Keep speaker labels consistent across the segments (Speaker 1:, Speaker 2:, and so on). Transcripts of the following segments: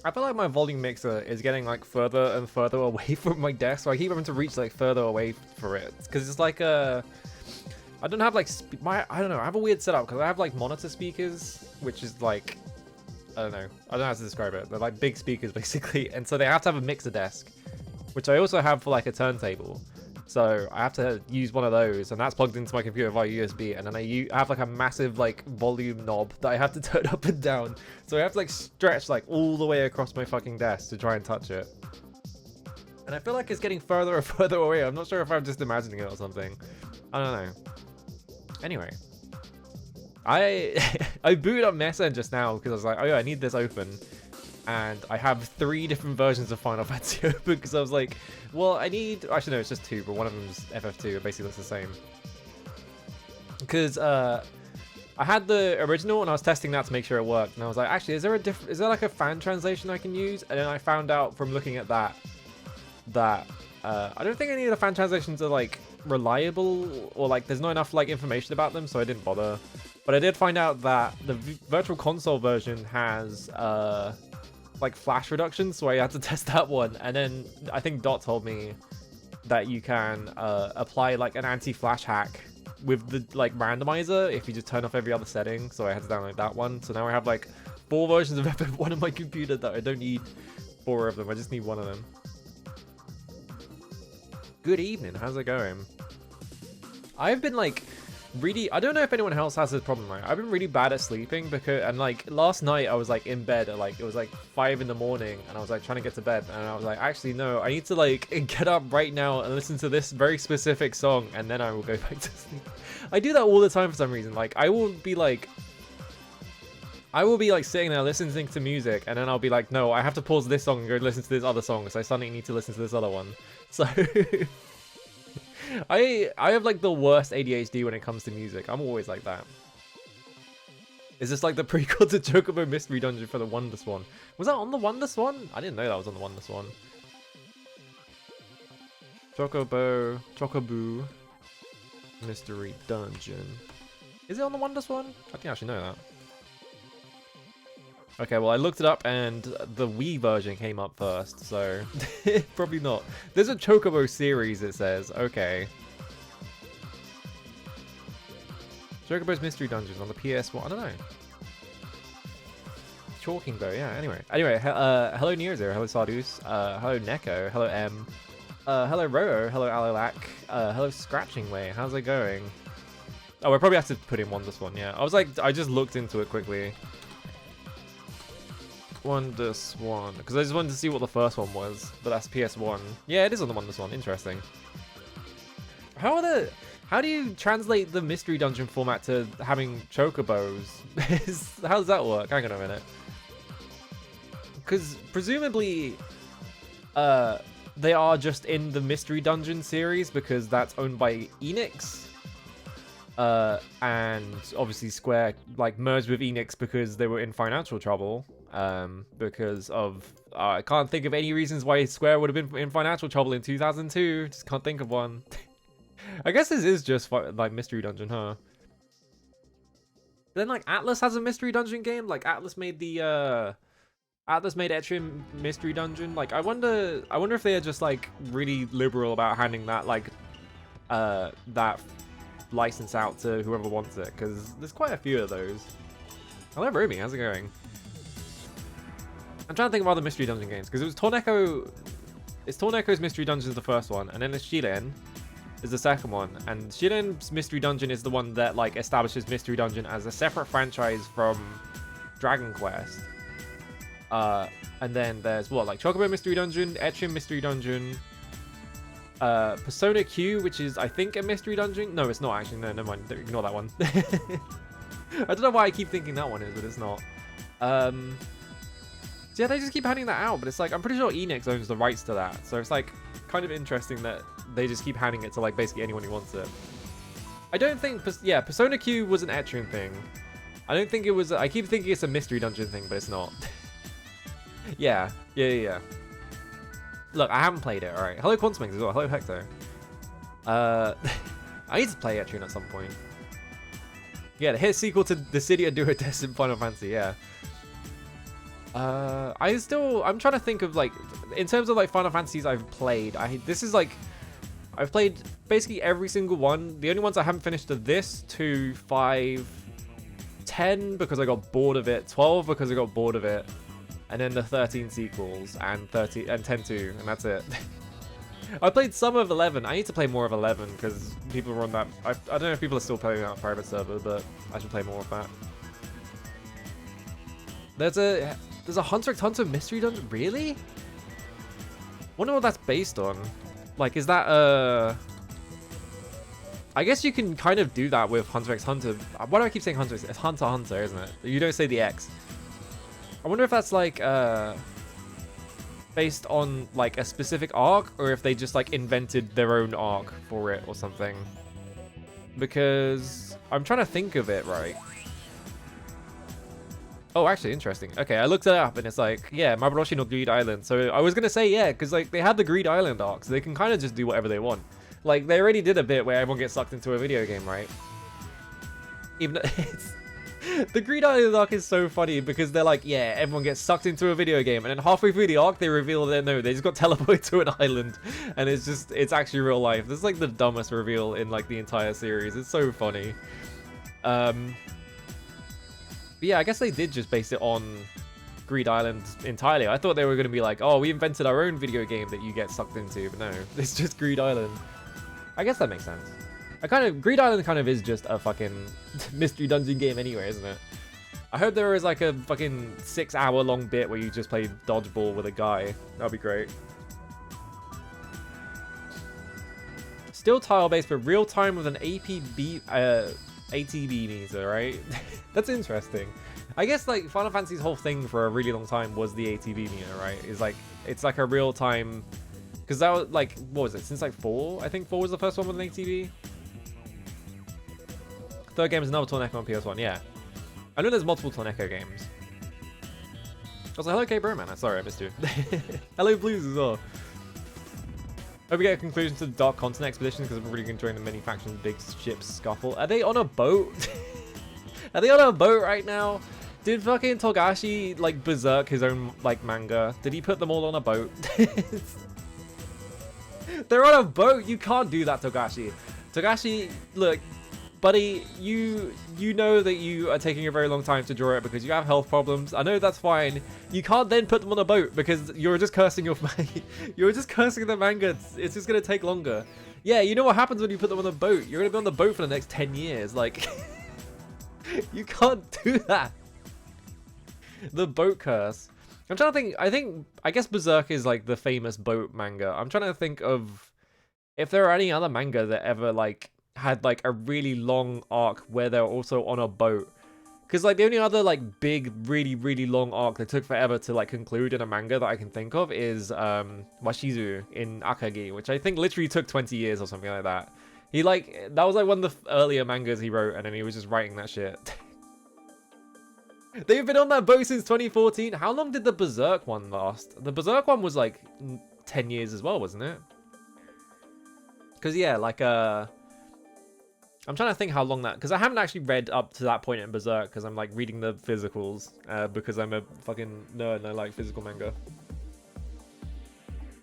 Speaker 1: I feel like my volume mixer is getting like further and further away from my desk, so I keep having to reach like further away for it. Because it's like I don't have like I don't know. I have a weird setup because I have like monitor speakers, which is like I don't know how to describe it. They're like big speakers basically, and so they have to have a mixer desk, which I also have for like a turntable. So I have to use one of those, and that's plugged into my computer via USB. And then I have like a massive like volume knob that I have to turn up and down. So I have to like stretch like all the way across my fucking desk to try and touch it. And I feel like it's getting further and further away. I'm not sure if I'm just imagining it or something. I don't know. Anyway, I booted up Mesa just now because I was like, oh yeah, I need this open. And I have 3 different versions of Final Fantasy open because I was like, well, I need... Actually, no, it's just 2, but one of them's FF2. It basically looks the same. Because I had the original and I was testing that to make sure it worked. And I was like, actually, is there like a fan translation I can use? And then I found out from looking at that I don't think any of the fan translations are like reliable, or like there's not enough like information about them, so I didn't bother. But I did find out that the Virtual Console version has like flash reduction, so I had to test that one. And then I think Dot told me that you can apply like an anti-flash hack with the like randomizer if you just turn off every other setting. So I had to download that one. So now I have like 4 versions of FF1 on my computer that I don't need 4 of them. I just need 1 of them. Good evening, how's it going? I've been like really, I don't know if anyone else has this problem, right? I've been really bad at sleeping and like last night I was like in bed at like, it was like 5 in the morning and I was like trying to get to bed and I was like, actually no, I need to like get up right now and listen to this very specific song and then I will go back to sleep. I do that all the time for some reason. Like I will be like sitting there listening to music and then I'll be like, no, I have to pause this song and go listen to this other song, so I suddenly need to listen to this other one. So I have like the worst ADHD when it comes to music. I'm always like that. Is this like the prequel to Chocobo Mystery Dungeon for the Wonder Swan? Was that on the Wonder Swan? I didn't know that was on the Wonder Swan. Chocobo Mystery Dungeon. Is it on the Wonder Swan? I think I should know that. Okay, well I looked it up and the Wii version came up first, so probably not. There's a Chocobo series, it says. Okay. Chocobo's Mystery Dungeons on the PS1. I don't know. Chalking though, yeah. Anyway, hello Neozo, hello Sardus, hello Neko, hello M, hello Roo, hello Alolac, hello Scratching Way. How's it going? Oh, we probably have to put in Wonder Swan. Yeah, I just looked into it quickly. Wonder Swan, because I just wanted to see what the first one was, but that's PS1. Yeah, it is on the Wonder Swan. Interesting. How do you translate the Mystery Dungeon format to having chocobos? How does that work? Hang on a minute. Because presumably, they are just in the Mystery Dungeon series because that's owned by Enix. And obviously Square like merged with Enix because they were in financial trouble. Because of I can't think of any reasons why Square would have been in financial trouble in 2002. Just can't think of one. I guess this is just like Mystery Dungeon, huh? Then like Atlas has a Mystery Dungeon game. Like Atlas made Etrian Mystery Dungeon. Like I wonder if they are just like really liberal about handing that like that license out to whoever wants it, because there's quite a few of those. Hello Ruby, how's it going? I'm trying to think of other Mystery Dungeon games, because it was Torneko. It's Torneko's Mystery Dungeon is the first one, and then it's Shilen is the second one, and Shilen's Mystery Dungeon is the one that like establishes Mystery Dungeon as a separate franchise from Dragon Quest. And then there's what, like Chocobo Mystery Dungeon, Etrian Mystery Dungeon, Persona Q, which is I think a Mystery Dungeon. No, it's not actually. No, never mind. Ignore that one. I don't know why I keep thinking that one is, but it's not. So yeah, they just keep handing that out, but it's like I'm pretty sure Enix owns the rights to that, so it's like kind of interesting that they just keep handing it to like basically anyone who wants it. I don't think, yeah, Persona Q was an Etrian thing. I don't think it was. I keep thinking it's a Mystery Dungeon thing, but it's not. Yeah. Look, I haven't played it. All right. Hello Quantumix as well. Hello Hector. I need to play Etrian at some point. Yeah, the hit sequel to the City of Duodec in Final Fantasy. Yeah. I'm trying to think of like, in terms of like Final Fantasies I've played. I've played basically every single one. The only ones I haven't finished are this, 2, 5, 10 because I got bored of it, 12 because I got bored of it, and then the 13 sequels and 10 too, and that's it. I played some of 11. I need to play more of 11 because people were on that. I don't know if people are still playing that private server, but I should play more of that. There's a Hunter x Hunter mystery dungeon. Really? Wonder what that's based on. Like, is that I guess you can kind of do that with Hunter x Hunter. Why do I keep saying Hunter? It's Hunter x Hunter, isn't it? You don't say the X. I wonder if that's like based on like a specific arc, or if they just like invented their own arc for it or something. Because I'm trying to think of it, right? Oh, actually, interesting. Okay, I looked it up and it's like, yeah, Maboroshi no Greed Island. So I was gonna say, yeah, because like they had the Greed Island arc, so they can kind of just do whatever they want. Like, they already did a bit where everyone gets sucked into a video game, right? Even though it's... The Greed Island arc is so funny because they're like, yeah, everyone gets sucked into a video game, and then halfway through the arc, they reveal that no, they just got teleported to an island, and it's actually real life. This is like the dumbest reveal in like the entire series. It's so funny. But yeah, I guess they did just base it on Greed Island entirely. I thought they were going to be like, oh, we invented our own video game that you get sucked into, but no, it's just Greed Island. I guess that makes sense. Greed Island kind of is just a fucking mystery dungeon game anyway, isn't it? I hope there is like a fucking 6-hour-long bit where you just play dodgeball with a guy. That'd be great. Still tile-based, but real-time with an ATB meter, right? That's interesting. I guess like Final Fantasy's whole thing for a really long time was the ATB meter, right? It's like a real-time, because that was like, what was it, since like 4? I think 4 was the first one with an ATB. Third game is another Torneko on PS1, yeah. I know there's multiple Torneko games. Also, hello K-Bro, man. Sorry, I missed you. Hello Blues as well. Hope we get a conclusion to the Dark Continent expedition because I'm really enjoying the many factions big ship scuffle. Are they on a boat? Are they on a boat right now? Did fucking Togashi like berserk his own like manga? Did he put them all on a boat? They're on a boat. You can't do that, Togashi. Togashi, look, buddy, you know that you are taking a very long time to draw it because you have health problems. I know that's fine. You can't then put them on a boat because you're just cursing your you're just cursing the manga. It's just gonna take longer. Yeah, you know what happens when you put them on a boat? You're gonna be on the boat for the next 10 years. Like, you can't do that. The boat curse. I'm trying to think. I guess Berserk is like the famous boat manga. I'm trying to think of if there are any other manga that ever like had like a really long arc where they're also on a boat. Because like the only other like big, really long arc that took forever to like conclude in a manga that I can think of is Washizu in Akagi, which I think literally took 20 years or something like that. That was like one of the earlier mangas he wrote, and then he was just writing that shit. They've been on that boat since 2014. How long did the Berserk one last? The Berserk one was like 10 years as well, wasn't it? Because yeah, like I'm trying to think how long that, because I haven't actually read up to that point in Berserk because I'm like reading the physicals because I'm a fucking nerd and I like physical manga.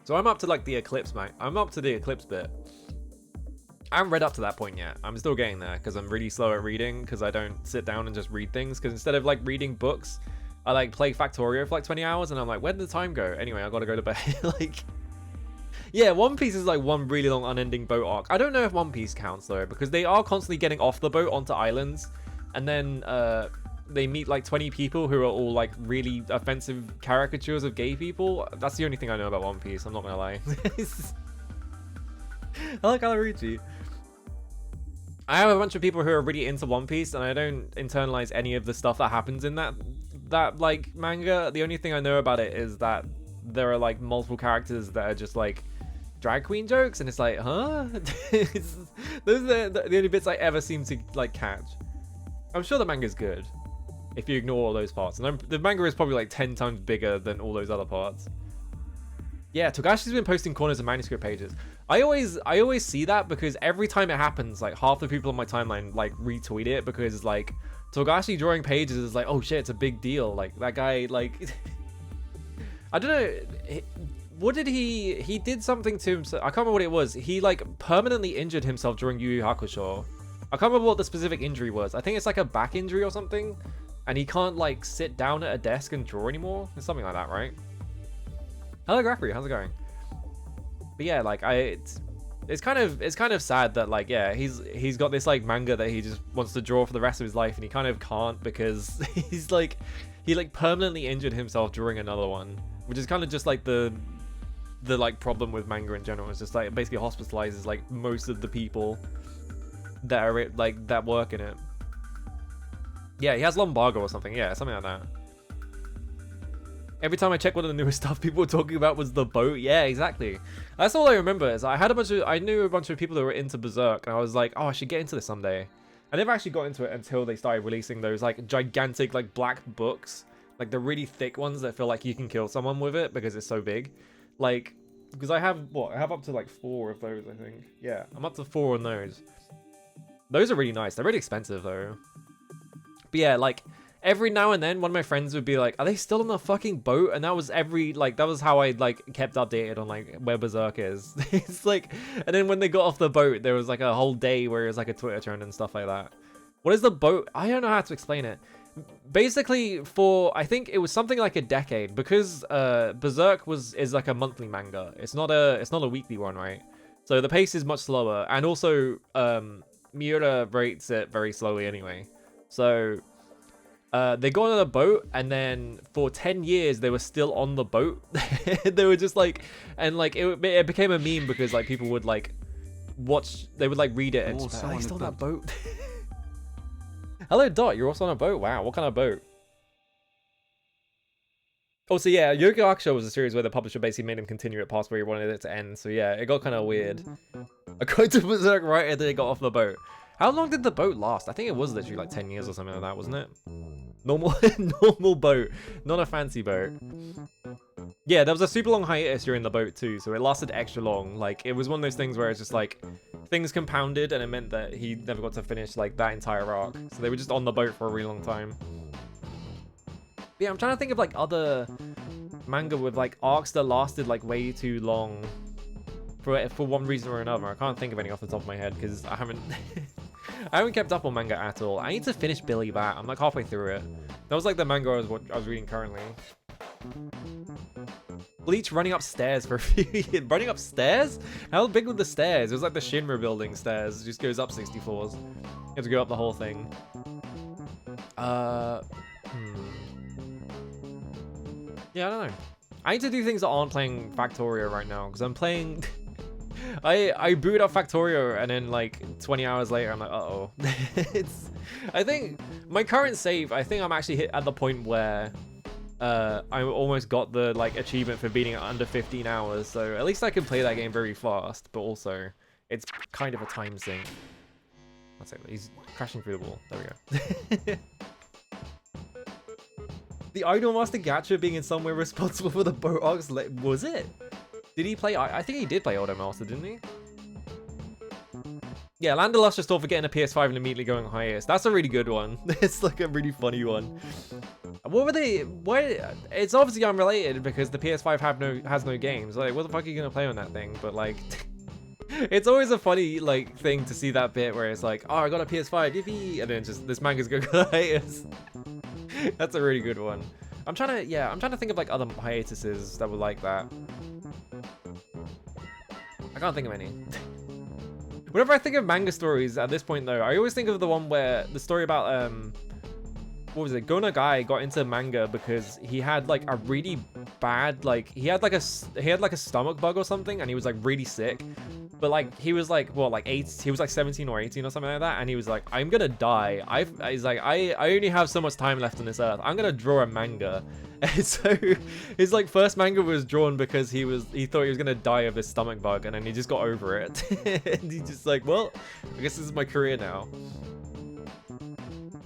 Speaker 1: So I'm up to like the Eclipse, mate. I'm up to the Eclipse bit. I haven't read up to that point yet. I'm still getting there because I'm really slow at reading because I don't sit down and just read things, because instead of like reading books, I like play Factorio for like 20 hours and I'm like, where did the time go? Anyway, I gotta go to bed. Like, yeah, One Piece is like one really long unending boat arc. I don't know if One Piece counts though, because they are constantly getting off the boat onto islands, and then they meet like 20 people who are all like really offensive caricatures of gay people. That's the only thing I know about One Piece, I'm not gonna lie. I like Alaruchi. I have a bunch of people who are really into One Piece, and I don't internalize any of the stuff that happens in that like manga. The only thing I know about it is that there are like multiple characters that are just like drag queen jokes, and it's like, huh? Those are the only bits I ever seem to like catch. I'm sure the manga's good if you ignore all those parts, and the manga is probably like 10 times bigger than all those other parts. Yeah, Togashi's been posting corners of manuscript pages. I always see that because every time it happens, like half the people on my timeline like retweet it because like Togashi drawing pages is like, oh shit, it's a big deal. Like that guy, like I don't know. What did he did something to himself. I can't remember what it was. He like permanently injured himself during Yu Yu Hakusho. I can't remember what the specific injury was. I think it's like a back injury or something. And he can't like sit down at a desk and draw anymore. It's something like that, right? Hello, Graffrey. How's it going? But yeah, like it's kind of sad that like, yeah, he's got this like manga that he just wants to draw for the rest of his life, and he kind of can't because he like permanently injured himself during another one, which is kind of just like the like problem with manga in general. It's just like it basically hospitalizes like most of the people that are like that work in it. Yeah, he has lumbago or something. Yeah, something like that. Every time I check what the newest stuff people were talking about was the boat. Yeah, exactly. That's all I remember. Is I knew a bunch of people that were into Berserk, and I was like, oh, I should get into this someday. I never actually got into it until they started releasing those like gigantic like black books, like the really thick ones that feel like you can kill someone with it because it's so big. Like, because I have up to like 4 of those, I think. Yeah, I'm up to 4 on those. Those are really nice. They're really expensive though. But yeah, like every now and then one of my friends would be like, are they still on the fucking boat? And that was that was how I like kept updated on like where Berserk is. It's like, and then when they got off the boat, there was like a whole day where it was like a Twitter trend and stuff like that. What is the boat? I don't know how to explain it. Basically, I think it was something like a decade, because Berserk is like a monthly manga. It's not a weekly one, right? So the pace is much slower, and also Miura rates it very slowly anyway. So they got on a boat, and then for 10 years they were still on the boat. They were just like, and like it became a meme because like people would like they would like read it and just, are they still on that boat? Hello Dot, you're also on a boat? Wow, what kind of boat? Oh, so yeah, Yu Yu Hakusho was a series where the publisher basically made him continue it past where he wanted it to end. So yeah, it got kind of weird. I got to Berserk right after they got off the boat. How long did the boat last? I think it was literally like 10 years or something like that, wasn't it? Normal boat, not a fancy boat. Yeah, there was a super long hiatus during the boat too, so it lasted extra long. Like, it was one of those things where it's just like, things compounded, and it meant that he never got to finish like that entire arc. So they were just on the boat for a really long time. But yeah, I'm trying to think of like other manga with like arcs that lasted like way too long for one reason or another. I can't think of any off the top of my head because I haven't I haven't kept up on manga at all. I need to finish Billy Bat. I'm like halfway through it. That was like the manga I was reading currently. Bleach running upstairs for a few years. Running upstairs? How big were the stairs? It was like the Shinra building stairs. It just goes up 60 floors. You have to go up the whole thing. Yeah, I don't know. I need to do things that aren't playing Factorio right now, because I'm playing... I booted up Factorio, and then like 20 hours later, I'm like, uh-oh. I think my current save, I think I'm actually hit at the point where I almost got the like achievement for beating it under 15 hours, so at least I can play that game very fast, but also it's kind of a time sink. That's it, he's crashing through the wall. There we go. The Idolmaster Gacha being in some way responsible for the boat arcs, was it? Did he play? I think he did play Idolmaster, didn't he? Yeah, Land of Lustrous Thought for getting a PS5 and immediately going highest. That's a really good one. It's like a really funny one. What were they? Why? It's obviously unrelated because the PS5 has no games. Like, what the fuck are you gonna play on that thing? But like, it's always a funny like thing to see that bit where it's like, oh, I got a PS5, yippee, and then just this manga's going hiatus. That's a really good one. I'm trying to think of like other hiatuses that were like that. I can't think of any. Whenever I think of manga stories at this point though, I always think of the one where the story about what was it? Go Nagai got into manga because he had like a really bad he had like a stomach bug or something, and he was like really sick. But like he was like what, like 8? He was like 17 or 18 or something like that, and he was like, I'm gonna die. He's like, I only have so much time left on this earth. I'm gonna draw a manga. And so his like first manga was drawn because he thought he was gonna die of this stomach bug, and then he just got over it. And he's just like, well, I guess this is my career now.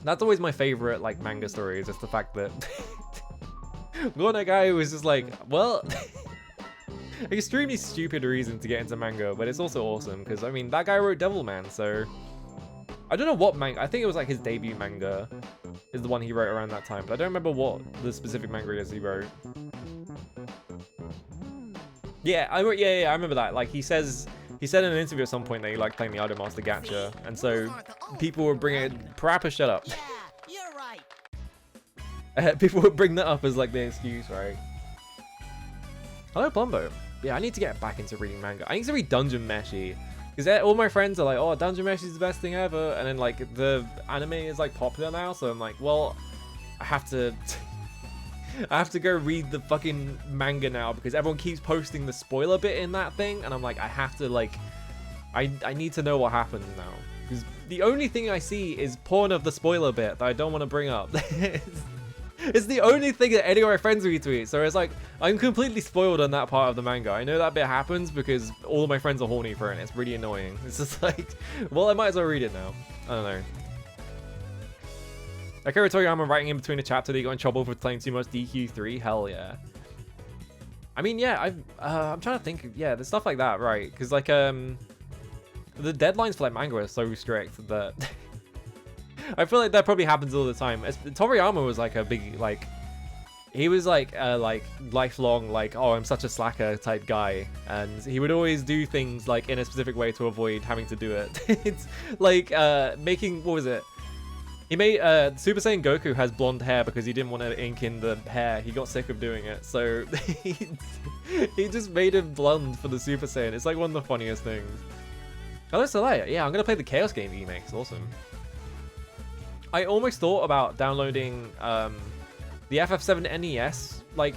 Speaker 1: That's always my favorite like manga story, is just the fact that one guy was just like, well, extremely stupid reason to get into manga, but it's also awesome because I mean that guy wrote Devilman, so I don't know what manga. I think it was like his debut manga is the one he wrote around that time, but I don't remember what the specific manga is he wrote. Yeah, I remember that. Like he said in an interview at some point that he liked playing the Idolmaster gacha, and so people would bring it. Parappa, shut up.
Speaker 2: Yeah, you're right.
Speaker 1: People would bring that up as like the excuse, right? Hello, Plumbo. Yeah, I need to get back into reading manga. I need to read Dungeon Meshi. Because all my friends are like, oh, Dungeon Meshi is the best thing ever. And then, like, the anime is, like, popular now. So I'm like, well, I have to... I have to go read the fucking manga now. Because everyone keeps posting the spoiler bit in that thing. And I'm like, I have to, like... I need to know what happens now. Because the only thing I see is porn of the spoiler bit that I don't want to bring up. It's the only thing that any of my friends retweet, so it's like, I'm completely spoiled on that part of the manga. I know that bit happens because all of my friends are horny for it, and it's really annoying. It's just like, well, I might as well read it now. I don't know. Akira Toriyama writing in between a chapter that he got in trouble for playing too much DQ3? Hell yeah. I mean, yeah, I'm trying to think, yeah, there's stuff like that, right? Because, like, the deadlines for, like, manga are so strict that... I feel like that probably happens all the time. Toriyama was like a big, like, he was like lifelong, like, oh, I'm such a slacker type guy. And he would always do things like in a specific way to avoid having to do it. It's like making, what was it? He made, Super Saiyan Goku has blonde hair because he didn't want to ink in the hair. He got sick of doing it. So he just made him blonde for the Super Saiyan. It's like one of the funniest things. Hello, Soleil. Yeah, I'm going to play the Chaos Game remake. It's awesome. I almost thought about downloading the FF7 NES like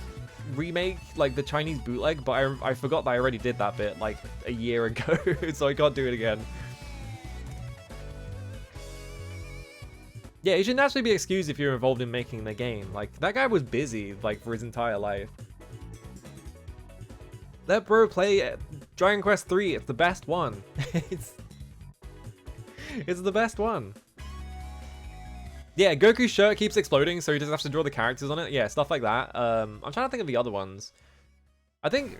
Speaker 1: remake, like the Chinese bootleg, but I forgot that I already did that bit like a year ago, so I can't do it again. Yeah, you should naturally be excused if you're involved in making the game. Like, that guy was busy like for his entire life. Let bro play Dragon Quest 3. It's the best one. it's the best one. Yeah, Goku's shirt keeps exploding, so he doesn't have to draw the characters on it. Yeah, stuff like that. I'm trying to think of the other ones. I think,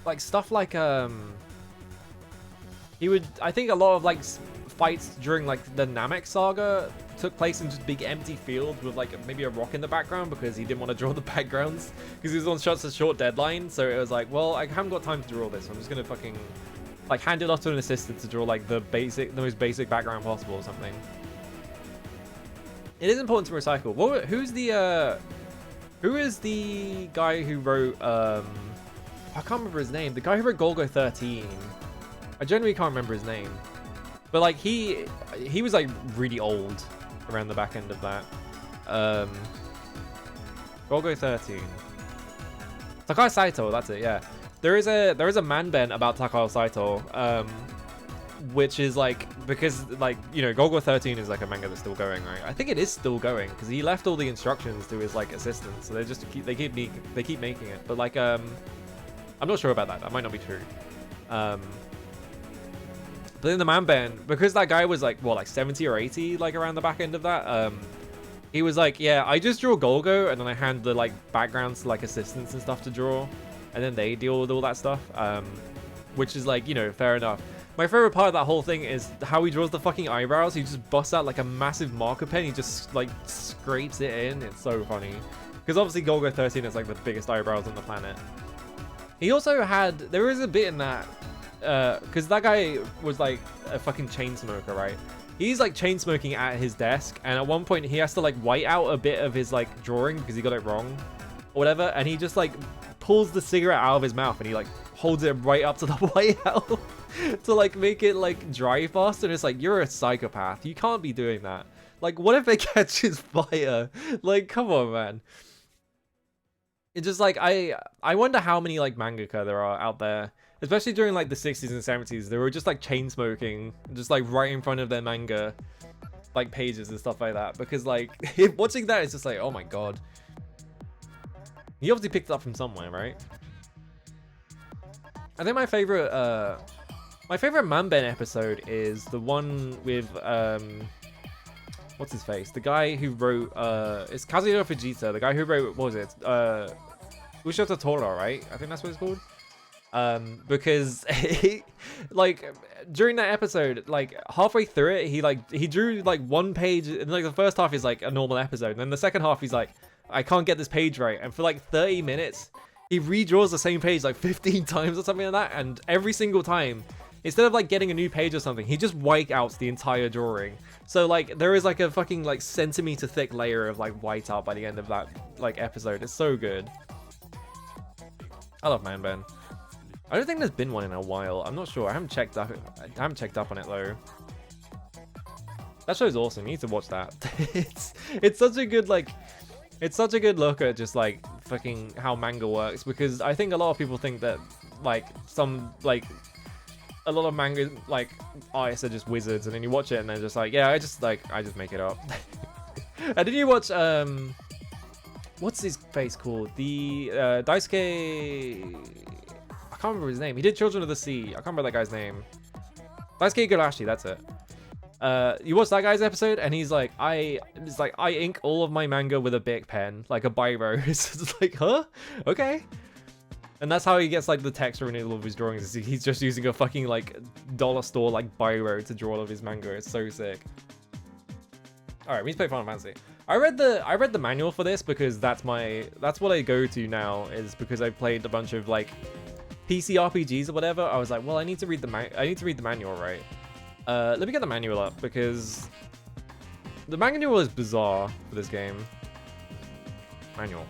Speaker 1: like stuff like, I think a lot of like fights during like the Namek saga took place in just big empty fields with like maybe a rock in the background because he didn't want to draw the backgrounds because he was on such a short deadline. So it was like, well, I haven't got time to draw this. I'm just gonna fucking like hand it off to an assistant to draw like the most basic background possible or something. It is important to recycle. Who is the guy who wrote I can't remember his name. The guy who wrote Golgo 13. I genuinely can't remember his name. But like he was like really old around the back end of that. Golgo 13. Takai Saito, that's it, yeah. There is a man-ben about Takao Saito, which is like, because like, you know, Golgo 13 is like a manga that's still going, right? I think it is still going because he left all the instructions to his like assistants, so they keep making it. But like, I'm not sure about that. That might not be true. But in the man-ben, because that guy was like, what, like 70 or 80, like around the back end of that, he was like, yeah, I just draw Golgo and then I hand the like backgrounds to like assistants and stuff to draw. And then they deal with all that stuff, which is like, you know, fair enough. My favorite part of that whole thing is how he draws the fucking eyebrows. He just busts out like a massive marker pen. He just like scrapes it in. It's so funny. Because obviously Golgo 13 is like the biggest eyebrows on the planet. He also had, there is a bit in that, because that guy was like a fucking chain smoker, right? He's like chain smoking at his desk. And at one point he has to like white out a bit of his like drawing because he got it wrong or whatever. And he just like pulls the cigarette out of his mouth and he like holds it right up to the whiteout to like make it like dry faster. And it's like, you're a psychopath. You can't be doing that. Like, what if it catches fire? Like, come on, man. It's just like, I wonder how many like mangaka there are out there, especially during like the 60s and 70s. They were just like chain smoking, just like right in front of their manga like pages and stuff like that. Because like watching that is just like, oh my god. He obviously picked it up from somewhere, right? I think my favorite man-ben episode is the one with what's his face? The guy who wrote it's Kazuhiro Fujita, the guy who wrote, what was it? Ushota Tora, right? I think that's what it's called. Because he, like during that episode, like halfway through it, he drew like one page, and like the first half is like a normal episode, and then the second half he's like, I can't get this page right. And for like 30 minutes, he redraws the same page like 15 times or something like that, and every single time, instead of like getting a new page or something, he just white outs the entire drawing. So like there is like a fucking like centimeter thick layer of like white out by the end of that like episode. It's so good. I love Man Ben. I don't think there's been one in a while. I'm not sure. I haven't checked up on it though. That show's awesome. You need to watch that. it's such a good like it's such a good look at just like fucking how manga works, because I think a lot of people think that like a lot of manga like artists are just wizards, and then you watch it and they're just like, yeah, I just make it up. And did you watch what's his face called? The Daisuke, I can't remember his name. He did Children of the Sea. I can't remember that guy's name. Daisuke Igarashi, that's it. You watch that guy's episode and he's like, I ink all of my manga with a Bic pen, like a biro. It's just like, huh? Okay. And that's how he gets like the texture in all of his drawings. He's just using a fucking like dollar store like biro to draw all of his manga. It's so sick. All right, we need to play Final Fantasy. I read the manual for this because that's what I go to now, is because I played a bunch of like PC RPGs or whatever. I was like, well, I need to read the manual, right? Let me get the manual up, because the manual is bizarre for this game. Manual.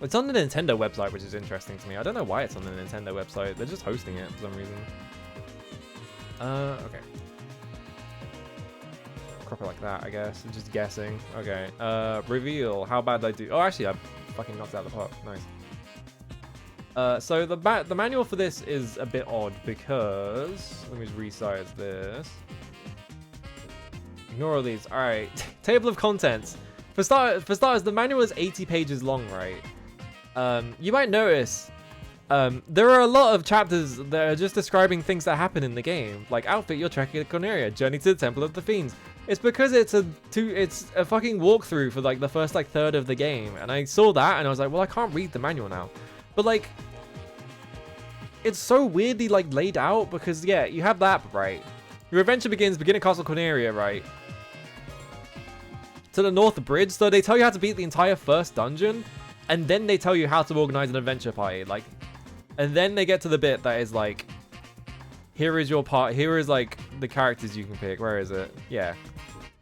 Speaker 1: It's on the Nintendo website, which is interesting to me. I don't know why it's on the Nintendo website. They're just hosting it for some reason. Okay. Crop it like that, I guess. I'm just guessing. Okay. Reveal. How bad did I do? Oh, actually, I fucking knocked it out of the park. Nice. So the manual for this is a bit odd because, let me just resize this. Ignore all these. All right, table of contents. For starters, the manual is 80 pages long, right? You might notice there are a lot of chapters that are just describing things that happen in the game, like outfit your trek at Corneria, journey to the Temple of the Fiends. It's because it's a fucking walkthrough for like the first like third of the game, and I saw that and I was like, well, I can't read the manual now. But like, it's so weirdly like laid out, because yeah, you have that, right? Your adventure begins, begin at Castle Corneria, right? To the North Bridge, so they tell you how to beat the entire first dungeon, and then they tell you how to organize an adventure party, like, and then they get to the bit that is like, here is your part, here is like the characters you can pick. Where is it? Yeah.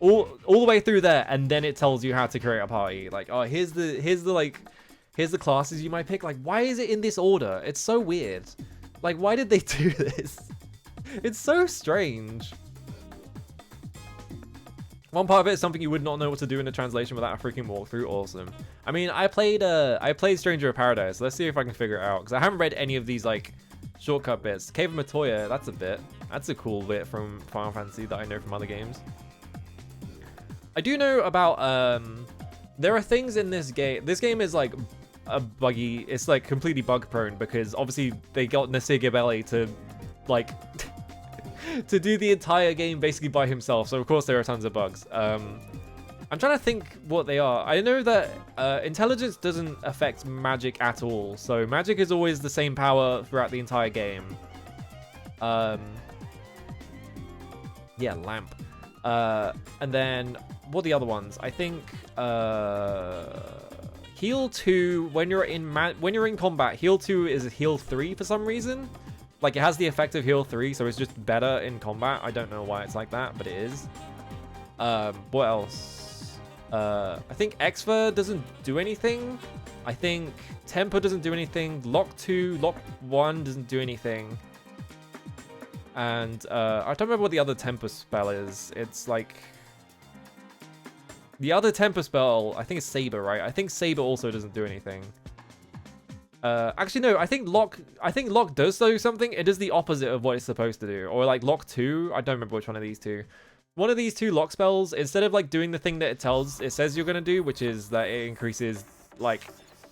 Speaker 1: All the way through there, and then it tells you how to create a party. Like, oh, here's the classes you might pick. Like, why is it in this order? It's so weird. Like, why did they do this? It's so strange. One part of it is something you would not know what to do in the translation without a freaking walkthrough. Awesome. I mean, I played Stranger of Paradise. Let's see if I can figure it out, because I haven't read any of these like shortcut bits. Cave of Matoya, that's a cool bit from Final Fantasy that I know from other games. I do know about there are things in this game. This game is like a buggy, it's like completely bug prone, because obviously they got Nasir Gabelli to like to do the entire game basically by himself, so of course there are tons of bugs. I'm trying to think what they are. I know that intelligence doesn't affect magic at all, so magic is always the same power throughout the entire game. Yeah, lamp. And then what are the other ones? I think heal 2 when you're in combat. Heal 2 is heal 3 for some reason. Like, it has the effect of heal 3, so it's just better in combat. I don't know why it's like that, but it is. What else? I think Exfer doesn't do anything. I think Tempo doesn't do anything. Lock 2, Lock 1 doesn't do anything. And I don't remember what the other Tempo spell is. It's like... The other Tempo spell, I think it's Saber, right? I think Saber also doesn't do anything. Actually, no, I think Lock does do something. It does the opposite of what it's supposed to do. Or like Lock 2, I don't remember which one of these two. One of these two Lock spells, instead of like doing the thing that it says you're gonna do, which is that it increases like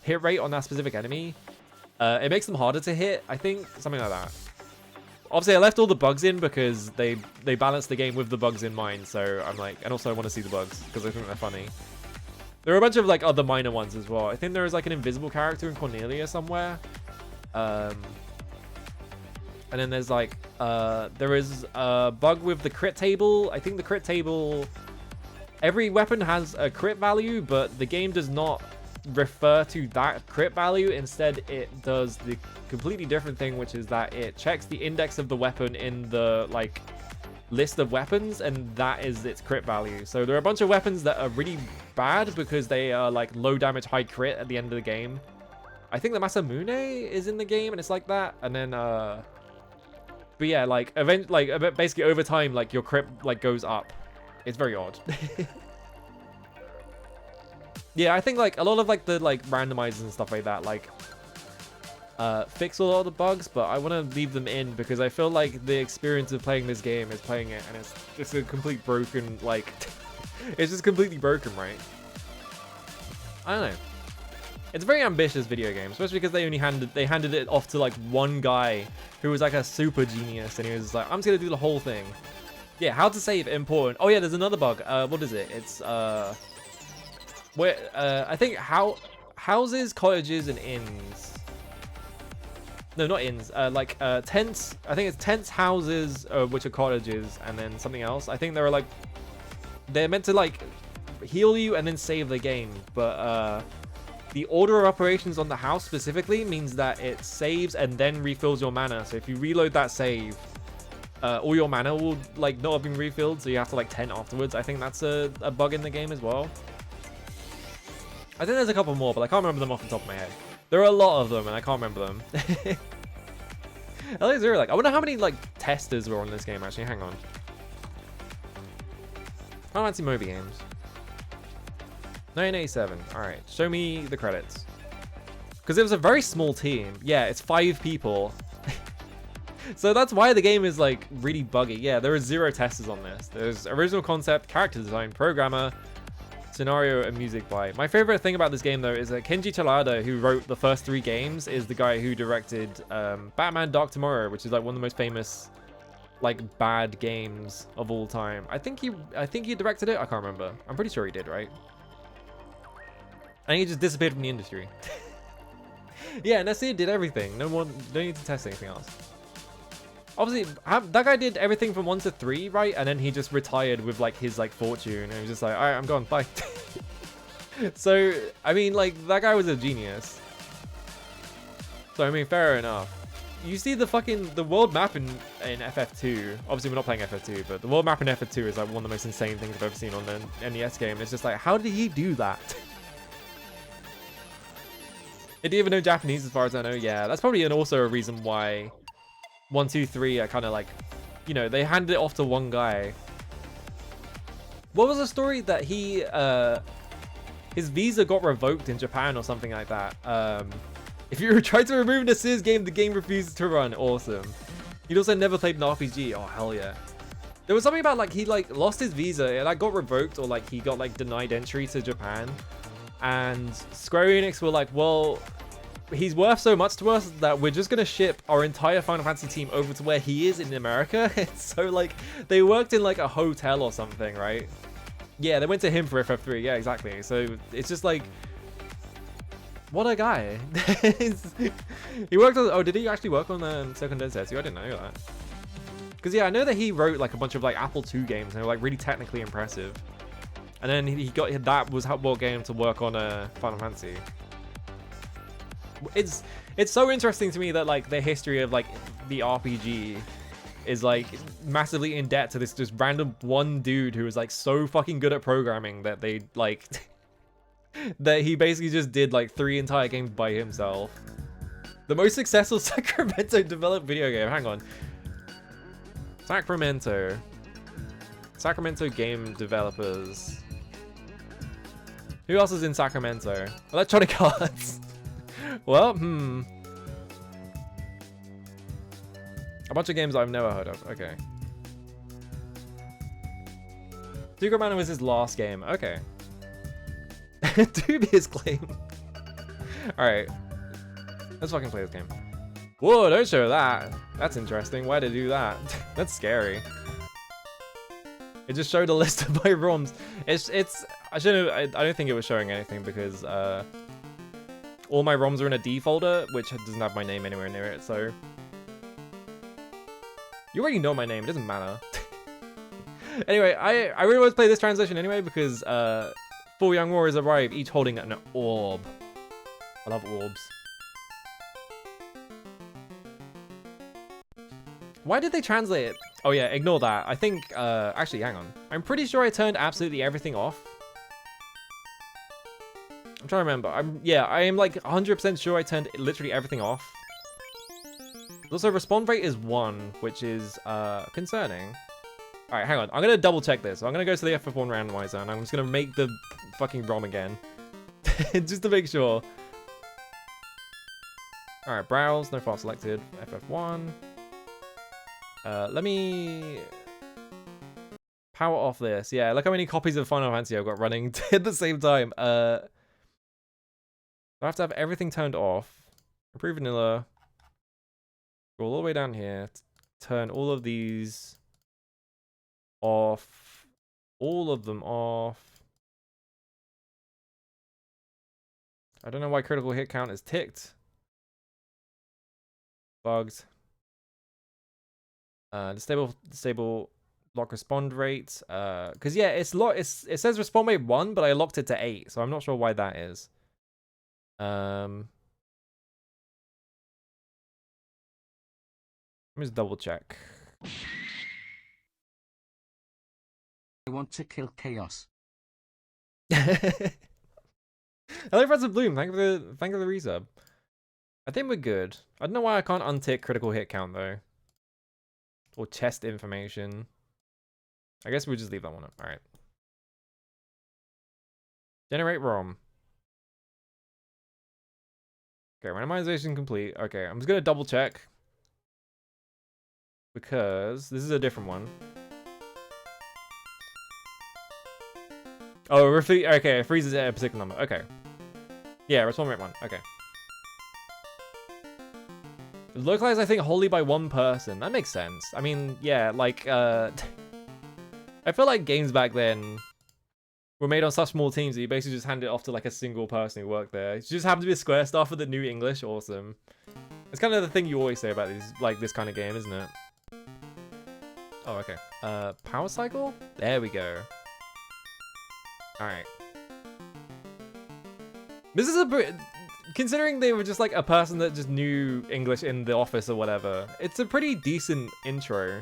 Speaker 1: hit rate on that specific enemy, it makes them harder to hit, I think, something like that. Obviously, I left all the bugs in because they balance the game with the bugs in mind, so I'm like, and also I want to see the bugs because I think they're funny. There are a bunch of like other minor ones as well. I think there is like an invisible character in Cornelia somewhere. And then there's like, there is a bug with the crit table. I think the crit table, every weapon has a crit value, but the game does not refer to that crit value. Instead, it does the completely different thing, which is that it checks the index of the weapon in the like list of weapons, and that is its crit value. So there are a bunch of weapons that are really bad because they are like low damage, high crit at the end of the game. I think the Masamune is in the game, and it's like that. And then, but yeah, like basically over time, like your crit like goes up. It's very odd. Yeah, I think like a lot of like the like randomizers and stuff like that like fix a lot of the bugs, but I want to leave them in because I feel like the experience of playing this game is playing it, and it's just a complete broken like it's just completely broken, right? I don't know. It's a very ambitious video game, especially because they handed it off to like one guy who was like a super genius, and he was just like, I'm just gonna do the whole thing. Yeah, how to save important. Oh yeah, there's another bug. What is it? It's where I think houses, cottages, and inns. No, not inns. Like tents. I think it's tents, houses, which are cottages, and then something else. I think they're meant to like heal you and then save the game, but the order of operations on the house specifically means that it saves and then refills your mana. So if you reload that save, all your mana will like not have been refilled, so you have to like tent afterwards. I think that's a bug in the game as well. I think there's a couple more, but I can't remember them off the top of my head. There are a lot of them, and I can't remember them. Like, I wonder how many like testers were on this game. Actually, hang on. Final Fantasy Moby Games. 1987. All right, show me the credits. Because it was a very small team. Yeah, it's 5 people. So that's why the game is like really buggy. Yeah, there are 0 testers on this. There's original concept, character design, programmer, scenario, and music by. My favorite thing about this game though is that Kenji Terada, who wrote the first 3 games, is the guy who directed Batman Dark Tomorrow, which is like one of the most famous like bad games of all time. I think he directed it. I can't remember. I'm pretty sure he did, right? And he just disappeared from the industry. Yeah, and Nessie did everything. No need to test anything else. Obviously, that guy did everything from 1 to 3, right? And then he just retired with like his like fortune, and he was just like, all right, I'm gone, bye. So I mean, like that guy was a genius. So I mean, fair enough. You see the world map in FF2. Obviously, we're not playing FF2, but the world map in FF2 is like one of the most insane things I've ever seen on an NES game. It's just like, how did he do that? It didn't even know Japanese, as far as I know. Yeah, that's probably also a reason why 1, 2, 3 are kind of like, you know, they handed it off to one guy. What was the story that he his visa got revoked in Japan or something like that? If you tried to remove the Sears game, the game refuses to run. Awesome. He'd also never played an RPG. Oh hell yeah. There was something about like he like lost his visa and like got revoked, or like he got like denied entry to Japan, and Square Enix were like, well, he's worth so much to us that we're just gonna ship our entire Final Fantasy team over to where he is in America. So like they worked in like a hotel or something, right? Yeah, they went to him for FF3. Yeah, exactly. So it's just like, what a guy. He worked on, oh, did he actually work on Second Densetsu? I didn't know that. Because yeah, I know that he wrote like a bunch of like Apple II games, and they were like really technically impressive. And then he got, that was what got him to work on Final Fantasy. It's so interesting to me that like the history of like the RPG is like massively in debt to this just random one dude who was like so fucking good at programming that they like that he basically just did like 3 entire games by himself. The most successful Sacramento developed video game. Hang on. Sacramento game developers. Who else is in Sacramento? Electronic Arts. Well, a bunch of games I've never heard of. Okay. Secret Mana was his last game. Okay. Dubious claim. Alright. Let's fucking play this game. Whoa, don't show that. That's interesting. Why did it do that? That's scary. It just showed a list of my ROMs. I don't think it was showing anything because all my ROMs are in a D folder, which doesn't have my name anywhere near it, so you already know my name, it doesn't matter. Anyway, I really want to play this translation anyway because 4 young warriors arrive, each holding an orb. I love orbs. Why did they translate it? Oh yeah, ignore that. I think, actually, hang on. I'm pretty sure I turned absolutely everything off. I'm trying to remember. I am like 100% sure I turned literally everything off. Also, respawn rate is 1, which is, concerning. Alright, hang on. I'm gonna double check this. I'm gonna go to the FF1 randomizer, and I'm just gonna make the fucking ROM again. Just to make sure. Alright, browse, no file selected. FF1. Let me power off this. Yeah, look how many copies of Final Fantasy I've got running at the same time. I have to have everything turned off. Improve vanilla. Go all the way down here. Turn all of these off. All of them off. I don't know why critical hit count is ticked. Bugged. Disable lock respond rate. Cause yeah, it says respond rate 1, but I locked it to 8, so I'm not sure why that is. Let me just double check.
Speaker 3: I want to kill chaos.
Speaker 1: Hello, Friends of Bloom. Thank you for the resub. I think we're good. I don't know why I can't untick critical hit count though, or chest information. I guess we'll just leave that one up. All right. Generate ROM. Okay, randomization complete. Okay, I'm just gonna double check because this is a different one. Oh, okay, it freezes at a particular number. Okay. Yeah, respawn rate 1. Okay. Localized, I think, wholly by one person. That makes sense. I mean, yeah, like, I feel like games back then were made on such small teams that you basically just hand it off to, like, a single person who worked there. It just happened to be a Square staff with the new English. Awesome. It's kind of the thing you always say about these, like, this kind of game, isn't it? Oh, okay. Power cycle? There we go. Alright. This is considering they were just like a person that just knew English in the office or whatever, it's a pretty decent intro.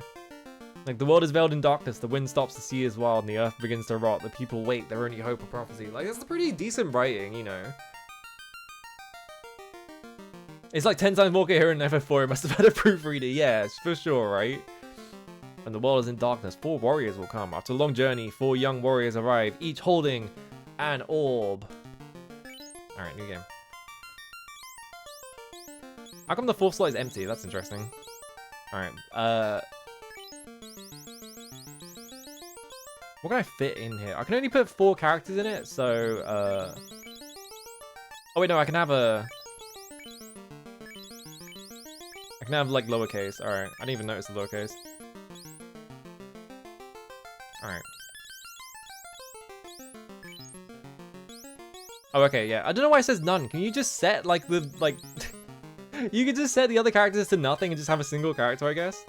Speaker 1: Like, the world is veiled in darkness, the wind stops, the sea is wild, and the earth begins to rot, the people wait, their only hope of prophecy. Like, that's pretty decent writing, you know. It's like 10 times more coherent in FF4, it must have had a proofreader, yeah, for sure, right? When the world is in darkness, 4 warriors will come. After a long journey, 4 young warriors arrive, each holding an orb. Alright, new game. How come the 4th slot is empty? That's interesting. Alright, what can I fit in here? I can only put 4 characters in it, so, oh wait, no, I can have, like, lowercase. Alright, I didn't even notice the lowercase. Alright. Oh, okay, yeah. I don't know why it says none. Can you just set, like, the, like... you could just set the other characters to nothing and just have a single character, I guess?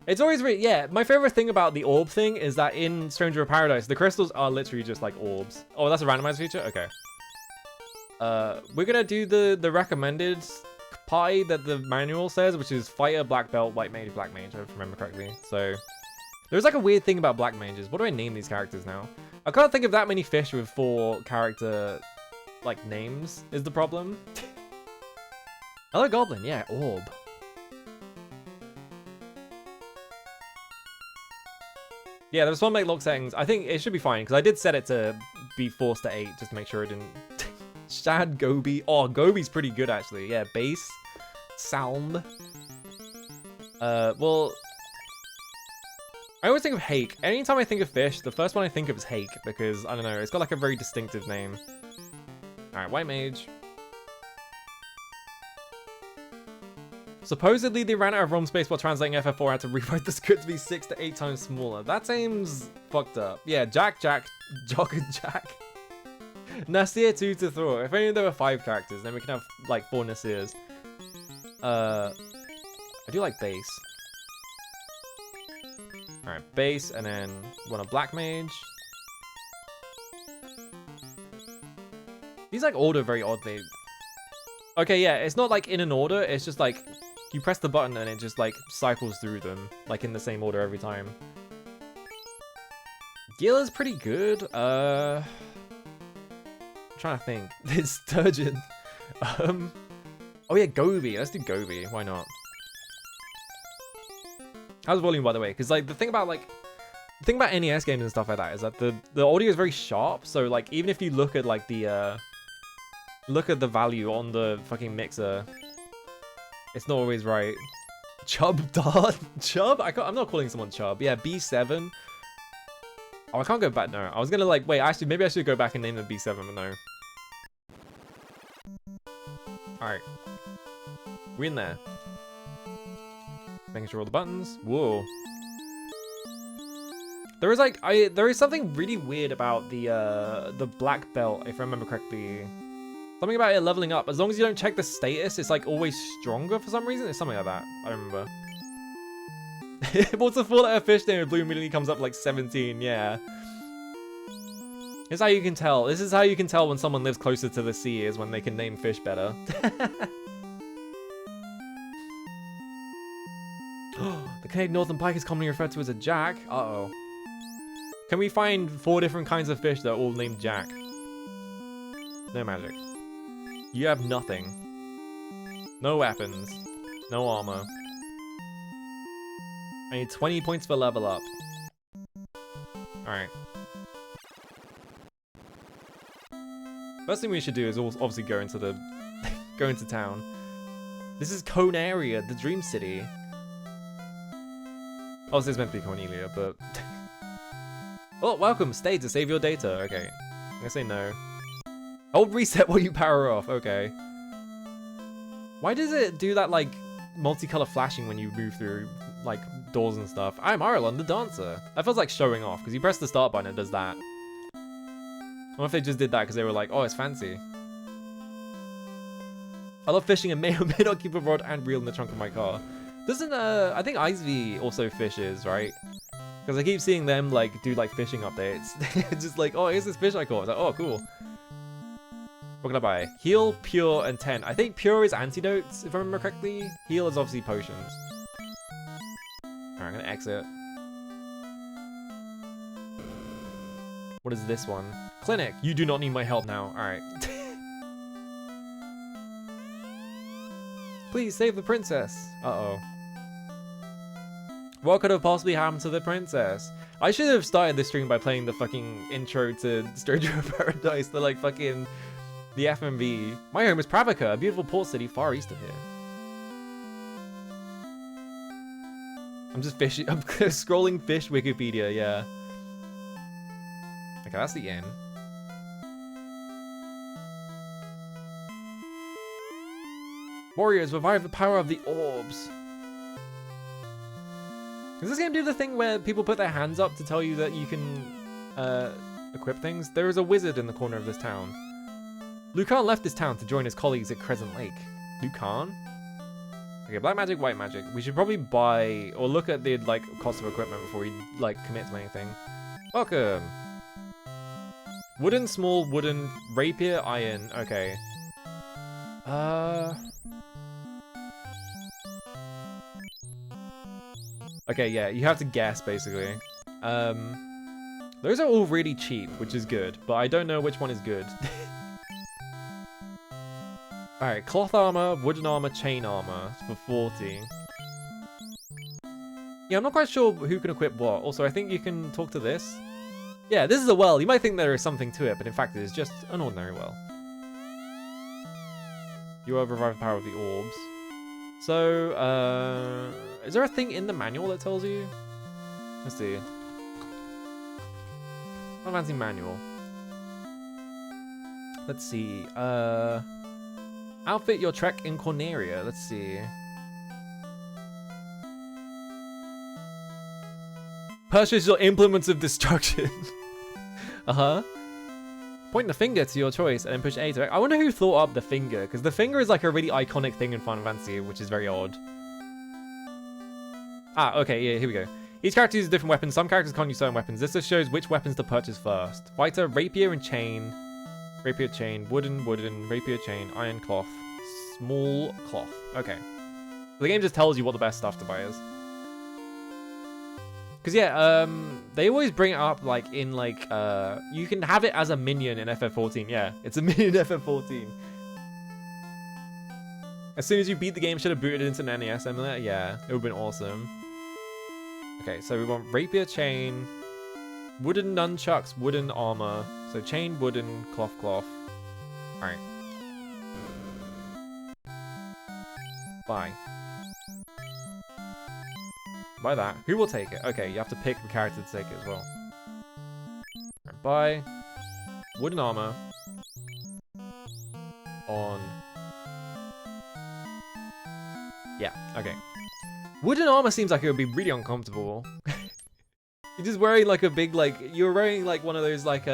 Speaker 1: It's always really... Yeah, my favorite thing about the orb thing is that in Stranger of Paradise, the crystals are literally just, like, orbs. Oh, that's a randomized feature? Okay. We're gonna do the recommended party that the manual says, which is Fighter, Black Belt, White Mage, Black Mage, if I remember correctly. So... There's like a weird thing about black mages. What do I name these characters now? I can't think of that many fish with 4 character, like, names is the problem. Hello, Goblin. Yeah, orb. Yeah, the respawn rate lock settings. I think it should be fine because I did set it to be forced to 8 just to make sure it didn't. Shad Gobi. Oh, Gobi's pretty good actually. Yeah, bass, sound. Well. I always think of hake. Anytime I think of fish, the first one I think of is hake because, I don't know, it's got like a very distinctive name. Alright, White Mage. Supposedly they ran out of ROM space while translating FF4, had to rewrite the script to be 6 to 8 times smaller. That seems fucked up. Yeah, Jock and Jack. Nasir 2 to Thor. If only there were 5 characters, then we can have like 4 Nasirs. I do like bass. Alright, base, and then want a Black Mage. These like order very oddly. Okay, yeah, it's not like in an order. It's just like you press the button and it just like cycles through them like in the same order every time. Gila's pretty good. I'm trying to think. It's Sturgeon. Oh yeah, Gobi. Let's do Gobi. Why not? How's volume, by the way? Because like the thing about NES games and stuff like that is that the audio is very sharp. So like even if you look at like the value on the fucking mixer, it's not always right. Chub Dart? Chub? I'm not calling someone Chub. Yeah, B7. Oh, I can't go back. No, I was gonna like wait. Actually, maybe I should go back and name them B7, but no. All right, we're in there. Making sure all the buttons. Whoa. There is something really weird about the black belt, if I remember correctly. Something about it leveling up. As long as you don't check the status, it's like always stronger for some reason. It's something like that. I remember. What's a 4-letter fish name? Blue immediately comes up like 17. Yeah. This is how you can tell. This is how you can tell when someone lives closer to the sea, is when they can name fish better. The Canadian Northern Pike is commonly referred to as a jack. Uh-oh. Can we find 4 different kinds of fish that are all named Jack? No magic. You have nothing. No weapons. No armor. I need 20 points for level up. Alright. First thing we should do is obviously go into the... go into town. This is Conaria, the Dream City. Obviously it's meant to be Cornelia, but... Oh, welcome. Stay to save your data. Okay. I'm gonna say no. Hold reset while you power off. Okay. Why does it do that, like, multicolor flashing when you move through, like, doors and stuff? I'm Arlon, the dancer. That feels like showing off, because you press the start button and it does that. I wonder if they just did that because they were like, oh, it's fancy. I love fishing and may or may not keep a rod and reel in the trunk of my car. Doesn't, I think Icevy also fishes, right? Because I keep seeing them, like, do, like, fishing updates. It's just like, oh, here's this fish I caught. It's like, oh, cool. What can I buy? Heal, Pure, and 10. I think Pure is antidotes, if I remember correctly. Heal is obviously potions. Alright, I'm gonna exit. What is this one? Clinic. You do not need my help now. Alright. Please save the princess. Uh-oh. What could have possibly happened to the princess? I should have started this stream by playing the fucking intro to Stranger of Paradise, the like fucking... the FMV. My home is Pravica, a beautiful port city far east of here. I'm just fishing. I'm scrolling fish Wikipedia, yeah. Okay, that's the inn. Warriors, revive the power of the orbs. Does this game do the thing where people put their hands up to tell you that you can equip things? There is a wizard in the corner of this town. Lucan left this town to join his colleagues at Crescent Lake. Lucan? Okay, black magic, white magic. We should probably buy or look at the like cost of equipment before we like commit to anything. Welcome. Wooden, small, wooden, rapier, iron. Okay. Okay, yeah, you have to guess basically. Those are all really cheap, which is good, but I don't know which one is good. Alright, cloth armor, wooden armor, chain armor for 40. Yeah, I'm not quite sure who can equip what. Also, I think you can talk to this. Yeah, this is a well. You might think there is something to it, but in fact it is just an ordinary well. You have revived the power of the orbs. So, is there a thing in the manual that tells you? Let's see. Advancing manual. Let's see. Outfit your trek in Corneria. Let's see. Purchase your implements of destruction. Uh-huh. Point the finger to your choice and then push A to... I wonder who thought up the finger, because the finger is like a really iconic thing in Final Fantasy, which is very odd. Ah, okay, yeah, here we go. Each character uses different weapons. Some characters can't use certain weapons. This just shows which weapons to purchase first. Fighter, rapier, and chain. Rapier chain, wooden, rapier chain, iron cloth, small cloth. Okay. The game just tells you what the best stuff to buy is. Because, yeah, they always bring it up, like, in, like, you can have it as a minion in FF14. Yeah, it's a minion in FF14. As soon as you beat the game, should have booted it into an NES emulator. Yeah, it would have been awesome. Okay, so we want rapier chain, wooden nunchucks, wooden armor. So chain, wooden, cloth. Alright. Buy. Buy that. Who will take it? Okay, you have to pick the character to take it as well. Right, buy. Wooden armor. On. Yeah, okay. Wooden armor seems like it would be really uncomfortable. You're just wearing like a big, like, you're wearing like one of those, like,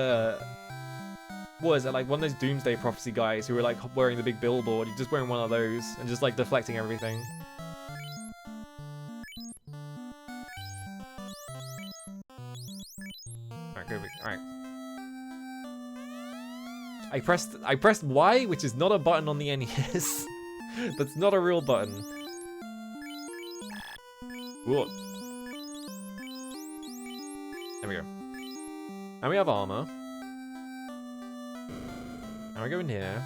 Speaker 1: what is it, like one of those Doomsday Prophecy guys who are like wearing the big billboard. You're just wearing one of those and just like deflecting everything. Alright, go. Alright. I pressed Y, which is not a button on the NES. That's not a real button. Whoa. There we go. And we have armor. And we go in here.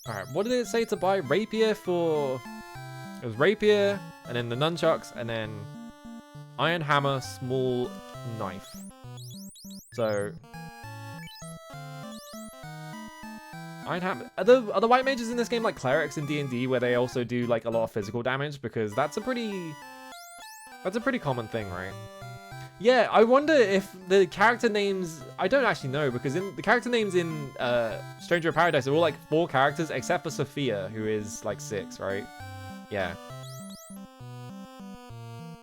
Speaker 1: Alright, what did it say to buy? Rapier for... It was rapier, and then the nunchucks, and then iron hammer, small knife. So... Iron hammer... Are the white mages in this game like clerics in D&D where they also do like a lot of physical damage? Because that's a pretty common thing, right? Yeah, I wonder if the character names... I don't actually know, because in the character names in Stranger of Paradise are all like 4 characters, except for Sophia, who is like 6, right? Yeah.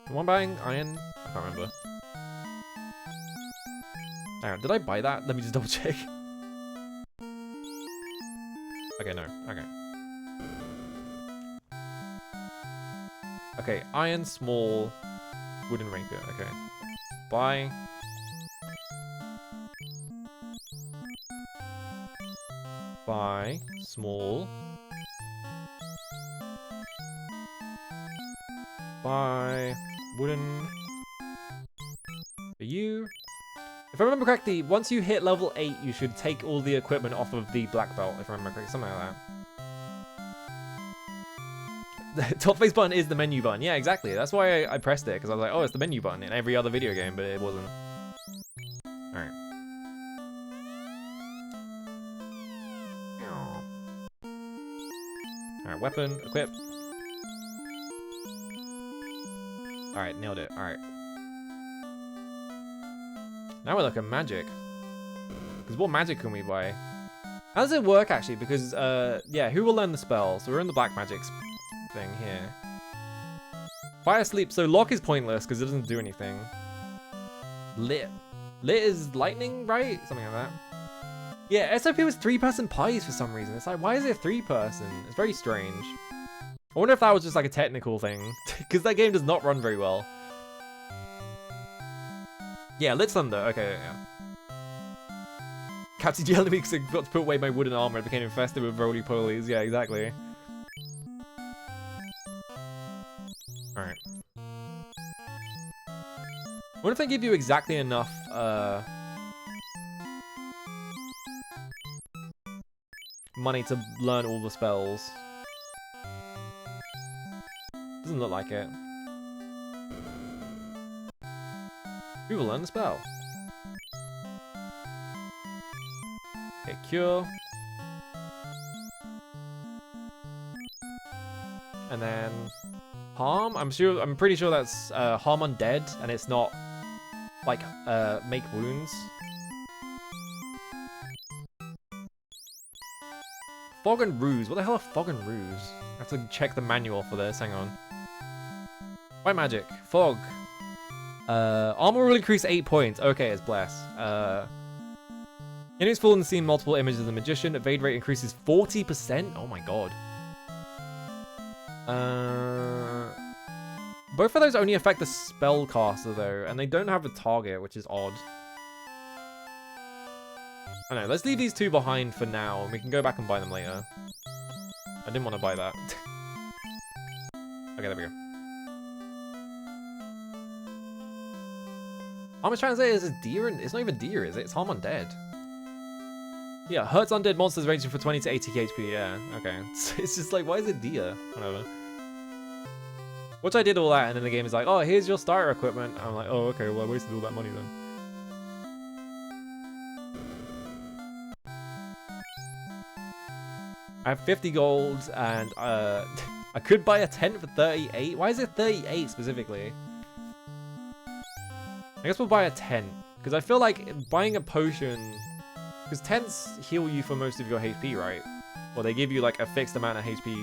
Speaker 1: Am I buying iron? I can't remember. Hang on, did I buy that? Let me just double check. Okay, no. Okay. Okay, iron, small, wooden rapier. Okay. Buy. Buy. Small. Buy. Wooden. For you. If I remember correctly, once you hit level 8, you should take all the equipment off of the black belt, if I remember correctly. Something like that. The top face button is the menu button. Yeah, exactly. That's why I pressed it, because I was like, oh, it's the menu button in every other video game, but it wasn't. Alright. Alright, weapon, equip. Alright, nailed it. Alright. Now we're looking magic. Because what magic can we buy? How does it work, actually? Because, yeah, who will learn the spell? So we're in the black magic thing here. Fire sleep. So lock is pointless because it doesn't do anything. Lit. Lit is lightning, right? Something like that. Yeah, SOP was 3-person pies for some reason. It's like, why is it 3-person? It's very strange. I wonder if that was just like a technical thing. Because that game does not run very well. Yeah, Lit Thunder. Okay, yeah. Captain yelled at me because I got to put away my wooden armor. It became infested with roly-polies. Yeah, exactly. Alright. What if they give you exactly enough, money to learn all the spells? Doesn't look like it. We will learn the spell. Okay, cure. And then harm. I'm pretty sure that's harm undead, and it's not like make wounds. Fog and ruse. What the hell are fog and ruse? I have to check the manual for this. Hang on. White magic. Fog. Armor will increase 8 points. Okay, it's bless. Enemies fall in the scene multiple images of the magician. Evade rate increases 40%. Oh my god. Both of those only affect the spellcaster though, and they don't have a target, which is odd. I don't know, let's leave these two behind for now, and we can go back and buy them later. I didn't want to buy that. Okay, there we go. I'm trying to say is a deer, and it's not even deer, is it? It's harm undead. Yeah, hurts undead monsters ranging from 20 to 80 HP, yeah, okay. It's just like, why is it deer? Whatever. Which I did all that, and then the game is like, oh, here's your starter equipment. I'm like, oh, okay, well, I wasted all that money then. I have 50 gold, and I could buy a tent for 38. Why is it 38 specifically? I guess we'll buy a tent, because I feel like buying a potion, because tents heal you for most of your HP, right? Or they give you like a fixed amount of HP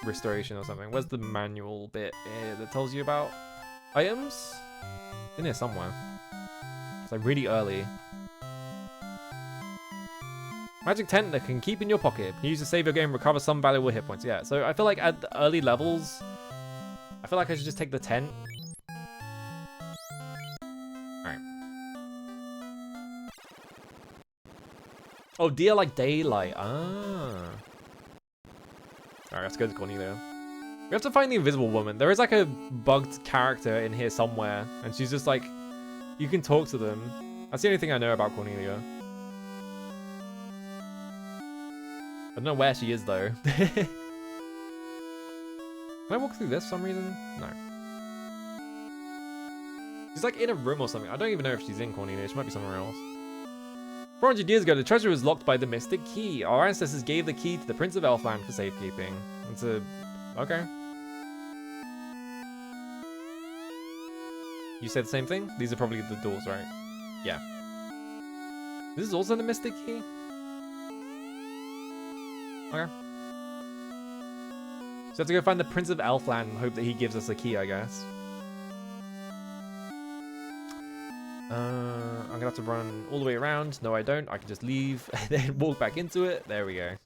Speaker 1: restoration or something. Where's the manual bit that tells you about items? In here somewhere. It's like really early. Magic tent that can keep in your pocket. Can use to save your game, recover some valuable hit points. Yeah, so I feel like at the early levels, I feel like I should just take the tent. Alright. Oh, deer like daylight. Ah. Alright, let's go to Cornelia. We have to find the invisible woman. There is like a bugged character in here somewhere, and she's just like, you can talk to them. That's the only thing I know about Cornelia. I don't know where she is though. Can I walk through this for some reason? No. She's like in a room or something. I don't even know if she's in Cornelia. She might be somewhere else. 400 years ago, the treasure was locked by the Mystic Key. Our ancestors gave the key to the Prince of Elfland for safekeeping. It's a... okay. You said the same thing? These are probably the doors, right? Yeah. This is also the Mystic Key? Okay. So we have to go find the Prince of Elfland and hope that he gives us a key, I guess. I'm gonna have to run all the way around. No, I don't. I can just leave and then walk back into it. There we go.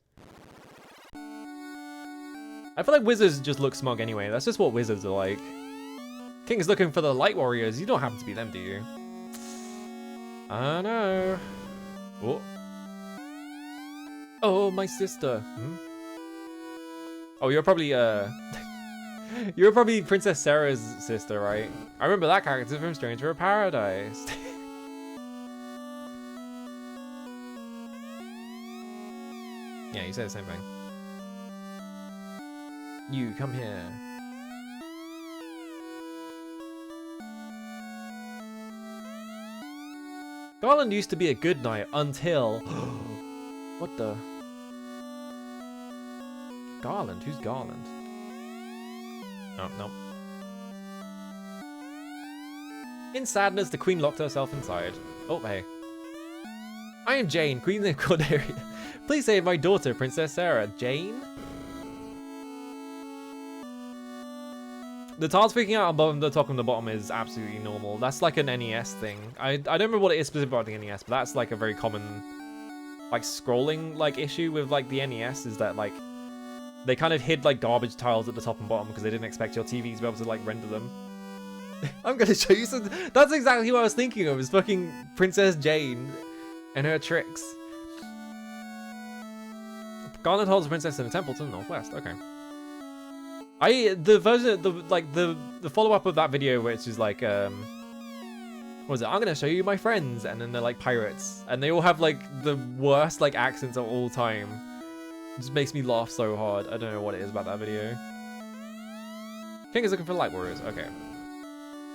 Speaker 1: I feel like wizards just look smug anyway. That's just what wizards are like. King is looking for the light warriors. You don't happen to be them, do you? I know. Oh. Oh, my sister. Hmm? Oh, you're probably, you're probably Princess Sarah's sister, right? I remember that character from Stranger of Paradise. Yeah, you say the same thing. You, come here. Garland used to be a good knight until... What the? Garland? Who's Garland? Oh, no. In sadness, the queen locked herself inside. Oh, hey. I am Jane, Queen of Cordelia. Please save my daughter, Princess Sarah. Jane? The tiles freaking out above the top and the bottom is absolutely normal. That's like an NES thing. I don't remember what it is specific about the NES, but that's like a very common like scrolling like issue with like the NES is that like they kind of hid like garbage tiles at the top and bottom because they didn't expect your TV to be able to like render them. I'm gonna show you some. That's exactly what I was thinking of. Is fucking Princess Jane and her tricks. Garland holds a princess in a temple to the northwest. Okay. The version the follow up of that video which is like what was it? I'm gonna show you my friends, and then they're like pirates, and they all have like the worst like accents of all time. It just makes me laugh so hard. I don't know what it is about that video. King is looking for light warriors. Okay.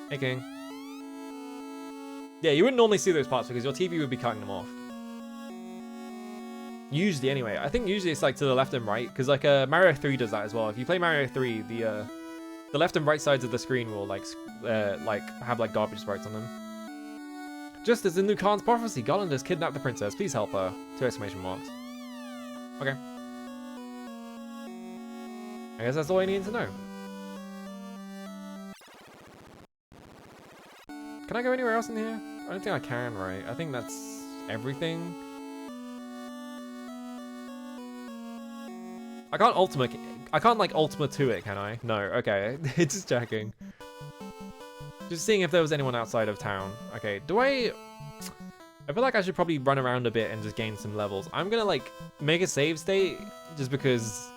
Speaker 1: Hey, King. Yeah, you wouldn't normally see those parts because your TV would be cutting them off. Usually, anyway. I think usually it's like to the left and right, because like Mario 3 does that as well. If you play Mario 3, the left and right sides of the screen will like have like garbage sprites on them. Just as in Lucan's prophecy, Garland has kidnapped the princess. Please help her. 2 exclamation marks. Okay. I guess that's all I need to know. Can I go anywhere else in here? I don't think I can, right? I think that's everything. I can't like ultimate to it, can I? No, okay. It's just checking. Just seeing if there was anyone outside of town. Okay, do I I feel like I should probably run around a bit and just gain some levels. I'm gonna like make a save state just because,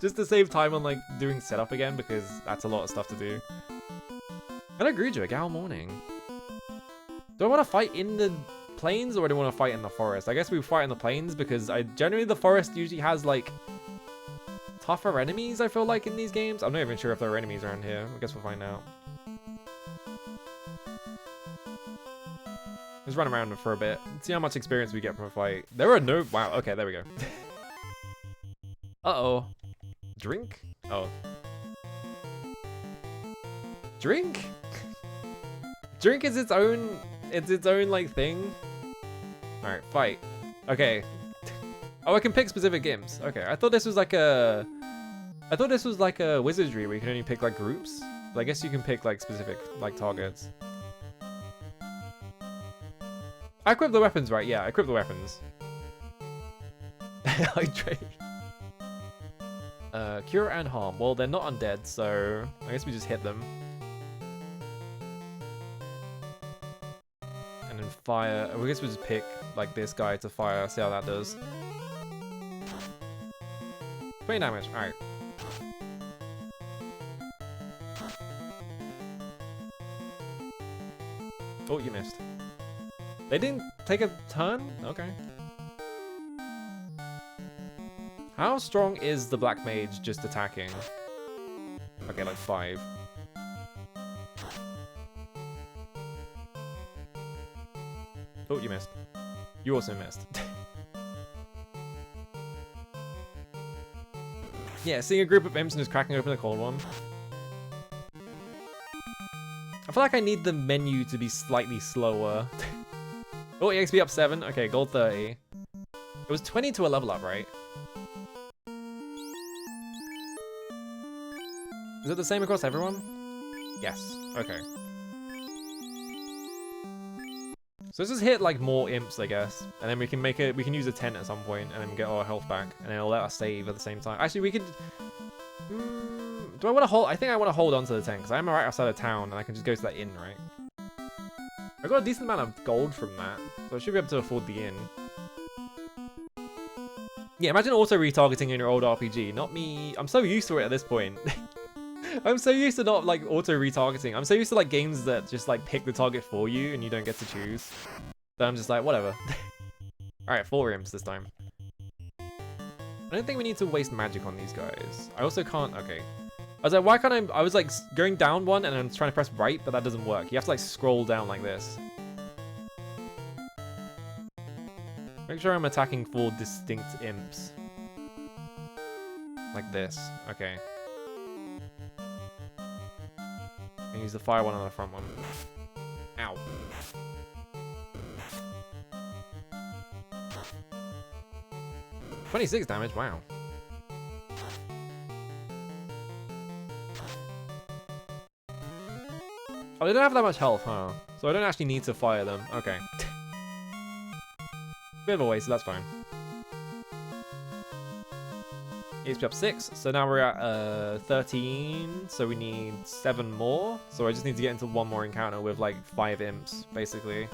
Speaker 1: just to save time on like doing setup again because that's a lot of stuff to do. Hello Gruja, Gal morning. Do I want to fight in the plains or do I want to fight in the forest? I guess we fight in the plains because generally the forest usually has like tougher enemies, I feel like, in these games. I'm not even sure if there are enemies around here. I guess we'll find out. Let's run around for a bit and see how much experience we get from a fight. There are no... Wow, okay, there we go. Uh-oh. Drink? Oh. Drink? Drink is its own... It's its own, like, thing. Alright, fight. Okay. Oh, I can pick specific imps. Okay, I thought this was like a... I thought this was like a wizardry where you can only pick, like, groups. But I guess you can pick, like, specific, like, targets. I equipped the weapons, right? Yeah, I equipped the weapons. Hydrate. Cure and harm. Well, they're not undead, so I guess we just hit them. And then fire. I guess we just pick, like, this guy to fire. See how that does. 20 damage. Alright. Oh, you missed. They didn't take a turn? Okay. How strong is the Black Mage just attacking? Okay, like 5. Oh, you missed. You also missed. Yeah, seeing a group of imps and just cracking open a cold one. I feel like I need the menu to be slightly slower. Oh, EXP up 7. Okay, gold 30. It was 20 to a level up, right? Is it the same across everyone? Yes. Okay. So let's just hit like more imps, I guess, and then we can make it. We can use a tent at some point, and then get our health back, and then it'll let us save at the same time. Actually, we could. Do I want to hold? I think I want to hold on to the tent because I am right outside of town, and I can just go to that inn, right? I got a decent amount of gold from that, so I should be able to afford the inn. Yeah, imagine auto retargeting in your old RPG. Not me. I'm so used to it at this point. I'm so used to not like auto retargeting. I'm so used to like games that just like pick the target for you and you don't get to choose. So I'm just like, whatever. Alright, 4 imps this time. I don't think we need to waste magic on these guys. I also can't, okay. I was like, why can't I was like going down one and I'm trying to press right, but that doesn't work. You have to like scroll down like this. Make sure I'm attacking 4 distinct imps. Like this, okay. And use the fire one on the front one. Ow. $26 damage, wow. Oh, they don't have that much health, huh? So I don't actually need to fire them. Okay. Bit of a waste, so that's fine. HP up 6, so now we're at 13, so we need 7 more. So I just need to get into 1 more encounter with like 5 imps, basically.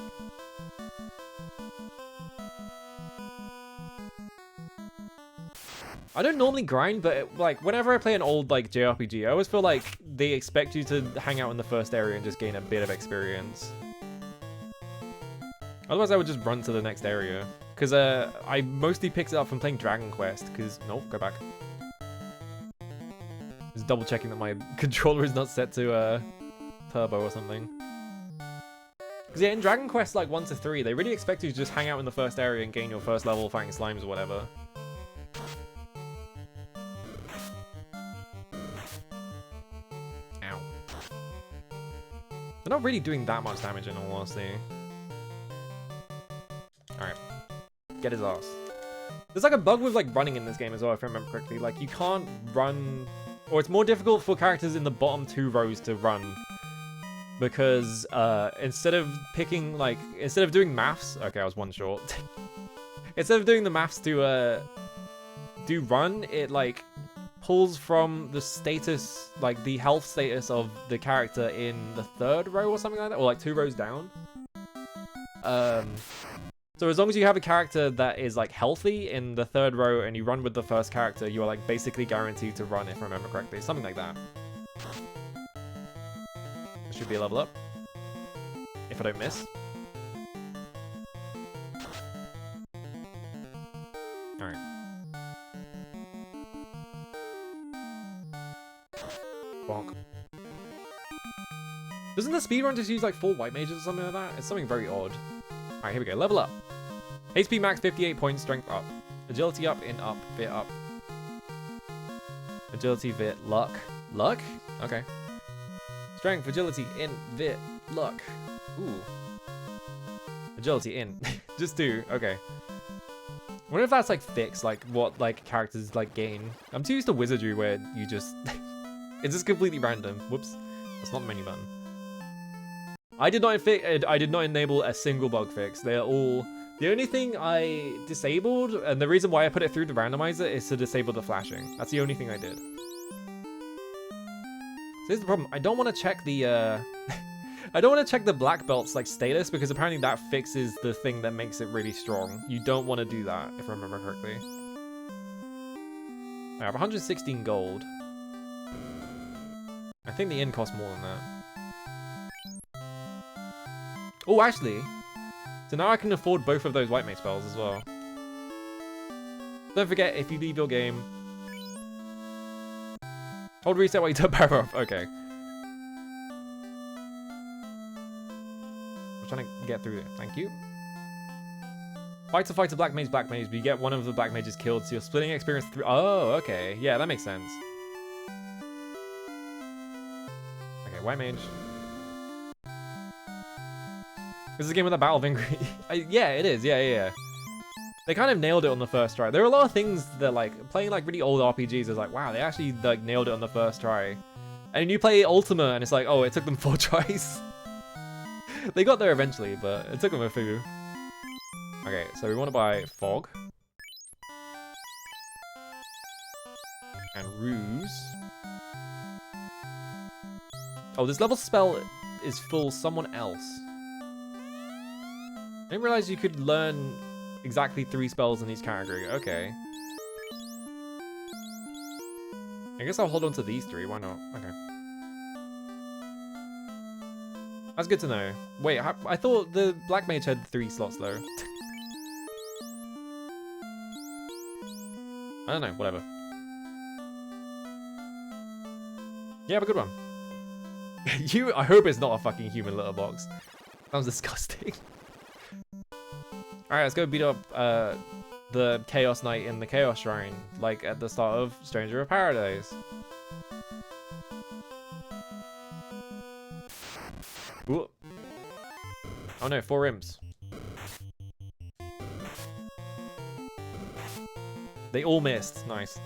Speaker 1: I don't normally grind, but like whenever I play an old like JRPG, I always feel like they expect you to hang out in the first area and just gain a bit of experience. Otherwise I would just run to the next area. Because I mostly picked it up from playing Dragon Quest, because... Nope, go back. Just double checking that my controller is not set to turbo or something. Because yeah, in Dragon Quest like 1 to 3, they really expect you to just hang out in the first area and gain your first level fighting slimes or whatever. Ow. They're not really doing that much damage in all honesty. Alright. Get his ass. There's like a bug with like running in this game as well, if I remember correctly. Like you can't run, or it's more difficult for characters in the bottom 2 rows to run because instead of doing maths, okay, I was 1 short. Instead of doing the maths to do run, it like pulls from the status, like the health status of the character in the 3rd row or something like that, or like 2 rows down. So as long as you have a character that is like healthy in the third row and you run with the first character, you are like basically guaranteed to run, if I remember correctly. Something like that. This should be a level up. If I don't miss. Alright. Bonk. Doesn't the speedrun just use like 4 white mages or something like that? It's something very odd. Alright, here we go. Level up. HP max 58 points, strength up. Agility up, in up, fit up. Agility, vit, luck. Luck? Okay. Strength, agility, in, vit, luck. Ooh. Agility, in. Just 2. Okay. I wonder if that's like fixed, like what like characters like gain. I'm too used to wizardry where you just... it's just completely random. Whoops. That's not the menu button. I did not enable a single bug fix. They are all... The only thing I disabled, and the reason why I put it through the randomizer, is to disable the flashing. That's the only thing I did. So here's the problem. I don't want to check the... I don't want to check the black belt's like status, because apparently that fixes the thing that makes it really strong. You don't want to do that, if I remember correctly. I have 116 gold. I think the inn costs more than that. Oh, actually. So now I can afford both of those white mage spells as well. Don't forget, if you leave your game... Hold reset while you turn power off. Okay. I'm trying to get through it. Thank you. Fight a black mage, but you get one of the black mages killed, so you're splitting experience through... Oh, okay. Yeah, that makes sense. Okay, white mage. This is a game with a battle of Ingrid. Yeah, it is. Yeah. They kind of nailed it on the first try. There are a lot of things that, like, playing, like, really old RPGs is like, wow, they actually, like, nailed it on the first try. And you play Ultima, and it's like, oh, it took them 4 tries. They got there eventually, but it took them a few. Okay, so we want to buy Fog. And Ruse. Oh, this level spell is full someone else. I didn't realize you could learn exactly 3 spells in each category. Okay. I guess I'll hold on to these 3. Why not? Okay. That's good to know. Wait, I thought the Black Mage had 3 slots though. I don't know. Whatever. Yeah, have a good one. I hope it's not a fucking human litter box. Sounds disgusting. Alright, let's go beat up the Chaos Knight in the Chaos Shrine, like at the start of Stranger of Paradise. Ooh. Oh no, 4 imps. They all missed. Nice.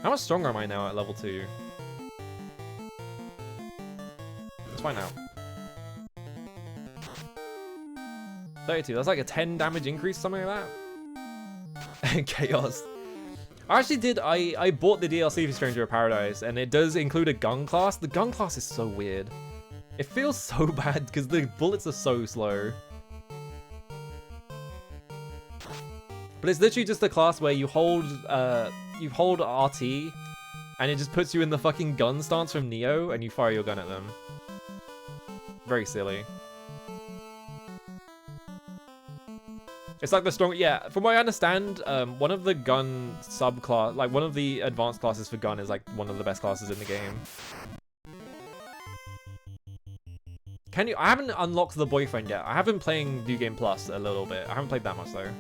Speaker 1: How much stronger am I now at level 2? Let's find out. 32, that's like a 10 damage increase, something like that. Chaos. I actually did, I bought the DLC for Stranger of Paradise, and it does include a gun class. The gun class is so weird. It feels so bad, because the bullets are so slow. But it's literally just a class where you hold RT, and it just puts you in the fucking gun stance from Neo, and you fire your gun at them. Very silly. It's like the strong, yeah, from what I understand, one of the gun subclass, like one of the advanced classes for gun is like one of the best classes in the game. Can you, I haven't unlocked the boyfriend yet. I have been playing New Game Plus a little bit. I haven't played that much though.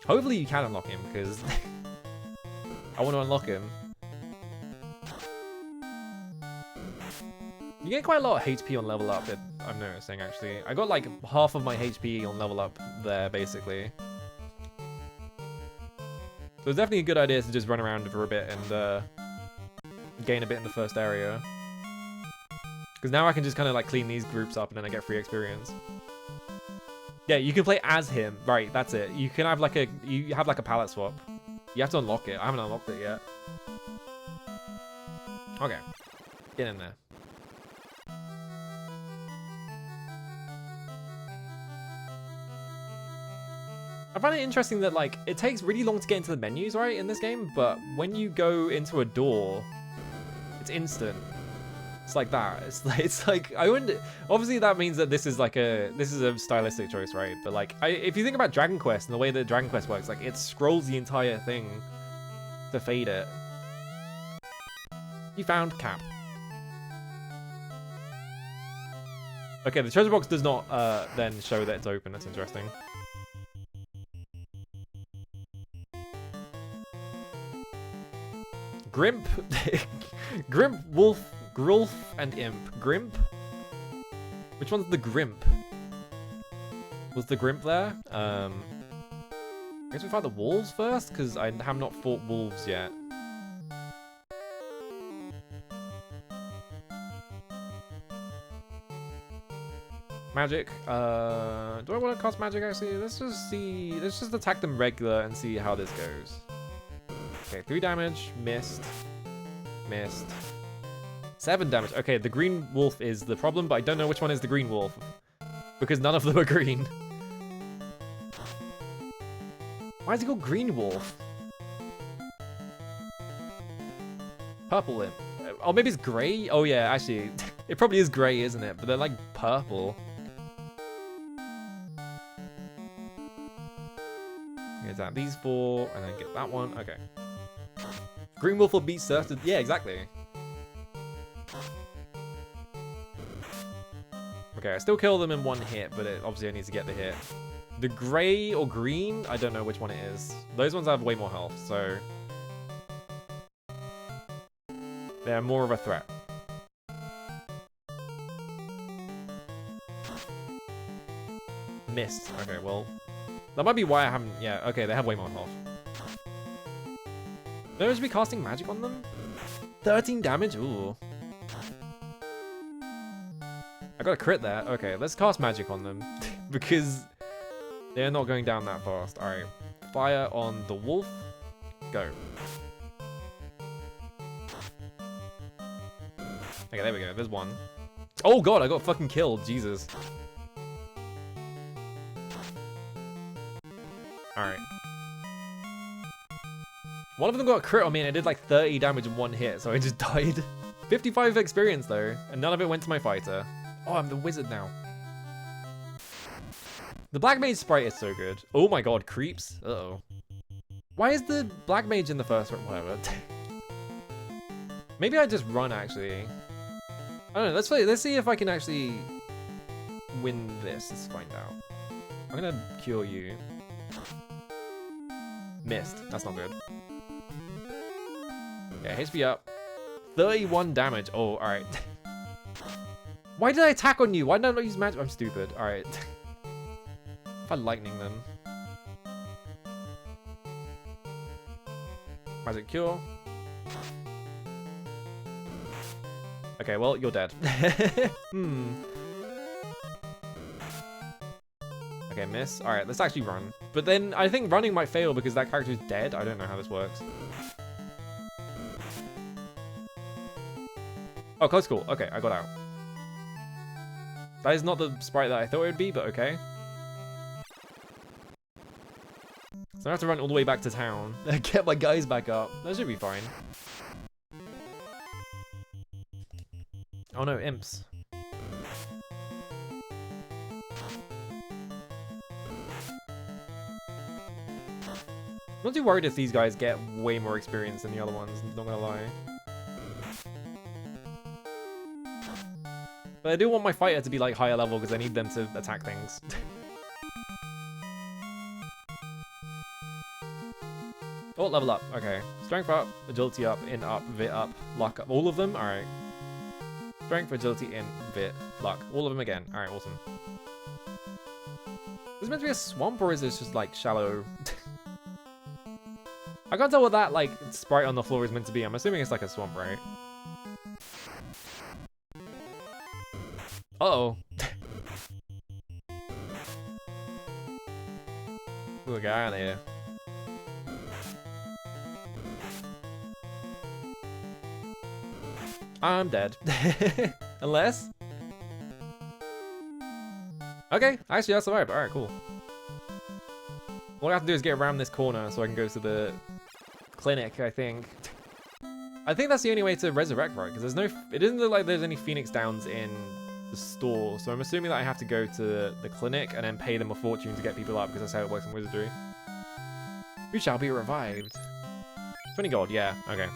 Speaker 1: Hopefully you can unlock him, because I want to unlock him. You get quite a lot of HP on level up, I'm noticing, actually. I got like half of my HP on level up there, basically. So it's definitely a good idea to just run around for a bit and gain a bit in the first area. Because now I can just kind of like clean these groups up and then I get free experience. Yeah, you can play as him. Right, that's it. You can have like a palette swap. You have to unlock it. I haven't unlocked it yet. Okay. Get in there. I find it interesting that like it takes really long to get into the menus, right, in this game, but when you go into a door, it's instant. It's like that. It's like I wouldn't. Obviously, that means that this is a stylistic choice, right? But like, if you think about Dragon Quest and the way that Dragon Quest works, like it scrolls the entire thing to fade it. You found Cap. Okay, the treasure box does not then show that it's open. That's interesting. Grimp, Grimp, Wolf, Grulf, and Imp. Grimp? Which one's the Grimp? Was the Grimp there? I guess we fight the wolves first, because I have not fought wolves yet. Magic. Do I want to cast magic actually? Let's just attack them regular and see how this goes. Okay, 3 damage, missed. 7 damage. Okay, the green wolf is the problem, but I don't know which one is the green wolf. Because none of them are green. Why is it called green wolf? Purple imp. Oh, maybe it's grey? Oh yeah, actually, it probably is grey, isn't it? But they're like purple. Get these 4, and then get that one. Okay. Green wolf will beat Surf. Yeah, exactly. Okay, I still kill them in 1 hit, but it obviously needs to get the hit. The grey or green, I don't know which one it is. Those ones have way more health, so they're more of a threat. Missed. Okay, well, that might be why I haven't. Yeah, okay, they have way more health. There should be casting magic on them. 13 damage. Ooh. I got a crit there. Okay, let's cast magic on them because they're not going down that fast. All right, fire on the wolf. Go. Okay, there we go. There's one. Oh god, I got fucking killed. Jesus. Alright. One of them got a crit on me and it did like 30 damage in 1 hit, so I just died. 55 experience though, and none of it went to my fighter. Oh, I'm the wizard now. The Black Mage sprite is so good. Oh my god, creeps. Uh-oh. Why is the Black Mage in the first one? Whatever. Maybe I just run actually. I don't know, let's see if I can actually win this. Let's find out. I'm gonna cure you. Missed. That's not good. Okay, HP up. 31 damage. Oh, alright. Why did I attack on you? Why did I not use magic? I'm stupid. Alright. If I lightning them. Magic cure. Okay, well, you're dead. Okay, miss. Alright, let's actually run. But then I think running might fail because that character is dead. I don't know how this works. Oh, close call. Okay, I got out. That is not the sprite that I thought it would be, but okay. So I have to run all the way back to town. Get my guys back up. That should be fine. Oh no, imps. I'm not too worried if these guys get way more experience than the other ones, not gonna lie. But I do want my fighter to be like higher level because I need them to attack things. Oh, level up. Okay. Strength up, agility up, in up, vit up, luck up. All of them? Alright. Strength, agility, in, vit, luck. All of them again. Alright, awesome. Is this meant to be a swamp or is this just like shallow? I can't tell what that like sprite on the floor is meant to be. I'm assuming it's like a swamp, right? Uh-oh. Ooh, get out of here. I'm dead. Unless... Okay, actually I survived. Alright, cool. All I have to do is get around this corner so I can go to the clinic, I think. I think that's the only way to resurrect, right? Because there's no... It doesn't look like there's any Phoenix Downs in the store. So I'm assuming that I have to go to the clinic and then pay them a fortune to get people up because that's how it works in Wizardry. You shall be revived. 20 gold, yeah, okay.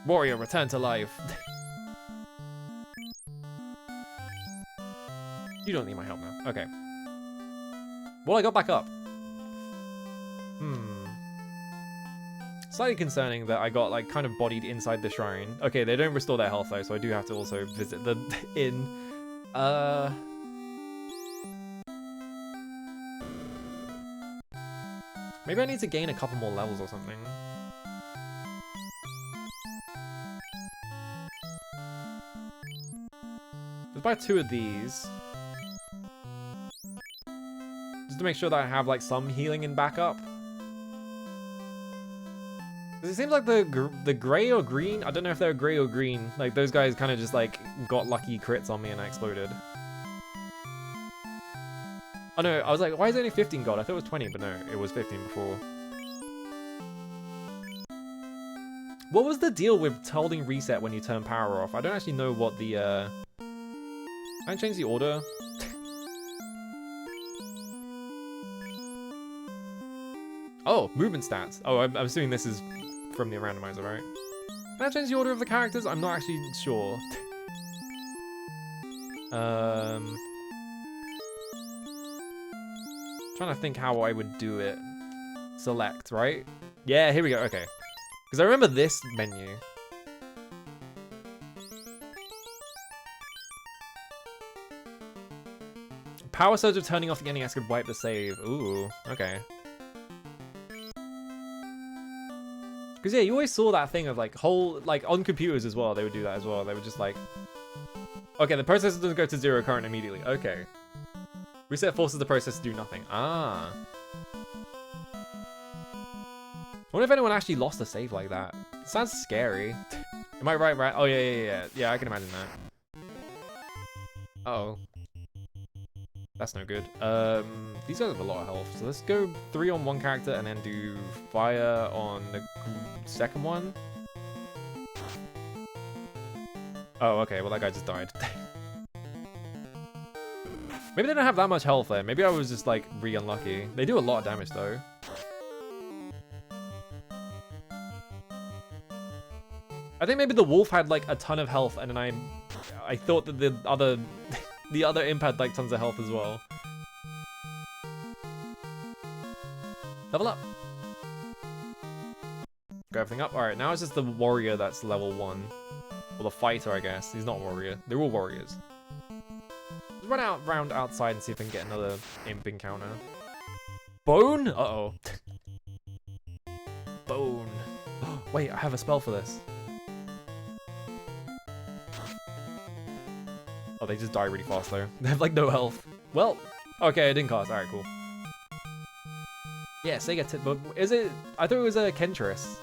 Speaker 1: Warrior, return to life. You don't need my help now. Okay. Well, I got back up. Slightly concerning that I got, like, kind of bodied inside the shrine. Okay, they don't restore their health, though, so I do have to also visit the inn. Maybe I need to gain a couple more levels or something. Let's buy 2 of these. Just to make sure that I have, like, some healing in backup. It seems like the gray or green, I don't know if they're gray or green, like those guys kind of just like got lucky crits on me and I exploded. Oh no, I was like, why is it only 15 gold? I thought it was 20, but no, it was 15 before. What was the deal with holding reset when you turn power off? I don't actually know what the, Can I change the order? Oh, movement stats. Oh, I'm assuming this is from the randomizer, right? Can I change the order of the characters? I'm not actually sure. Trying to think how I would do it. Select, right? Yeah, here we go. Okay. Because I remember this menu. Power surge of turning off the NES could wipe the save. Ooh, okay. Because yeah, you always saw that thing of like like on computers as well, they would do that as well. They would just like, okay, the processor doesn't go to 0 current immediately. Okay. Reset forces the process to do nothing. Ah. I wonder if anyone actually lost a save like that. It sounds scary. Am I right? Right? Oh yeah. Yeah, I can imagine that. Uh-oh. That's no good. These guys have a lot of health, so let's go 3 on one character and then do fire on the second one. Oh, okay, well that guy just died. Maybe they don't have that much health there. Maybe I was just like unlucky. They do a lot of damage though. I think maybe the wolf had like a ton of health and then I thought that the other the other imp had like tons of health as well. Level up. Got everything up. Alright, now it's just the warrior that's level 1. Or the fighter, I guess. He's not a warrior. They're all warriors. Let's run out round outside and see if I can get another imp encounter. Bone? Uh-oh. Bone. Wait, I have a spell for this. Oh, they just die really fast though. They have like no health. Well, okay, I didn't cast. Alright, cool. Yeah, Sega tip, but is it? I thought it was a Kentress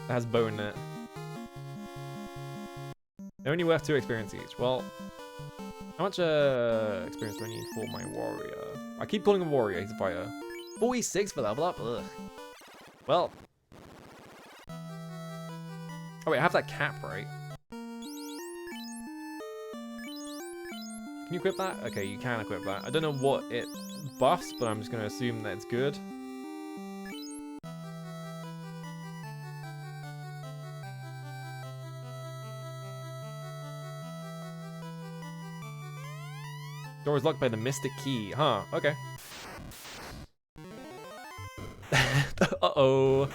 Speaker 1: that has bone in it. They're only worth 2 experience each. Well, how much experience do I need for my warrior? I keep calling him warrior, he's a fighter. 46 for level up? Ugh. Well. Oh wait, I have that cap, right? Can you equip that? Okay, you can equip that. I don't know what it buffs, but I'm just going to assume that it's good. Door is locked by the Mystic Key. Huh, okay. Uh-oh.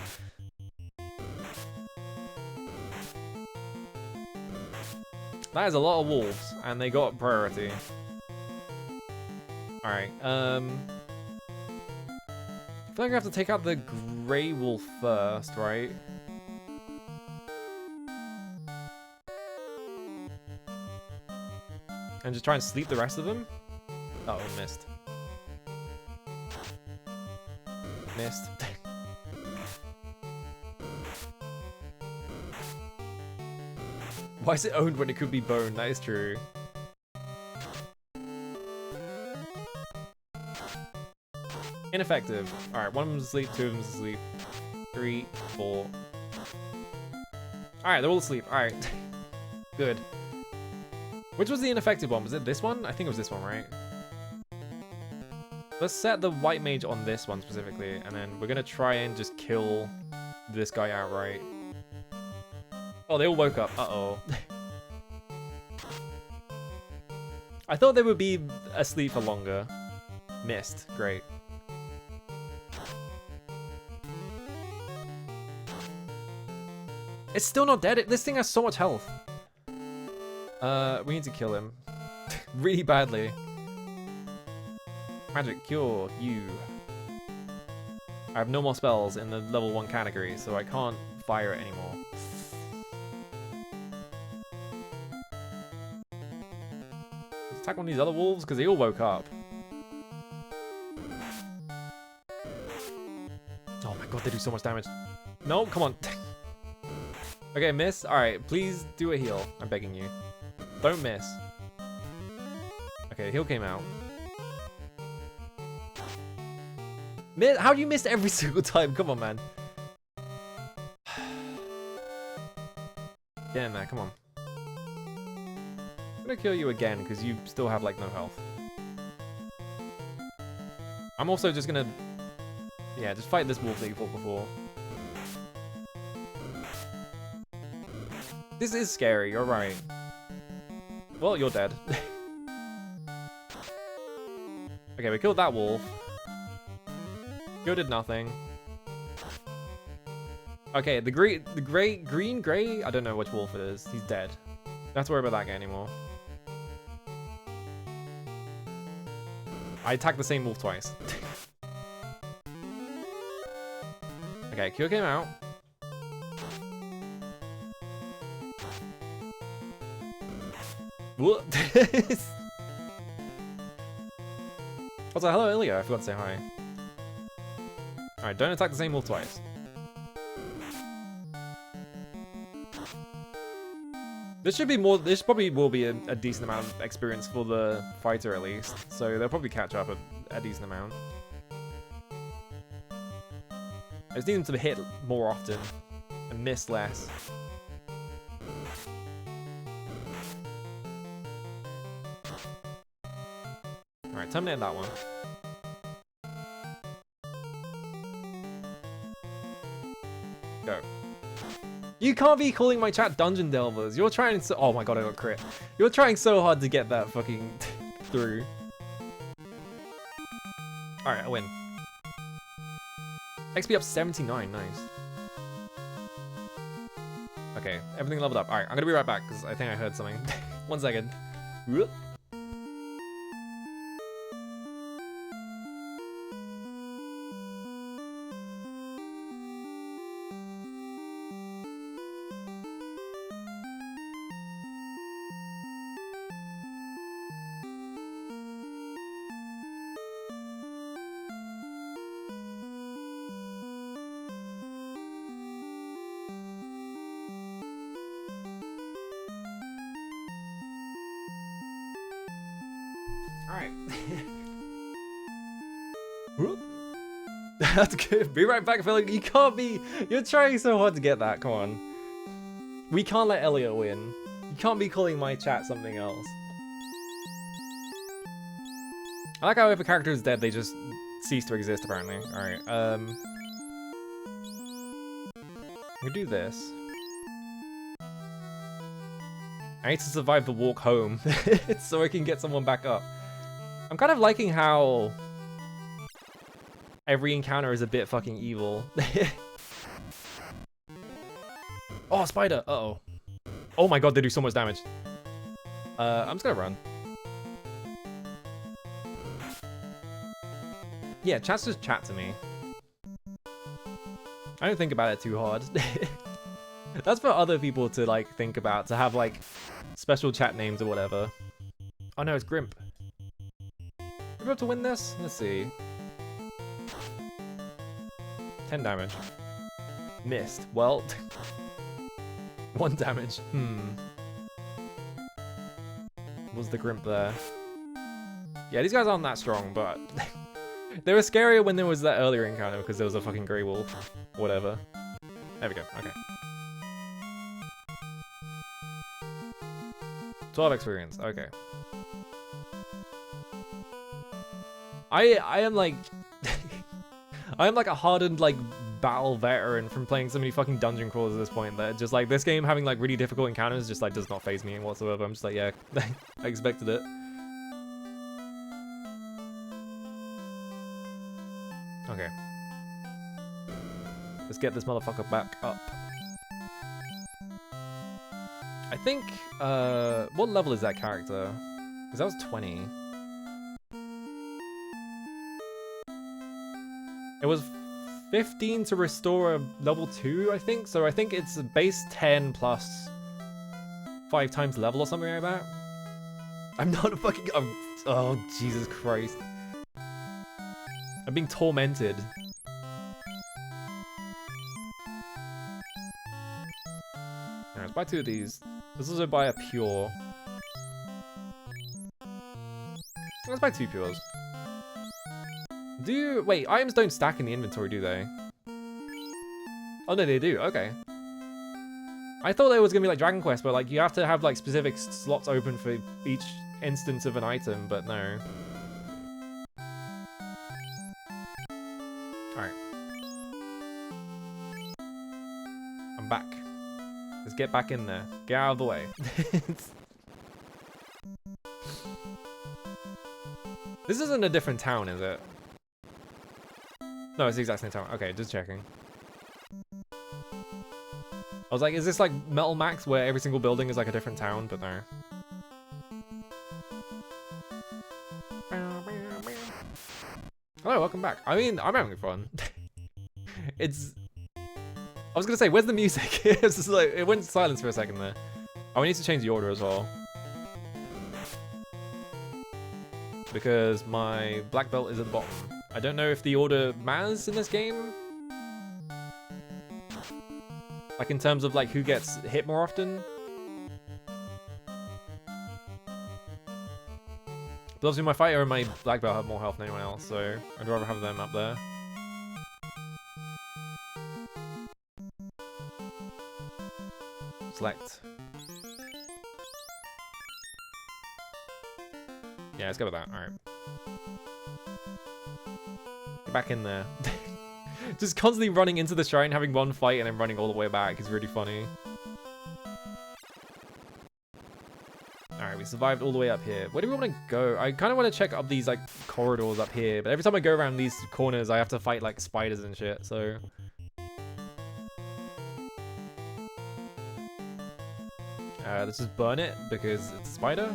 Speaker 1: That is a lot of wolves, and they got priority. Alright, I feel like I have to take out the Grey Wolf first, right? And just try and sleep the rest of them? Uh-oh, missed. Missed. Why is it owned when it could be bone? That is true. In Ineffective. Alright, one of them's asleep, two of them's asleep. 3, 4. Alright, they're all asleep. Alright. Good. Which was the ineffective one? Was it this one? I think it was this one, right? Let's set the white mage on this one specifically, and then we're gonna try and just kill this guy outright. Oh, they all woke up. Uh-oh. I thought they would be asleep for longer. Missed. Great. It's still not dead. This thing has so much health. We need to kill him. Really badly. Magic cure you. I have no more spells in the level 1 category, so I can't fire it anymore. Let's attack one of these other wolves, because they all woke up. Oh my god, they do so much damage. No, come on. Okay, miss. Alright, please do a heal. I'm begging you. Don't miss. Okay, heal came out. How do you miss every single time? Come on, man. Get in there, come on. I'm gonna kill you again because you still have like no health. I'm also just gonna, yeah, just fight this wolf that you fought before. This is scary, you're right. Well, you're dead. Okay, we killed that wolf. Go did nothing. Okay, the green gray, I don't know which wolf it is. He's dead. Don't have to worry about that guy anymore. I attacked the same wolf twice. Okay, Cure came out. What? Also, hello Ilya, I forgot to say hi. Alright, don't attack the same wolf twice. This should be more, this probably will be a decent amount of experience for the fighter at least. So they'll probably catch up a decent amount. I just need them to hit more often and miss less. Alright, terminate that one. Go. You can't be calling my chat dungeon delvers. You're trying so— oh my god, I got crit. You're trying so hard to get that fucking through. Alright, I win. XP up 79, nice. Okay, everything leveled up. Alright, I'm gonna be right back because I think I heard something. 1 second. Whoop. Alright. That's good. Be right back, Phil. You can't be. You're trying so hard to get that. Come on. We can't let Elliot win. You can't be calling my chat something else. I like how if a character is dead, they just cease to exist, apparently. Alright, I'm gonna do this. I need to survive the walk home so I can get someone back up. I'm kind of liking how every encounter is a bit fucking evil. Oh, spider! Uh-oh. Oh my god, they do so much damage. I'm just gonna run. Yeah, chats just chat to me. I don't think about it too hard. That's for other people to like think about, to have like special chat names or whatever. Oh no, it's Grimp. Are we able to win this? Let's see. 10 damage. Missed. Well, 1 damage. Was the Grimp there? Yeah, these guys aren't that strong, but They were scarier when there was that earlier encounter because there was a fucking grey wolf. Whatever. There we go. Okay. 12 experience. Okay. I am like I am like a hardened like battle veteran from playing so many fucking dungeon crawlers at this point that just like this game having like really difficult encounters just like does not faze me whatsoever. I'm just like, yeah, I expected it. Okay. Let's get this motherfucker back up. I think, what level is that character? Because that was 20. It was 15 to restore a level 2, I think. So I think it's a base 10 plus 5 times level or something like that. I'm not a fucking... oh, Jesus Christ. I'm being tormented. Alright, let's buy 2 of these. Let's also buy a pure. Let's buy 2 pures. Wait, items don't stack in the inventory, do they? Oh no, they do, okay. I thought there was gonna be like Dragon Quest, but like you have to have like specific slots open for each instance of an item, but no. Alright. I'm back. Let's get back in there. Get out of the way. This isn't a different town, is it? No, it's the exact same town. Okay, just checking. I was like, is this like Metal Max where every single building is like a different town? But no. Hello, welcome back. I mean, I'm having fun. It's... I was gonna say, where's the music? It's just like, it went silence for a second there. Oh, we need to change the order as well. Because my black belt is at the bottom. I don't know if the order matters in this game. Like in terms of like who gets hit more often. But obviously my fighter and my black belt have more health than anyone else, so I'd rather have them up there. Select. Yeah, let's go with that. Alright. Get back in there. Just constantly running into the shrine, having one fight, and then running all the way back is really funny. Alright, we survived all the way up here. Where do we want to go? I kind of want to check up these, like, corridors up here, but every time I go around these corners, I have to fight, like, spiders and shit, so... let's just burn it, because it's a spider.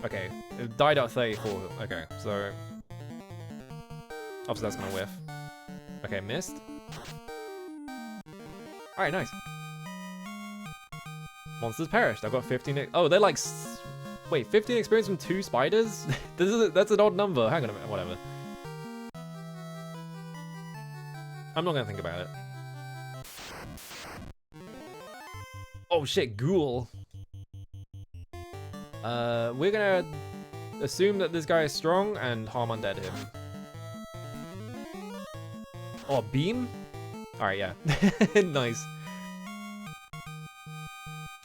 Speaker 1: Okay, it died at 34. Okay, so... obviously that's gonna whiff. Okay, missed. Alright, nice. Monsters perished. I've got 15... oh, they're like... wait, 15 experience from 2 spiders? That's an odd number. Hang on a minute, whatever. I'm not gonna think about it. Oh shit, ghoul. We're gonna assume that this guy is strong and harm undead him. Oh, beam? Alright, yeah. Nice.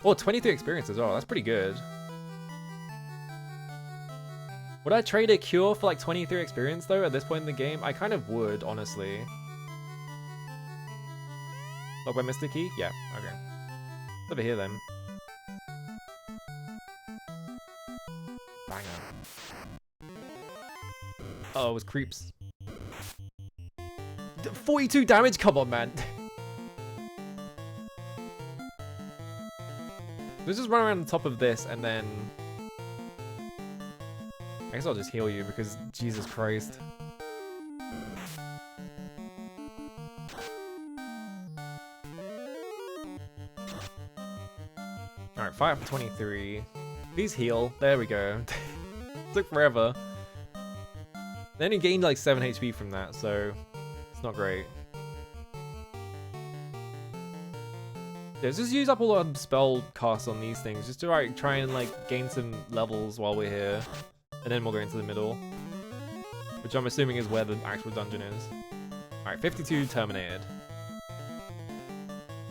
Speaker 1: Oh, 23 experience as well. That's pretty good. Would I trade a cure for like 23 experience though at this point in the game? I kind of would, honestly. Locked by Mr. Key? Yeah, okay. Over here then. Banger. Oh, it was creeps. 42 damage? Come on, man. Let's just run around the top of this and then... I guess I'll just heal you because Jesus Christ. Alright, fire for 23. Please heal. There we go. Took forever. They only gained like 7 HP from that, so it's not great. Yeah, let's just use up all our spell casts on these things, just to like try and like gain some levels while we're here. And then we'll go into the middle. which I'm assuming is where the actual dungeon is. Alright, 52 terminated.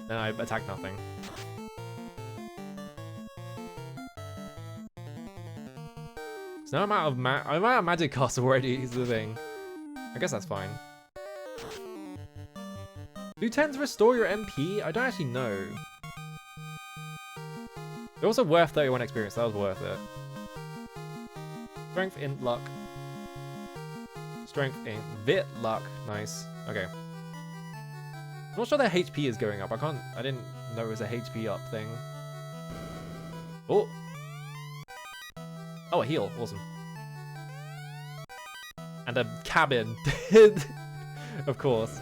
Speaker 1: Then I attack nothing. So now I'm out of magic cost already is the thing. I guess that's fine. Do 10s restore your MP? I don't actually know. They're also worth 31 experience, that was worth it. Strength in luck. Strength in vit luck. Nice. Okay. I'm not sure their HP is going up. I didn't know it was a HP up thing. Oh. Oh, a heal. Awesome. And a cabin. Of course.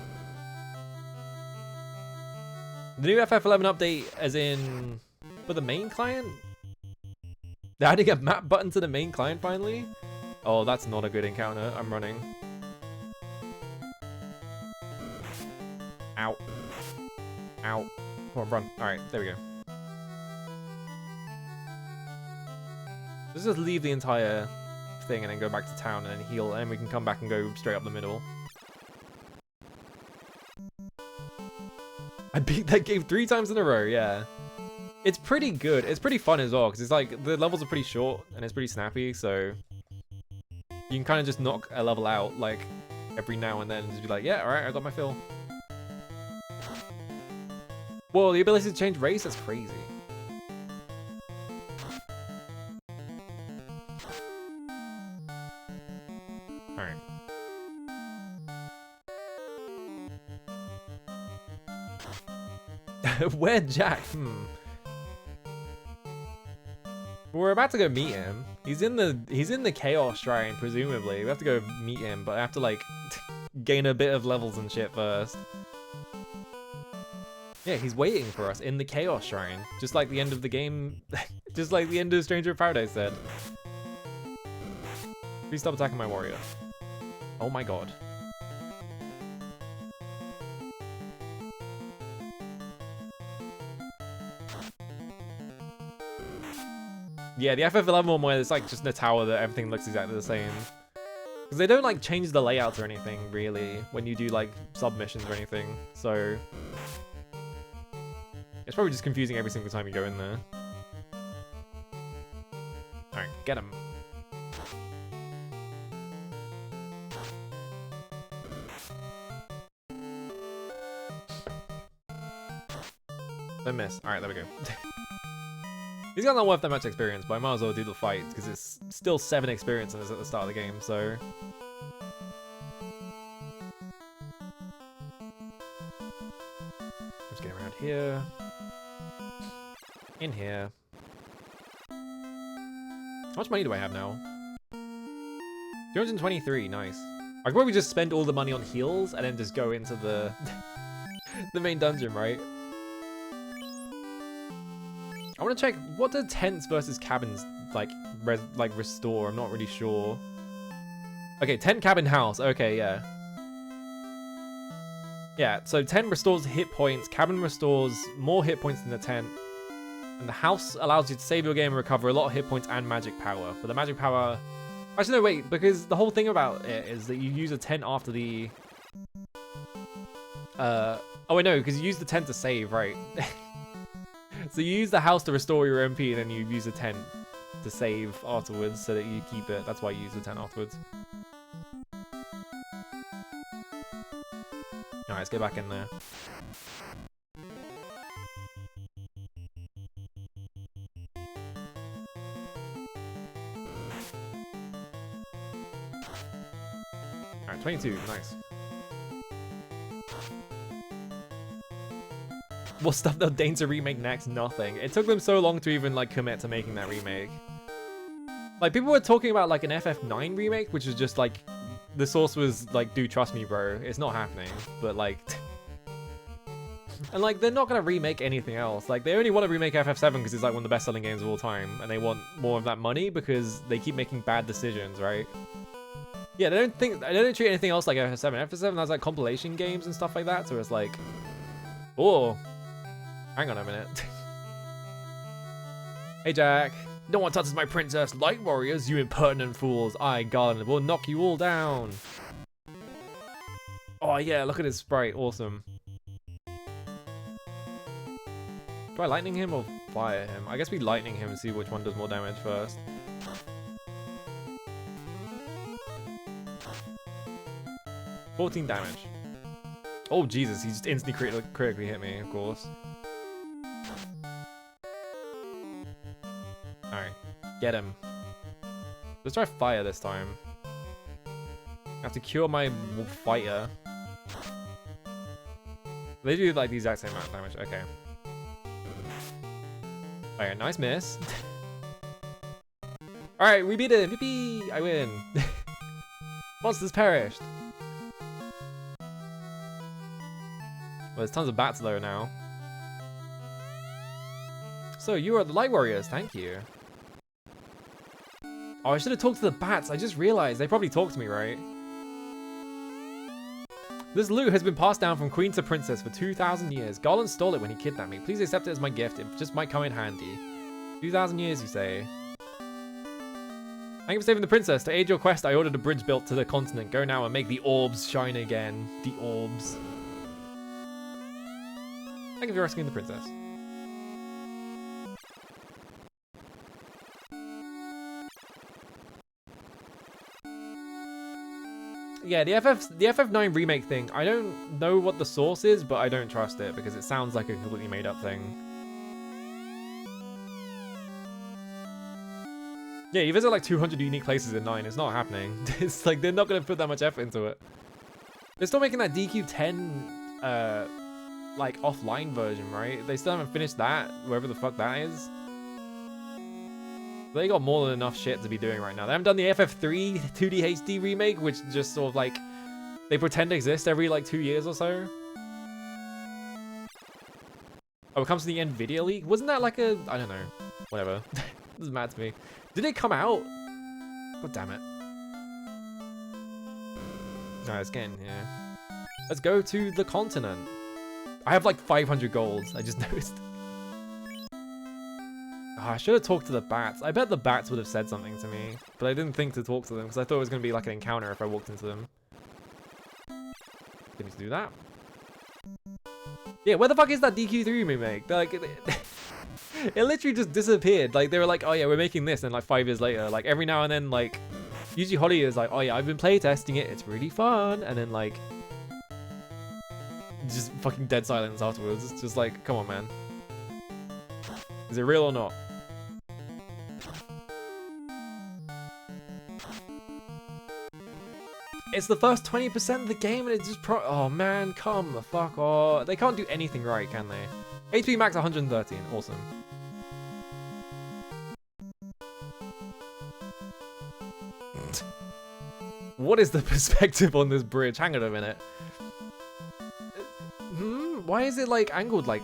Speaker 1: The new FF11 update, as in for the main client? They're adding a map button to the main client finally? Oh, that's not a good encounter. I'm running. Ow. Ow. Come on, run. Alright, there we go. Let's just leave the entire thing and then go back to town and then heal, and we can come back and go straight up the middle. I beat that game 3 times in a row, yeah. It's pretty good. It's pretty fun as well, because it's like, the levels are pretty short and it's pretty snappy, so you can kind of just knock a level out, like, every now and then and just be like, yeah, alright, I got my fill. Whoa, the ability to change race? That's crazy. Alright. Where Jack? We're about to go meet him. He's in the Chaos Shrine, presumably. We have to go meet him, but I have to like gain a bit of levels and shit first. Yeah, he's waiting for us in the Chaos Shrine, just like the end of the game, just like the end of Stranger of Paradise said. Please stop attacking my warrior. Oh my god. Yeah, the FF11 one where it's like just in a tower that everything looks exactly the same. Because they don't like change the layouts or anything, really, when you do like submissions or anything, so it's probably just confusing every single time you go in there. Alright, get him. Don't miss. Alright, there we go. These guys aren't worth that much experience, but I might as well do the fight, because it's still 7 experiences at the start of the game, so just get around here. In here. How much money do I have now? 223, nice. I could probably just spend all the money on heals and then just go into the the main dungeon, right? I want to check, what do tents versus cabins like restore? I'm not really sure. Okay, tent, cabin, house. Okay, yeah. Yeah, so tent restores hit points, cabin restores more hit points than the tent, and the house allows you to save your game and recover a lot of hit points and magic power. But the magic power... Actually, no, wait, because the whole thing about it is that you use a tent after the... Oh, wait, no, because you use the tent to save, right? So you use the house to restore your MP, and then you use the tent to save afterwards so that you keep it. That's why you use the tent afterwards. Alright, let's get back in there. Alright, 22, nice. What stuff they'll deign to remake next? Nothing. It took them so long to even like commit to making that remake. Like, people were talking about like an FF9 remake, which was just like, the source was like, dude, trust me, bro, it's not happening. But like, and like, they're not gonna remake anything else. Like, they only want to remake FF7 because it's like one of the best-selling games of all time, and they want more of that money because they keep making bad decisions, right? Yeah, they don't treat anything else like FF7. FF7 has like compilation games and stuff like that, so it's like, oh. Hang on a minute. Hey, Jack. No one touches my princess. Light warriors, you impertinent fools. I, Garland, will knock you all down. Oh yeah, look at his sprite. Awesome. Do I lightning him or fire him? I guess we lightning him and see which one does more damage first. $14 damage. Oh Jesus, he just instantly critically hit me, of course. Alright, get him. Let's try fire this time. I have to cure my fighter. They do like the exact same amount of damage, okay. Alright, nice miss. Alright, we beat him, yippee! I win. Monsters perished. Well, there's tons of bats though now. So you are the Light Warriors, thank you. Oh, I should have talked to the bats. I just realized they probably talked to me, right? This loot has been passed down from queen to princess for 2,000 years. Garland stole it when he kidnapped me. Please accept it as my gift. It just might come in handy. 2,000 years, you say? Thank you for saving the princess. To aid your quest, I ordered a bridge built to the continent. Go now and make the orbs shine again. The orbs. Thank you for rescuing the princess. Yeah, the FF9 remake thing, I don't know what the source is, but I don't trust it because it sounds like a completely made up thing. Yeah, you visit like 200 unique places in 9, it's not happening. It's like, they're not going to put that much effort into it. They're still making that DQ10, like, offline version, right? They still haven't finished that, wherever the fuck that is. They got more than enough shit to be doing right now. They haven't done the FF3 2D HD remake, which just sort of like, they pretend to exist every like 2 years or so. Oh, it comes to the NVIDIA leak? Wasn't that like a, I don't know, whatever. Doesn't matter to me. Did it come out? God damn it. Alright, let's get in here. Let's go to the continent. I have like 500 golds, I just noticed. Oh, I should have talked to the bats. I bet the bats would have said something to me, but I didn't think to talk to them because I thought it was going to be like an encounter if I walked into them. Didn't need to do that. Yeah, where the fuck is that DQ3 remake? They're like, it literally just disappeared. Like, they were like, oh yeah, we're making this, and like 5 years later, like every now and then, like, usually Holly is like, oh yeah, I've been playtesting it, it's really fun, and then like, just fucking dead silence afterwards. It's just like, come on, man. Is it real or not? It's the first 20% of the game and it's just oh man, come the fuck on. They can't do anything right, can they? HP max 113, awesome. What is the perspective on this bridge? Hang on a minute. Why is it like angled like...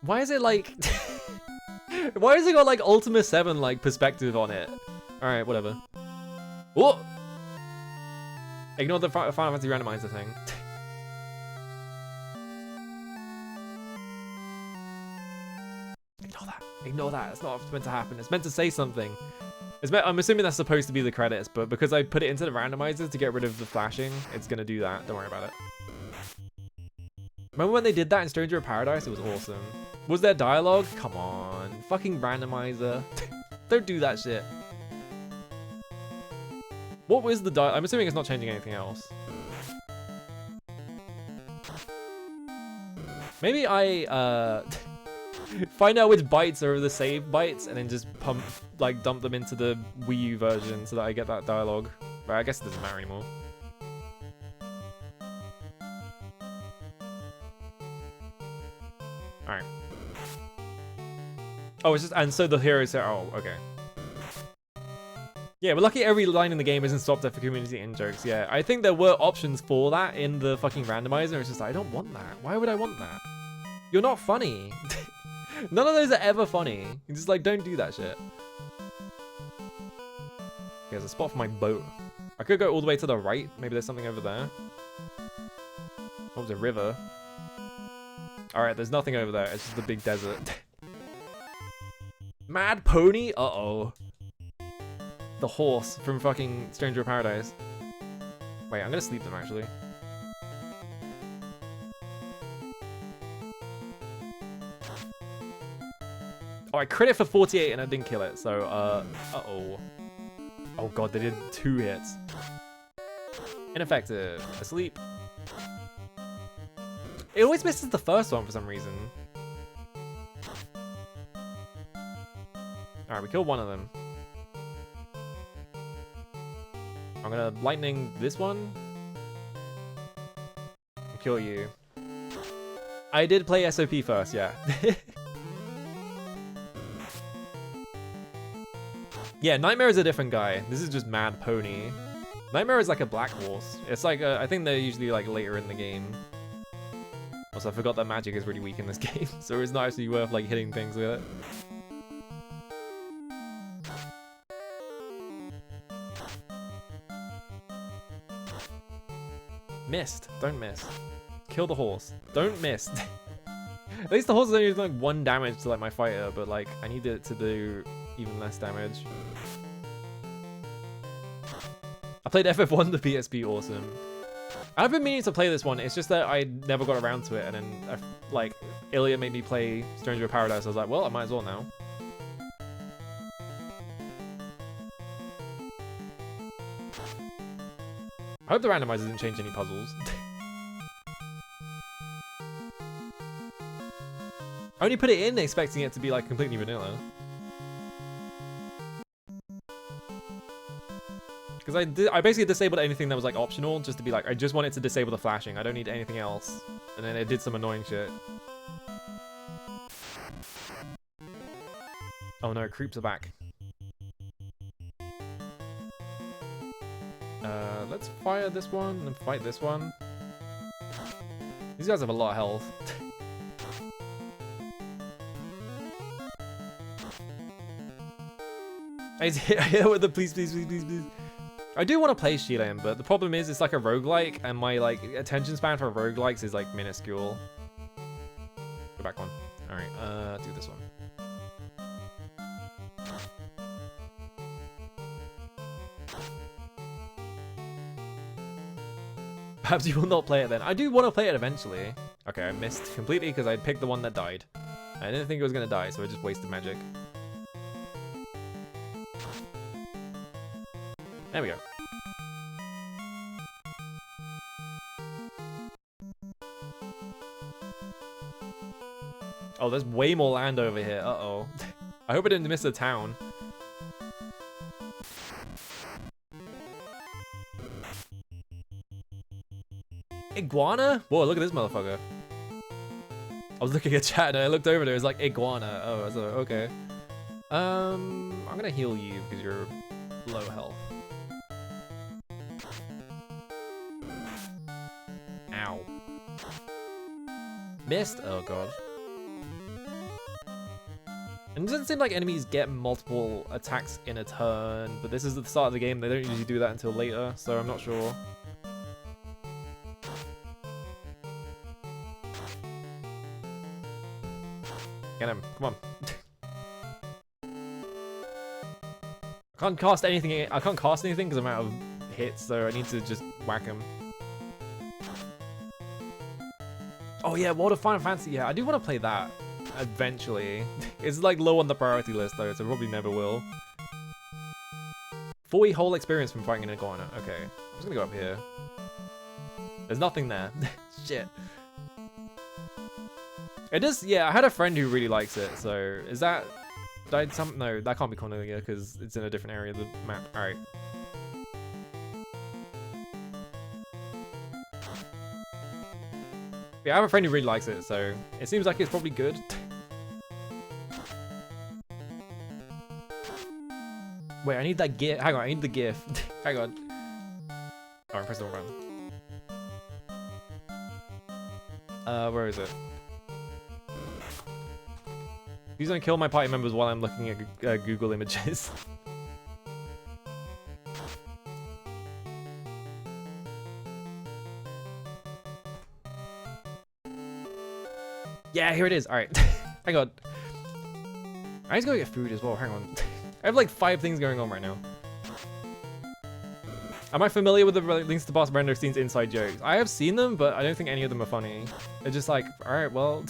Speaker 1: Why is it like... Why has it got like Ultima 7 like perspective on it? Alright, whatever. Whoa! Ignore the Final Fantasy randomizer thing. Ignore that. Ignore that. It's not meant to happen. It's meant to say something. I'm assuming that's supposed to be the credits, but because I put it into the randomizers to get rid of the flashing, it's gonna do that. Don't worry about it. Remember when they did that in Stranger of Paradise? It was awesome. Was there dialogue? Come on. Fucking randomizer. Don't do that shit. What was the dialogue? I'm assuming it's not changing anything else. Maybe I find out which bytes are the save bytes and then just dump them into the Wii U version so that I get that dialogue. But I guess it doesn't matter anymore. Alright. Oh, it's just, and so the hero said, oh, okay. Yeah, we're lucky every line in the game isn't stopped at for community in-jokes. Yeah, I think there were options for that in the fucking randomizer. It's just, I don't want that. Why would I want that? You're not funny. None of those are ever funny. You just like, don't do that shit. Okay, there's a spot for my boat. I could go all the way to the right. Maybe there's something over there. Oh, there's a river. Alright, there's nothing over there. It's just a big desert. Mad Pony? Uh-oh. The horse from fucking Stranger of Paradise. Wait, I'm gonna sleep them, actually. Oh, I crit it for 48 and I didn't kill it, so, uh-oh. Oh god, they did 2 hits. Ineffective. Asleep. It always misses the first one for some reason. Alright, we killed one of them. I'm gonna lightning this one. And kill you. I did play SOP first, yeah. Yeah, Nightmare is a different guy. This is just Mad Pony. Nightmare is like a black horse. It's like, I think they're usually like later in the game. Also, I forgot that magic is really weak in this game, so it's not actually worth like hitting things with it. Missed. Don't miss. Kill the horse. Don't miss. At least the horse is only doing like 1 damage to like my fighter, but like I need it to do even less damage. I played FF1 the PSP, awesome. I've been meaning to play this one, it's just that I never got around to it, and then like Ilya made me play Stranger of Paradise. I was like, well, I might as well now. I hope the randomizer didn't change any puzzles. I only put it in expecting it to be like completely vanilla. Because I basically disabled anything that was like optional, just to be like, I just want it to disable the flashing. I don't need anything else. And then it did some annoying shit. Oh no, creeps are back. Let's fire this one and fight this one. These guys have a lot of health. I hit with the please. I do want to play Shilen, but the problem is it's like a roguelike, and my like attention span for roguelikes is like minuscule. Go back one. Alright, do this one. Perhaps you will not play it then. I do want to play it eventually. Okay, I missed completely because I picked the one that died. I didn't think it was going to die, so I just wasted magic. There we go. Oh, there's way more land over here. Uh-oh. I hope I didn't miss the town. Iguana? Whoa, look at this motherfucker. I was looking at chat and I looked over there. It's like iguana. Oh, so okay. I'm gonna heal you because you're low health. Ow. Missed? Oh god. And it doesn't seem like enemies get multiple attacks in a turn, but this is the start of the game. They don't usually do that until later, so I'm not sure. Get him, come on. I can't cast anything because I'm out of hits, so I need to just whack him. Oh yeah, World of Final Fantasy, yeah, I do want to play that eventually. It's like low on the priority list though, so probably never will. 40 whole experience from fighting an iguana. Okay, I'm just gonna go up here. There's nothing there. Shit. It is, yeah, I had a friend who really likes it, so is that... No, that can't be Cornelia because it's in a different area of the map. Alright. Yeah, I have a friend who really likes it, so it seems like it's probably good. Wait, I need that GIF. Hang on, I need the GIF. Hang on. Oh, I pressed the wrong button. Where is it? He's gonna kill my party members while I'm looking at Google Images. Yeah, here it is. All right, hang on. All I need to go get food as well. Hang on. I have like 5 things going on right now. Am I familiar with the links to boss render scenes inside jokes? I have seen them, but I don't think any of them are funny. They're just like, alright, well.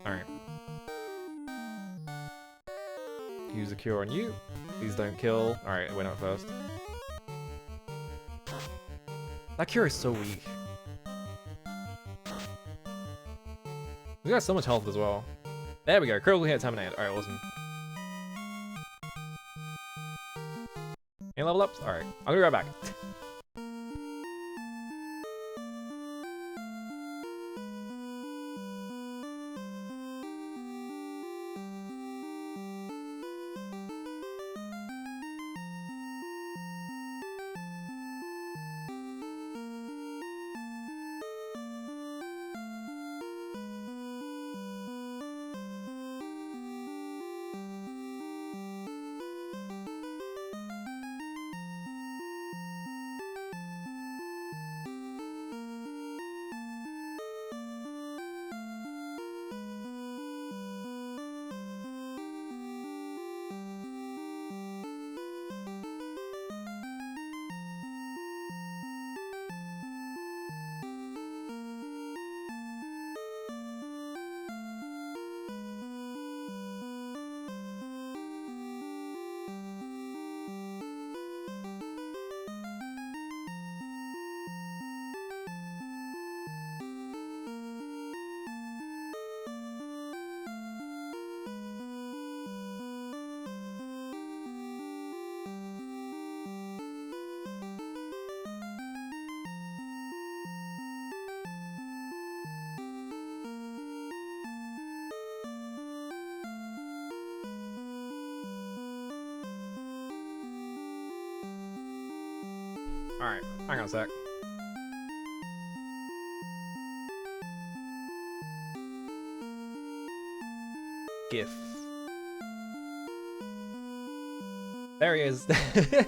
Speaker 1: Alright. Use a cure on you. Please don't kill. Alright, we're not first. That cure is so weak. We got so much health as well. There we go. Critical hit terminated. Alright, awesome. Any level ups? Alright. I'll be right back. Alright, hang on a sec. GIF. There he is. I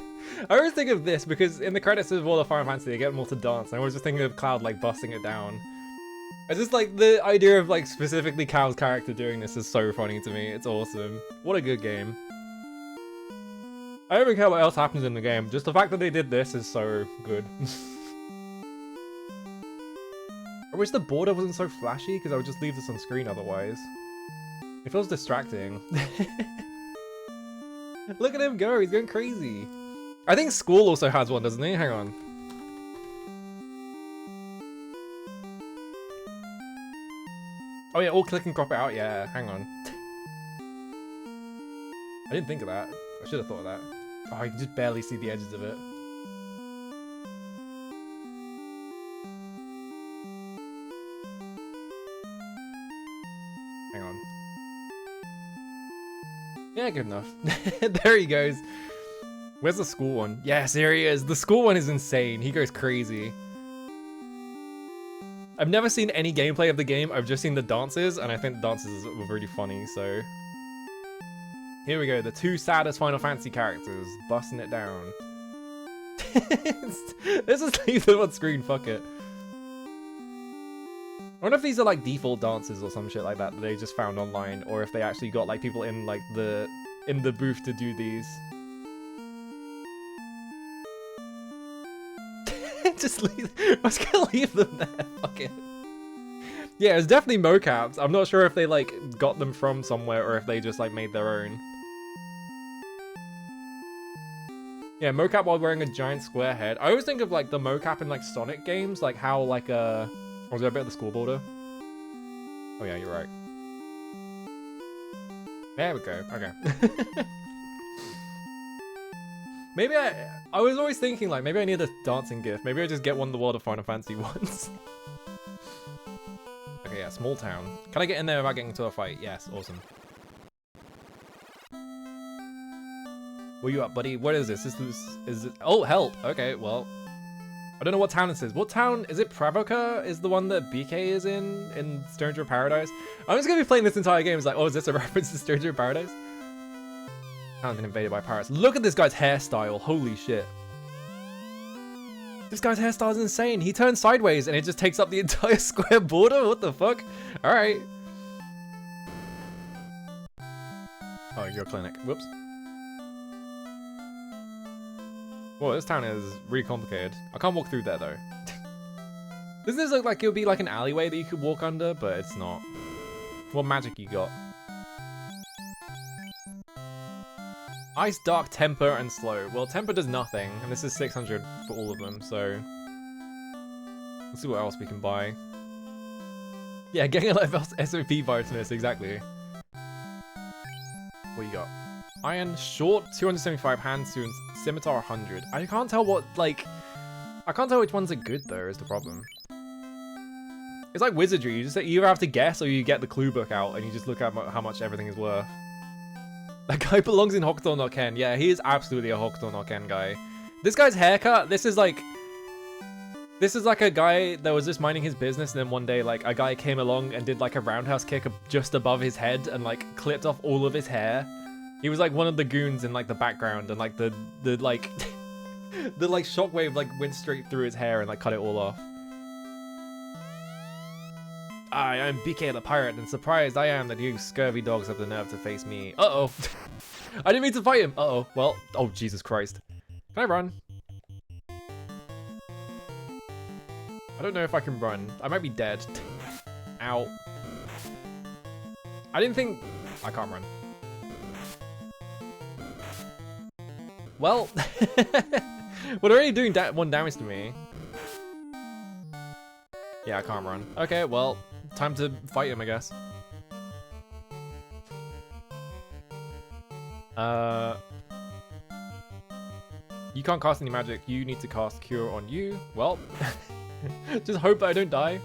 Speaker 1: always think of this because in the credits of World of Fire and Fantasy they get them all to dance, and I was just thinking of Cloud like busting it down. I just like the idea of like specifically Cloud's character doing this is so funny to me. It's awesome. What a good game. I don't even care what else happens in the game, just the fact that they did this is so good. I wish the border wasn't so flashy, because I would just leave this on screen otherwise. It feels distracting. Look at him go, he's going crazy. I think School also has one, doesn't he? Hang on. Oh yeah, all click and crop it out, yeah, hang on. I didn't think of that. I should have thought of that. Oh, I can just barely see the edges of it. Hang on. Yeah, good enough. There he goes. Where's the School one? Yes, here he is. The School one is insane. He goes crazy. I've never seen any gameplay of the game. I've just seen the dances, and I think the dances were really funny, so... Here we go, the 2 saddest Final Fantasy characters, busting it down. Let's just leave them on screen, fuck it. I wonder if these are like default dances or some shit like that they just found online, or if they actually got like people in like the booth to do these. Just leave. I was gonna leave them there. Fuck it. Yeah, it's definitely mocaps. I'm not sure if they like got them from somewhere or if they just like made their own. Yeah, mocap while wearing a giant square head. I always think of like the mocap in like Sonic games, like how like was there a bit of the school border? Oh yeah, you're right. There we go. Okay. Maybe I was always thinking like maybe I need a dancing gift. Maybe I just get one of the World of Final Fantasy ones. Okay, yeah, small town. Can I get in there without getting into a fight? Yes, awesome. Where you up, buddy? What is this? Is it? Oh, help. Okay, well, I don't know what town this is. What town is it? Pravoka is the one that BK is in Stranger of Paradise. I'm just gonna be playing this entire game. It's like, oh, is this a reference to Stranger of Paradise? Town's been invaded by pirates. Look at this guy's hairstyle. Holy shit. This guy's hairstyle is insane. He turns sideways and it just takes up the entire square border. What the fuck? All right. Oh, your clinic. Whoops. Well, this town is really complicated. I can't walk through there though. Doesn't this look like it would be like an alleyway that you could walk under, but it's not. What magic you got? Ice, Dark, Temper, and Slow. Well, Temper does nothing, and this is 600 for all of them, so... Let's see what else we can buy. Yeah, getting a level SOP Vitamist, exactly. What you got? Iron, Short, 275, Hand Tunes, Scimitar, 100. I can't tell what, like... I can't tell which ones are good, though, is the problem. It's like wizardry, you either have to guess or you get the clue book out and you just look at how much everything is worth. That guy belongs in Hokuto no Ken. Yeah, he is absolutely a Hokuto no Ken guy. This guy's haircut, this is like a guy that was just minding his business, and then one day like a guy came along and did like a roundhouse kick just above his head and like clipped off all of his hair. He was like one of the goons in like the background, and like the like the like shockwave like went straight through his hair and like cut it all off. I am BK the pirate, and surprised I am that you scurvy dogs have the nerve to face me. Uh-oh. I didn't mean to fight him. Uh-oh. Well, oh Jesus Christ. Can I run? I don't know if I can run. I might be dead. Ow. I didn't think... I can't run. Well, well, they're already doing one damage to me. Yeah, I can't run. Okay, well, time to fight him, I guess. You can't cast any magic. You need to cast Cure on you. Well, just hope I don't die.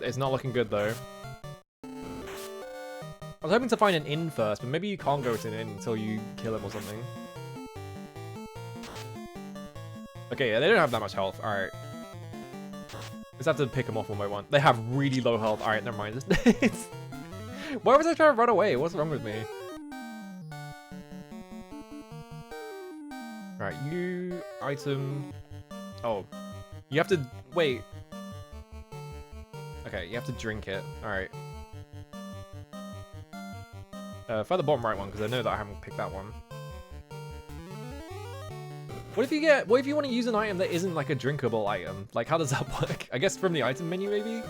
Speaker 1: It's not looking good, though. I was hoping to find an inn first, but maybe you can't go to an inn until you kill him or something. Okay, yeah, they don't have that much health. Alright. Just have to pick them off one by one. They have really low health. Alright, never mind. Why was I trying to run away? What's wrong with me? Alright, you... Item... Oh. You have to... Wait. Okay, you have to drink it. Alright. Try the bottom right one, because I know that I haven't picked that one. What if you want to use an item that isn't like a drinkable item? Like, how does that work? I guess from the item menu, maybe?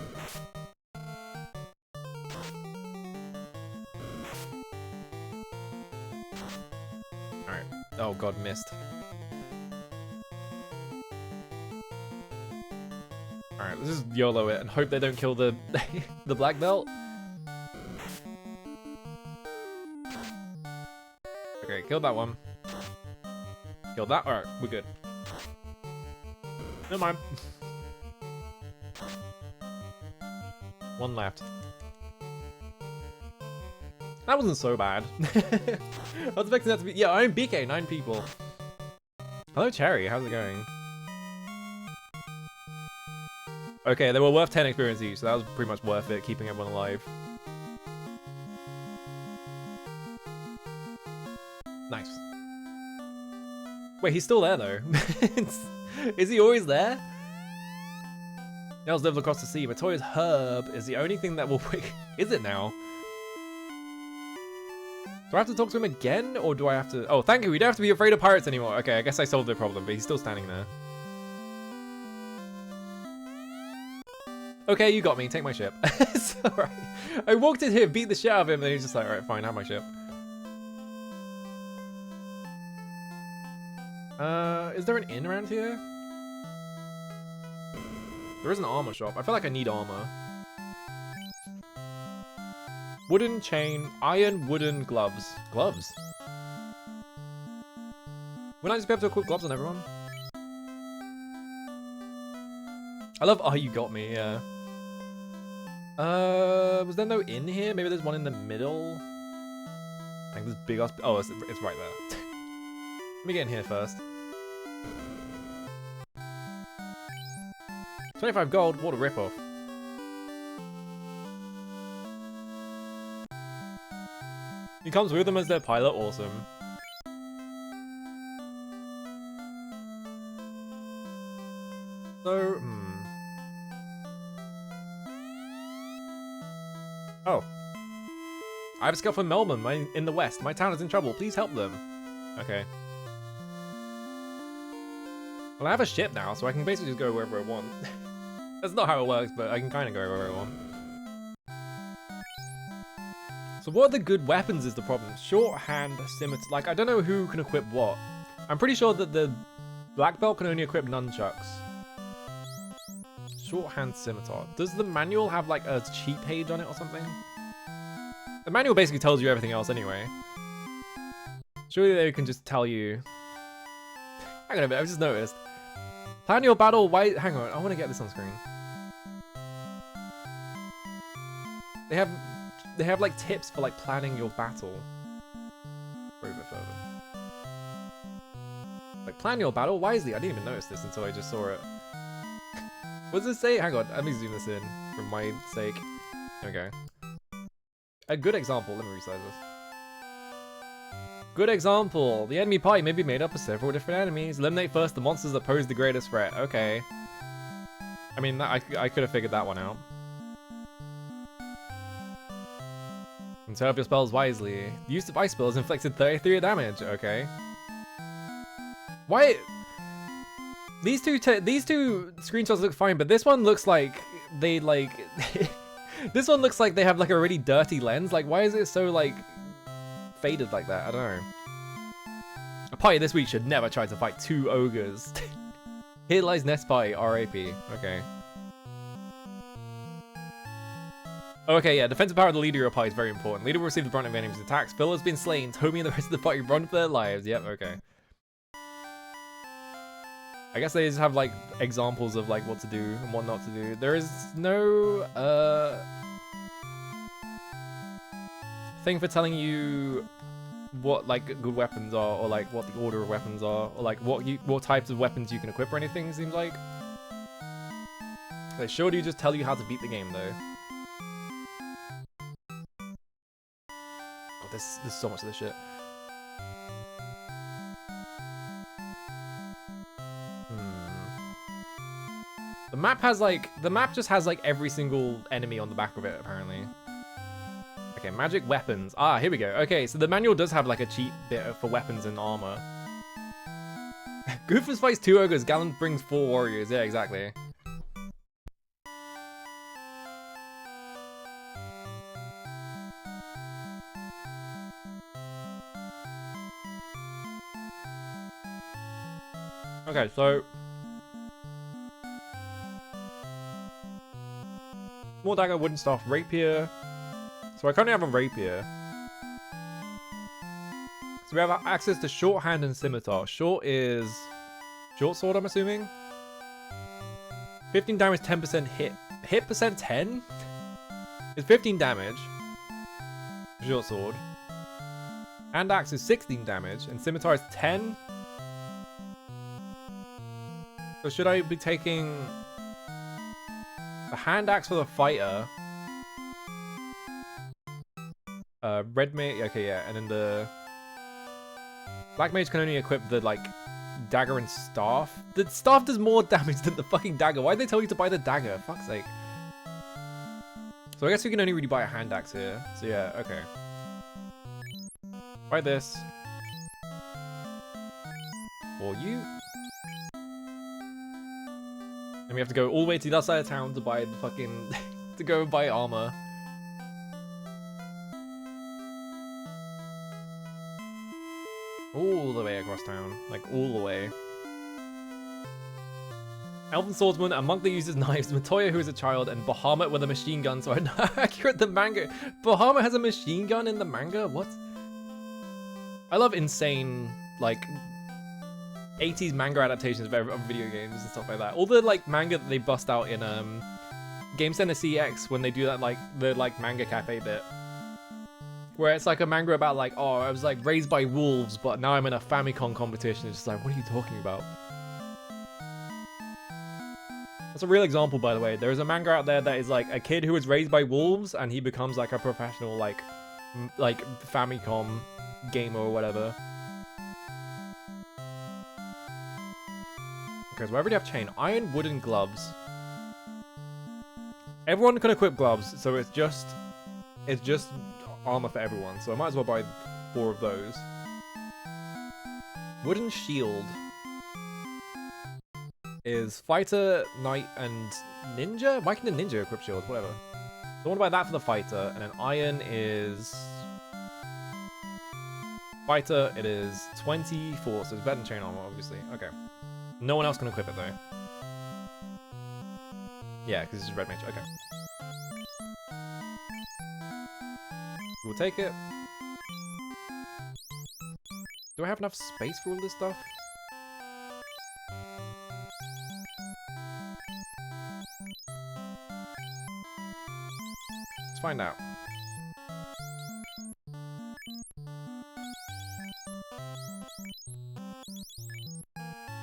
Speaker 1: Alright. Oh god, missed. Alright, let's just YOLO it and hope they don't kill the the black belt. Okay, killed that one. Killed that? Alright, we're good. Never mind. One left. That wasn't so bad. I was expecting that to be... Yeah, I'm BK, 9 people. Hello, Cherry. How's it going? Okay, they were worth 10 experience each, so that was pretty much worth it, keeping everyone alive. Nice. Wait, he's still there, though. Is he always there? Nels lived across the sea. Matoya's herb is the only thing that will... Is it now? Do I have to talk to him again, or do I have to... Oh, thank you. We don't have to be afraid of pirates anymore. Okay, I guess I solved the problem, but he's still standing there. Okay, you got me. Take my ship. It's alright. I walked in here, beat the shit out of him, and then he's just like, alright, fine, have my ship. Is there an inn around here? There is an armor shop. I feel like I need armor. Wooden chain, iron wooden gloves. Gloves? Wouldn't I just be able to equip gloves on everyone? I love, oh, you got me, yeah. Was there no inn here? Maybe there's one in the middle? Like this big ass, oh, it's right there. Let me get in here first. 25 gold, what a ripoff. He comes with them as their pilot, awesome. So, Oh. I have a scout from Melbourne in the west. My town is in trouble. Please help them. Okay. Well, I have a ship now, so I can basically just go wherever I want. That's not how it works, but I can kind of go wherever I want. So what are the good weapons is the problem. Shorthand, scimitar. Like, I don't know who can equip what. I'm pretty sure that the black belt can only equip nunchucks. Shorthand scimitar. Does the manual have like a cheat page on it or something? The manual basically tells you everything else anyway. Surely they can just tell you. Hang on a minute, I've just noticed. Plan your battle. Why? Hang on, I want to get this on screen. They have like tips for like planning your battle. Go a bit further. Like plan your battle wisely. I didn't even notice this until I just saw it. What does it say? Hang on, let me zoom this in for my sake. There we go. A good example. Let me resize this. Good example. The enemy party may be made up of several different enemies. Eliminate first the monsters that pose the greatest threat. Okay. I mean, I could have figured that one out. Conserve your spells wisely. The use of ice spells inflicted 33 damage. Okay. Why? These two screenshots look fine, but this one looks like they like. This one looks like they have like a really dirty lens. Like, why is it so like faded like that? I don't know. A party this week should never try to fight 2 ogres. Here lies Nest Party, RAP. Okay. Okay, yeah, defensive power of the leader of your party is very important. Leader will receive the brunt of enemy's attacks. Phil has been slain. Tommy and the rest of the party run for their lives. Yep, okay. I guess they just have like examples of like what to do and what not to do. There is no thing for telling you what like good weapons are, or like what the order of weapons are, or like what types of weapons you can equip or anything. It seems like they sure do just tell you how to beat the game though. Oh, there's so much of this shit. The map just has like every single enemy on the back of it apparently. Okay, magic weapons. Ah, here we go. Okay, so the manual does have like a cheat bit for weapons and armor. Goofus fights 2 ogres, Gallant brings 4 warriors. Yeah, exactly. Okay, so more dagger, wooden staff, rapier. So I currently have a rapier. So we have access to shorthand and scimitar. Short is short sword, I'm assuming. 15 damage, 10% hit. Hit percent 10? It's 15 damage. Short sword. Hand axe is 16 damage, and scimitar is 10. So should I be taking the hand axe for the fighter? Red mage, okay, yeah, and then the black mage can only equip the like dagger and staff. The staff does more damage than the fucking dagger. Why'd they tell you to buy the dagger? Fuck's sake. So I guess we can only really buy a hand axe here. So yeah, okay. Buy this. For you. And we have to go all the way to the other side of town to buy the fucking to go and buy armor. All the way across town. Like, all the way. Elven Swordsman, a monk that uses knives, Matoya who is a child, and Bahamut with a machine gun, so I know how accurate the manga. Bahamut has a machine gun in the manga? What? I love insane, like, 80s manga adaptations of video games and stuff like that. All the, like, manga that they bust out in, Game Center CX when they do that, like, the, like, manga cafe bit. Where it's like a manga about like, oh, I was like raised by wolves, but now I'm in a Famicom competition. It's just like, what are you talking about? That's a real example, by the way. There is a manga out there that is like a kid who was raised by wolves and he becomes like a professional like Famicom gamer or whatever. Okay, so I already have chain. Iron, wooden gloves. Everyone can equip gloves, so it's just armor for everyone, so I might as well buy 4 of those. Wooden shield is fighter, knight, and ninja? Why can the ninja equip shield? Whatever. So I want to buy that for the fighter, and then iron is... Fighter, it is 24, so it's better than chain armor, obviously. Okay. No one else can equip it, though. Yeah, because it's red mage. Okay. We'll take it. Do I have enough space for all this stuff? Let's find out.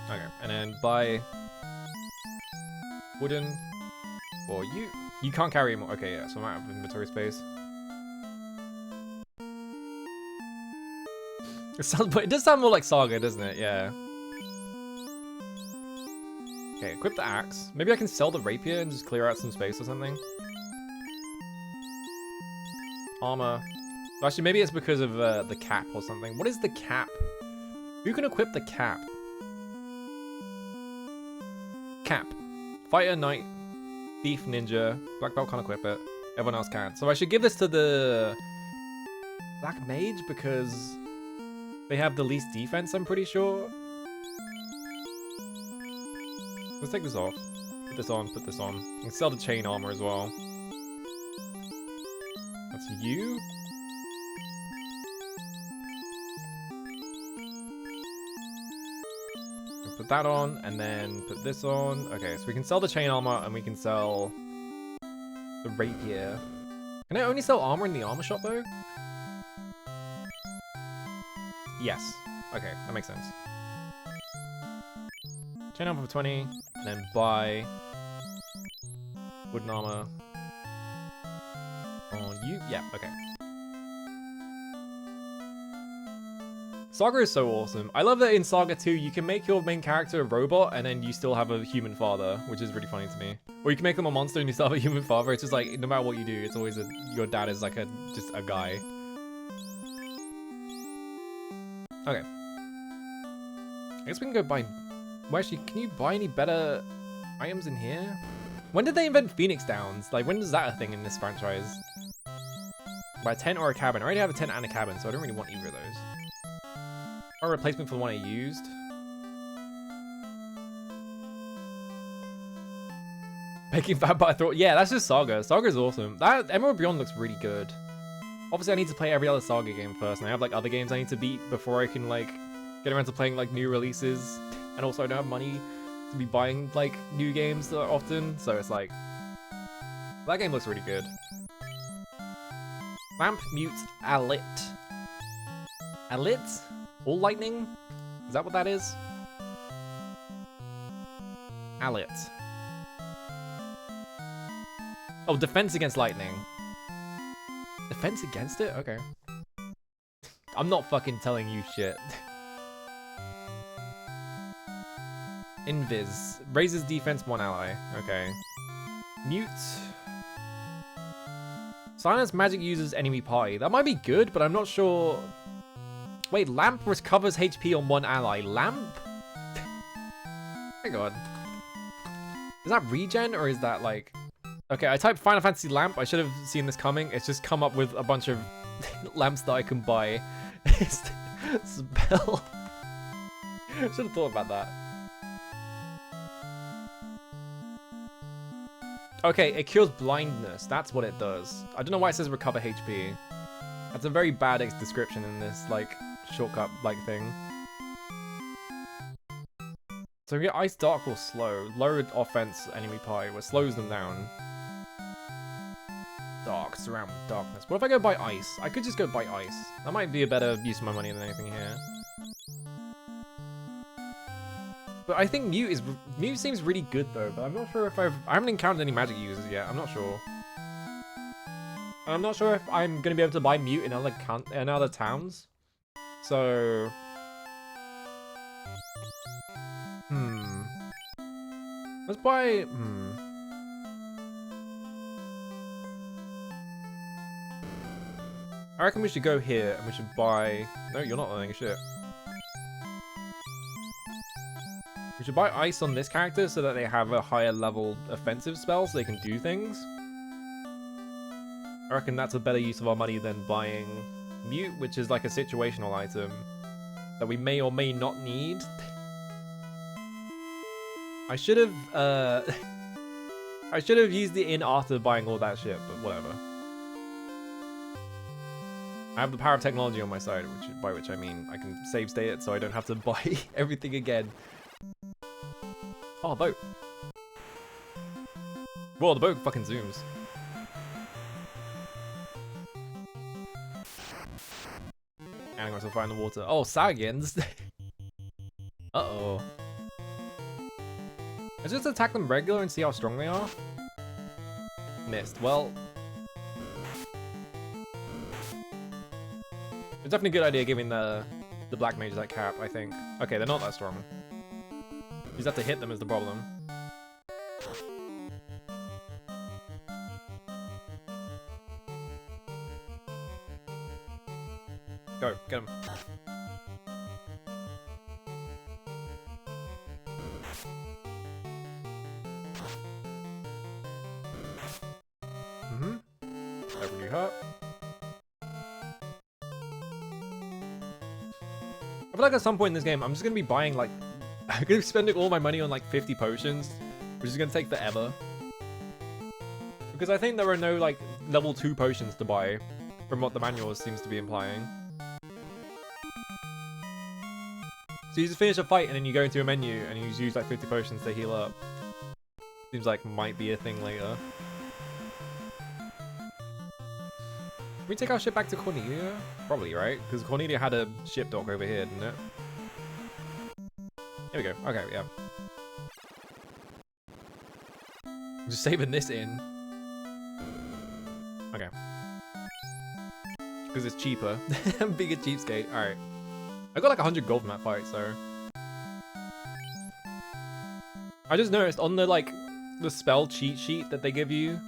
Speaker 1: Okay, and then buy wooden for you. You can't carry more. Okay, yeah, so I'm out of inventory space. It sounds, but it does sound more like Saga, doesn't it? Yeah. Okay, equip the axe. Maybe I can sell the rapier and just clear out some space or something. Armor. Actually, maybe it's because of the cap or something. What is the cap? Who can equip the cap? Cap. Fighter, knight, thief, ninja. Black belt can't equip it. Everyone else can. So I should give this to the black mage because they have the least defense, I'm pretty sure. Let's take this off. Put this on, put this on. You can sell the chain armor as well. That's you. Put that on, and then put this on. Okay, so we can sell the chain armor, and we can sell the rapier. Can I only sell armor in the armor shop, though? Yes. Okay, that makes sense. Chain armor for 20, and then buy wooden armor on you. Yeah, okay. Saga is so awesome. I love that in Saga 2, you can make your main character a robot, and then you still have a human father, which is really funny to me. Or you can make them a monster and you still have a human father. It's just like, no matter what you do, it's always your dad is like just a guy. Okay. I guess we can go buy... Well, actually, can you buy any better items in here? When did they invent Phoenix Downs? Like, when is that a thing in this franchise? Buy a tent or a cabin? I already have a tent and a cabin, so I don't really want either of those. Or a replacement for the one I used. Making Vampire Thought. Yeah, that's just Saga. Saga's awesome. That Emerald Beyond looks really good. Obviously, I need to play every other Saga game first, and I have like other games I need to beat before I can like get around to playing like new releases. And also, I don't have money to be buying like new games often, so it's like that game looks really good. Lamp Mute Alit. Alit? All lightning? Is that what that is? Alit. Oh, defense against lightning. Defense against it? Okay. I'm not fucking telling you shit. Invis. Raises defense 1 ally. Okay. Mute. Silence magic users enemy party. That might be good, but I'm not sure. Wait, Lamp recovers HP on 1 ally. Lamp? My god. Is that regen or is that like... Okay, I typed Final Fantasy Lamp. I should have seen this coming. It's just come up with a bunch of lamps that I can buy. Spell. I should have thought about that. Okay, it cures blindness. That's what it does. I don't know why it says recover HP. That's a very bad description in this, like, shortcut, like, thing. So we get Ice, Dark, or Slow. Lowered offense enemy party, which slows them down. Dark, surround with darkness. What if I go buy Ice? I could just go buy Ice. That might be a better use of my money than anything here. But I think Mute seems really good though, but I'm not sure if I haven't encountered any magic users yet. I'm not sure. And I'm not sure if I'm gonna be able to buy Mute in other towns. So let's buy I reckon we should go here and we should buy... No, you're not learning shit. We should buy ice on this character so that they have a higher level offensive spell so they can do things. I reckon that's a better use of our money than buying mute, which is like a situational item that we may or may not need. I should have I should have used it in after buying all that shit, but whatever. I have the power of technology on my side, by which I mean I can save state it so I don't have to buy everything again. Oh, a boat. Whoa, the boat fucking zooms. Animals will find the water. Oh, Saiyans. Uh-oh. Let's just attack them regular and see how strong they are. Missed. Well, it's definitely a good idea giving the black mages that cap, I think. Okay, they're not that strong. You just have to hit them is the problem. Go, get him. That really hurt. I feel like at some point in this game, I'm just gonna be buying like, I'm gonna be spending all my money on like 50 potions, which is gonna take forever. Because I think there are no like level 2 potions to buy, from what the manual seems to be implying. So you just finish a fight and then you go into a menu and you use like 50 potions to heal up. Seems like might be a thing later. Can we take our ship back to Cornelia? Probably, right? Because Cornelia had a ship dock over here, didn't it? Here we go. Okay, yeah. I'm just saving this in. Okay. Because it's cheaper. I'm being a cheapskate. Alright. I got like 100 gold from that fight, so... I just noticed on the, like, the spell cheat sheet that they give you,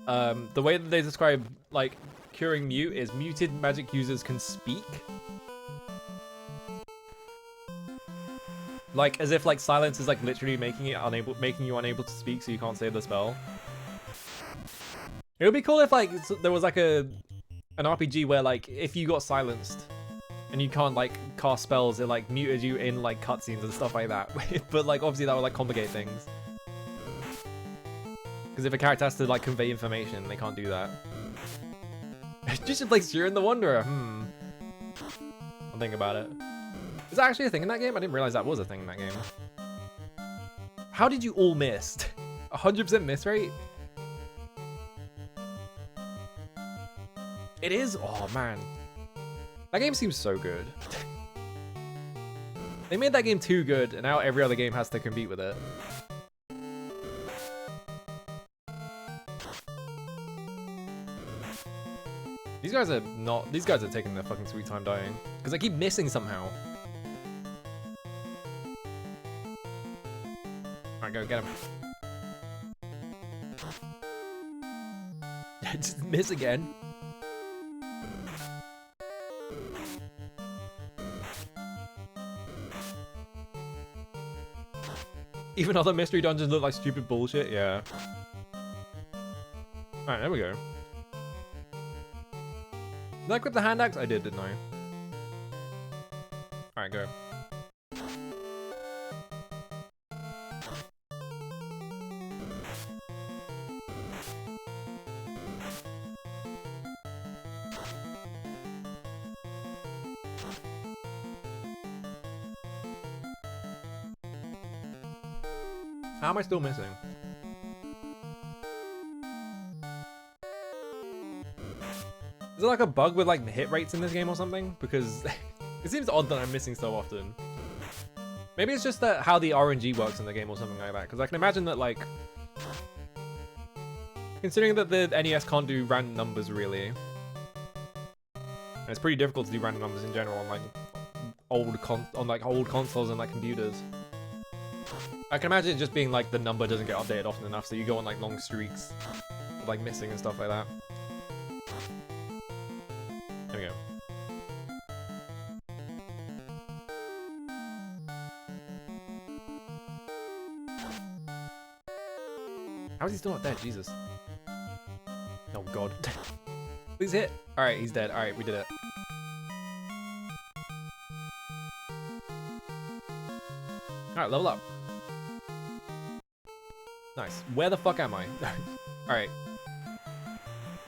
Speaker 1: the way that they describe, like, curing mute is muted magic users can speak. Like, as if, like, silence is, like, literally making you unable to speak so you can't say the spell. It would be cool if, like, there was, like, an RPG where, like, if you got silenced and you can't, like, cast spells, it, like, muted you in, like, cutscenes and stuff like that. But, like, obviously that would, like, complicate things. Because if a character has to, like, convey information, they can't do that. Just like Shiren the Wanderer. I'll think about it. Is that actually a thing in that game? I didn't realize that was a thing in that game. How did you all miss? 100% miss rate? It is? Oh, man. That game seems so good. They made that game too good, and now every other game has to compete with it. These guys are not... These guys are taking their fucking sweet time dying. Because I keep missing somehow. Alright, go get him. Just miss again. Even other mystery dungeons look like stupid bullshit, yeah. Alright, there we go. Did I equip the hand axe? I did, didn't I? Alright, go. How am I still missing? Is there like a bug with like the hit rates in this game or something? Because it seems odd that I'm missing so often. Maybe it's just that how the RNG works in the game or something like that. Because I can imagine that like, considering that the NES can't do random numbers really, and it's pretty difficult to do random numbers in general on like old consoles and like computers. I can imagine it just being like the number doesn't get updated often enough, so you go on like long streaks of like missing and stuff like that. There we go. How is he still not dead? Jesus. Oh god. Please hit. Alright, he's dead. Alright, we did it. Alright, level up. Nice. Where the fuck am I? Alright.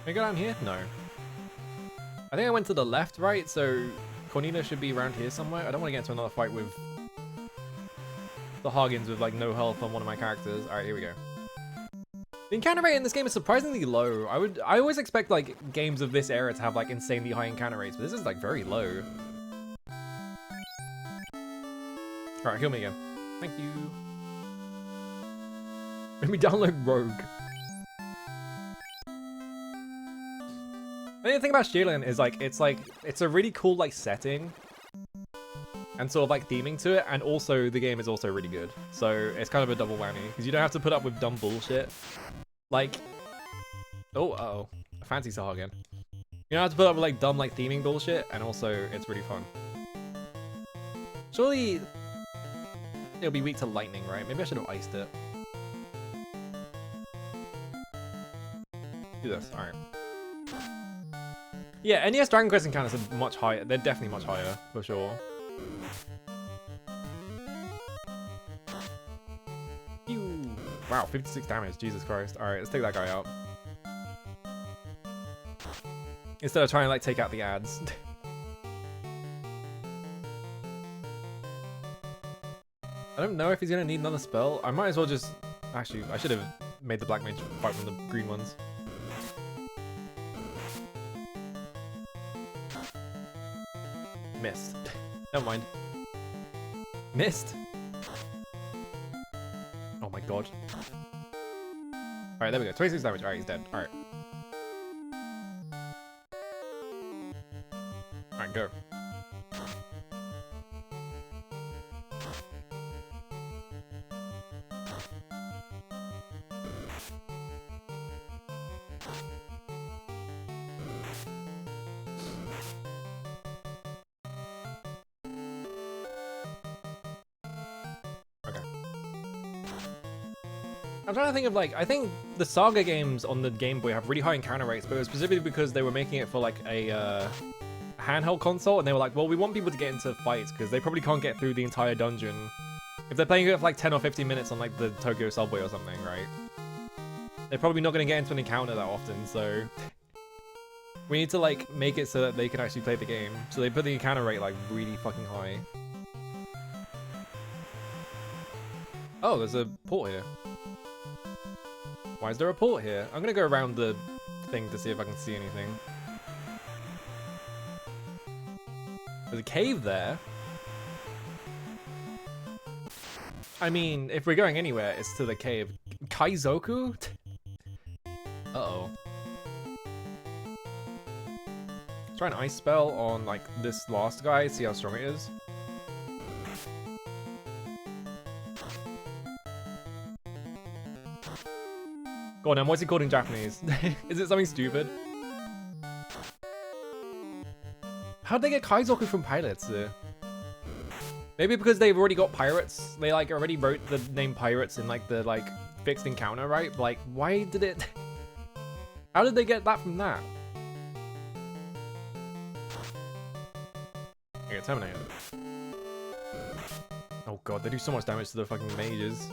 Speaker 1: Can I go down here? No. I think I went to the left, right? So Cornelia should be around here somewhere. I don't want to get into another fight with the Hargans with like no health on one of my characters. Alright, here we go. The encounter rate in this game is surprisingly low. I always expect like games of this era to have like insanely high encounter rates, but this is like very low. Alright, heal me again. Thank you. Let me download Rogue. The thing about Xielin is like it's a really cool like setting and sort of like theming to it, and also the game is also really good. So it's kind of a double whammy because you don't have to put up with dumb bullshit. Like, oh, uh-oh, I fancy Sahagin. You don't have to put up with like dumb like theming bullshit, and also it's really fun. Surely it'll be weak to lightning, right? Maybe I should have iced it. Do this, alright. Yeah, NES Dragon Quest encounters are much higher. They're definitely much higher, for sure. Ew. Wow, 56 damage, Jesus Christ. Alright, let's take that guy out. Instead of trying to like take out the ads. I don't know if he's gonna need another spell. I might as well just... Actually, I should have made the Black Mage fight from the green ones. Missed. Never mind. Missed. Oh my god. Alright, there we go. 26 damage. Alright, he's dead. Alright. Alright, go. I'm trying to think of like, I think the Saga games on the Game Boy have really high encounter rates, but it was specifically because they were making it for like a handheld console, and they were like, well, we want people to get into fights because they probably can't get through the entire dungeon if they're playing it for like 10 or 15 minutes on like the Tokyo subway or something, right? They're probably not going to get into an encounter that often, so we need to like make it so that they can actually play the game. So they put the encounter rate like really fucking high. Oh, there's a port here. Why is there a port here? I'm gonna go around the thing to see if I can see anything. There's a cave there. I mean, if we're going anywhere, it's to the cave. Kaizoku? Uh-oh. Try an ice spell on, like, this last guy, see how strong it is. Go on then, what's he called in Japanese? Is it something stupid? How'd they get Kaizoku from pilots? Maybe because they've already got pirates. They like already wrote the name pirates in like the like fixed encounter, right? Like, why did it... How did they get that from that? Okay, Terminator. Oh god, they do so much damage to the fucking mages.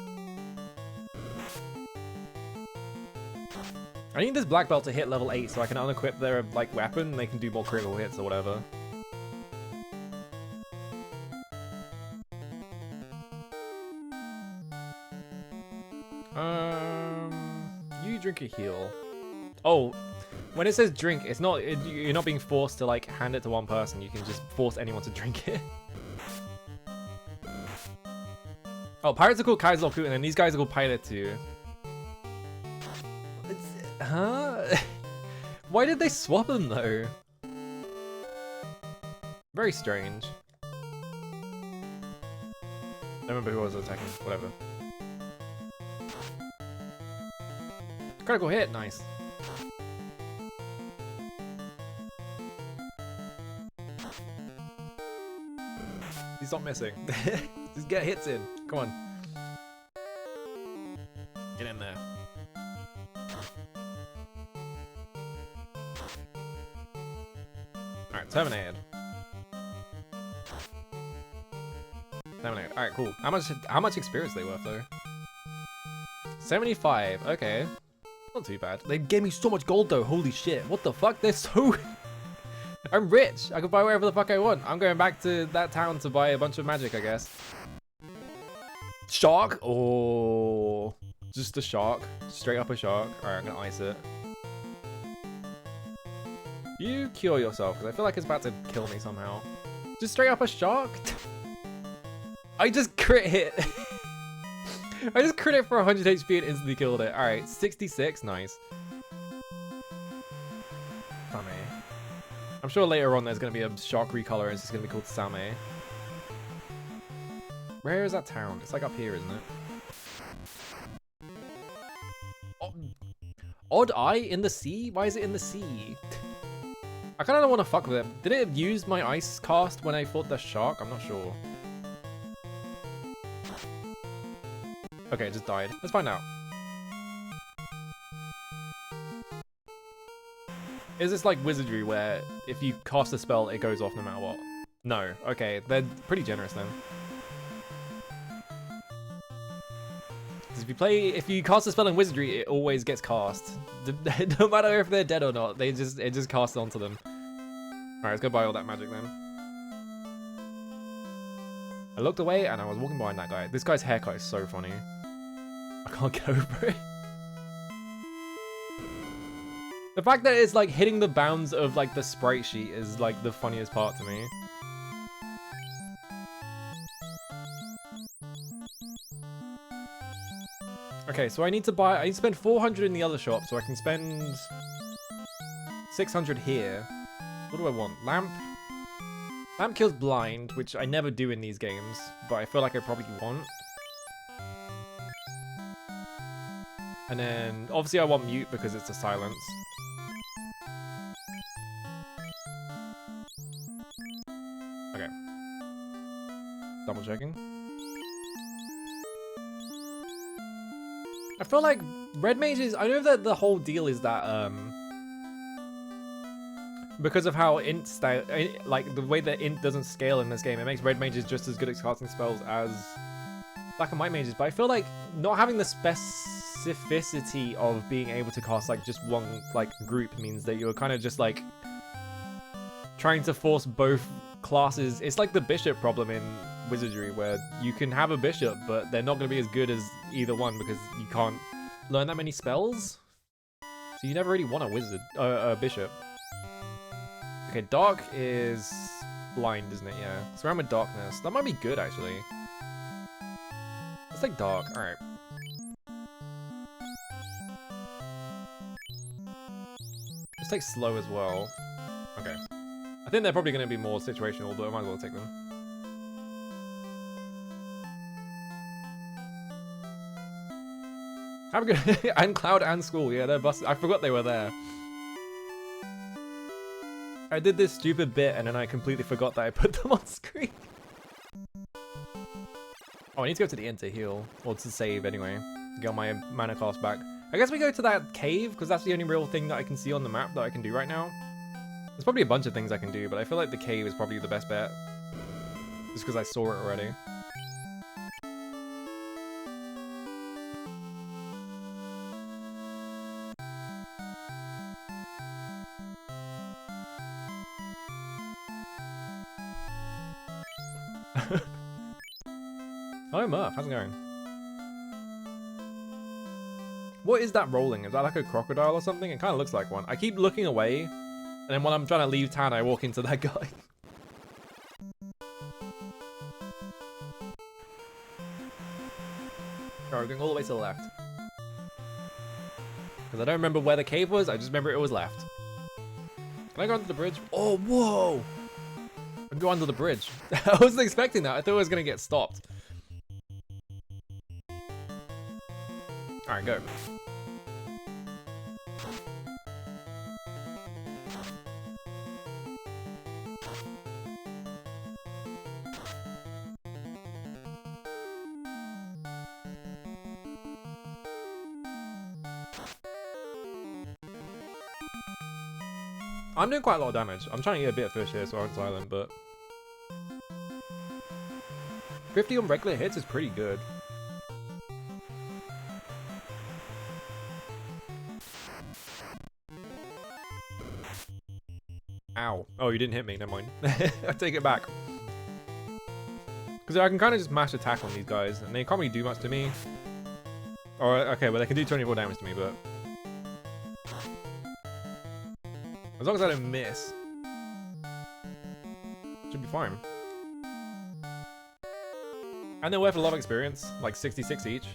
Speaker 1: I need this black belt to hit level 8 so I can unequip their like weapon and they can do more critical hits or whatever. You drink a heal. Oh, when it says drink, it's not. You're not being forced to like hand it to one person. You can just force anyone to drink it. Oh, pirates are called Kaizoku, and then these guys are called Pilot too. Huh? Why did they swap them though? Very strange. I don't remember who was attacking. Whatever. Critical hit, nice. stop missing. Just get hits in. Come on. Get in there. Alright, terminated. Terminated. Alright, cool. How much experience are they worth though? 75. Okay. Not too bad. They gave me so much gold though. Holy shit. What the fuck? They're so... I'm rich. I can buy whatever the fuck I want. I'm going back to that town to buy a bunch of magic, I guess. Shark? Oh, just a shark. Straight up a shark. Alright, I'm gonna ice it. You cure yourself, because I feel like it's about to kill me somehow. Just straight up a shark? I just crit hit. I just crit it for 100 HP and instantly killed it. Alright, 66. Nice. Same. I'm sure later on there's going to be a shark recolor and it's just going to be called Same. Where is that town? It's like up here, isn't it? Oh, Odd Eye in the sea? Why is it in the sea? I kind of don't want to fuck with it. Did it use my ice cast when I fought the shark? I'm not sure. Okay, it just died. Let's find out. Is this like wizardry where if you cast a spell, it goes off no matter what? No. Okay, they're pretty generous then. If you cast a spell in wizardry, it always gets cast. No matter if they're dead or not, it just casts onto them. Alright, let's go buy all that magic then. I looked away and I was walking behind that guy. This guy's haircut is so funny. I can't get over it. The fact that it's like hitting the bounds of like the sprite sheet is like the funniest part to me. Okay, so I need to spend 400 in the other shop so I can spend 600 here. What do I want? Lamp? Lamp kills blind, which I never do in these games, but I feel like I probably want. And then, obviously I want mute because it's a silence. Okay. Double checking. I feel like red mages, I know that the whole deal is that, because of how int style, like the way that int doesn't scale in this game, it makes red mages just as good at casting spells as black and white mages. But I feel like not having the specificity of being able to cast like just one like group means that you're kind of just like trying to force both classes. It's like the bishop problem in wizardry where you can have a bishop, but they're not going to be as good as either one because you can't learn that many spells. So you never really want a bishop. Okay, dark is blind, isn't it? Yeah. Surround with darkness. That might be good, actually. Let's take dark. Alright. Let's take slow as well. Okay. I think they're probably going to be more situational, but I might as well take them. Have a good... and Cloud and School. Yeah, they're busted. I forgot they were there. I did this stupid bit and then I completely forgot that I put them on screen. Oh, I need to go to the inn to heal. Or to save anyway. Get my mana cost back. I guess we go to that cave because that's the only real thing that I can see on the map that I can do right now. There's probably a bunch of things I can do, but I feel like the cave is probably the best bet. Just because I saw it already. Hello Murph, how's it going? What is that rolling? Is that like a crocodile or something? It kind of looks like one. I keep looking away, and then when I'm trying to leave town, I walk into that guy. Alright, we're going all the way to the left. Because I don't remember where the cave was, I just remember it was left. Can I go under the bridge? Oh, whoa! I can go under the bridge. I wasn't expecting that. I thought I was going to get stopped. Alright, go. I'm doing quite a lot of damage. I'm trying to get a bit of fish here so I'm silent, but 50 on regular hits is pretty good. Ow. Oh, you didn't hit me. Never mind. I take it back. Because I can kind of just mash attack on these guys, and they can't really do much to me. Or, okay, well, they can do 24 damage to me, but as long as I don't miss, should be fine. And they're worth a lot of experience, like 66 each.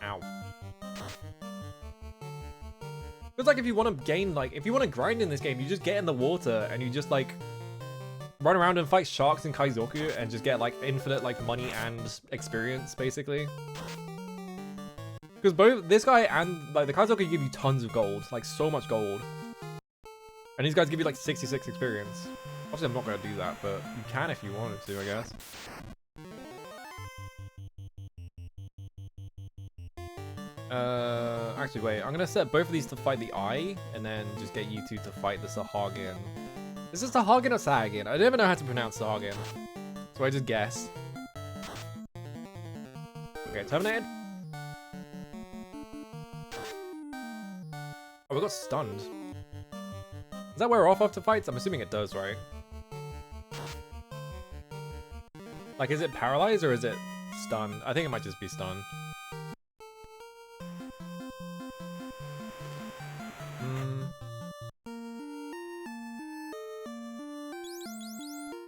Speaker 1: Ow. It's like if you want to gain, like, if you want to grind in this game, you just get in the water and you just, like, run around and fight sharks in Kaizoku and just get, like, infinite, like, money and experience, basically. Because both this guy and, like, the Kaizoku give you tons of gold, like, so much gold. And these guys give you, like, 66 experience. Obviously, I'm not going to do that, but you can if you wanted to, I guess. Actually, wait. I'm going to set both of these to fight the Eye, and then just get you two to fight the Sahagin. Is this Sahagin or Sahagin? I don't even know how to pronounce Sahagin. So I just guess. Okay, terminated. Oh, we got stunned. Does that wear off after fights? I'm assuming it does, right? Like, is it paralyzed or is it stun? I think it might just be stun.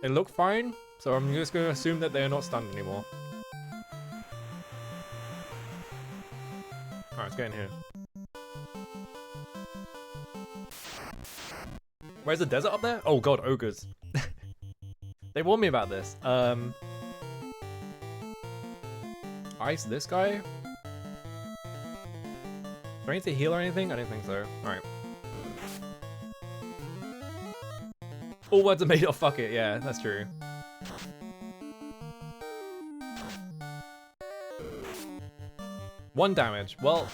Speaker 1: They look fine, so I'm just going to assume that they're not stunned anymore. Alright, let's get in here. Where's the desert up there? Oh god, ogres. They warned me about this. Ice this guy? Do I need to heal or anything? I don't think so. Alright. All words are made of fuck it, yeah, that's true. One damage. Well,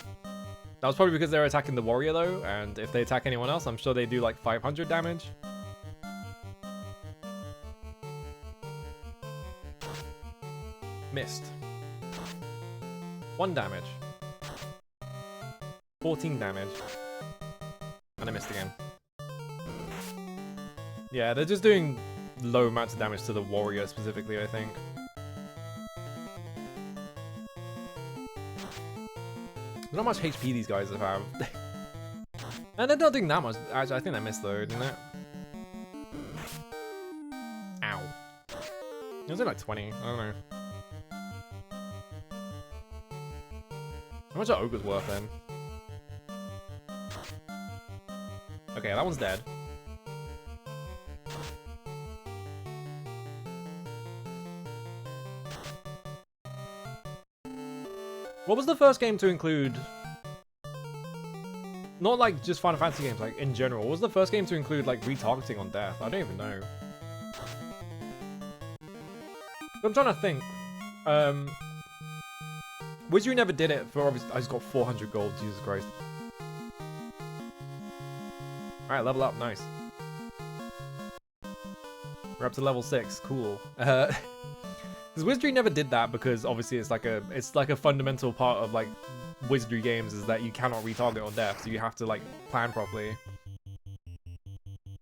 Speaker 1: that was probably because they're attacking the warrior though, and if they attack anyone else, I'm sure they do like 500 damage. Missed. 1 damage. 14 damage. And I missed again. Yeah, they're just doing low amounts of damage to the warrior specifically, I think. There's not much HP these guys have. And they're not doing that much. Actually, I think I missed though, didn't it? Ow. It was like 20. I don't know. How much are ogres worth then? Okay, that one's dead. What was the first game to include... Not like just Final Fantasy games, like in general. What was the first game to include like retargeting on death? I don't even know. I'm trying to think. Wizardry never did it for obviously. I just got 400 gold, Jesus Christ. Alright, level up, nice. We're up to level 6, cool. Because Wizardry never did that because obviously it's like a fundamental part of like Wizardry games is that you cannot retarget on death, so you have to like plan properly.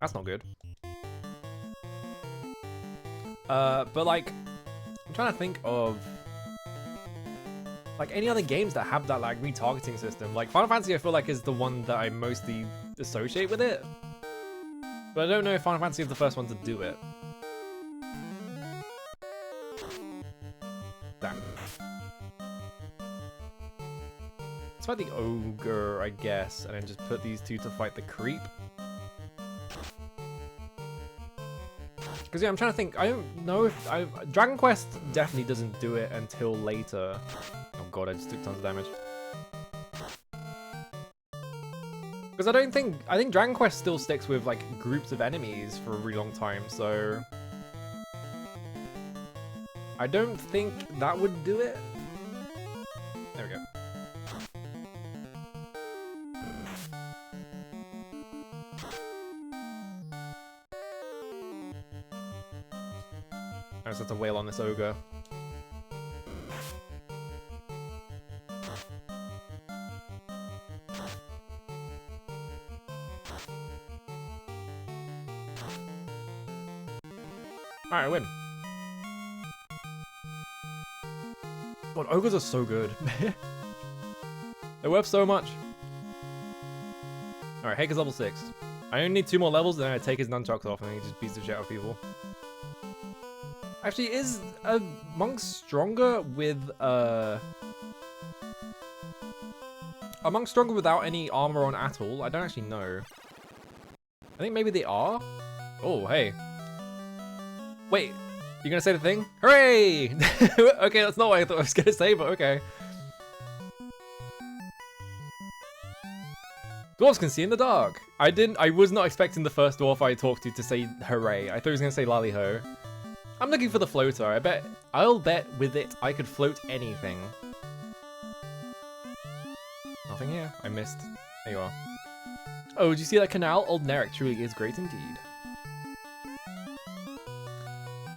Speaker 1: That's not good. But like, I'm trying to think of like any other games that have that like retargeting system. Like Final Fantasy, I feel like is the one that I mostly associate with it. But I don't know if Final Fantasy is the first one to do it. Damn. Let's fight the ogre, I guess, and then just put these two to fight the creep. Because yeah, I'm trying to think. I don't know if Dragon Quest definitely doesn't do it until later. Oh god, I just took tons of damage. Because I think Dragon Quest still sticks with like groups of enemies for a really long time, so I don't think that would do it. There we go. I just have to wail on this ogre. Alright, I win. God, ogres are so good. They're worth so much. Alright, Hake is level 6. I only need 2 more levels, then I take his nunchucks off and he just beats the shit out of people. Actually, is a monk stronger with a monk stronger without any armor on at all? I don't actually know. I think maybe they are. Oh, hey. Wait, you're gonna say the thing? Hooray! Okay, that's not what I thought I was gonna say, but okay. Dwarves can see in the dark. I was not expecting the first dwarf I talked to say hooray. I thought he was gonna say lally ho. I'm looking for the floater. I'll bet with it I could float anything. Nothing here. I missed. There you are. Oh, did you see that canal? Old Nerek truly is great indeed.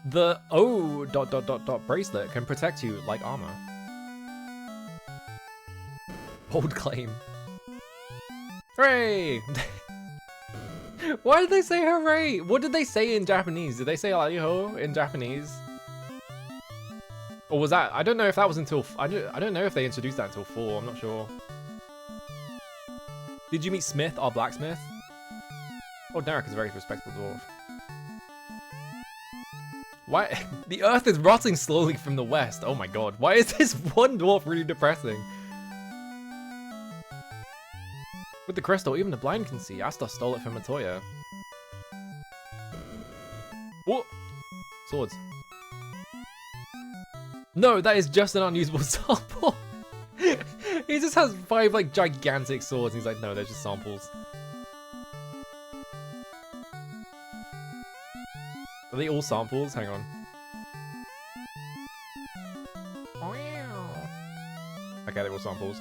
Speaker 1: The O ... bracelet can protect you like armor. Bold claim. Hooray! Why did they say hooray? What did they say in Japanese? Did they say aliho in Japanese? Or was that? I don't know if that was until. I don't know if they introduced that until 4. I'm not sure. Did you meet Smith, our blacksmith? Oh, Derek is a very respectable dwarf. Why? The earth is rotting slowly from the west. Oh my god. Why is this one dwarf really depressing? With the crystal, even the blind can see. Asta stole it from Matoya. What? Swords. No, that is just an unusable sample. He just has 5 like gigantic swords. And he's like, no, they're just samples. Are they all samples? Hang on. Okay, they're all samples.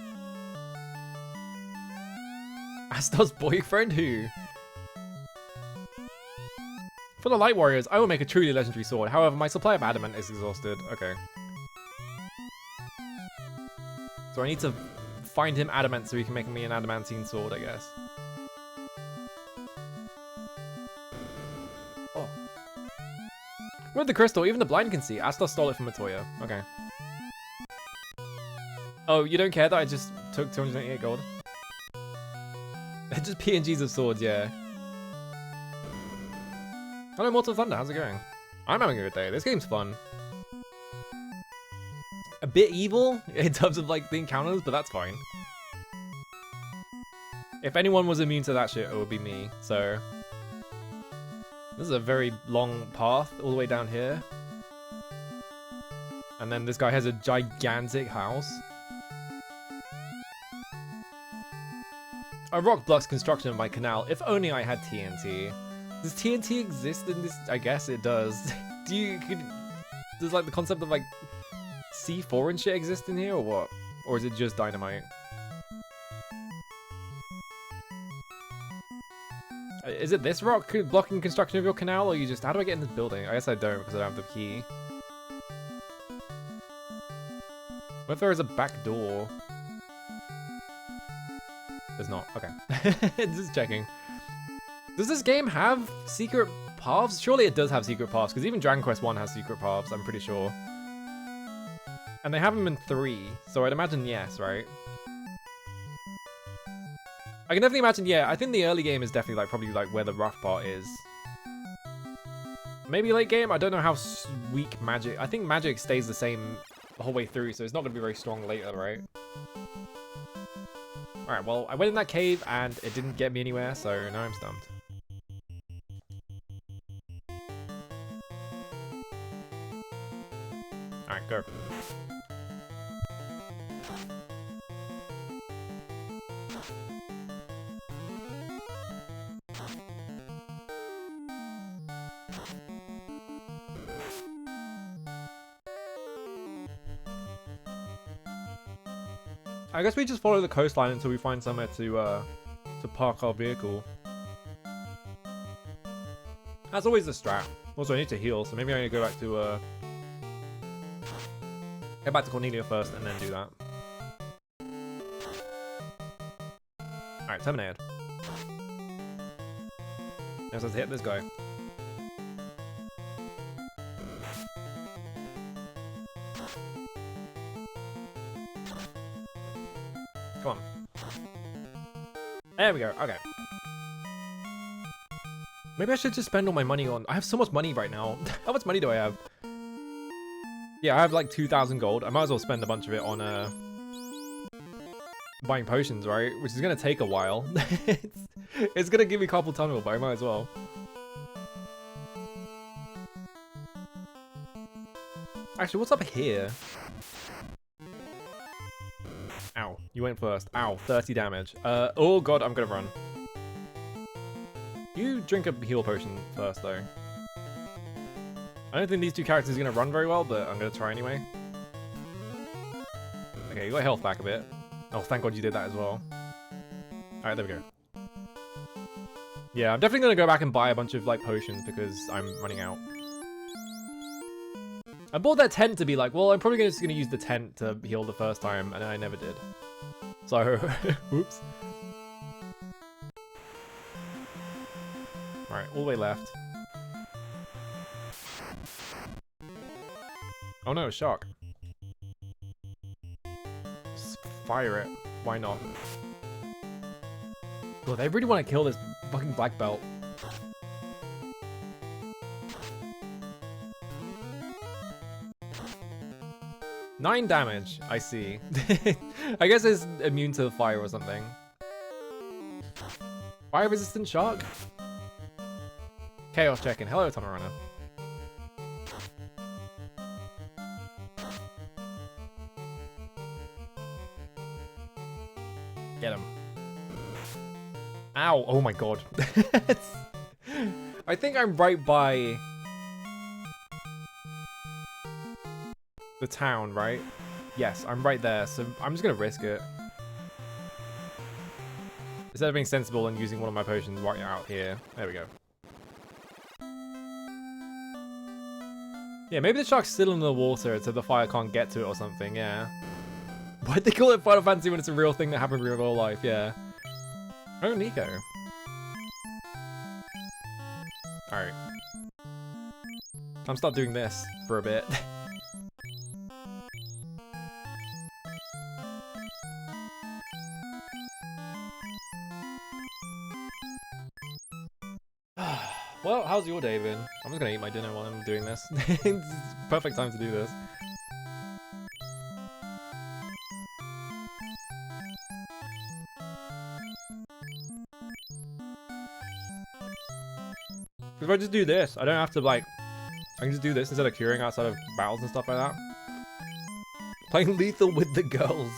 Speaker 1: Asta's boyfriend who? For the Light Warriors, I will make a truly legendary sword. However, my supply of adamant is exhausted. Okay. So I need to find him adamant so he can make me an adamantine sword, I guess. Oh. With the crystal, even the blind can see. Asta stole it from Matoya. Okay. Oh, you don't care that I just took 288 gold? They're just PNGs of swords, yeah. Hello, Mortal Thunder, how's it going? I'm having a good day. This game's fun. A bit evil in terms of like the encounters, but that's fine. If anyone was immune to that shit, it would be me, so. This is a very long path all the way down here. And then this guy has a gigantic house. A rock blocks construction of my canal. If only I had TNT. Does TNT exist in this? I guess it does. Does like the concept of like C4 and shit exist in here or what? Or is it just dynamite? Is it this rock blocking construction of your canal or you just, how do I get in this building? I guess I don't because I don't have the key. What if there is a back door? There's not. Okay. Just checking. Does this game have secret paths? Surely it does have secret paths, because even Dragon Quest 1 has secret paths, I'm pretty sure. And they have them in 3, so I'd imagine yes, right? I can definitely imagine, yeah, I think the early game is definitely like probably like where the rough part is. Maybe late game, I don't know how weak magic, I think magic stays the same the whole way through, so it's not going to be very strong later, right? Alright, well, I went in that cave and it didn't get me anywhere, so now I'm stumped. Alright, go. I guess we just follow the coastline until we find somewhere to park our vehicle. That's always the strat. Also, I need to heal, so maybe I need to go back to Head back to Cornelia first and then do that. Alright, terminated. Now let's hit this guy. Come on. There we go, okay. Maybe I should just spend all my money on... I have so much money right now. How much money do I have? Yeah, I have like 2,000 gold. I might as well spend a bunch of it on buying potions, right? Which is going to take a while. it's going to give me carpal tunnel, but I might as well. Actually, what's up here? Ow, you went first. Ow, 30 damage. Oh god, I'm going to run. You drink a heal potion first, though. I don't think these two characters are going to run very well, but I'm going to try anyway. Okay, you got health back a bit. Oh, thank god you did that as well. Alright, there we go. Yeah, I'm definitely going to go back and buy a bunch of, like, potions because I'm running out. I bought that tent to be like, well, I'm probably just going to use the tent to heal the first time, and I never did. So, oops. Alright, all the way left. Oh no, shark. Just fire it. Why not? Oh, they really want to kill this fucking black belt. Nine damage, I see. I guess it's immune to fire or something. Fire resistant shark? Chaos check-in. Hello, Tunnel Runner. Get him. Ow. Oh my god. I think I'm right by the town, right? Yes, I'm right there, so I'm just gonna risk it. Instead of being sensible and using one of my potions right out here. There we go. Yeah, maybe the shark's still in the water so the fire can't get to it or something, yeah. Why'd they call it Final Fantasy when it's a real thing that happened in real life, yeah. Oh, Nico. Alright. I'm start doing this for a bit. Well, how's your day been? I'm just gonna eat my dinner while I'm doing this. It's perfect time to do this. If I just do this, I don't have to like... I can just do this instead of curing outside of battles and stuff like that. Playing lethal with the girls.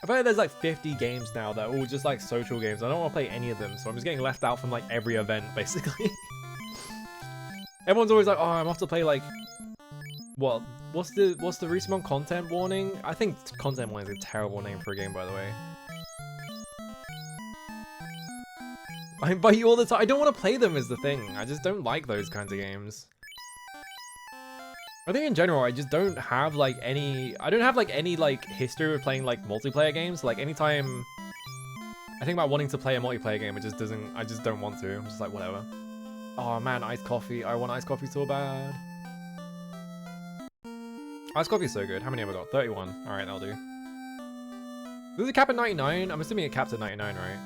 Speaker 1: I feel like there's like 50 games now that are all just like social games. I don't want to play any of them, so I'm just getting left out from like every event, basically. Everyone's always like, oh, I'm off to play like... What? What's the respawn content warning? I think content warning is a terrible name for a game, by the way. I invite you all the time. I don't want to play them is the thing. I just don't like those kinds of games. I think in general, I just don't have like any... I don't have like any like history of playing like multiplayer games. Like anytime I think about wanting to play a multiplayer game, it just doesn't... I just don't want to. I'm just like, whatever. Oh man, iced coffee. I want iced coffee so bad. Iced coffee is so good. How many have I got? 31. Alright, that'll do. Does it cap at 99? I'm assuming it caps at 99, right?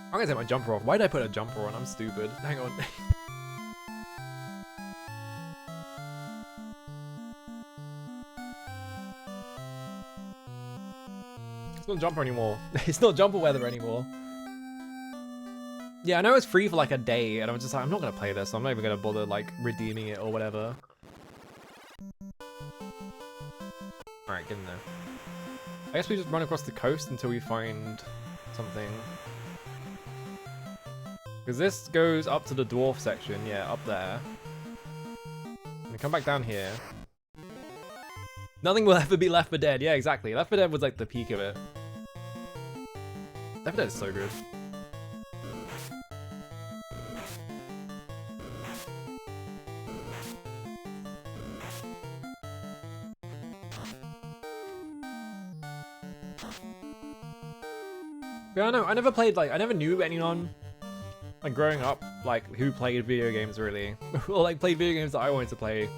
Speaker 1: I'm gonna take my jumper off. Why did I put a jumper on? I'm stupid. Hang on. It's not jumper anymore. It's not jumper weather anymore. Yeah, I know it's free for like a day, and I'm just like, I'm not gonna play this. So I'm not even gonna bother like redeeming it or whatever. Alright, get in there. I guess we just run across the coast until we find something. Because this goes up to the dwarf section, yeah, up there. And we come back down here. Nothing will ever be Left 4 Dead. Yeah, exactly. Left 4 Dead was like the peak of it. Left 4 Dead is so good. Yeah, I know. I never played, like, I never knew anyone, like, growing up, like, who played video games, really. Or, like, played video games that I wanted to play.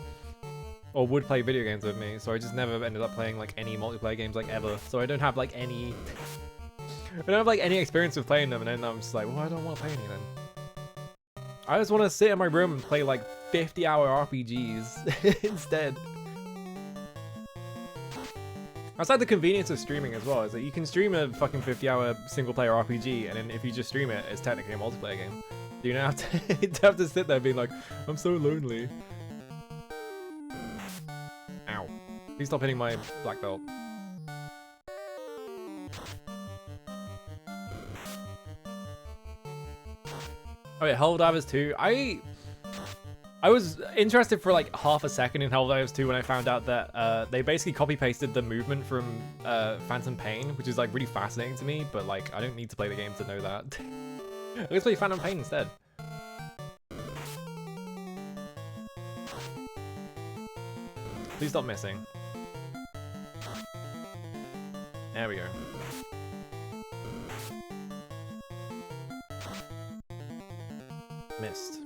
Speaker 1: Or would play video games with me. So I just never ended up playing, like, any multiplayer games, like, ever. So I don't have, like, any... I don't have, like, any experience with playing them. And then I'm just like, well, I don't want to play any then. I just want to sit in my room and play, like, 50-hour RPGs instead. That's like the convenience of streaming as well, is that you can stream a fucking 50-hour single-player RPG, and then if you just stream it, it's technically a multiplayer game. You don't have to sit there being like, I'm so lonely. Ow. Please stop hitting my black belt. Oh yeah, Helldivers 2. I was interested for like half a second in Helldivers 2 when I found out that they basically copy-pasted the movement from Phantom Pain, which is like really fascinating to me, but like I don't need to play the game to know that. Let's play Phantom Pain instead. Please stop missing. There we go. Missed.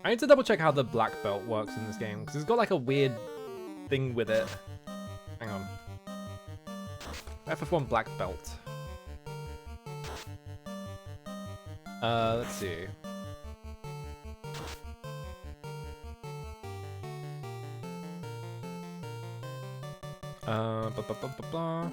Speaker 1: I need to double check how the black belt works in this game, because it's got like a weird thing with it. Hang on. FF1 black belt. Let's see. Blah, blah, blah, blah, blah.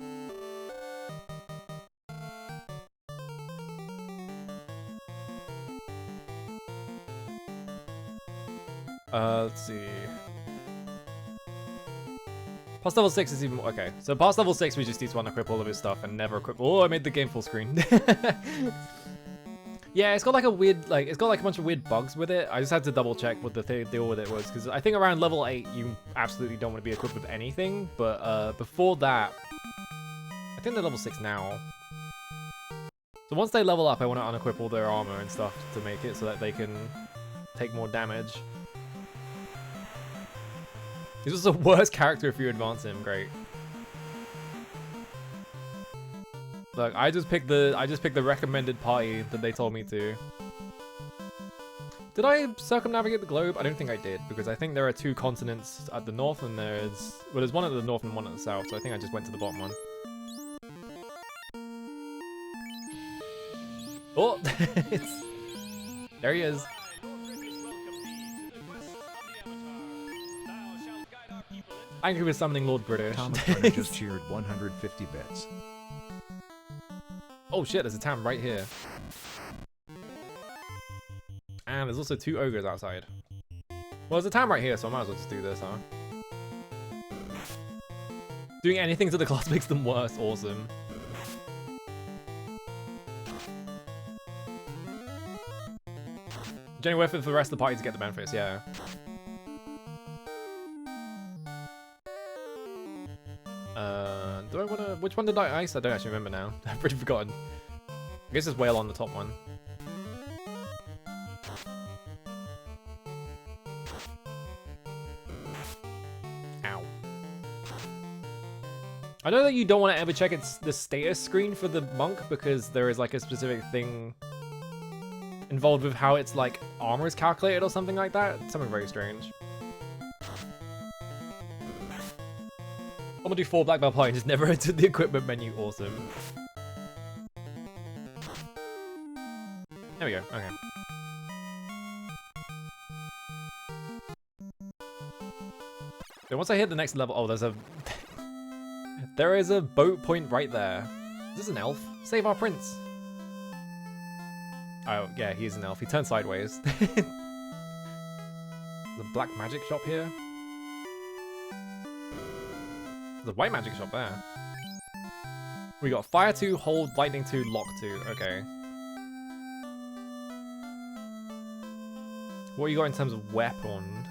Speaker 1: Let's see. Past level 6 is even more. Okay, so past level 6 we just need to unequip all of his stuff and never equip. Oh, I made the game full screen. Yeah, it's got like a weird, like, it's got like a bunch of weird bugs with it. I just had to double check what the deal with it was, because I think around level 8 you absolutely don't want to be equipped with anything, but before that, I think they're level 6 now. So once they level up, I want to unequip all their armor and stuff to make it so that they can take more damage. He's just the worst character if you advance him. Great. Look, I just picked the recommended party that they told me to. Did I circumnavigate the globe? I don't think I did, because I think there are 2 continents at the north and there's one at the north and one at the south, so I think I just went to the bottom one. Oh, there he is. Angry with summoning Lord British.
Speaker 4: Thomas Turner just cheered 150 bits.
Speaker 1: Oh shit, there's a town right here. And there's also 2 ogres outside. Well, there's a town right here, so I might as well just do this, huh? Doing anything to the class makes them worse. Awesome. Jenny worth it for the rest of the party to get the benefits, yeah. Do I wanna... Which one did I ice? I don't actually remember now. I've pretty forgotten. I guess it's whale on the top one. Ow. I know that you don't want to ever check the status screen for the monk, because there is like a specific thing involved with how its like armor is calculated or something like that. Something very strange. I'm gonna do 4 black belt party and just never entered the equipment menu. Awesome. There we go. Okay. So once I hit the next level, oh, there is a boat point right there. Is this an elf? Save our prince. Oh yeah, he's an elf. He turned sideways. The black magic shop here. The white magic shop there. We got fire 2, hold, lightning 2, lock 2. Okay. What you got in terms of weapon?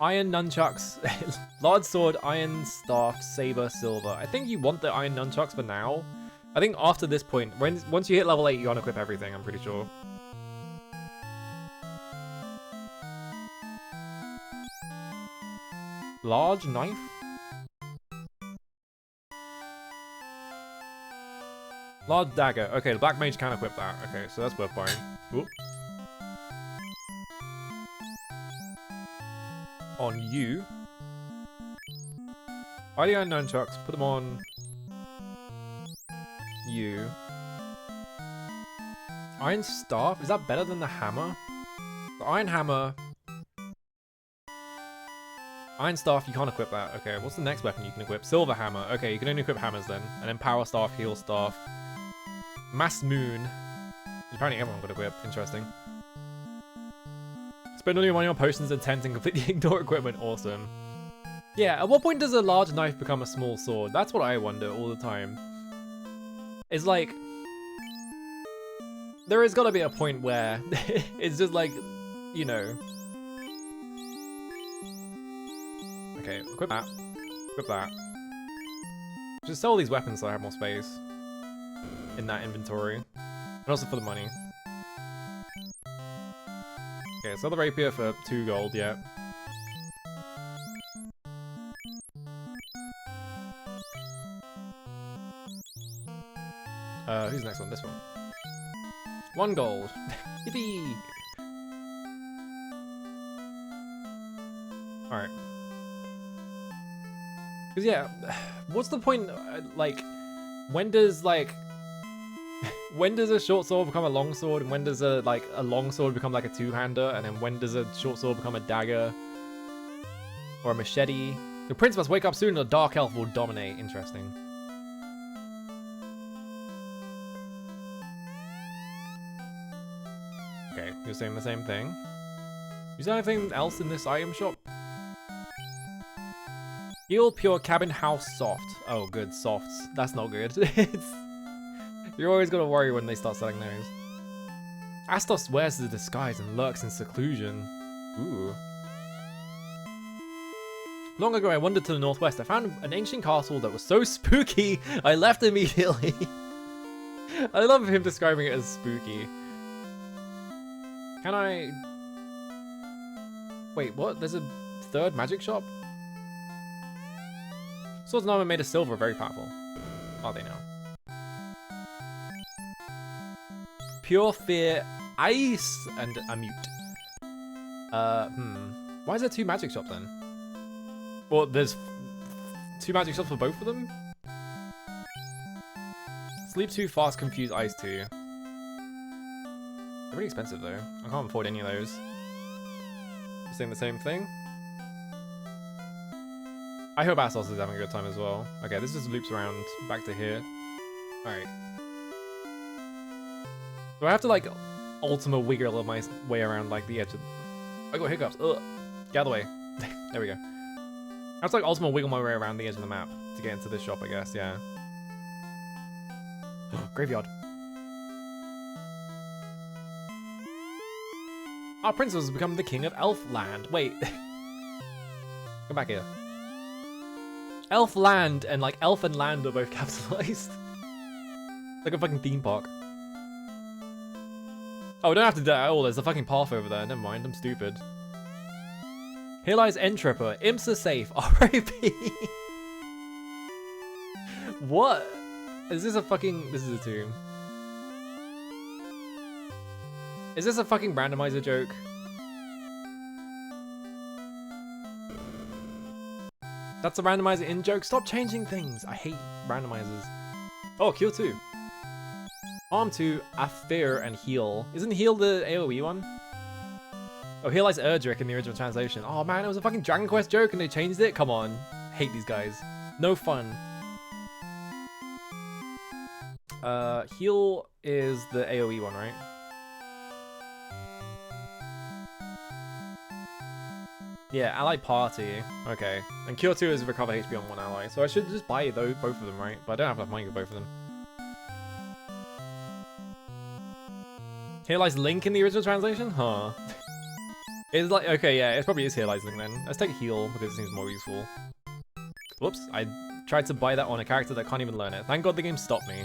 Speaker 1: Iron nunchucks, large sword, iron staff, saber, silver. I think you want the iron nunchucks for now. I think after this point, once you hit level 8, you unequip everything, I'm pretty sure. Large knife? Large dagger. Okay, the black mage can equip that. Okay, so that's worth buying. Oop. On you. Buy the iron nunchucks, put them on you. Iron staff? Is that better than the hammer? The iron hammer. Iron staff, you can't equip that. Okay, what's the next weapon you can equip? Silver hammer. Okay, you can only equip hammers then. And then power staff, heal staff. Mass moon. Apparently everyone got equipped. Interesting. Spend all your money on potions and tents and completely ignore equipment. Awesome. Yeah, at what point does a large knife become a small sword? That's what I wonder all the time. It's like... there has got to be a point where it's just like, you know... Okay, equip that. Equip that. Just sell these weapons so I have more space in that inventory. And also for the money. Okay, sell the rapier for 2 gold, yeah. Who's next one? This one. 1 gold. Yippee! Alright. Because yeah, what's the point, like, when does, like, when does a short sword become a long sword, and when does a long sword become like a two-hander, and then when does a short sword become a dagger? Or a machete? The prince must wake up soon or the dark elf will dominate. Interesting. Okay, you're saying the same thing. Is there anything else in this item shop? Heal pure cabin house soft. Oh, good, softs. That's not good. You're always gonna worry when they start selling those. Astos wears the disguise and lurks in seclusion. Ooh. Long ago, I wandered to the northwest. I found an ancient castle that was so spooky, I left immediately. I love him describing it as spooky. Can I... Wait, what? There's a third magic shop? Swords and armor made of silver are very powerful. Are they now? Pure fear, ice, and a mute. Why is there 2 magic shops then? Well, there's 2 magic shops for both of them? Sleep 2, fast, confuse, ice 2. They're really expensive though. I can't afford any of those. Saying the same thing. I hope Astos is having a good time as well. Okay, this just loops around back to here. Alright. Do I have to like ultimate wiggle my way around like the edge of... I got hiccups. Ugh. Get out of the way. There we go. I have to like ultimate wiggle my way around the edge of the map to get into this shop, I guess, yeah. Graveyard. Our prince has become the king of Elfland. Wait. Come back here. Elfland and like Elf and Land are both capitalized. Like a fucking theme park. Oh, we don't have to do that at all. There's a fucking path over there. Never mind, I'm stupid. Here lies Entripper. Imps are safe. R.I.P. What? Is this a fucking... This is a tomb. Is this a fucking randomizer joke? That's a randomizer in joke. Stop changing things. I hate randomizers. Oh, Cure 2. Arm 2, Afir and Heal. Isn't Heal the AoE one? Oh, Here lies Erdrick in the original translation. Oh man, it was a fucking Dragon Quest joke and they changed it? Come on. Hate these guys. No fun. Heal is the AoE one, right? Yeah, ally party. Okay. And Cure 2 is recover HP on 1 ally. So I should just buy both of them, right? But I don't have enough money for both of them. Here lies Link in the original translation? Huh. It's like, okay, yeah, it probably is healizing then. Let's take a heal because it seems more useful. Whoops, I tried to buy that on a character that can't even learn it. Thank God the game stopped me.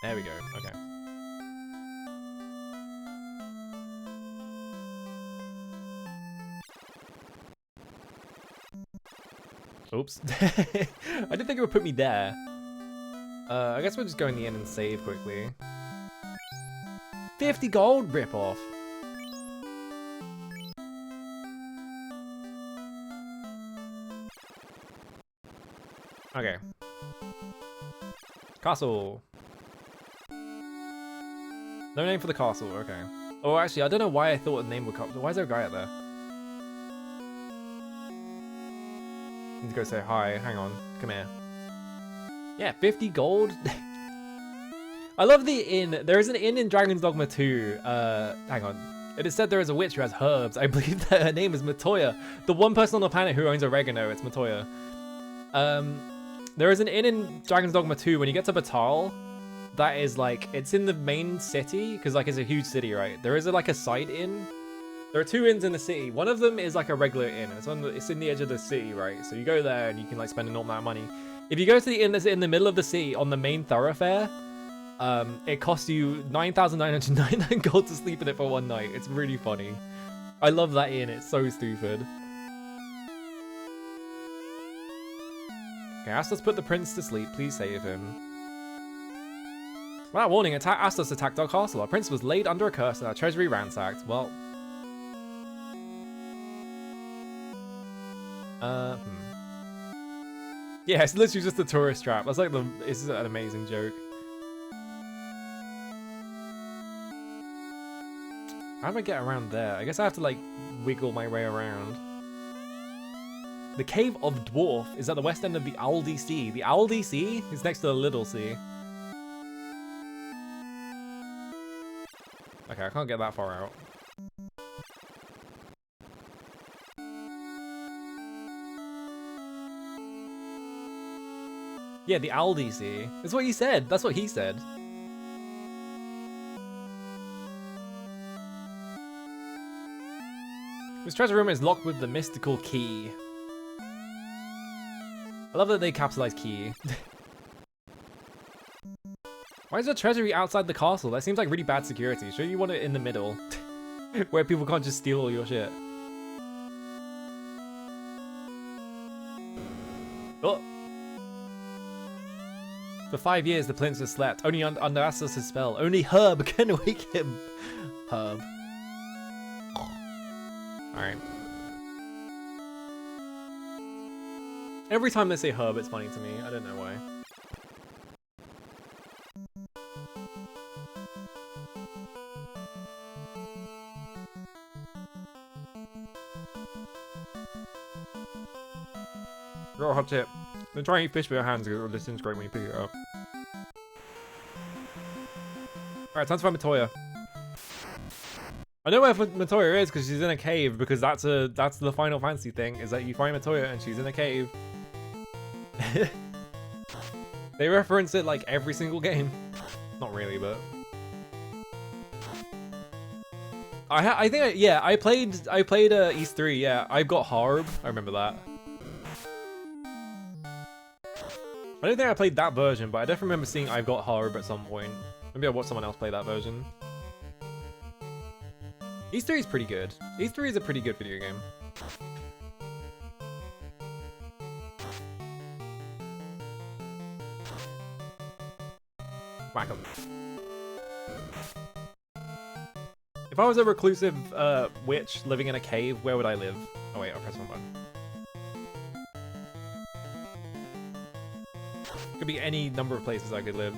Speaker 1: There we go, okay. Oops. I didn't think it would put me there. I guess we'll just go in the inn and save quickly. 50 gold ripoff. Okay. Castle. No name for the castle, okay. Oh, actually, I don't know why I thought the name would come. Why is there a guy out there? Need to go say hi. Hang on. Come here. Yeah, 50 gold. I love the inn. There is an inn in Dragon's Dogma 2. Hang on. It is said there is a witch who has herbs. I believe that her name is Matoya. The one person on the planet who owns oregano. It's Matoya. There is an inn in Dragon's Dogma 2 when you get to Batal. That is like, it's in the main city because like it's a huge city, right? There is like a side inn. There are 2 inns in the city. One of them is like a regular inn. It's in the edge of the city, right? So you go there and you can like spend an awful amount of money. If you go to the inn that's in the middle of the city on the main thoroughfare, it costs you 9,999 gold to sleep in it for one night. It's really funny. I love that inn. It's so stupid. Okay, Astos put the prince to sleep. Please save him. Without warning, Astos attacked our castle. Our prince was laid under a curse and our treasury ransacked. Well... Yeah, it's literally just a tourist trap. That's like it's an amazing joke. How do I get around there? I guess I have to like wiggle my way around. The Cave of Dwarf is at the west end of the Aldi Sea. The Aldi Sea is next to the Little Sea. Okay, I can't get that far out. Yeah, the Aldi Sea. That's what he said. That's what he said. This treasure room is locked with the mystical key. I love that they capitalize key. Why is there treasury outside the castle? That seems like really bad security. Sure you want it in the middle, where people can't just steal all your shit. Oh. For 5 years, the prince has slept, only under Astos' spell. Only Herb can wake him. Herb. Alright. Every time they say Herb, it's funny to me. I don't know why. Got a hot tip. Then try and eat fish with your hands because it will disintegrate when you pick it up. Alright, time to find Matoya. I know where Matoya is because she's in a cave, because that's the Final Fantasy thing, is that you find Matoya and she's in a cave. They reference it like every single game. Not really, but... I played East 3, yeah. I got Harb, I remember that. I don't think I played that version, but I definitely remember seeing I've Got Harb at some point. Maybe I watched someone else play that version. East 3 is pretty good. East 3 is a pretty good video game. Whack 'em. If I was a reclusive witch living in a cave, where would I live? Oh wait, I'll press one button. Could be any number of places I could live.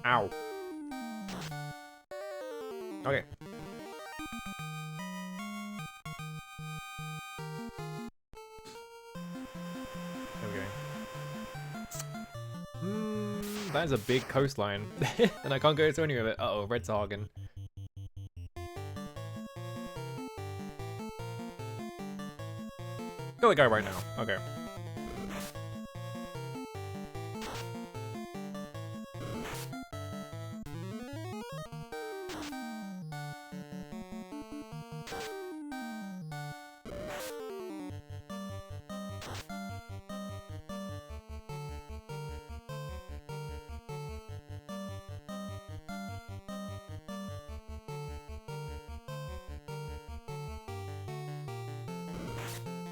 Speaker 1: Ow. Okay. There we go. That is a big coastline. And I can't go to any of it. Uh-oh, Red Sargon. Kill the guy right now. Okay.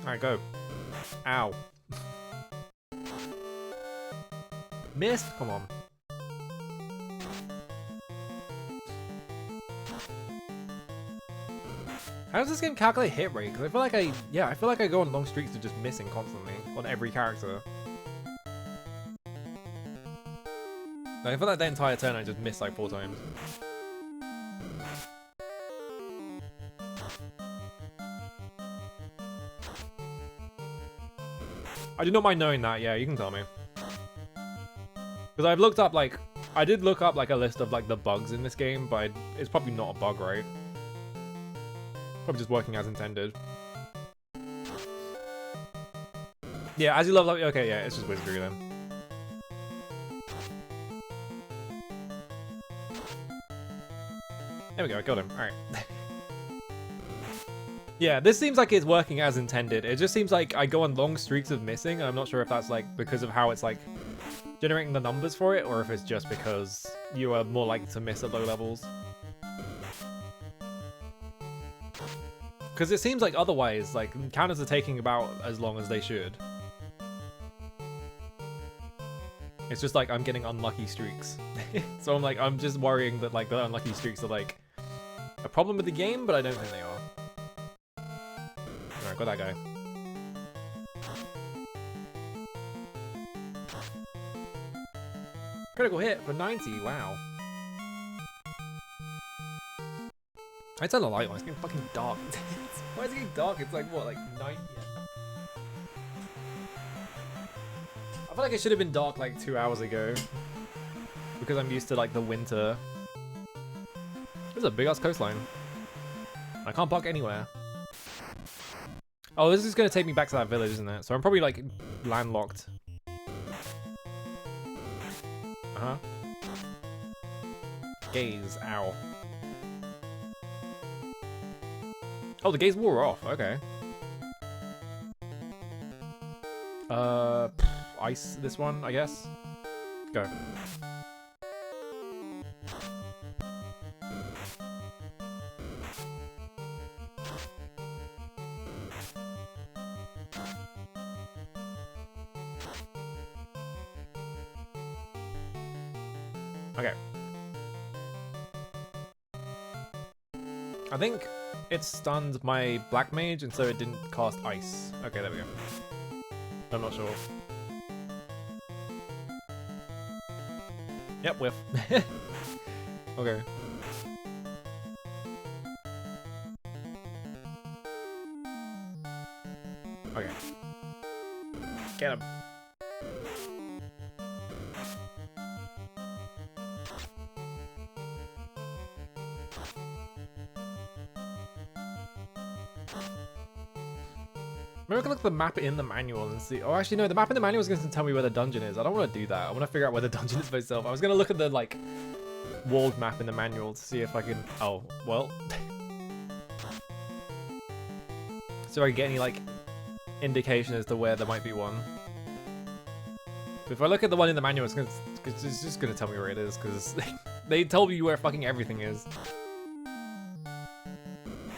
Speaker 1: Alright, go. Ow. Missed? Come on. How does this game calculate hit rate? Because I feel like I feel like I go on long streaks of just missing constantly on every character. Like, I feel like the entire turn I just missed like 4 times. I do not mind knowing that, yeah, you can tell me. Because I've looked up, like, I did look up, like, a list of, like, the bugs in this game, but it's probably not a bug, right? Probably just working as intended. Yeah, as you level up, okay, yeah, it's just wizardry then. There we go, I got him, alright. Yeah, this seems like it's working as intended. It just seems like I go on long streaks of missing, and I'm not sure if that's like because of how it's like generating the numbers for it, or if it's just because you are more likely to miss at low levels. Because it seems like otherwise, like, counters are taking about as long as they should. It's just like I'm getting unlucky streaks. So I'm just worrying that like the unlucky streaks are like a problem with the game, but I don't think they are. Alright, got that guy. Critical hit for 90, wow. I turned the light on, it's getting fucking dark. Why is it getting dark? It's like, what, like 9 PM? I feel like it should have been dark like 2 hours ago. Because I'm used to like the winter. This is a big ass coastline. I can't park anywhere. Oh, this is gonna take me back to that village, isn't it? So I'm probably like landlocked. Uh-huh. Gaze, ow. Oh, the gaze wore off, okay. Ice this one, I guess. Go. Okay. I think it stunned my black mage and so it didn't cast ice. Okay, there we go. I'm not sure. Yep, whiff. Okay. Okay. Get him. Maybe I can look at the map in the manual and see. Oh, actually, no, the map in the manual is going to tell me where the dungeon is. I don't want to do that. I want to figure out where the dungeon is myself. I was going to look at the, like, walled map in the manual to see if I can... Oh, well. So I can get any, like, indication as to where there might be one. But if I look at the one in the manual, it's just going to tell me where it is, because they told me where fucking everything is.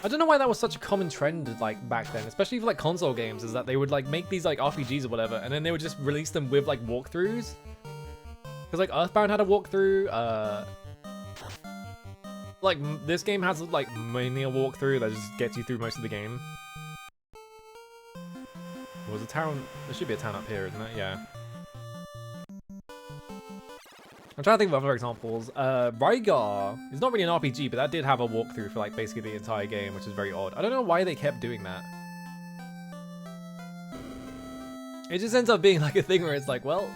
Speaker 1: I don't know why that was such a common trend like back then, especially for like console games, is that they would like make these like RPGs or whatever, and then they would just release them with like walkthroughs. Because like Earthbound had a walkthrough, like this game has like mainly a walkthrough that just gets you through most of the game. There was a town, there should be a town up here, isn't it? Yeah. I'm trying to think of other examples. Rygar is not really an RPG, but that did have a walkthrough for like basically the entire game, which is very odd. I don't know why they kept doing that. It just ends up being like a thing where it's like, well,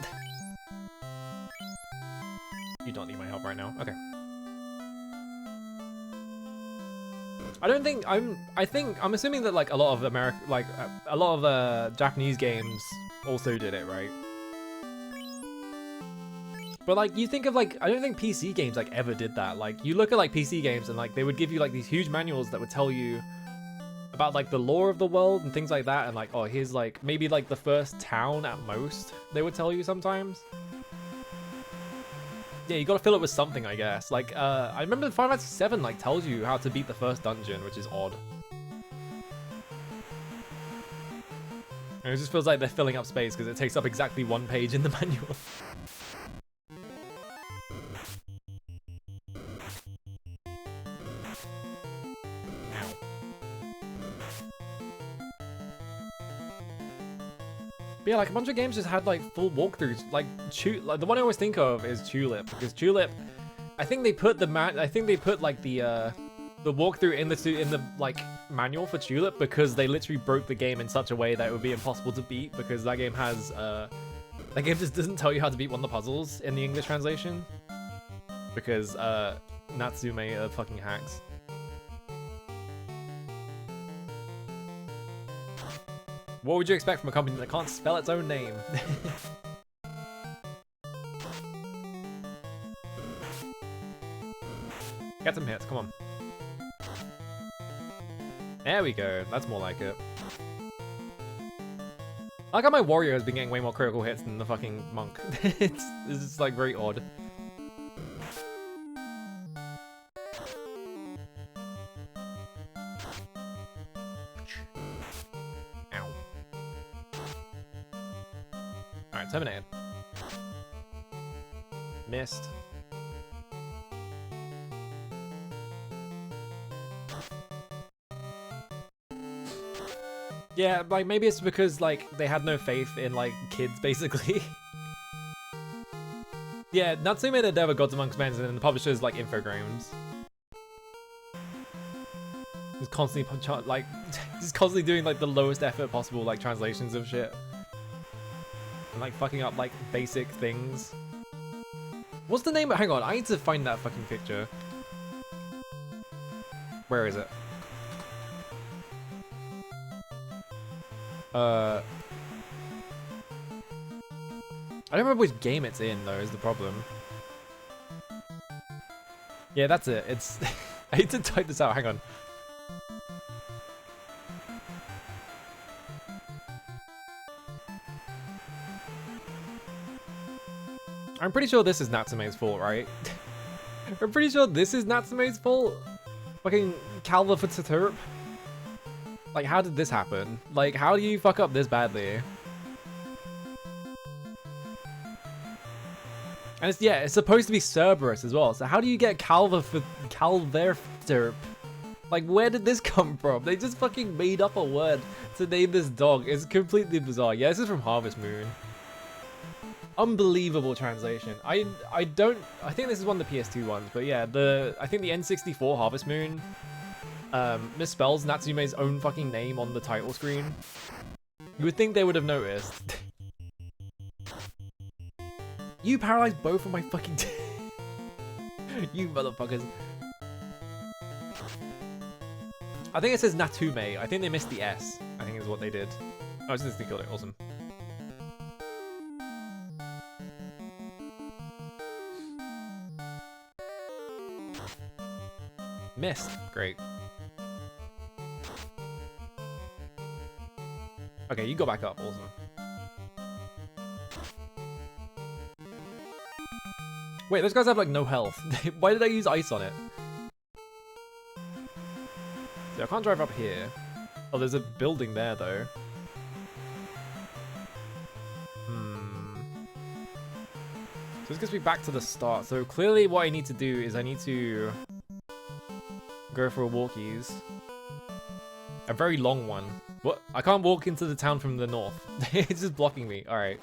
Speaker 1: you don't need my help right now. Okay. I'm assuming that like a lot of a lot of Japanese games also did it, right? But like, you think of like, I don't think PC games like ever did that. Like, you look at like PC games and like, they would give you like these huge manuals that would tell you about like the lore of the world and things like that. And like, oh, here's like, maybe like the first town at most, they would tell you sometimes. Yeah, you gotta fill it with something, I guess. Like, I remember Final Fantasy VII like tells you how to beat the first dungeon, which is odd. And it just feels like they're filling up space because it takes up exactly 1 page in the manual. Ow. But yeah, like a bunch of games just had like full walkthroughs. Like the one I always think of is Tulip, because Tulip, I think they put the walkthrough in the like manual for Tulip because they literally broke the game in such a way that it would be impossible to beat, because that game has that game just doesn't tell you how to beat one of the puzzles in the English translation, because Natsume are fucking hacks. What would you expect from a company that can't spell its own name? Get some hits, come on. There we go, that's more like it. I like how my warrior has been getting way more critical hits than the fucking monk. It's just like very odd. Ow. Alright, terminated. Missed. Yeah, like maybe it's because like they had no faith in like kids basically. Yeah, Natsume made a dev of Gods Amongst Men, and then the publisher's like Infogrames. He's constantly just constantly doing like the lowest effort possible like translations of shit. And like fucking up like basic things. What's the name? Hang on, I need to find that fucking picture. Where is it? I don't remember which game it's in though, is the problem. Yeah, that's it. It's I need to type this out, hang on. I'm pretty sure this is Natsume's fault, right? I'm pretty sure this is Natsume's fault. Fucking Calva for Saturp. Like, how did this happen? Like, how do you fuck up this badly? And it's, yeah, it's supposed to be Cerberus as well. So how do you get Calverterp? Like, where did this come from? They just fucking made up a word to name this dog. It's completely bizarre. Yeah, this is from Harvest Moon. Unbelievable translation. I think this is one of the PS2 ones, but yeah, I think the N64 Harvest Moon misspells Natsume's own fucking name on the title screen. You would think they would have noticed. You paralyzed both of my fucking you motherfuckers. I think it says Natume. I think they missed the S. I think is what they did. Oh, it's instantly killed it. Awesome. Missed. Great. Okay, you go back up. Awesome. Wait, those guys have like no health. Why did I use ice on it? See, I can't drive up here. Oh, there's a building there though. So this gets me back to the start. So clearly what I need to do is I need to go for a walkies. A very long one. What? I can't walk into the town from the north. It's just blocking me. Alright.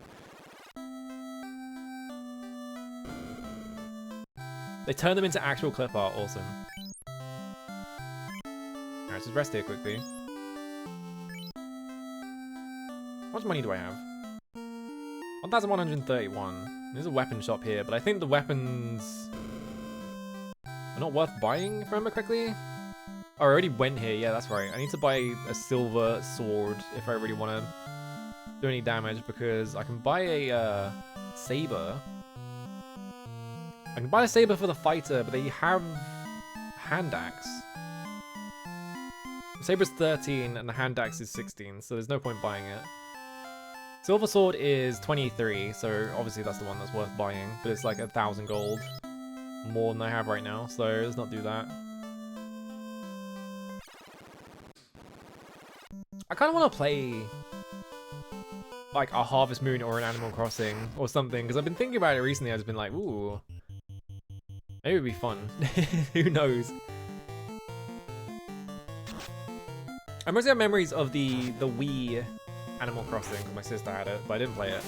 Speaker 1: They turned them into actual clip art. Awesome. Alright, just rest here quickly. How much money do I have? 1,131. There's a weapon shop here, but I think the weapons are not worth buying, if I remember correctly. Oh, I already went here. Yeah, that's right. I need to buy a silver sword if I really want to do any damage, because I can buy a saber. I can buy a saber for the fighter, but they have hand axe. The saber's 13 and the hand axe is 16, so there's no point buying it. Silver sword is 23, so obviously that's the one that's worth buying, but it's like 1,000 gold more than I have right now, so let's not do that. I kind of want to play like a Harvest Moon or an Animal Crossing or something, because I've been thinking about it recently. I've just been like, ooh, maybe it'd be fun. Who knows? I mostly have memories of the Wii Animal Crossing, because my sister had it, but I didn't play it.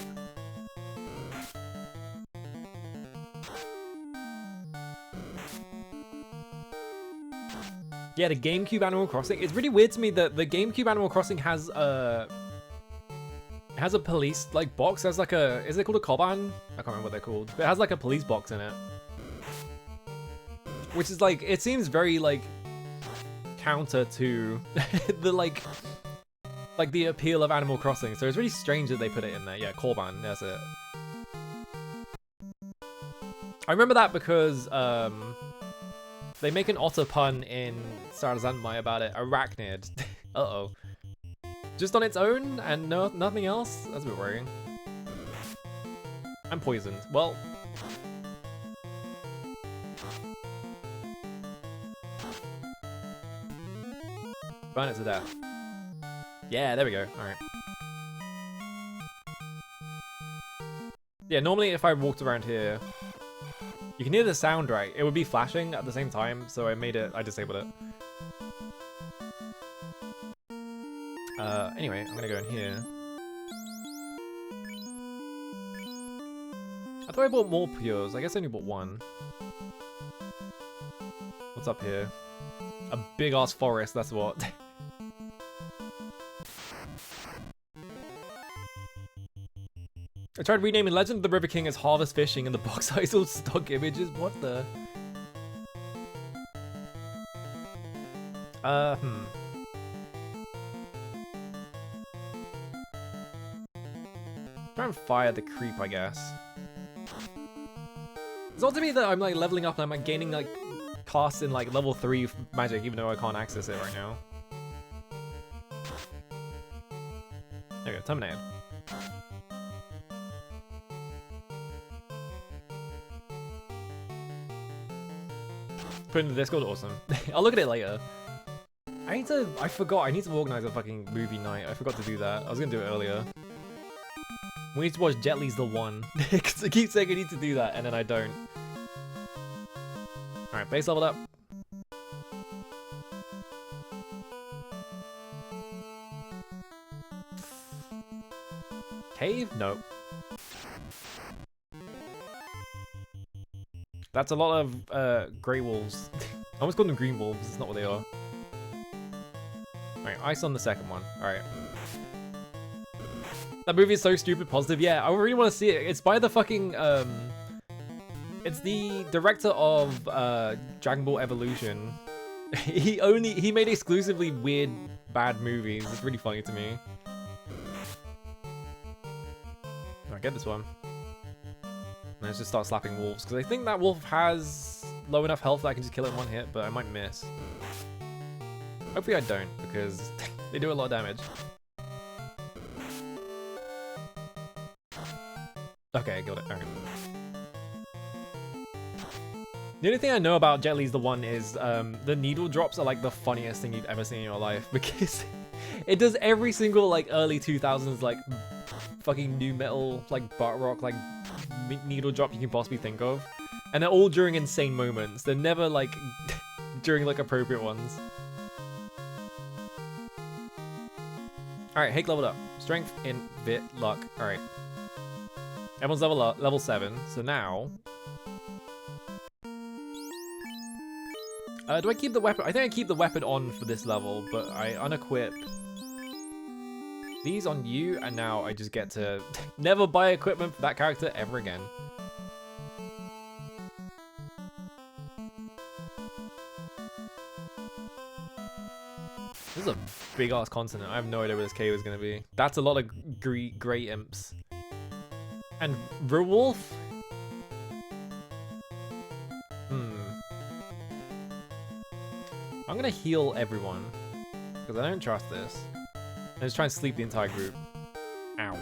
Speaker 1: Yeah, the GameCube Animal Crossing. It's really weird to me that the GameCube Animal Crossing has a police like box. Has like a, is it called a Koban? I can't remember what they're called. But it has like a police box in it, which is like, it seems very like counter to the like the appeal of Animal Crossing. So it's really strange that they put it in there. Yeah, Korban, that's it. I remember that because they make an otter pun in Sarazanmai about it. Arachnid. Uh-oh. Just on its own and nothing else? That's a bit worrying. I'm poisoned. Well. Burn it to death. Yeah, there we go. Alright. Yeah, normally if I walked around here, you can hear the sound, right? It would be flashing at the same time, so I disabled it. Anyway, I'm gonna go in here. I thought I bought more Pures. I guess I only bought one. What's up here? A big ass forest, that's what. I tried renaming Legend of the River King as Harvest Fishing and the box I saw stock images. What the? Try and fire the creep, I guess. It's odd to me that I'm like leveling up and I'm like gaining like casts in like level 3 magic, even though I can't access it right now. There we go, terminated. Put in the Discord, awesome. I'll look at it later. I forgot, I need to organize a fucking movie night. I forgot to do that. I was gonna do it earlier. We need to watch Jet Li's The One. Because I keep saying I need to do that, and then I don't. Alright, base leveled up. Cave? Nope. That's a lot of grey wolves. I almost called them green wolves, it's not what they are. Alright, ice on the second one. Alright. That movie is so stupid positive. Yeah, I really want to see it. It's by the fucking, it's the director of Dragon Ball Evolution. He made exclusively weird, bad movies. It's really funny to me. Alright, get this one. Let's just start slapping wolves, because I think that wolf has low enough health that I can just kill it in one hit, but I might miss. Hopefully I don't, because they do a lot of damage. Okay, got it. Alright. The only thing I know about Jet Li's The One is the needle drops are like the funniest thing you've ever seen in your life, because it does every single like early 2000s like fucking new metal like butt rock like needle drop you can possibly think of, and they're all during insane moments. They're never like during like appropriate ones. Alright, Hake leveled up. Strength, Vit, Luck. Alright. Everyone's level 7, so now... do I keep the weapon? I think I keep the weapon on for this level, but I unequip these on you, and now I just get to never buy equipment for that character ever again. This is a big ass continent. I have no idea where this cave is going to be. That's a lot of grey imps. And Verwolf? I'm going to heal everyone, because I don't trust this. I'm just trying to sleep the entire group. Ow.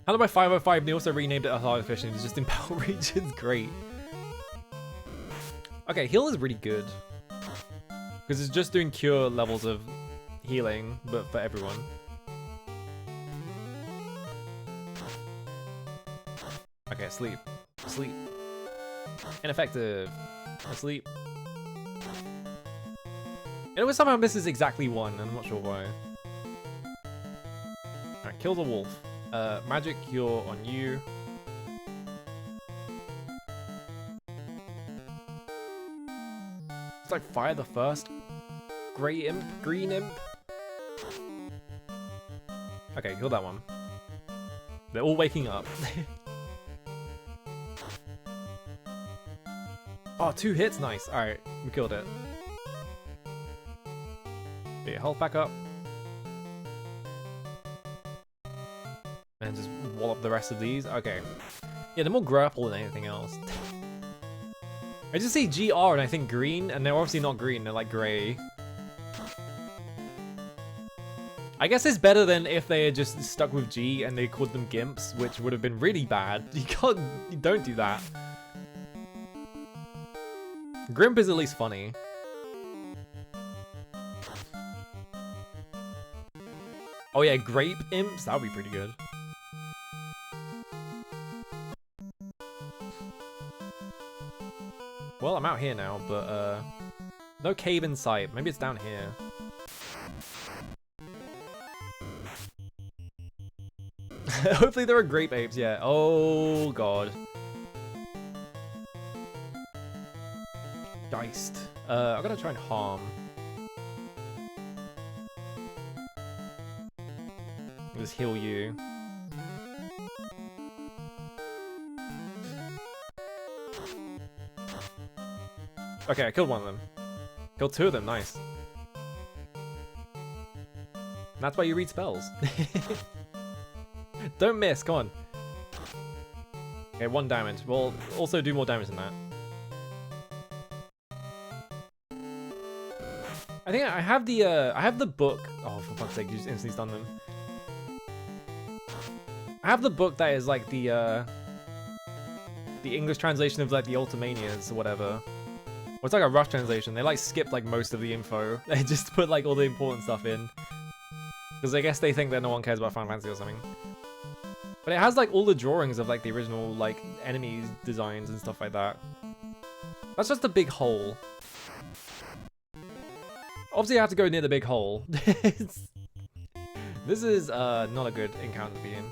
Speaker 1: Handled by 505, they also renamed it a Harvest Fishing. It's just in Battle Regions. Great. Okay, heal is really good. Because it's just doing cure levels of healing, but for everyone. Okay, sleep. Sleep. Ineffective. Asleep. It always somehow misses exactly one, and I'm not sure why. Alright, kill the wolf. Magic cure on you. It's like fire the first. Grey imp? Green imp? Okay, kill that one. They're all waking up. Oh, 2 hits, nice. Alright, we killed it. Get your health back up. And just wallop the rest of these. Okay. Yeah, they're more grapple than anything else. I just see GR and I think green, and they're obviously not green, they're like grey. I guess it's better than if they had just stuck with G and they called them gimps, which would have been really bad. You don't do that. Grimp is at least funny. Oh yeah, grape imps? That would be pretty good. Well, I'm out here now, but no cave in sight. Maybe it's down here. Hopefully there are grape apes, yeah. Oh god. Geist. I'm gonna try and harm. Just heal you. Okay, I killed one of them. Killed 2 of them, nice. That's why you read spells. Don't miss, come on. Okay, 1 damage. We'll also do more damage than that. I think I have the book. Oh, for fuck's sake, you just instantly stunned them. I have the book that is like the English translation of like the Ultimanias or whatever. Or it's like a rough translation. They like skipped like most of the info. They just put like all the important stuff in. Because I guess they think that no one cares about Final Fantasy or something. But it has like all the drawings of like the original like enemies designs and stuff like that. That's just a big hole. Obviously I have to go near the big hole. This is not a good encounter to be in.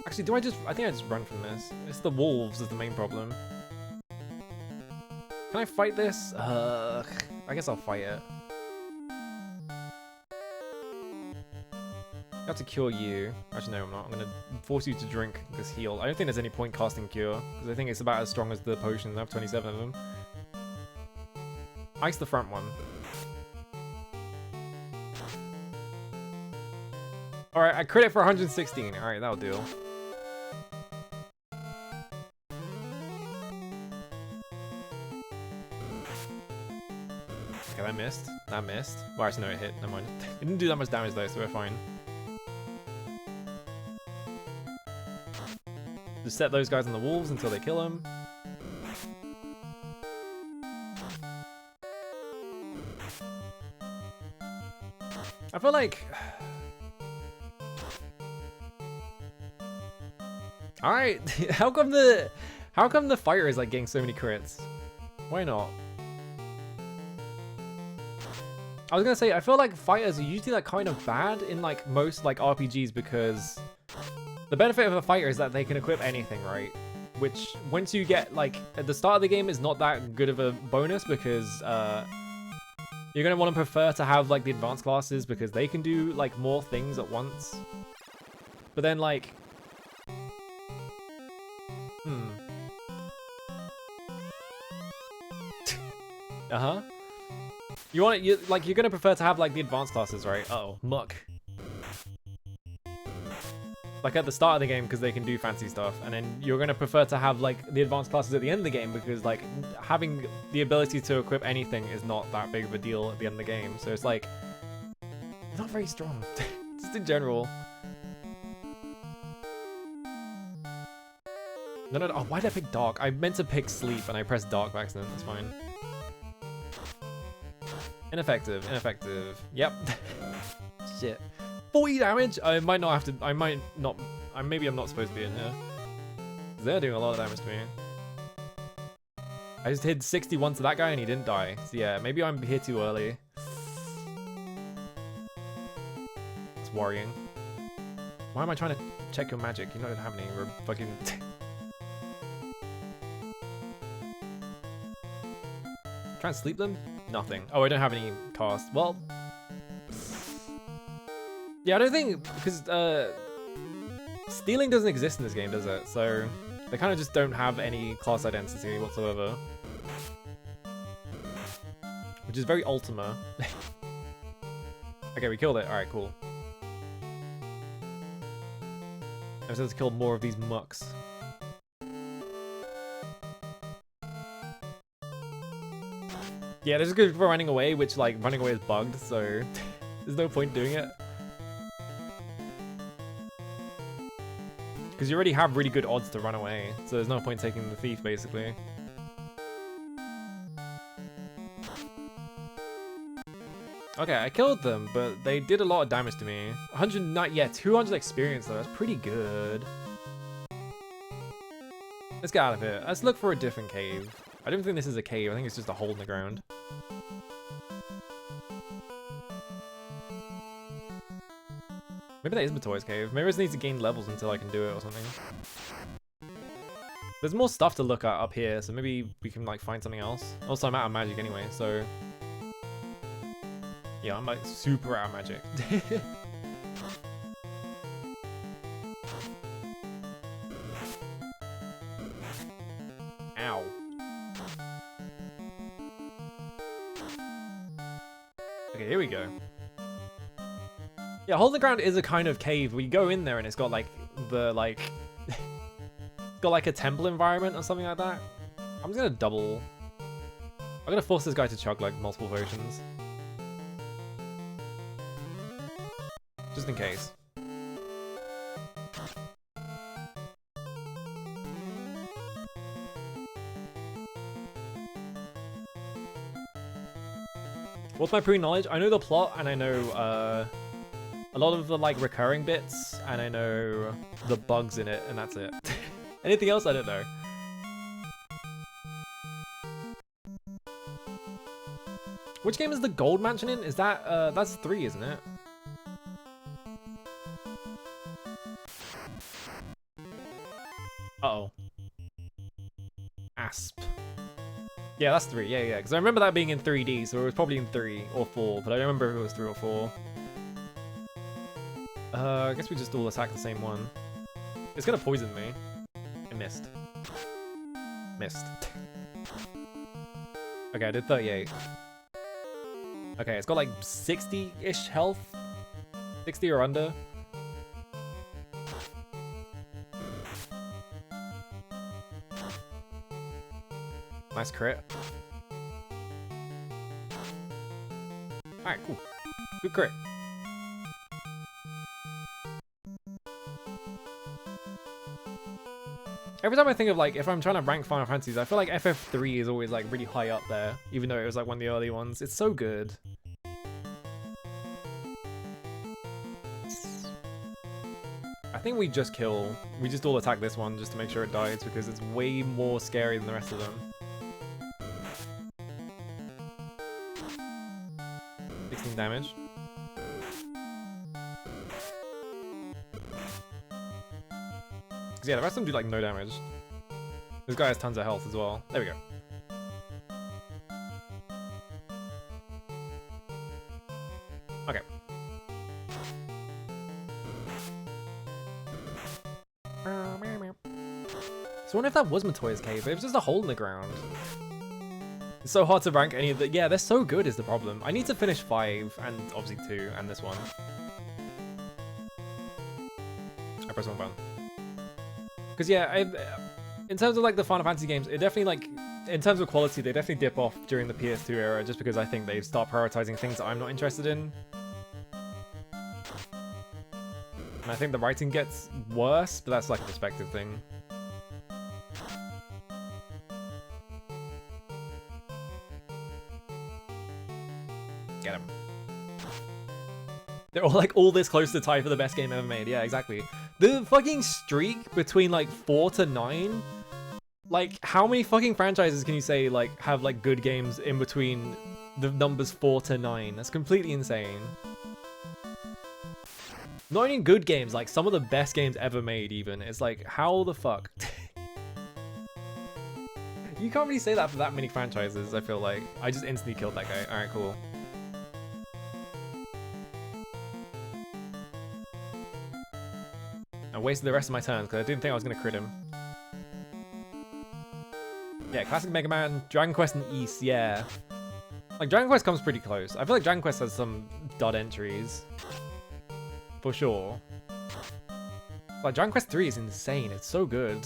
Speaker 1: Actually, I think I just run from this. It's the wolves is the main problem. Can I fight this? I guess I'll fight it. I have to cure you. Actually, no, I'm not. I'm gonna force you to drink this heal. I don't think there's any point casting cure, because I think it's about as strong as the potions. I have 27 of them. Ice the front one. Alright, I crit it for 116. Alright, that'll do. Okay, that missed. That missed. Well, actually, no, it hit. Never mind. It didn't do that much damage, though, so we're fine. Just set those guys on the wolves until they kill them. I feel like... Alright, how come the fighter is like getting so many crits? Why not? I was gonna say, I feel like fighters are usually like kind of bad in like most like RPGs because the benefit of a fighter is that they can equip anything, right? Which once you get like at the start of the game is not that good of a bonus because you're gonna want to prefer to have like the advanced classes because they can do like more things at once. But then like uh-huh. You're gonna prefer to have like the advanced classes, right? Uh-oh, muck. Like at the start of the game because they can do fancy stuff, and then you're gonna prefer to have like the advanced classes at the end of the game because like having the ability to equip anything is not that big of a deal at the end of the game. So it's like not very strong, just in general. No, no, no. Oh, why did I pick dark? I meant to pick sleep and I pressed dark by accident. That's fine. Ineffective, ineffective. Yep. Shit. 40 damage? I might not have to, I might not, maybe I'm not supposed to be in here. They're doing a lot of damage to me. I just hit 61 to that guy and he didn't die. So yeah, maybe I'm here too early. It's worrying. Why am I trying to check your magic? You're not gonna have any. We're fucking... Try and sleep them? Nothing. Oh, I don't have any cast. Well... Yeah, I don't think... Because, stealing doesn't exist in this game, does it? So... They kind of just don't have any class identity whatsoever. Which is very Ultima. Okay, we killed it. Alright, cool. I was supposed to kill more of these mucks. Yeah, they're just good for running away, which, like, running away is bugged, so there's no point doing it. Because you already have really good odds to run away, so there's no point taking the thief, basically. Okay, I killed them, but they did a lot of damage to me. 109, yeah, 200 experience though, that's pretty good. Let's get out of here. Let's look for a different cave. I don't think this is a cave, I think it's just a hole in the ground. Maybe that is Matoya's cave. Maybe I just need to gain levels until I can do it or something. There's more stuff to look at up here, so maybe we can like find something else. Also, I'm out of magic anyway, so... Yeah, I'm like super out of magic. Ow. Okay, here we go. Yeah, Hole in the Ground is a kind of cave where you go in there and it's got like the like it's got like a temple environment or something like that. I'm just gonna double. I'm gonna force this guy to chug like multiple potions. Just in case. What's my pre-knowledge? I know the plot and I know a lot of the like recurring bits, and I know the bugs in it, and that's it. Anything else, I don't know. Which game is the Gold Mansion in? Is that, that's 3, isn't it? Uh-oh. Asp. Yeah, that's 3, yeah, because I remember that being in 3D, so it was probably in 3 or 4, but I don't remember if it was 3 or 4. I guess we just all attack the same one. It's gonna poison me. I missed. Missed. Okay, I did 38. Okay, it's got like 60-ish health. 60 or under. Nice crit. Alright, cool. Good crit. Every time I think of like, if I'm trying to rank Final Fantasies, I feel like FF3 is always like really high up there, even though it was like one of the early ones. It's so good. I think we just all attack this one just to make sure it dies because it's way more scary than the rest of them. 16 damage. Yeah, the rest of them do like no damage. This guy has tons of health as well. There we go. Okay. So I wonder if that was Matoya's cave. It was just a hole in the ground. It's so hard to rank any of the... Yeah, they're so good is the problem. I need to finish 5 and obviously 2 and this one. I press one button. Because yeah, in terms of like the Final Fantasy games, it definitely like, in terms of quality, they definitely dip off during the PS2 era just because I think they start prioritizing things that I'm not interested in. And I think the writing gets worse, but that's like a perspective thing. Get him. They're all like all this close to tie for the best game ever made. Yeah, exactly. The fucking streak between like 4 to 9. Like, how many fucking franchises can you say like have like good games in between the numbers 4 to 9? That's completely insane. Not only good games, like some of the best games ever made even. It's like, how the fuck? You can't really say that for that many franchises, I feel like. I just instantly killed that guy. Alright, cool. I wasted the rest of my turns because I didn't think I was going to crit him. Yeah, classic Mega Man, Dragon Quest and East, yeah. Like, Dragon Quest comes pretty close. I feel like Dragon Quest has some dud entries. For sure. Like, Dragon Quest 3 is insane. It's so good.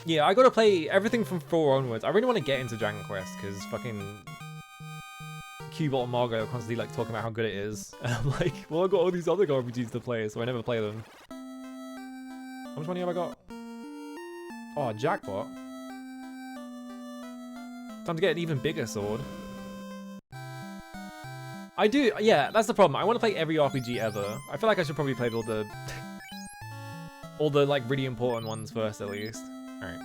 Speaker 1: Yeah, I gotta play everything from 4 onwards. I really want to get into Dragon Quest because fucking Cubot and Margo are constantly like talking about how good it is. And I'm like, well, I've got all these other RPGs to play, so I never play them. How much money have I got? Oh, jackpot. Time to get an even bigger sword. I do, yeah, that's the problem. I want to play every RPG ever. I feel like I should probably play all the all the like really important ones first at least. Alright.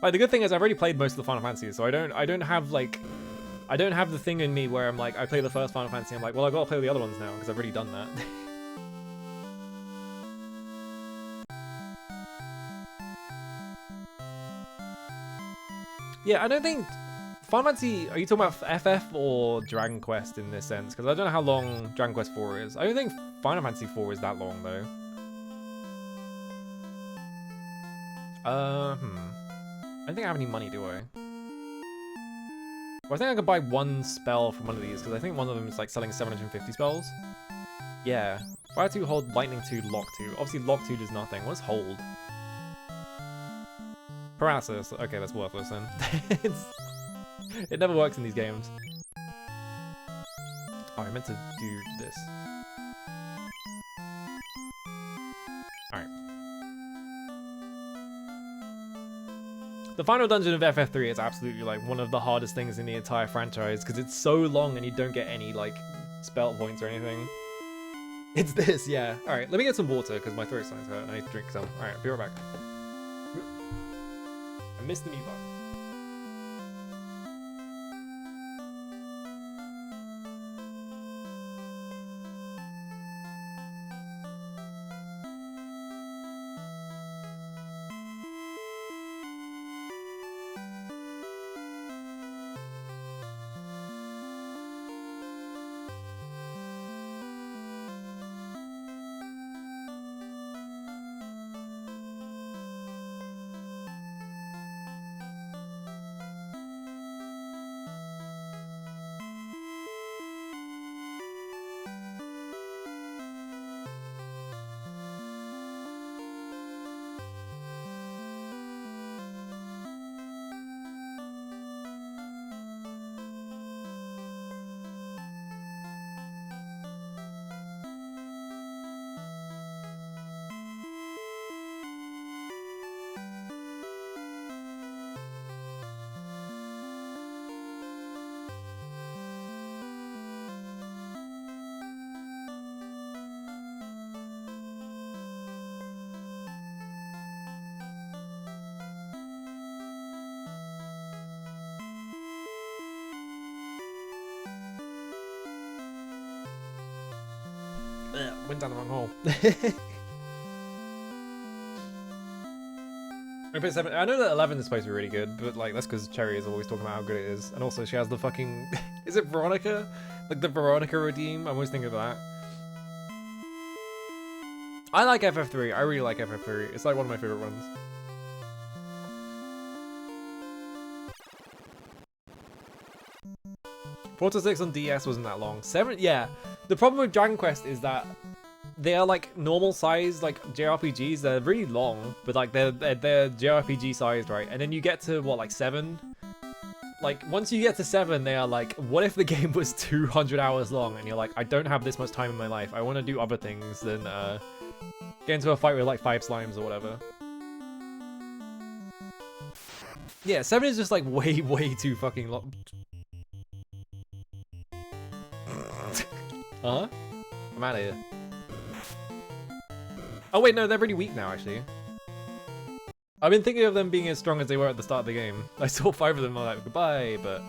Speaker 1: Like, the good thing is I've already played most of the Final Fantasies, so I don't have like, I don't have the thing in me where I'm like, I play the first Final Fantasy, I'm like, well, I gotta play the other ones now, because I've already done that. Yeah, I don't think Final Fantasy, are you talking about FF or Dragon Quest in this sense? Because I don't know how long Dragon Quest 4 is. I don't think Final Fantasy 4 is that long though. I don't think I have any money, do I? Well, I think I could buy one spell from one of these, because I think one of them is like selling 750 spells. Yeah. Fire 2, hold, lightning 2, lock 2. Obviously lock 2 does nothing. What's hold? Paralysis. Okay, that's worthless then. It never works in these games. Oh, I meant to do this. Alright. The final dungeon of FF3 is absolutely like one of the hardest things in the entire franchise because it's so long and you don't get any like spell points or anything. It's this, yeah. Alright, let me get some water because my throat's starting to hurt and I need to drink some. Alright, be right back. I missed the mute button. Went down the wrong hole. I know that 11 is supposed to be really good, but like that's because Cherry is always talking about how good it is, and also she has the fucking is it Veronica? Like the Veronica redeem? I'm always thinking of that. I like FF3. I really like FF3. It's like one of my favorite ones. Four to 6 on DS wasn't that long. 7, yeah. The problem with Dragon Quest is that they are like normal sized like JRPGs. They're really long, but like they're JRPG sized, right? And then you get to what, like 7? Like once you get to 7, they are like, what if the game was 200 hours long? And you're like, I don't have this much time in my life. I want to do other things than Get into a fight with like 5 slimes or whatever. Yeah, 7 is just like way too fucking long. Huh? I'm out of here. Oh wait, no, they're really weak now actually. I've been thinking of them being as strong as they were at the start of the game. I saw 5 of them, I'm like, goodbye, but...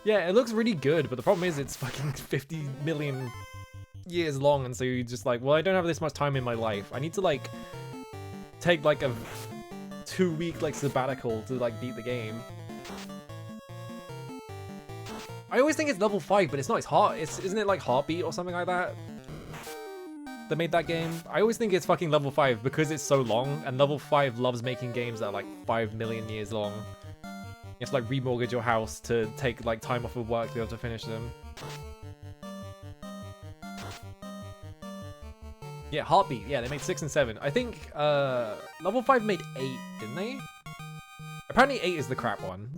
Speaker 1: Yeah, it looks really good, but the problem is it's fucking 50 million years long, and so you're just like, well, I don't have this much time in my life. I need to, like, take, like, a 2-week, like, sabbatical to, like, beat the game. I always think it's level 5, but it's not. It's heart. Isn't it, like, Heartbeat or something like that? That made that game. I always think it's fucking level 5 because it's so long, and level 5 loves making games that are like 5 million years long. You have to like remortgage your house to take like time off of work to be able to finish them. Yeah, Heartbeat. Yeah, they made 6 and 7. I think level 5 made 8, didn't they? Apparently 8 is the crap one.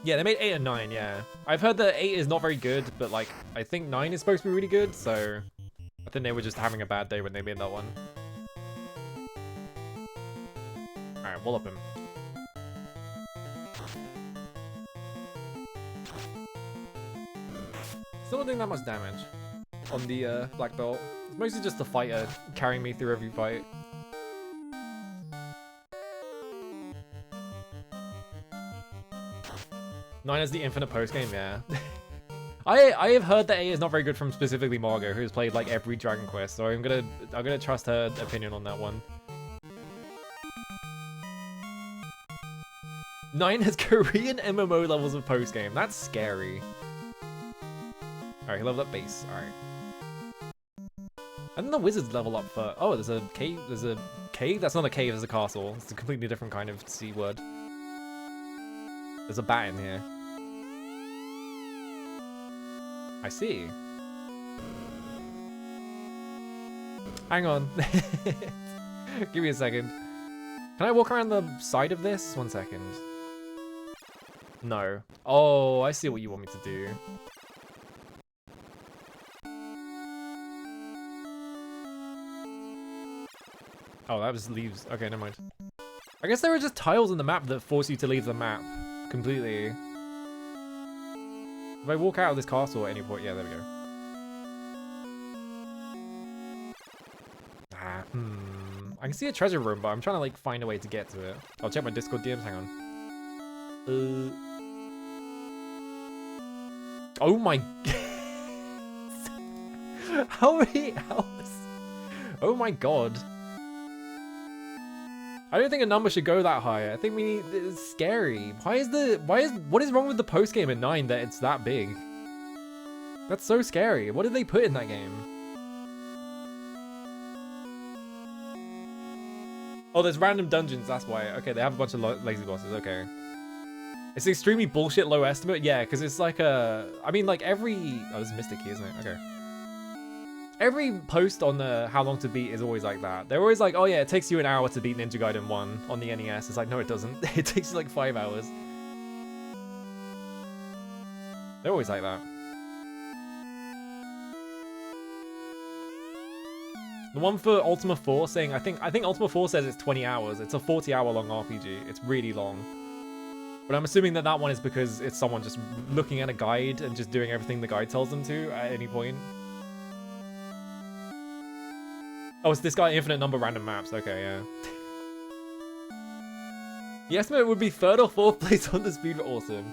Speaker 1: Yeah, they made 8 and 9, yeah. I've heard that 8 is not very good, but like, I think 9 is supposed to be really good, so... I think they were just having a bad day when they made that one. Alright, wallop him. Still not doing that much damage on the black belt. It's mostly just the fighter carrying me through every fight. Nine is the infinite postgame, yeah. I have heard that A is not very good from specifically Margot, who's played like every Dragon Quest, so I'm gonna trust her opinion on that one. 9 has Korean MMO levels of postgame. That's scary. Alright, he leveled up base. Alright. And then the wizards level up for... Oh, there's a cave. There's a cave? That's not a cave, there's a castle. It's a completely different kind of C word. There's a bat in here. I see. Hang on. Give me a second. Can I walk around the side of this? 1 second. No. Oh, I see what you want me to do. Oh, that was leaves. Okay, never mind. I guess there are just tiles in the map that force you to leave the map completely. If I walk out of this castle at any point, yeah, there we go. I can see a treasure room, but I'm trying to like find a way to get to it. I'll check my Discord DMs, hang on. Oh my... How many hours? Oh my god. I don't think a number should go that high. I think we need... It's scary. What is wrong with the post game at 9 that it's that big? That's so scary. What did they put in that game? Oh, there's random dungeons, that's why. Okay, they have a bunch of lazy bosses, okay. It's an extremely bullshit low estimate, yeah, because it's like a... I mean, like every... Oh, this is Mystic Key, isn't it? Okay. Every post on the How Long to Beat is always like that. They're always like, oh yeah, it takes you an hour to beat Ninja Gaiden 1 on the NES. It's like, no it doesn't. It takes you like 5 hours. They're always like that. The one for Ultima 4 saying, I think Ultima 4 says it's 20 hours. It's a 40-hour long RPG. It's really long. But I'm assuming that that one is because it's someone just looking at a guide and just doing everything the guide tells them to at any point. Oh, it's this guy, infinite number random maps. Okay, yeah. The estimate would be 3rd or 4th place on the speed. Awesome.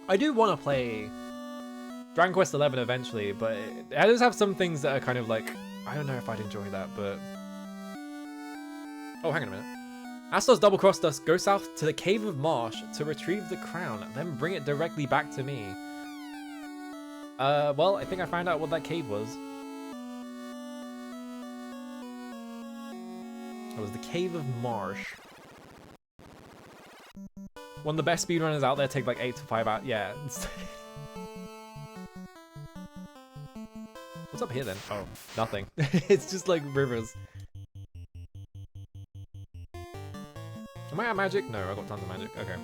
Speaker 1: I do want to play Dragon Quest XI eventually, but it does have some things that are kind of like... I don't know if I'd enjoy that, but... Oh, hang on a minute. Astos double-crossed us. Go south to the Cave of Marsh to retrieve the crown, then bring it directly back to me. Well, I think I found out what that cave was. It was the Cave of Marsh. One of the best speedrunners out there take like 8 to 5 hours. Yeah. What's up here then? Oh, nothing. It's just like rivers. Am I out of magic? No, I got tons of magic. Okay.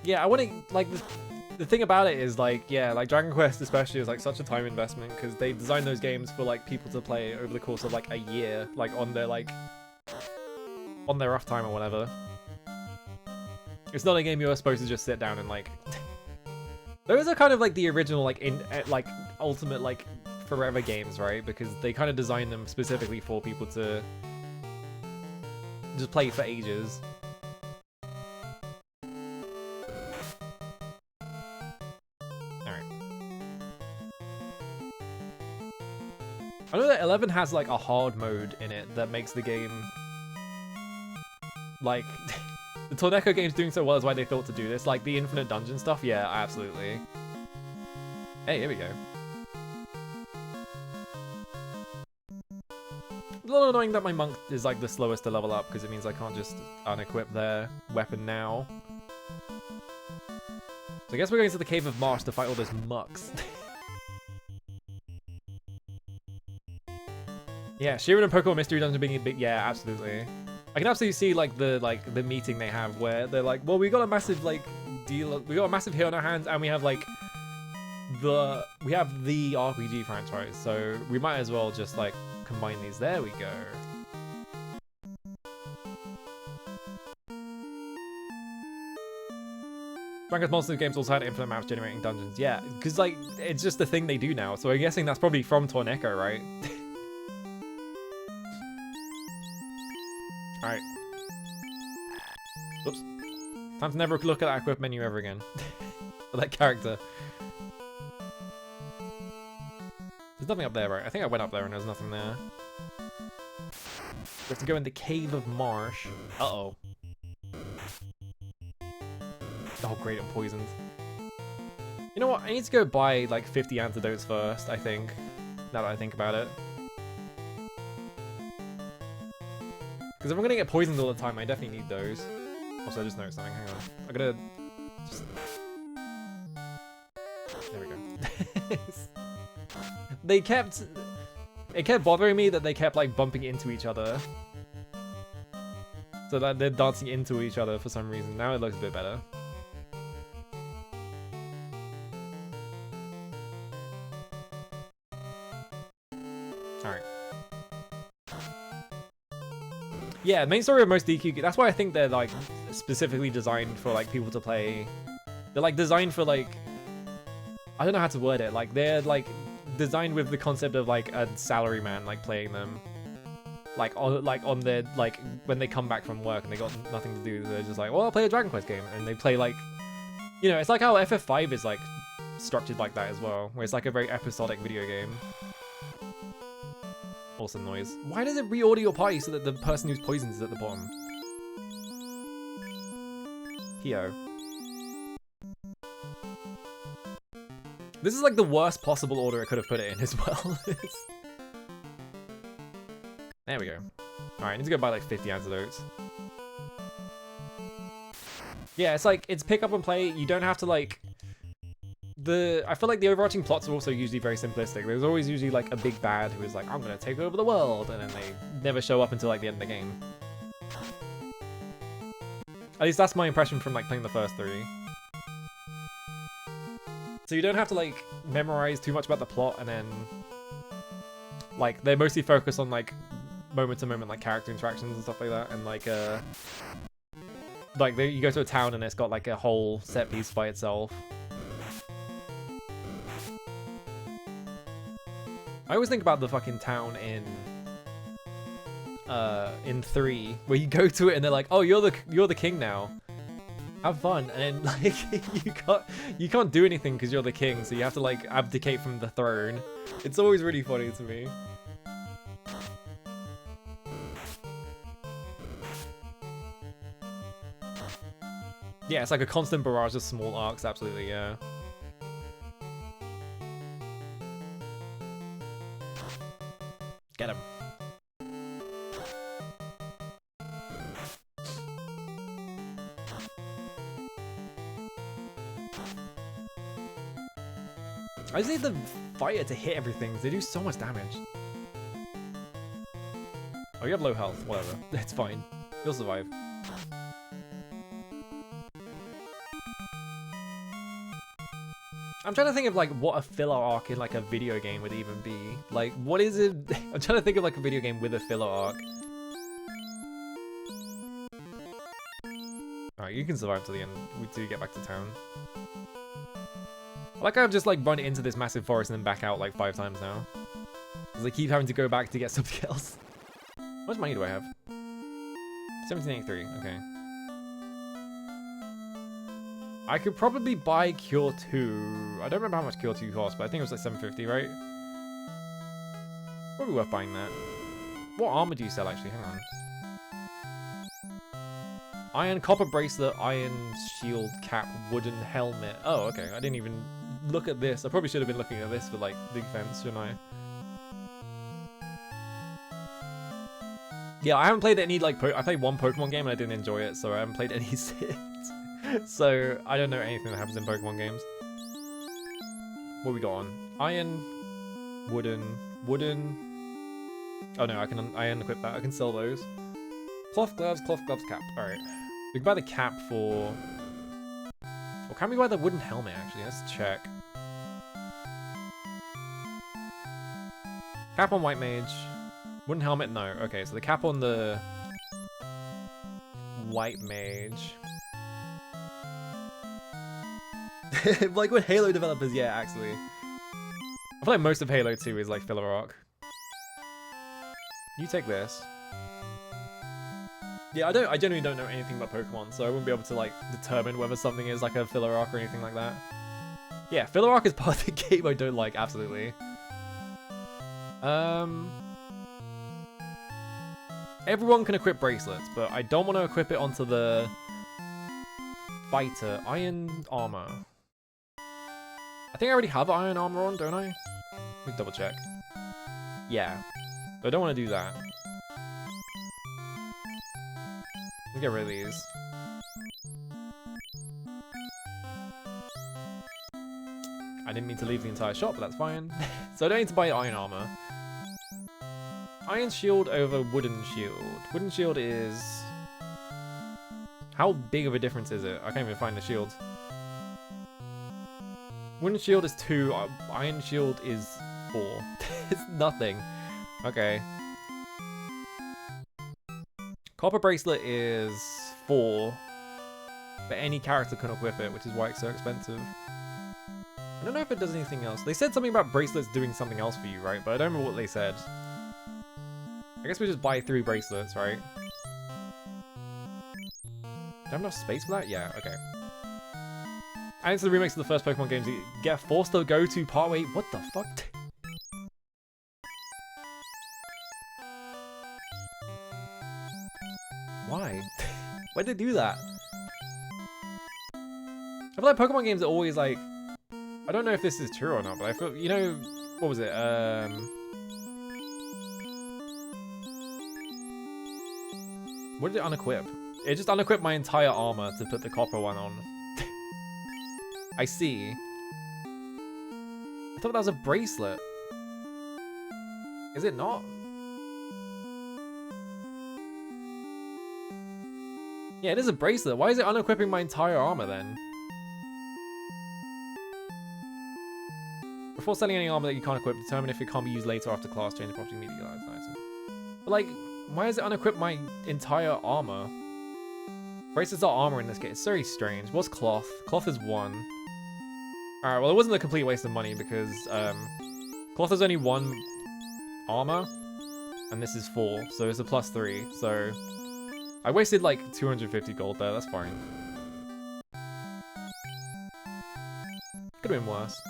Speaker 1: Yeah, I want to, like, the thing about it is, like, yeah, like, Dragon Quest especially is, like, such a time investment, because they designed those games for, like, people to play over the course of, like, a year, like, on their off time or whatever. It's not a game you're supposed to just sit down and, like... Those are kind of, like, the original, like, ultimate, like, forever games, right? Because they kind of designed them specifically for people to just play for ages. I know that 11 has like a hard mode in it that makes the game like the Torneko game's doing so well is why they thought to do this. Like the infinite dungeon stuff, yeah, absolutely. Hey, here we go. A little annoying that my monk is like the slowest to level up because it means I can't just unequip their weapon now. So I guess we're going to the Cave of Marsh to fight all those mucks. Yeah, Shiren and Pokemon Mystery Dungeon being a big, yeah, absolutely. I can absolutely see like the meeting they have where they're like, well, we got a massive like deal, we got a massive hit on our hands, and we have like the RPG franchise, so we might as well just like combine these. There we go. Dragon Quest Monsters games also had infinite maps generating dungeons. Yeah, because like it's just the thing they do now. So I'm guessing that's probably from Torneko, right? Alright. Oops. Time to never look at that equip menu ever again. For that character. There's nothing up there, right? I think I went up there and there's nothing there. We have to go in the Cave of Marsh. Uh-oh. Oh, great, I'm poisoned. You know what? I need to go buy like 50 antidotes first, I think. Now that I think about it. Because if I'm gonna get poisoned all the time, I definitely need those. Also, I just noticed something. Hang on. I'm gonna just... There we go. It kept bothering me that they kept like bumping into each other. So that they're dancing into each other for some reason. Now it looks a bit better. Alright. Yeah, main story of most DQ, that's why I think they're like specifically designed for like people to play. They're like designed for like, I don't know how to word it, like they're like designed with the concept of like a salaryman like playing them. Like on their, like when they come back from work and they got nothing to do, they're just like, well, I'll play a Dragon Quest game, and they play like, you know, it's like how FF5 is like structured like that as well, where it's like a very episodic video game. Awesome noise. Why does it reorder your party so that the person who's poisoned is at the bottom? Hio. This is like the worst possible order it could have put it in as well. There we go. Alright, I need to go buy like 50 antidotes. Yeah, it's like, it's pick up and play. You don't have to like... I feel like the overarching plots are also usually very simplistic. There's always usually like a big bad who is like, I'm gonna take over the world, and then they never show up until like the end of the game. At least that's my impression from like playing the first 3. So you don't have to like memorize too much about the plot, and then like they're mostly focused on like moment to moment like character interactions and stuff like that, and like you go to a town and it's got like a whole set piece by itself. I always think about the fucking town in 3, where you go to it and they're like, oh, you're the king now. Have fun, and then like you can't do anything because you're the king, so you have to like abdicate from the throne. It's always really funny to me. Yeah, it's like a constant barrage of small arcs, absolutely, yeah. Get him. I just need the fire to hit everything. They do so much damage. Oh, you have low health. Whatever. It's fine. You'll survive. I'm trying to think of like what a filler arc in like a video game would even be. Like, what is it? I'm trying to think of like a video game with a filler arc. Alright, you can survive to the end. We do get back to town. I like how I've just like run into this massive forest and then back out like 5 times now. Because I keep having to go back to get something else. How much money do I have? 1783, okay. I could probably buy Cure 2. I don't remember how much Cure 2 cost, but I think it was like 750, right? Probably worth buying that. What armor do you sell actually? Hang on. Iron copper bracelet, iron shield cap, wooden helmet. Oh, okay. I didn't even look at this. I probably should have been looking at this for like defense, shouldn't I? Yeah, I haven't played any like I played one Pokemon game and I didn't enjoy it, so I haven't played any since. So I don't know anything that happens in Pokemon games. What we got on? Iron, wooden. Oh no, I can unequip that. I can sell those. Cloth gloves, cap. All right. We can buy the cap for. Or can we buy the wooden helmet? Actually, let's check. Cap on White Mage. Wooden helmet, no. Okay, so the cap on the White Mage. Like with Halo developers, yeah, actually. I feel like most of Halo 2 is like filler arc. You take this. Yeah, I genuinely don't know anything about Pokemon, so I wouldn't be able to like determine whether something is like a filler arc or anything like that. Yeah, filler arc is part of the game I don't like, absolutely. Everyone can equip bracelets, but I don't want to equip it onto the fighter. Iron armor. I think I already have iron armor on, don't I? Let me double check. Yeah. But I don't want to do that. Let's get rid of these. I didn't mean to leave the entire shop, but that's fine. So I don't need to buy iron armor. Iron shield over wooden shield. Wooden shield is... How big of a difference is it? I can't even find the shield. Wooden shield is 2, iron shield is 4. It's nothing. Okay. Copper bracelet is 4. But any character can equip it, which is why it's so expensive. I don't know if it does anything else. They said something about bracelets doing something else for you, right? But I don't remember what they said. I guess we just buy 3 bracelets, right? Do I have enough space for that? Yeah, okay. And it's the remakes of the first Pokemon games. You get forced to go to partway. What the fuck? Why? Why'd they do that? I feel like Pokemon games are always like... I don't know if this is true or not, but I feel... You know... What was it? What did it unequip? It just unequipped my entire armor to put the copper one on. I see. I thought that was a bracelet. Is it not? Yeah, it is a bracelet. Why is it unequipping my entire armor then? Before selling any armor that you can't equip, determine if it can't be used later after class change property immediately. But like, why does it unequip my entire armor? Bracelets are armor in this case. It's very strange. What's cloth? Cloth is 1. Alright, well it wasn't a complete waste of money because cloth is only 1 armor and this is 4, so it's a +3. So I wasted like 250 gold there, that's fine. Could have been worse.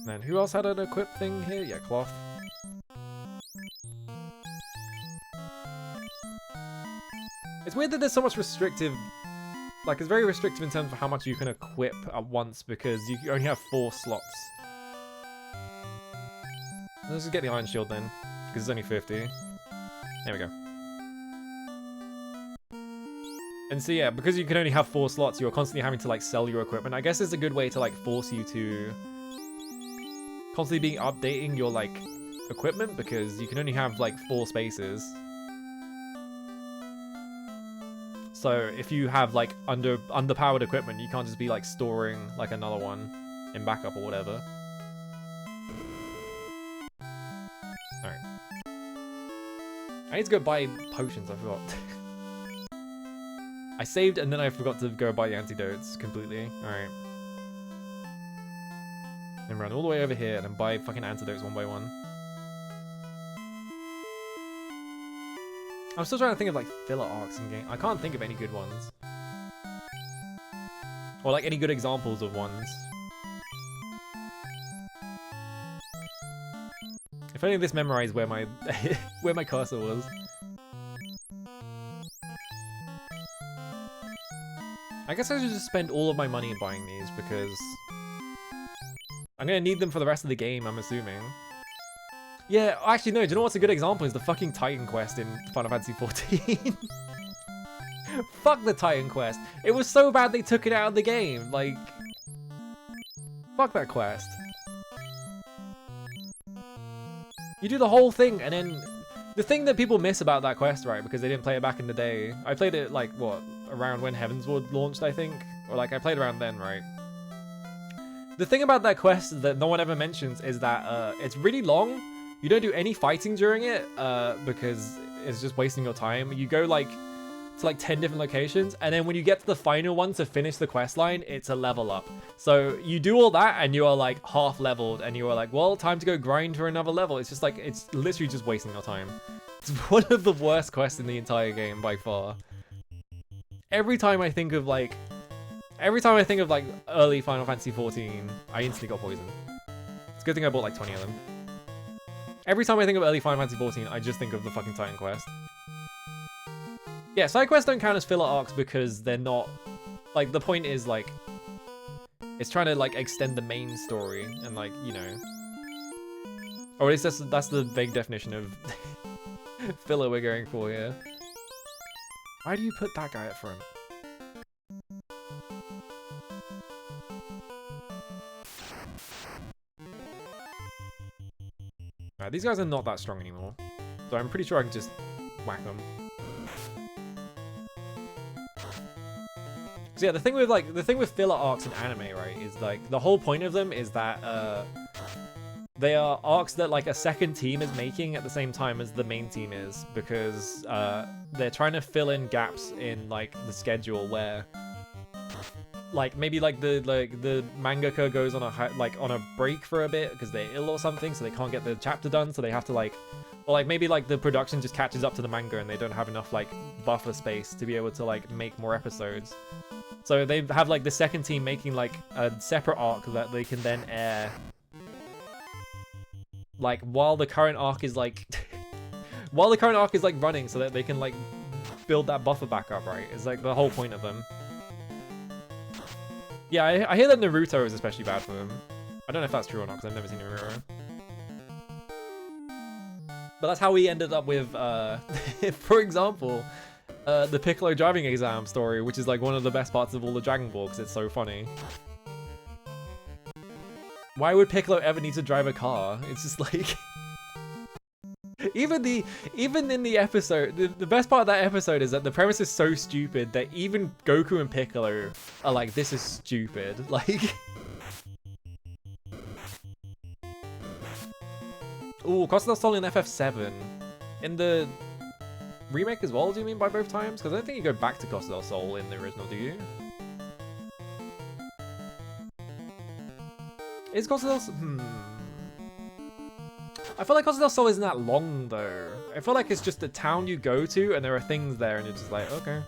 Speaker 1: Man, who else had an equip thing here? Yeah, cloth. It's weird that there's so much restrictive... Like, it's very restrictive in terms of how much you can equip at once because you only have 4 slots. Let's just get the Iron Shield then, because it's only 50. There we go. And so yeah, because you can only have 4 slots, you're constantly having to like sell your equipment. I guess it's a good way to like force you to constantly being updating your like equipment because you can only have like 4 spaces. So if you have like underpowered equipment, you can't just be like storing like another one in backup or whatever. Alright. I need to go buy potions, I forgot. I saved and then I forgot to go buy the antidotes completely. Alright. And run all the way over here and then buy fucking antidotes one by one. I'm still trying to think of like filler arcs in game. I can't think of any good ones. Or like any good examples of ones. If only this memorized where my where my cursor was. I guess I should just spend all of my money buying these because I'm gonna need them for the rest of the game, I'm assuming. Yeah, actually no, do you know what's a good example is the fucking Titan Quest in Final Fantasy XIV. Fuck the Titan Quest. It was so bad they took it out of the game, like... Fuck that quest. You do the whole thing and then... The thing that people miss about that quest, right, because they didn't play it back in the day. I played it like, what, around when Heavensward launched, I think? Or like, I played around then, right? The thing about that quest that no one ever mentions is that it's really long. You don't do any fighting during it because it's just wasting your time. You go like to like 10 different locations, and then when you get to the final one to finish the quest line, it's a level up. So you do all that and you are like half leveled and you are like, well, time to go grind for another level. It's just like, it's literally just wasting your time. It's one of the worst quests in the entire game by far. Every time I think of like early Final Fantasy 14, I instantly got poisoned. It's a good thing I bought like 20 of them. Every time I think of early Final Fantasy 14, I just think of the fucking Titan Quest. Yeah, side quests don't count as filler arcs because they're not... Like, the point is, like... It's trying to, like, extend the main story and, like, you know... Or at least that's the vague definition of filler we're going for here. Why do you put that guy up front? Alright, these guys are not that strong anymore. So I'm pretty sure I can just whack them. So yeah, the thing with filler arcs in anime, right, is like the whole point of them is that they are arcs that like a second team is making at the same time as the main team is, because they're trying to fill in gaps in like the schedule where like maybe like the mangaka goes on a break for a bit because they're ill or something, so they can't get the chapter done, so they have to like, or like maybe like the production just catches up to the manga and they don't have enough like buffer space to be able to like make more episodes. So they have like the second team making like a separate arc that they can then air like while the current arc is like running, so that they can like build that buffer back up, right? It's like the whole point of them. Yeah, I hear that Naruto is especially bad for them. I don't know if that's true or not, because I've never seen Naruto. But that's how we ended up with, for example, the Piccolo driving exam story, which is like one of the best parts of all the Dragon Ball, because it's so funny. Why would Piccolo ever need to drive a car? It's just like... Even in the episode, the best part of that episode is that the premise is so stupid that even Goku and Piccolo are like, this is stupid. Like, ooh, Costa del Sol in FF7. In the remake as well, do you mean by both times? Because I don't think you go back to Costa del Sol in the original, do you? Is Costa del Sol... I feel like Costa del Sol isn't that long though. I feel like it's just a town you go to and there are things there and you're just like, okay.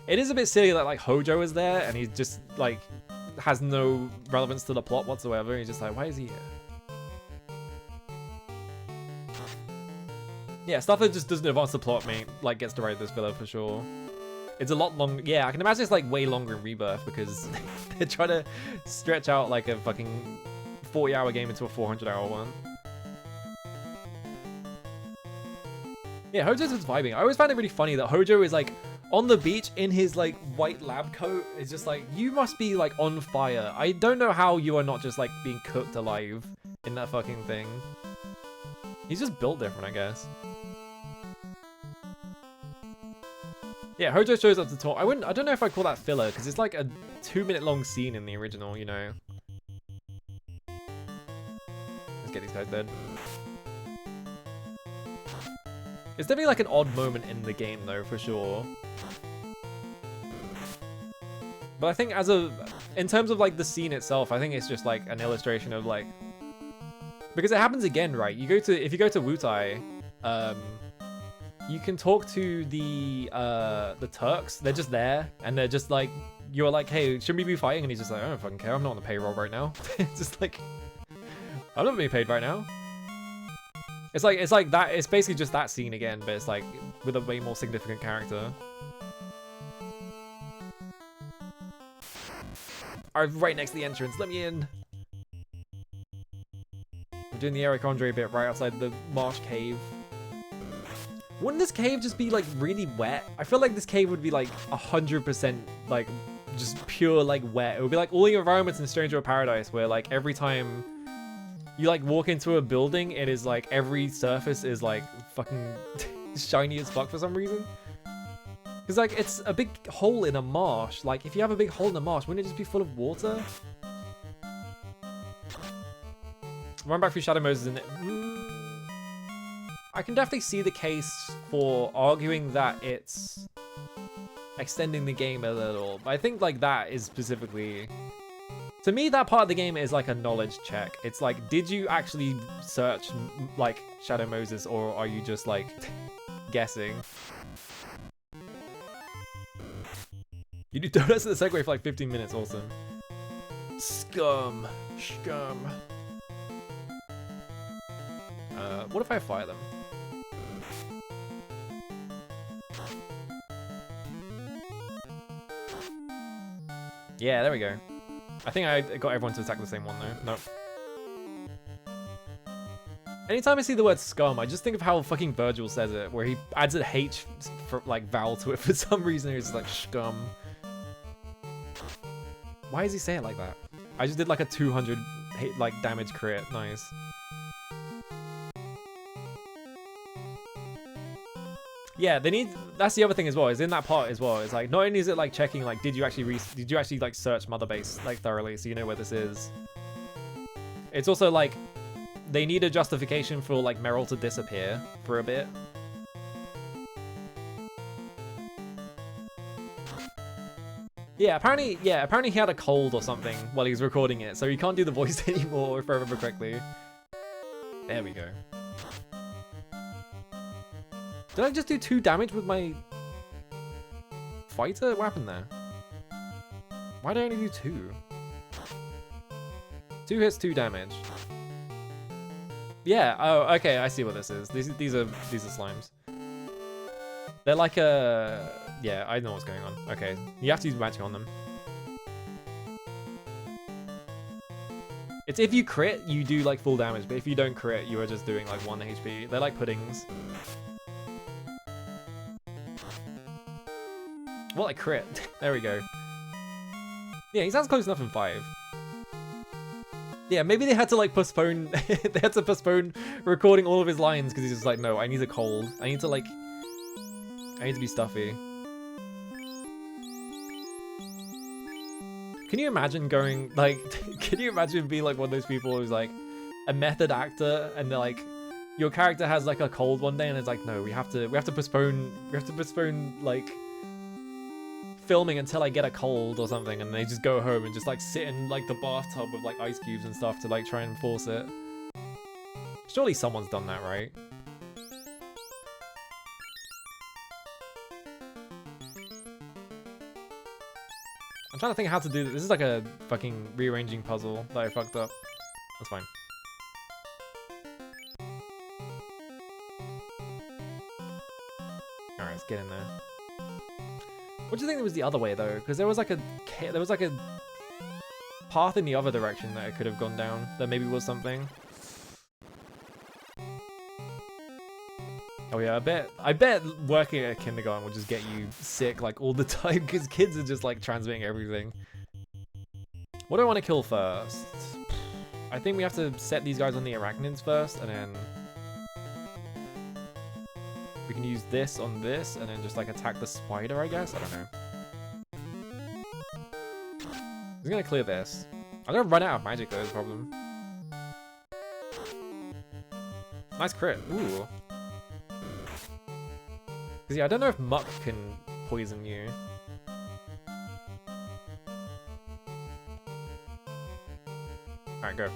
Speaker 1: It is a bit silly that like Hojo is there and he's just like has no relevance to the plot whatsoever. He's just like, why is he here? Yeah, stuff that just doesn't advance the plot, mate, like gets to write this filler for sure. It's a lot long. Yeah, I can imagine it's like way longer in Rebirth because they're trying to stretch out like a fucking 40-hour game into a 400-hour one. Yeah, Hojo's just vibing. I always find it really funny that Hojo is like on the beach in his like white lab coat. It's just like, you must be like on fire. I don't know how you are not just like being cooked alive in that fucking thing. He's just built different, I guess. Yeah, Hojo shows up to talk. I don't know if I call that filler, because it's like a 2-minute long scene in the original, you know. Let's get these guys dead. It's definitely like an odd moment in the game though, for sure. But I think in terms of like the scene itself, I think it's just like an illustration of like, because it happens again, right? If you go to Wutai, you can talk to the Turks. They're just there, and they're just like, you're like, hey, shouldn't we be fighting? And he's just like, I don't fucking care. I'm not on the payroll right now. It's just like, I'm not being paid right now. It's like that. It's basically just that scene again, but it's like with a way more significant character. I'm right next to the entrance. Let me in. I'm doing the Eric Andre bit right outside the marsh cave. Wouldn't this cave just be like really wet? I feel like this cave would be like 100% like just pure like wet. It would be like all the environments in Stranger of Paradise where like every time you like walk into a building, it is like every surface is like fucking shiny as fuck for some reason. Because like it's a big hole in a marsh. Like if you have a big hole in a marsh, wouldn't it just be full of water? Run back through Shadow Moses in it. I can definitely see the case for arguing that it's extending the game a little. But I think like that is specifically... To me, that part of the game is like a knowledge check. It's like, did you actually search like Shadow Moses, or are you just like guessing? You do donuts at the Segway for like 15 minutes, awesome. Scum. Scum. What if I fire them? Yeah, there we go. I think I got everyone to attack the same one though. Nope. Anytime I see the word scum, I just think of how fucking Virgil says it, where he adds an H for like vowel to it for some reason. He's like scum. Why does he say it like that? I just did like a 200 hit like damage crit. Nice. Yeah, they need. That's the other thing as well. Is in that part as well. It's like not only is it like checking like did you actually like search Mother Base like thoroughly so you know where this is. It's also like they need a justification for like Meryl to disappear for a bit. Yeah, apparently he had a cold or something while he was recording it, so he can't do the voice anymore if I remember correctly. There we go. Did I just do 2 damage with my fighter? What happened there? Why did I only do 2? 2 hits, 2 damage. Yeah. Oh, okay. I see what this is. These are slimes. They're like a. Yeah, I know what's going on. Okay, you have to use magic on them. It's if you crit, you do like full damage, but if you don't crit, you are just doing like 1 HP. They're like puddings. Well, I crit. There we go. Yeah, he sounds close enough in 5. Yeah, maybe they had to like postpone. They had to postpone recording all of his lines because he's just like, no, I need a cold. I need to be stuffy. Can you imagine going like? Can you imagine being like one of those people who's like a method actor and they're like, your character has like a cold one day and it's like, no, we have to postpone like filming until I get a cold or something, and they just go home and just like sit in like the bathtub with like ice cubes and stuff to like try and force it. Surely someone's done that, right? I'm trying to think how to do this. This is like a fucking rearranging puzzle that I fucked up. That's fine. Alright, let's get in there. What do you think was the other way though? Because there was like a path in the other direction that I could have gone down. That maybe was something. Oh yeah, I bet working at a kindergarten will just get you sick like all the time because kids are just like transmitting everything. What do I want to kill first? I think we have to set these guys on the arachnids first, and then we can use this on this, and then just like attack the spider, I guess. I don't know. I'm gonna clear this. I'm gonna run out of magic though, is the problem. Nice crit. Ooh. Cause yeah, I don't know if Muck can poison you. Alright, go.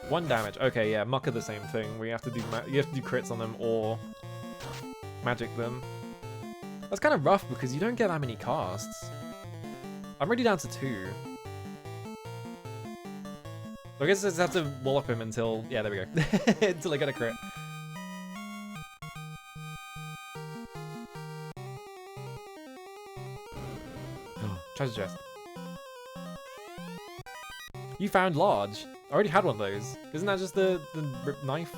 Speaker 1: One damage. Okay, yeah, Muck are the same thing. We have to do you have to do crits on them or magic them. That's kind of rough because you don't get that many casts. I'm already down to 2. So I guess I just have to wallop him until, yeah, there we go. Until I get a crit. Treasure chest. You found large. I already had one of those. Isn't that just the knife?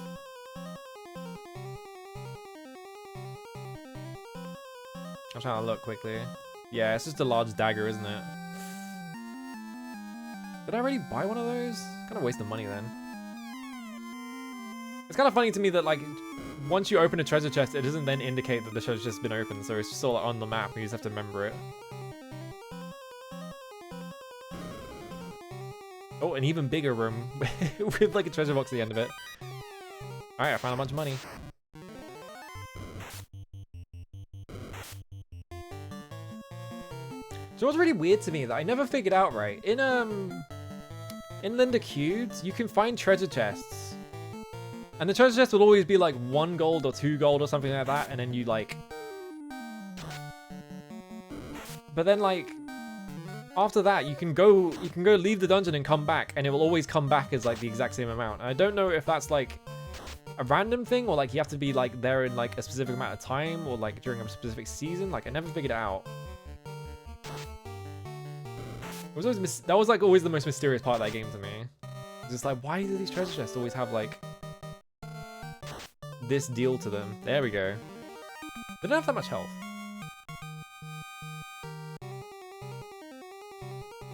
Speaker 1: I'm trying to look quickly. Yeah, it's just a large dagger, isn't it? Did I already buy one of those? Kind of waste the money then. It's kind of funny to me that like, once you open a treasure chest, it doesn't then indicate that the treasure chest has been opened, so it's just all on the map and you just have to remember it. Oh, an even bigger room with like a treasure box at the end of it. Alright, I found a bunch of money. So what's really weird to me that I never figured out right, in Linda Cubes, you can find treasure chests. And the treasure chest will always be like 1 gold or 2 gold or something like that, and then you like... But then like, after that, you can go leave the dungeon and come back, and it will always come back as like the exact same amount. And I don't know if that's like a random thing, or like you have to be like there in like a specific amount of time, or like during a specific season. Like I never figured it out. It was always that was like always the most mysterious part of that game to me. It's just like, why do these treasure chests always have like this deal to them? There we go. They don't have that much health.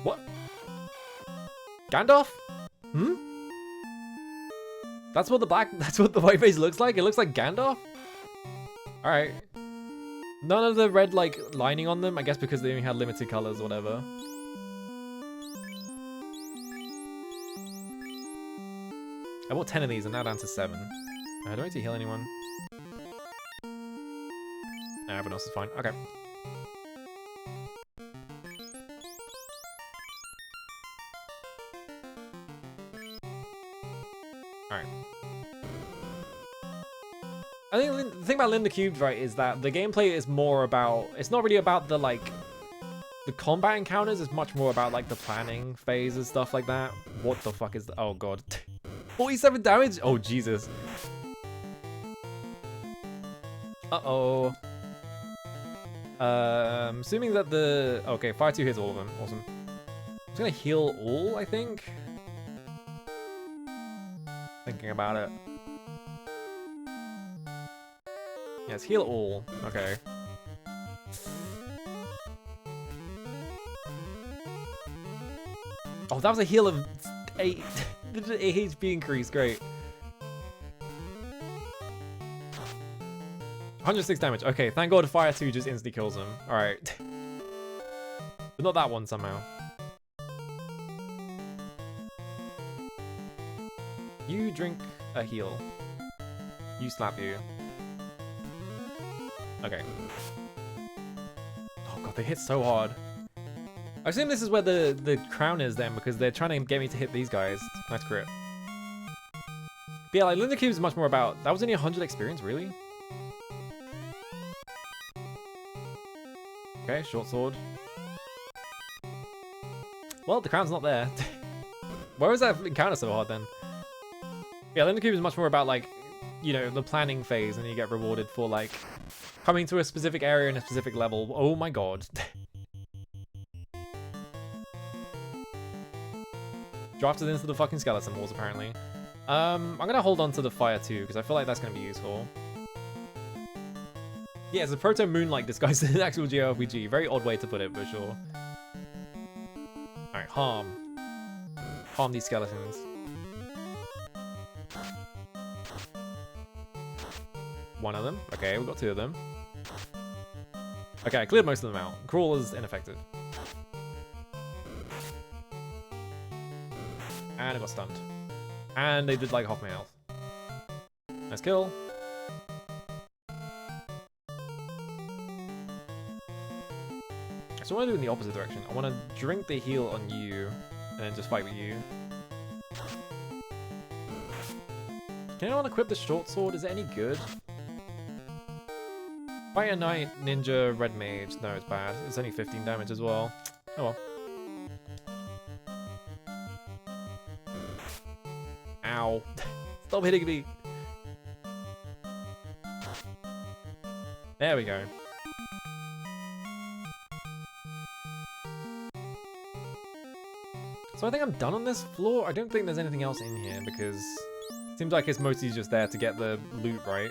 Speaker 1: What? Gandalf? Hmm? That's what the white face looks like? It looks like Gandalf? Alright. None of the red like lining on them, I guess because they only had limited colors or whatever. I bought 10 of these and now down to 7. I don't need to heal anyone. Nah, everyone else is fine. Okay. Alright. I think the thing about Linda Cubes, right, is that the gameplay is more about... It's not really about the, like... The combat encounters is much more about, like, the planning phase and stuff like that. What the fuck is that? Oh, God. 47 damage? Oh, Jesus. Uh-oh. Assuming that the... Okay, Fire 2 hits all of them. Awesome. I'm just gonna heal all, I think. Thinking about it. Yes, heal all. Okay. Oh, that was a heal of 8. 8 HP increase, great. 106 damage. Okay, thank God Fire 2 just instantly kills him. Alright. But not that one somehow. You drink a heal. You slap you. Okay. Oh god, they hit so hard. I assume this is where the crown is then, because they're trying to get me to hit these guys. Nice crit. But yeah, like Linda Cube is much more about... That was only 100 experience, really? Okay, short sword. Well, the crown's not there. Why was that encounter so hard then? Yeah, Linda Cube is much more about like, you know, the planning phase, and you get rewarded for like coming to a specific area in a specific level. Oh my god. Drafted into the fucking skeleton walls, apparently. I'm gonna hold on to the Fire 2, because I feel like that's gonna be useful. Yeah, it's a proto Moonlight disguised as an actual JRPG. Very odd way to put it, for sure. Alright, harm. Harm these skeletons. One of them. Okay, we've got two of them. Okay, I cleared most of them out. Crawler's ineffective. And I got stunned. And they did like half my health. Nice kill. So I want to do in the opposite direction. I want to drink the heal on you, and then just fight with you. Can anyone equip the short sword? Is it any good? Fight a knight, ninja, red mage. No, it's bad. It's only 15 damage as well. Oh well. Ow. Stop hitting me. There we go. So I think I'm done on this floor. I don't think there's anything else in here because it seems like it's mostly just there to get the loot right.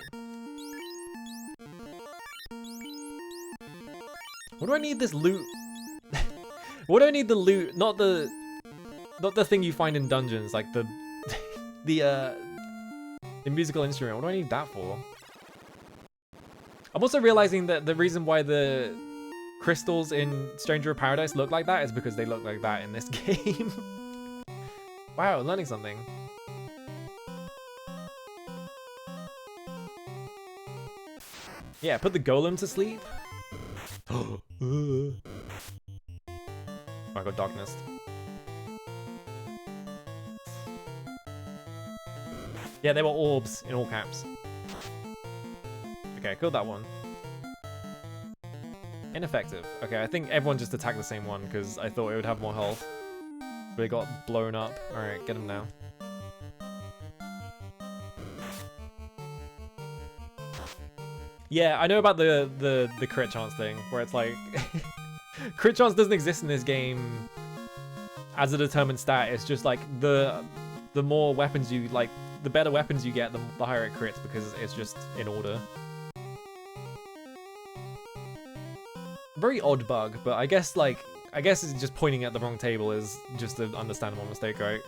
Speaker 1: What do I need this loot? What do I need the loot? Not the thing you find in dungeons, like the the musical instrument. What do I need that for? I'm also realizing that the reason why the crystals in Stranger of Paradise look like that is because they look like that in this game. Wow, learning something. Yeah, put the golem to sleep. Oh, I got darkness. Yeah, they were orbs in all caps. Okay, killed that one. Ineffective. Okay, I think everyone just attacked the same one because I thought it would have more health. But it got blown up. Alright, get him now. Yeah, I know about the crit chance thing, where it's like... crit chance doesn't exist in this game as a determined stat. It's just like the more weapons you, like, the better weapons you get, the higher it crits because it's just in order. Very odd bug, but I guess it's just pointing at the wrong table is just an understandable mistake, right?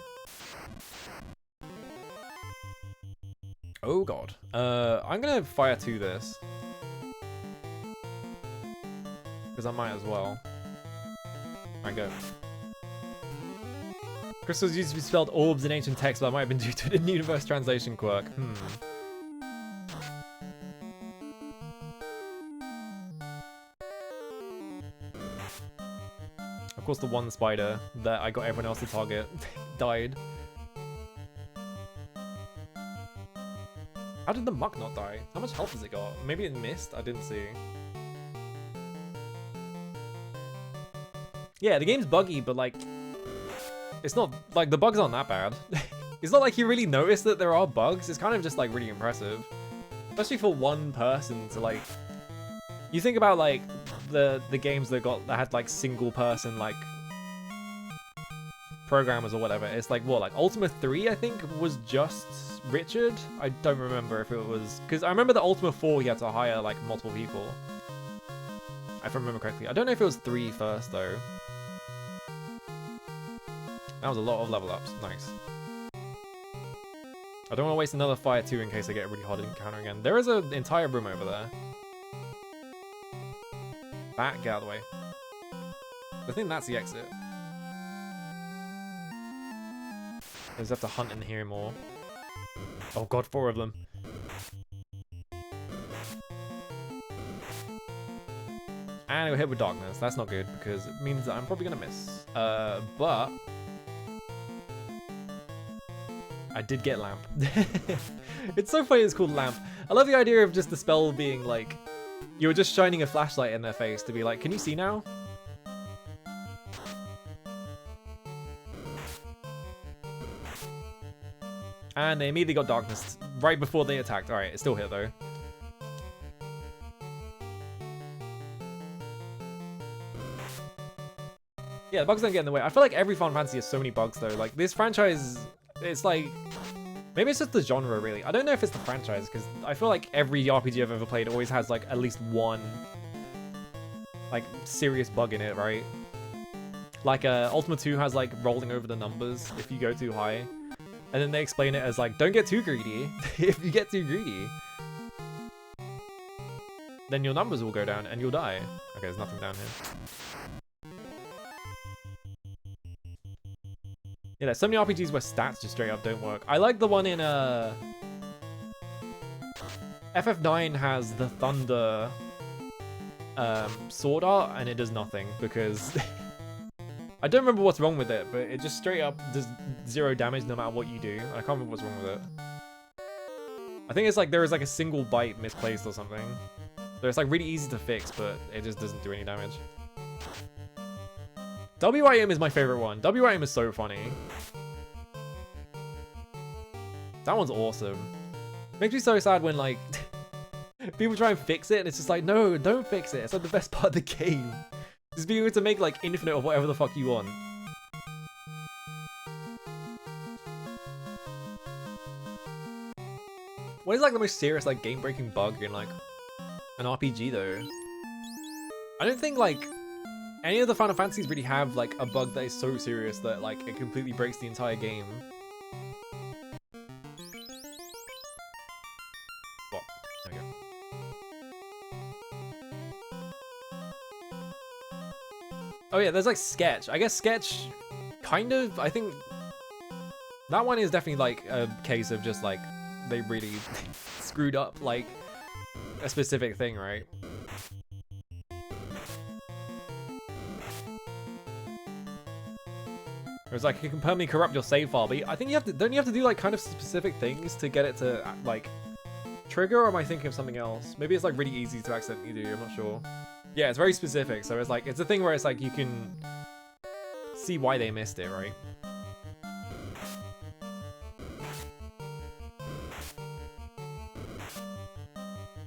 Speaker 1: Oh god. I'm gonna fire to this. Because I might as well. Alright, go. Crystals used to be spelled orbs in ancient texts, but that might have been due to the universe translation quirk. Of course, the one spider that I got everyone else to target died. How did the muck not die? How much health has it got? Maybe it missed? I didn't see. Yeah, the game's buggy, but like... It's not... Like, the bugs aren't that bad. It's not like you really notice that there are bugs. It's kind of just, like, really impressive. Especially for one person to, like... You think about, like, the games that had, like, single person, like... programmers or whatever. It's like, what, like, Ultima 3, I think, was just Richard? I don't remember if it was... Because I remember the Ultima 4, he had to hire, like, multiple people. If I remember correctly. I don't know if it was 3 first, though. That was a lot of level ups. Nice. I don't want to waste another fire too in case I get a really hard encounter again. There is an entire room over there. Bat, get out of the way. I think that's the exit. I just have to hunt in here more. Oh god, 4 of them. And I got hit with darkness. That's not good because it means that I'm probably gonna miss. But I did get lamp. It's so funny it's called lamp. I love the idea of just the spell being like, you're just shining a flashlight in their face to be like, can you see now? And they immediately got darkness right before they attacked. Alright, it's still hit though. Yeah, the bugs don't get in the way. I feel like every Final Fantasy has so many bugs though. Like this franchise, it's like Maybe it's just the genre, really. I don't know if it's the franchise, because I feel like every RPG I've ever played always has like at least one like serious bug in it, right? Like Ultima 2 has like rolling over the numbers if you go too high. And then they explain it as like, don't get too greedy. If you get too greedy, then your numbers will go down and you'll die. Okay, there's nothing down here. Yeah, there's so many RPGs where stats just straight up don't work. I like the one in FF9 has the Thunder sword art and it does nothing because I don't remember what's wrong with it, but it just straight up does 0 damage no matter what you do. I can't remember what's wrong with it. I think it's like there is like a single byte misplaced or something. So it's like really easy to fix, but it just doesn't do any damage. WIM is my favorite one. WIM is so funny. That one's awesome. Makes me so sad when like people try and fix it and it's just like, no, don't fix it. It's like the best part of the game. Just be able to make like infinite of whatever the fuck you want. What is like the most serious like game-breaking bug in like an RPG though? I don't think like any of the Final Fantasies really have like a bug that is so serious that like it completely breaks the entire game. What? There we go. Oh yeah, there's like Sketch. I guess Sketch kind of, I think that one is definitely like a case of just like they really screwed up like a specific thing, right? It's like it can permanently corrupt your save file, but I think you have to, don't you have to do like kind of specific things to get it to like trigger, or am I thinking of something else? Maybe it's like really easy to accidentally do, I'm not sure. Yeah, it's very specific, so it's like, it's a thing where it's like you can see why they missed it, right?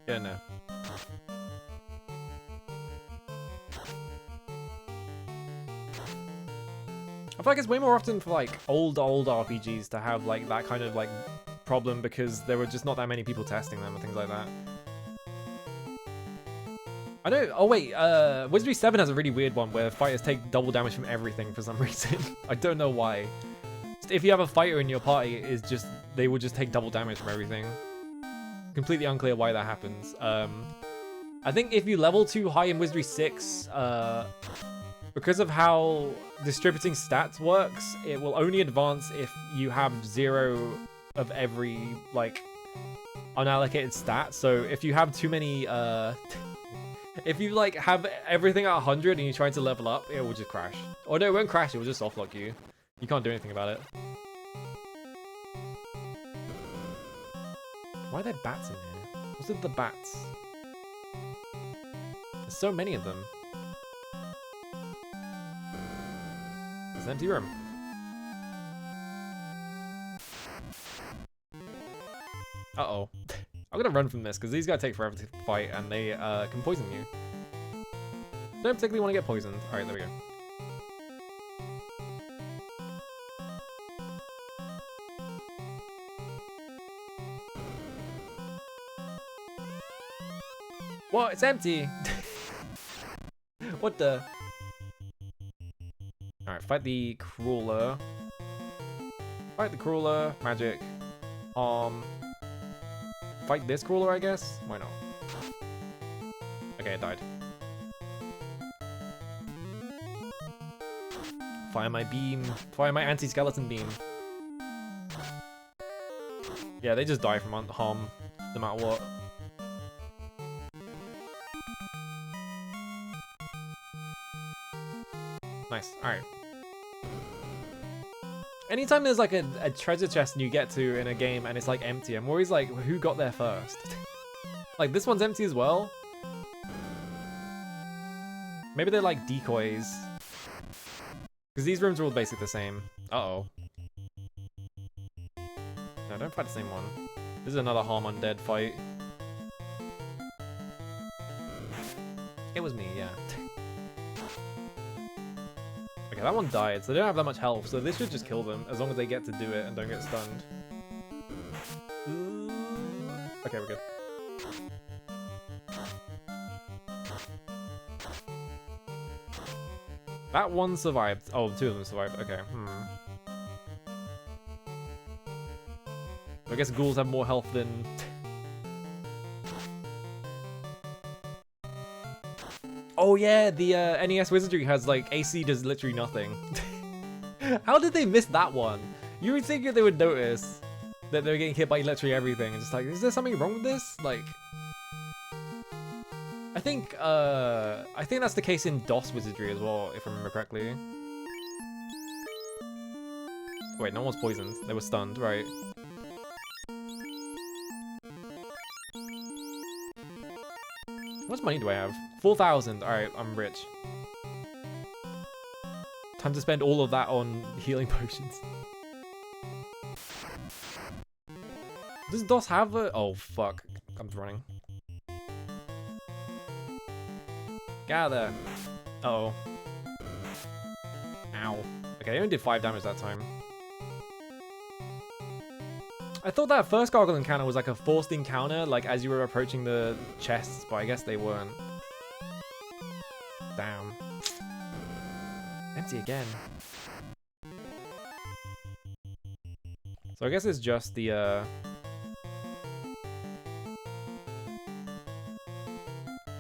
Speaker 1: Yeah, no. I feel like it's way more often for like old RPGs to have like that kind of like problem because there were just not that many people testing them and things like that. I don't. Oh wait, Wizardry 7 has a really weird one where fighters take double damage from everything for some reason. I don't know why. Just if you have a fighter in your party, is just they will just take double damage from everything. Completely unclear why that happens. I think if you level too high in Wizardry 6, because of how distributing stats works, it will only advance if you have 0 of every like unallocated stat. So if you have too many if you like have everything at 100 and you're trying to level up, it will just crash. Or no, it won't crash, it will just softlock you. You can't do anything about it. Why are there bats in here? What's with the bats? There's so many of them. There's an empty room. Uh-oh. I'm gonna run from this because these guys take forever to fight and they can poison you. Don't particularly want to get poisoned. Alright, there we go. What? It's empty! What the? Alright, fight the crawler. Fight the crawler. Magic. Fight this crawler, I guess? Why not? Okay, it died. Fire my beam. Fire my anti-skeleton beam. Yeah, they just die from harm, no matter what. Nice, alright. Anytime there's like a treasure chest you get to in a game and it's like empty, I'm always like, who got there first? Like this one's empty as well. Maybe they're like decoys. Because these rooms are all basically the same. Uh-oh. No, don't fight the same one. This is another Harm Undead fight. It was me, yeah. Okay, that one died, so they don't have that much health, so this should just kill them, as long as they get to do it and don't get stunned. Okay, we're good. That one survived. Oh, two of them survived. Okay. I guess ghouls have more health than... Oh yeah, the NES Wizardry has like AC does literally nothing. How did they miss that one? You would think that they would notice that they're getting hit by literally everything. It's just like, is there something wrong with this? Like, I think that's the case in DOS Wizardry as well, if I remember correctly. Wait, no one was poisoned. They were stunned, right? How much money do I have? 4,000. Alright, I'm rich. Time to spend all of that on healing potions. Does DOS have a... Oh, fuck. I'm running. Get out of there. Uh-oh. Ow. Okay, they only did 5 damage that time. I thought that first gargoyle encounter was like a forced encounter, like as you were approaching the chests, but I guess they weren't. Damn. Empty again. So I guess it's just the,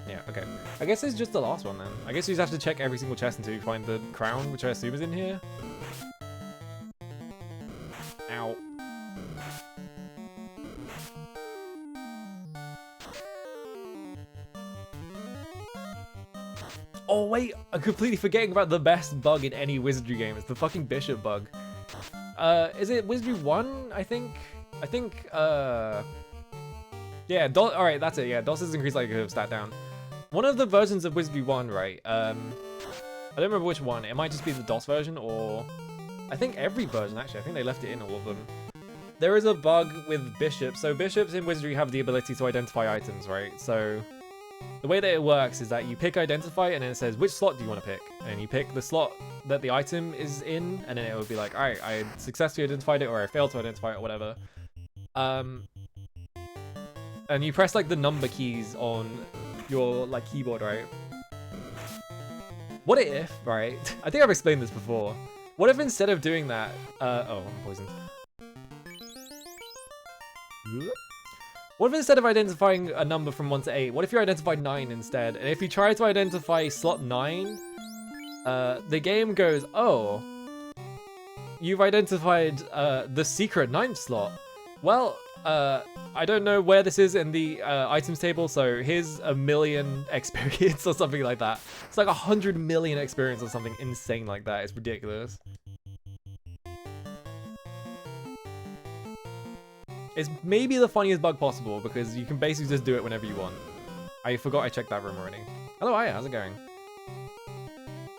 Speaker 1: Yeah, okay. I guess it's just the last one then. I guess you just have to check every single chest until you find the crown, which I assume is in here. Ow. Oh wait, I'm completely forgetting about the best bug in any Wizardry game. It's the fucking Bishop bug. Is it Wizardry 1, I think? Yeah, alright, that's it, yeah. DOS has increased likelihood of stat down. One of the versions of Wizardry 1, right? I don't remember which one. It might just be the DOS version, or... I think every version, actually. I think they left it in all of them. There is a bug with bishops. So bishops in Wizardry have the ability to identify items, right? So... the way that it works is that you pick identify and then it says which slot do you want to pick, and you pick the slot that the item is in, and then it would be like, alright, I successfully identified it, or I failed to identify it, or whatever. And you press like the number keys on your like keyboard, right? What if, right? I think I've explained this before. What if instead of doing that, oh, I'm poisoned. What if instead of identifying a number from 1 to 8, what if you identified 9 instead? And if you try to identify slot 9, the game goes, oh, you've identified the secret 9th slot. Well, I don't know where this is in the items table, so here's 1,000,000 experience or something like that. It's like 100 million experience or something insane like that. It's ridiculous. It's maybe the funniest bug possible because you can basically just do it whenever you want. I forgot I checked that room already. Hello, Aya, how's it going?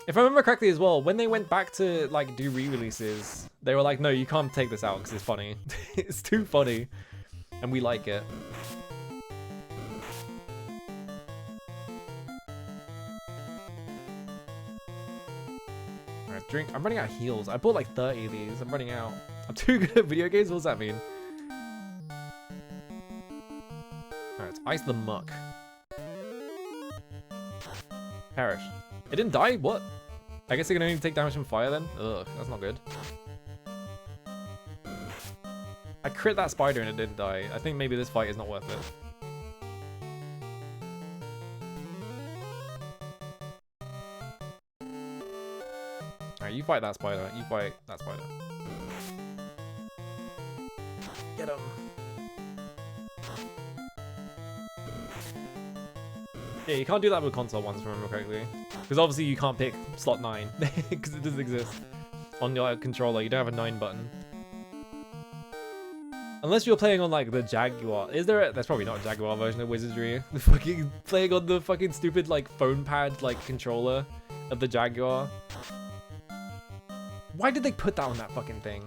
Speaker 1: If I remember correctly as well, when they went back to like do re-releases, they were like, no, you can't take this out because it's funny. It's too funny. And we like it. Alright, drink. I'm running out of heals. I bought like 30 of these. I'm running out. I'm too good at video games? What does that mean? Alright, ice the muck. Perish. It didn't die? What? I guess it can only take damage from fire then? Ugh, that's not good. I crit that spider and it didn't die. I think maybe this fight is not worth it. Alright, you fight that spider. You fight that spider. Get him. Yeah, you can't do that with console ones, if I remember correctly. Because obviously you can't pick slot 9. Because it doesn't exist. On your controller, you don't have a 9 button. Unless you're playing on like the Jaguar. Is there there's probably not a Jaguar version of Wizardry. The fucking playing on the fucking stupid like phone pad like controller of the Jaguar. Why did they put that on that fucking thing?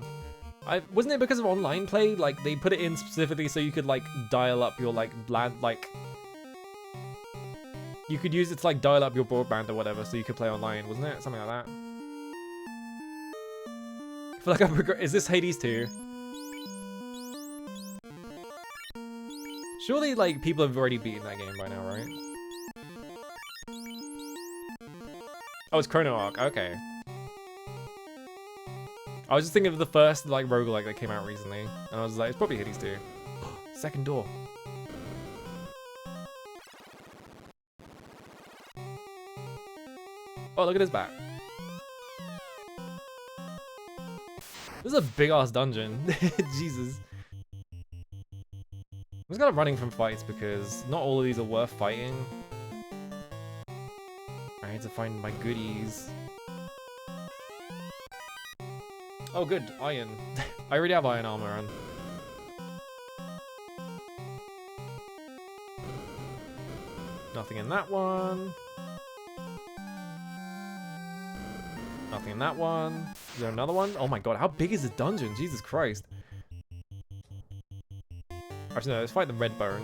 Speaker 1: Wasn't it because of online play? Like they put it in specifically so you could like dial up your like you could use it to like dial up your broadband or whatever so you could play online, wasn't it? Something like that. I feel like is this Hades 2? Surely, like, people have already beaten that game by now, right? Oh, it's Chrono Arc. Okay. I was just thinking of the first, like, roguelike that came out recently. And I was like, it's probably Hades 2. Second door. Oh, look at his back. This is a big-ass dungeon. Jesus. I'm just kind of running from fights because not all of these are worth fighting. I need to find my goodies. Oh, good. Iron. I already have iron armor on. Nothing in that one. Nothing in that one. Is there another one? Oh my god, how big is this dungeon? Jesus Christ. Actually, no, let's fight the red bone.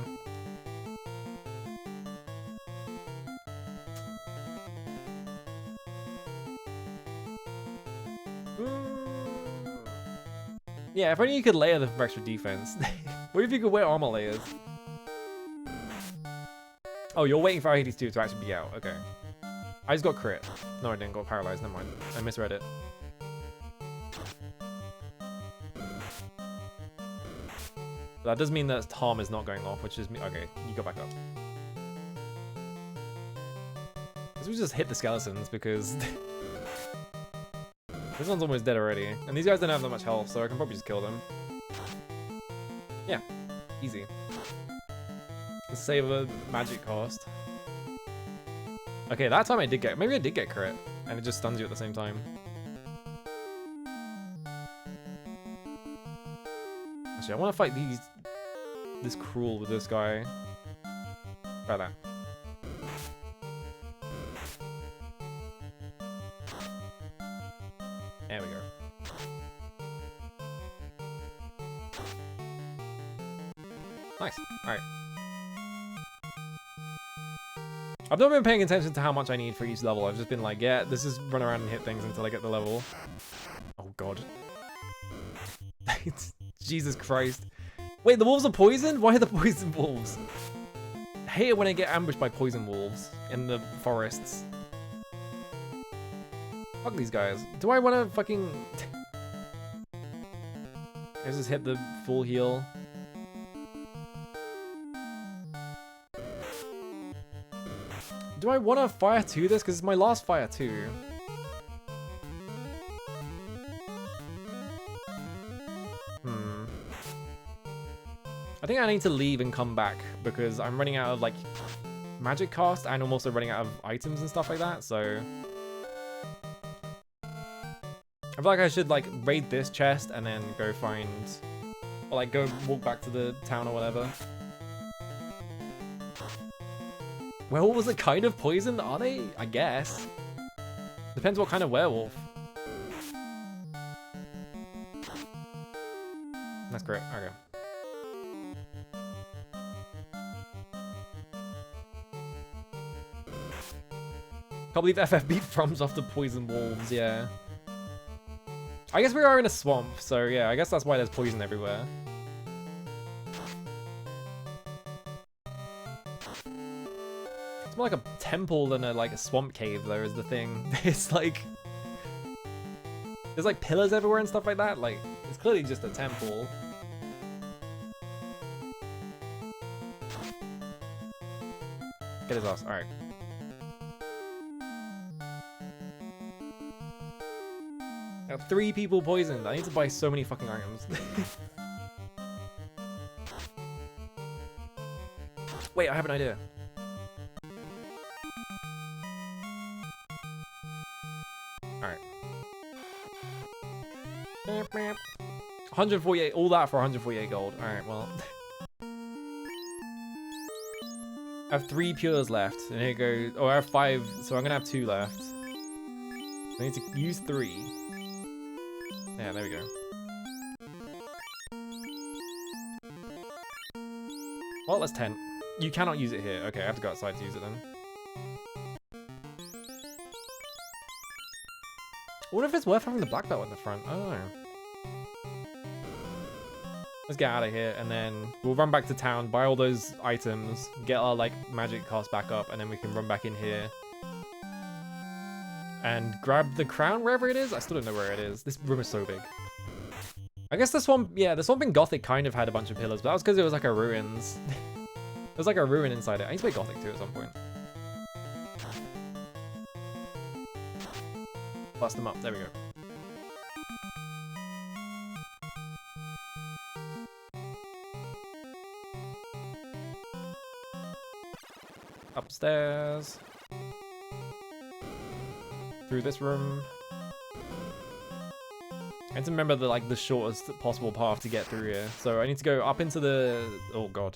Speaker 1: Yeah, if only you could layer them for extra defense. What if you could wear armor layers? Oh, you're waiting for Hades 2 to actually be out. Okay. I just got crit. No, I didn't. Got paralyzed. Never mind. I misread it. That does mean that harm is not going off, which is me. Okay, you go back up. Let's just hit the skeletons because this one's almost dead already, and these guys don't have that much health, so I can probably just kill them. Yeah, easy. Let's save a magic cost. Okay, that time I did get. Maybe I did get crit, and it just stuns you at the same time. Actually, I want to fight this cruel with this guy. Try that. There we go. Nice. Alright. I've not been paying attention to how much I need for each level. I've just been like, yeah, this is run around and hit things until I get the level. Oh god. Jesus Christ. Wait, the wolves are poisoned? Why are the poisoned wolves? I hate it when I get ambushed by poison wolves in the forests. Fuck these guys. Do I want to fucking... Let's just hit the full heal. Do I want to fire 2 this? Because it's my last fire 2. I think I need to leave and come back because I'm running out of like magic cast and I'm also running out of items and stuff like that, so I feel like I should like raid this chest and then go find, or like go walk back to the town or whatever. Werewolves are kind of poisoned, are they? I guess. Depends what kind of werewolf. That's great, okay. Can't believe FFB thrums off the poison wolves, yeah. I guess we are in a swamp, so yeah, I guess that's why there's poison everywhere. It's more like a temple than a swamp cave though is the thing. It's like... There's like pillars everywhere and stuff like that, like, it's clearly just a temple. Get his ass, alright. I have 3 people poisoned. I need to buy so many fucking items. Wait, I have an idea. Alright. 148, all that for 148 gold. Alright, well. I have 3 pures left. And here goes. Oh, I have 5, so I'm gonna have 2 left. I need to use 3. Yeah, there we go. Well, that's 10. You cannot use it here. Okay, I have to go outside to use it then. What if it's worth having the black belt in the front? I don't know. Let's get out of here, and then we'll run back to town, buy all those items, get our like magic cost back up, and then we can run back in here and grab the crown wherever it is. I still don't know where it is. This room is so big. I guess this one, yeah, the Swamp in Gothic kind of had a bunch of pillars, but that was because it was like a ruins. It was like a ruin inside it. I need to play Gothic too at some point. Bust them up. There we go. Upstairs. Through this room. I need to remember the shortest possible path to get through here. So I need to go up into the... Oh god.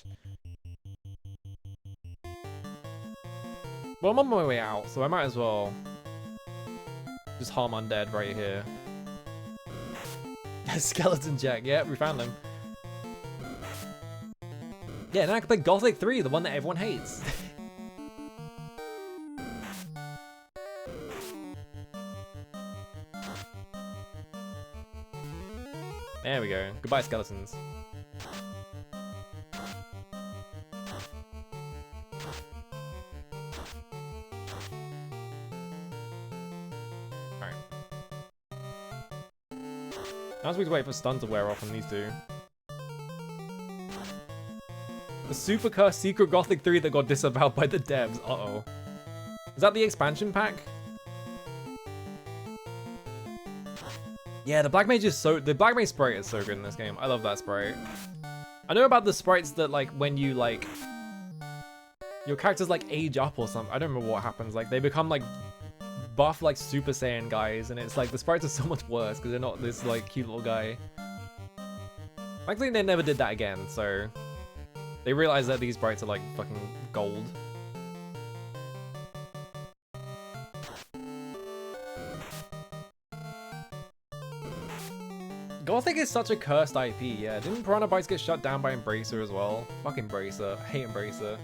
Speaker 1: Well, I'm on my way out, so I might as well just harm undead right here. Skeleton Jack, yeah, we found them. Yeah, now I can play Gothic 3, the one that everyone hates. There we go. Goodbye, skeletons. Alright. Now we wait for stun to wear off on these two. The Super Curse Secret Gothic 3 that got disavowed by the devs. Uh-oh. Is that the expansion pack? Yeah, the Black Mage is so... The Black Mage sprite is so good in this game. I love that sprite. I know about the sprites that, like, when you, like... Your characters, like, age up or something. I don't remember what happens. Like, they become, like, buff, like, Super Saiyan guys. And it's, like, the sprites are so much worse because they're not this, like, cute little guy. Luckily, they never did that again, so... They realized that these sprites are, like, fucking gold. Gothic is such a cursed IP, yeah. Didn't Piranha Bytes get shut down by Embracer as well? Fuck Embracer. I hate Embracer.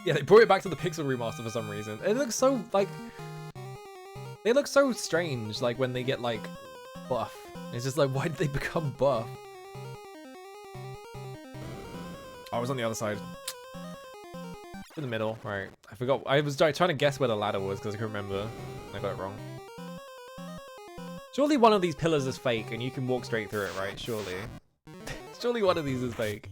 Speaker 1: Yeah, they brought it back to the Pixel Remaster for some reason. It looks so, like... They look so strange, like, when they get, like, buff. It's just like, why did they become buff? Oh, I was on the other side. In the middle, right. I forgot. I was trying to guess where the ladder was because I couldn't remember. I got it wrong. Surely one of these pillars is fake and you can walk straight through it, right? Surely. Surely one of these is fake.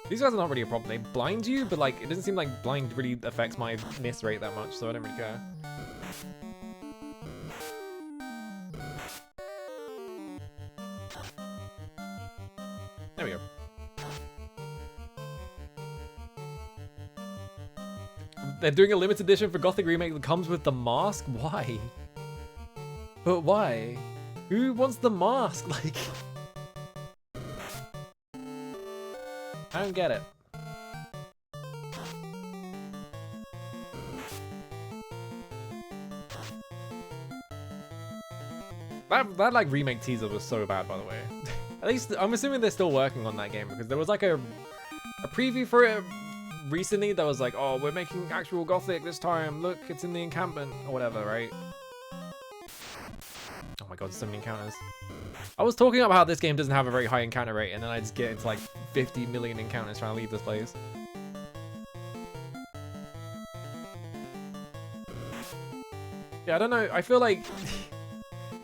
Speaker 1: These guys are not really a problem. They blind you, but like it doesn't seem like blind really affects my miss rate that much, so I don't really care. There we go. They're doing a limited edition for Gothic Remake that comes with the mask? Why? But why? Who wants the mask? Like... I don't get it. That like remake teaser was so bad, by the way. At least I'm assuming they're still working on that game because there was like a preview for it recently that was like, oh, we're making actual Gothic this time. Look, it's in the encampment or whatever, right? Oh my god, there's so many encounters. I was talking about how this game doesn't have a very high encounter rate, and then I just get into like 50 million encounters trying to leave this place. Yeah, I don't know. I feel like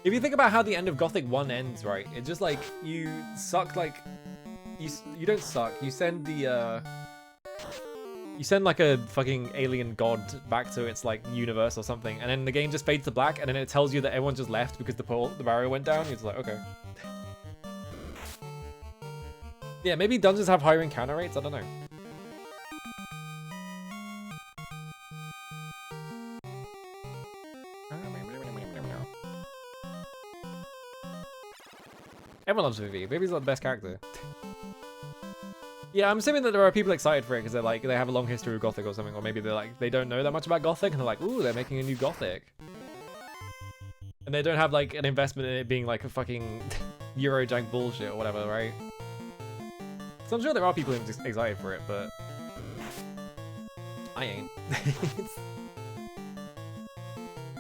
Speaker 1: if you think about how the end of Gothic 1 ends, right? It's just like you suck, like you don't suck. You send the you send like a fucking alien god back to its like universe or something, and then the game just fades to black, and then it tells you that everyone just left because the barrier went down. You're just like, okay. Yeah, maybe dungeons have higher encounter rates. I don't know. Everyone loves Vivi. Vivi's the best character. Yeah, I'm assuming that there are people excited for it because they're like, they have a long history of Gothic or something, or maybe they're like, they don't know that much about Gothic and they're like, ooh, they're making a new Gothic. And they don't have like an investment in it being like a fucking Eurojank bullshit or whatever, right? So I'm sure there are people who are just excited for it, but I ain't.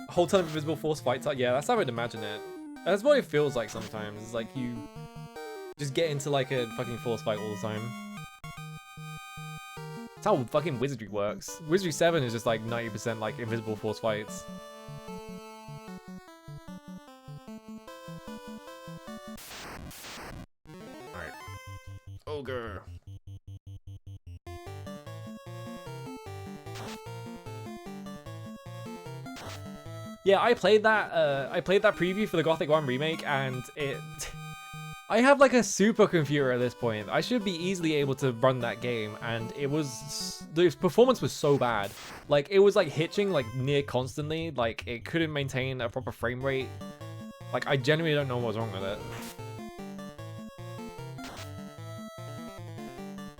Speaker 1: A whole ton of Invisible Force fights. Yeah, that's how I would imagine it. That's what it feels like sometimes. It's like you just get into like a fucking force fight all the time. That's how fucking Wizardry works. Wizardry 7 is just like 90% like Invisible Force fights. Alright. Ogre. Yeah, I played that preview for the Gothic 1 remake, and it I have like a supercomputer at this point. I should be easily able to run that game, and the performance was so bad. Like it was like hitching like near constantly, like it couldn't maintain a proper frame rate. Like I genuinely don't know what was wrong with it.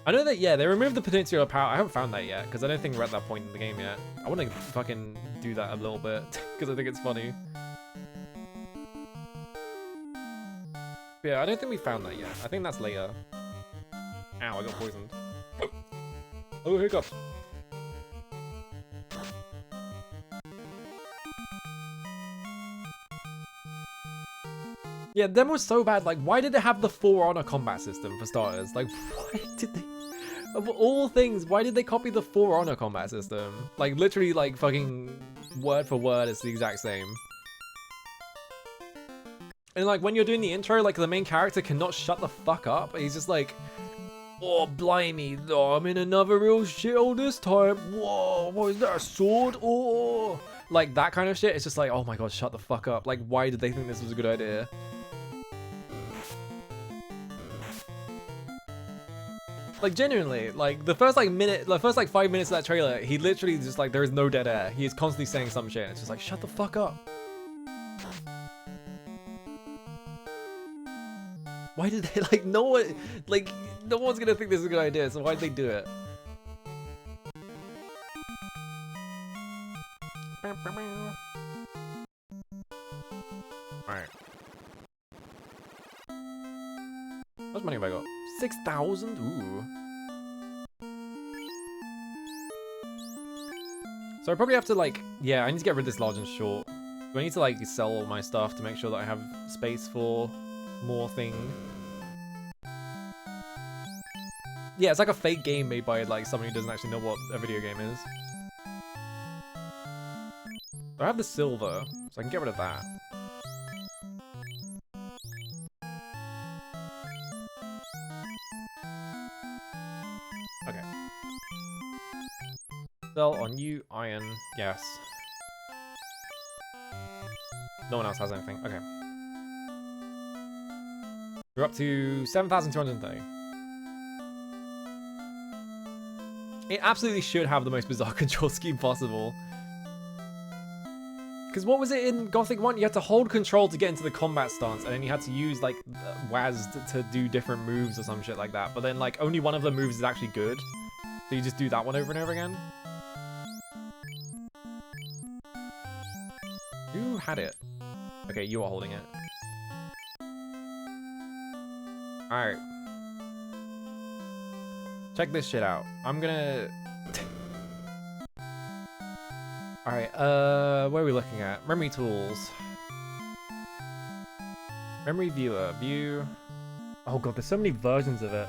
Speaker 1: I know that, yeah, they removed the Peninsula Power. I haven't found that yet, because I don't think we're at that point in the game yet. I want to fucking do that a little bit, because I think it's funny. But yeah, I don't think we found that yet. I think that's later. Ow, I got poisoned. Oh, hiccups. Yeah, them was so bad. Like, why did they have the For Honor combat system, for starters? Like, why did they... Of all things, why did they copy the For Honor combat system? Like, literally, like, fucking word for word, it's the exact same. And, like, when you're doing the intro, like, the main character cannot shut the fuck up. He's just like, oh, blimey, oh, I'm in another real shithole this time. Whoa, what is that, a sword? Oh, like, that kind of shit. It's just like, oh my god, shut the fuck up. Like, why did they think this was a good idea? Like, genuinely, like, the first, like, 5 minutes of that trailer, he literally just, like, there is no dead air. He is constantly saying some shit. It's just like, shut the fuck up. Why did they, like, no one's gonna think this is a good idea, so why did they do it? Alright. How much money have I got? 6,000? Ooh. So I probably have to, like, yeah, I need to get rid of this large and short. Do I need to, like, sell all my stuff to make sure that I have space for more thing? Yeah, it's like a fake game made by, like, someone who doesn't actually know what a video game is. I have the silver, so I can get rid of that. Okay. Sell on you, iron, yes. No one else has anything, okay. We're up to 7,230. It absolutely should have the most bizarre control scheme possible. Because what was it in Gothic 1? You had to hold control to get into the combat stance, and then you had to use, like, WAS to do different moves or some shit like that. But then, like, only one of the moves is actually good. So you just do that one over and over again. Who had it? Okay, you are holding it. Alright. Check this shit out. I'm gonna... Alright, where are we looking at? Memory tools. Memory viewer. View. Oh god, there's so many versions of it.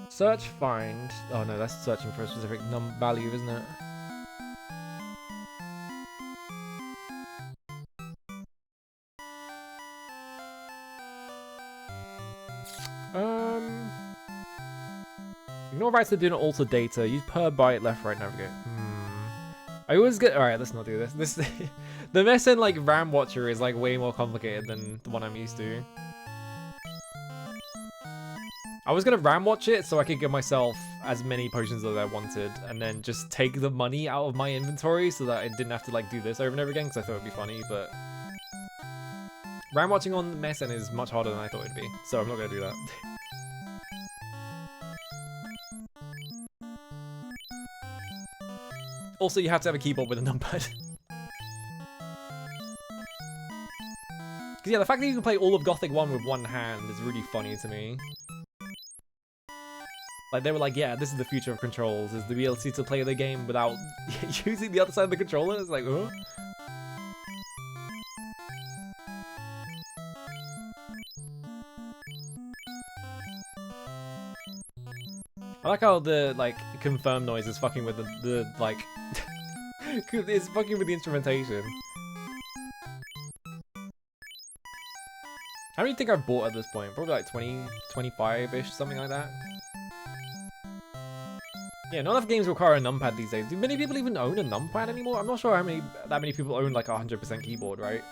Speaker 1: Search, find. Oh no, that's searching for a specific value, isn't it? Ignore writes to do not alter data. Use per byte, left, right, navigate. I always get. Alright, let's not do this. The MSN like RAM Watcher is like way more complicated than the one I'm used to. I was gonna RAM watch it so I could give myself as many potions as I wanted, and then just take the money out of my inventory so that I didn't have to like do this over and over again, because I thought it'd be funny, but RAM watching on MSN is much harder than I thought it'd be, so I'm not gonna do that. Also, you have to have a keyboard with a numpad. Because yeah, the fact that you can play all of Gothic 1 with one hand is really funny to me. Like, they were like, yeah, this is the future of controls, is to be able to play the game without using the other side of the controller. It's like, oh. I like how the, like, confirm noise is fucking with the like, it's fucking with the instrumentation. How many do you think I've bought at this point? Probably like 20, 25-ish, something like that. Yeah, not enough games require a numpad these days. Do many people even own a numpad anymore? I'm not sure how that many people own like a 100% keyboard, right?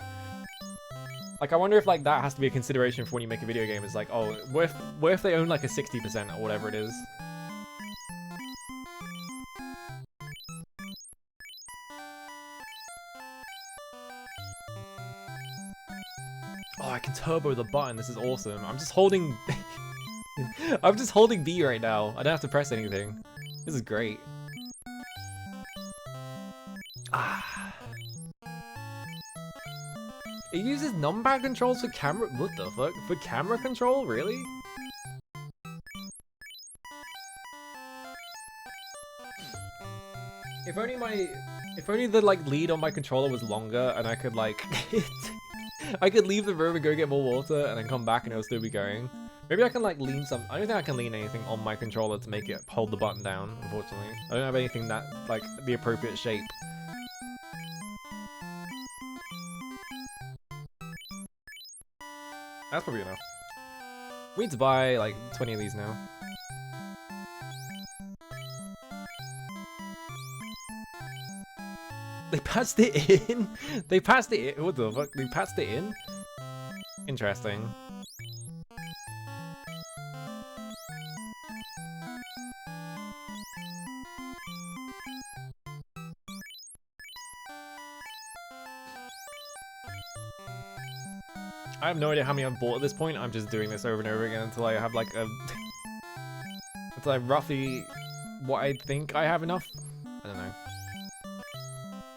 Speaker 1: Like, I wonder if like that has to be a consideration for when you make a video game. It's like, oh, what if they own like a 60% or whatever it is? Oh, I can turbo the button. This is awesome. I'm just holding... I'm just holding B right now. I don't have to press anything. This is great. Ah. It uses numpad controls for camera... What the fuck? For camera control? Really? If only the like lead on my controller was longer and I could like... I could leave the room and go get more water and then come back and it'll still be going. Maybe I can like lean some... I don't think I can lean anything on my controller to make it hold the button down, unfortunately. I don't have anything that, like, the appropriate shape. That's probably enough. We need to buy like 20 of these now. They patched it in? They patched it in? What the fuck? They patched it in? Interesting. I have no idea how many I've bought at this point. I'm just doing this over and over again until I have like a... until I roughly... what I think I have enough. I don't know.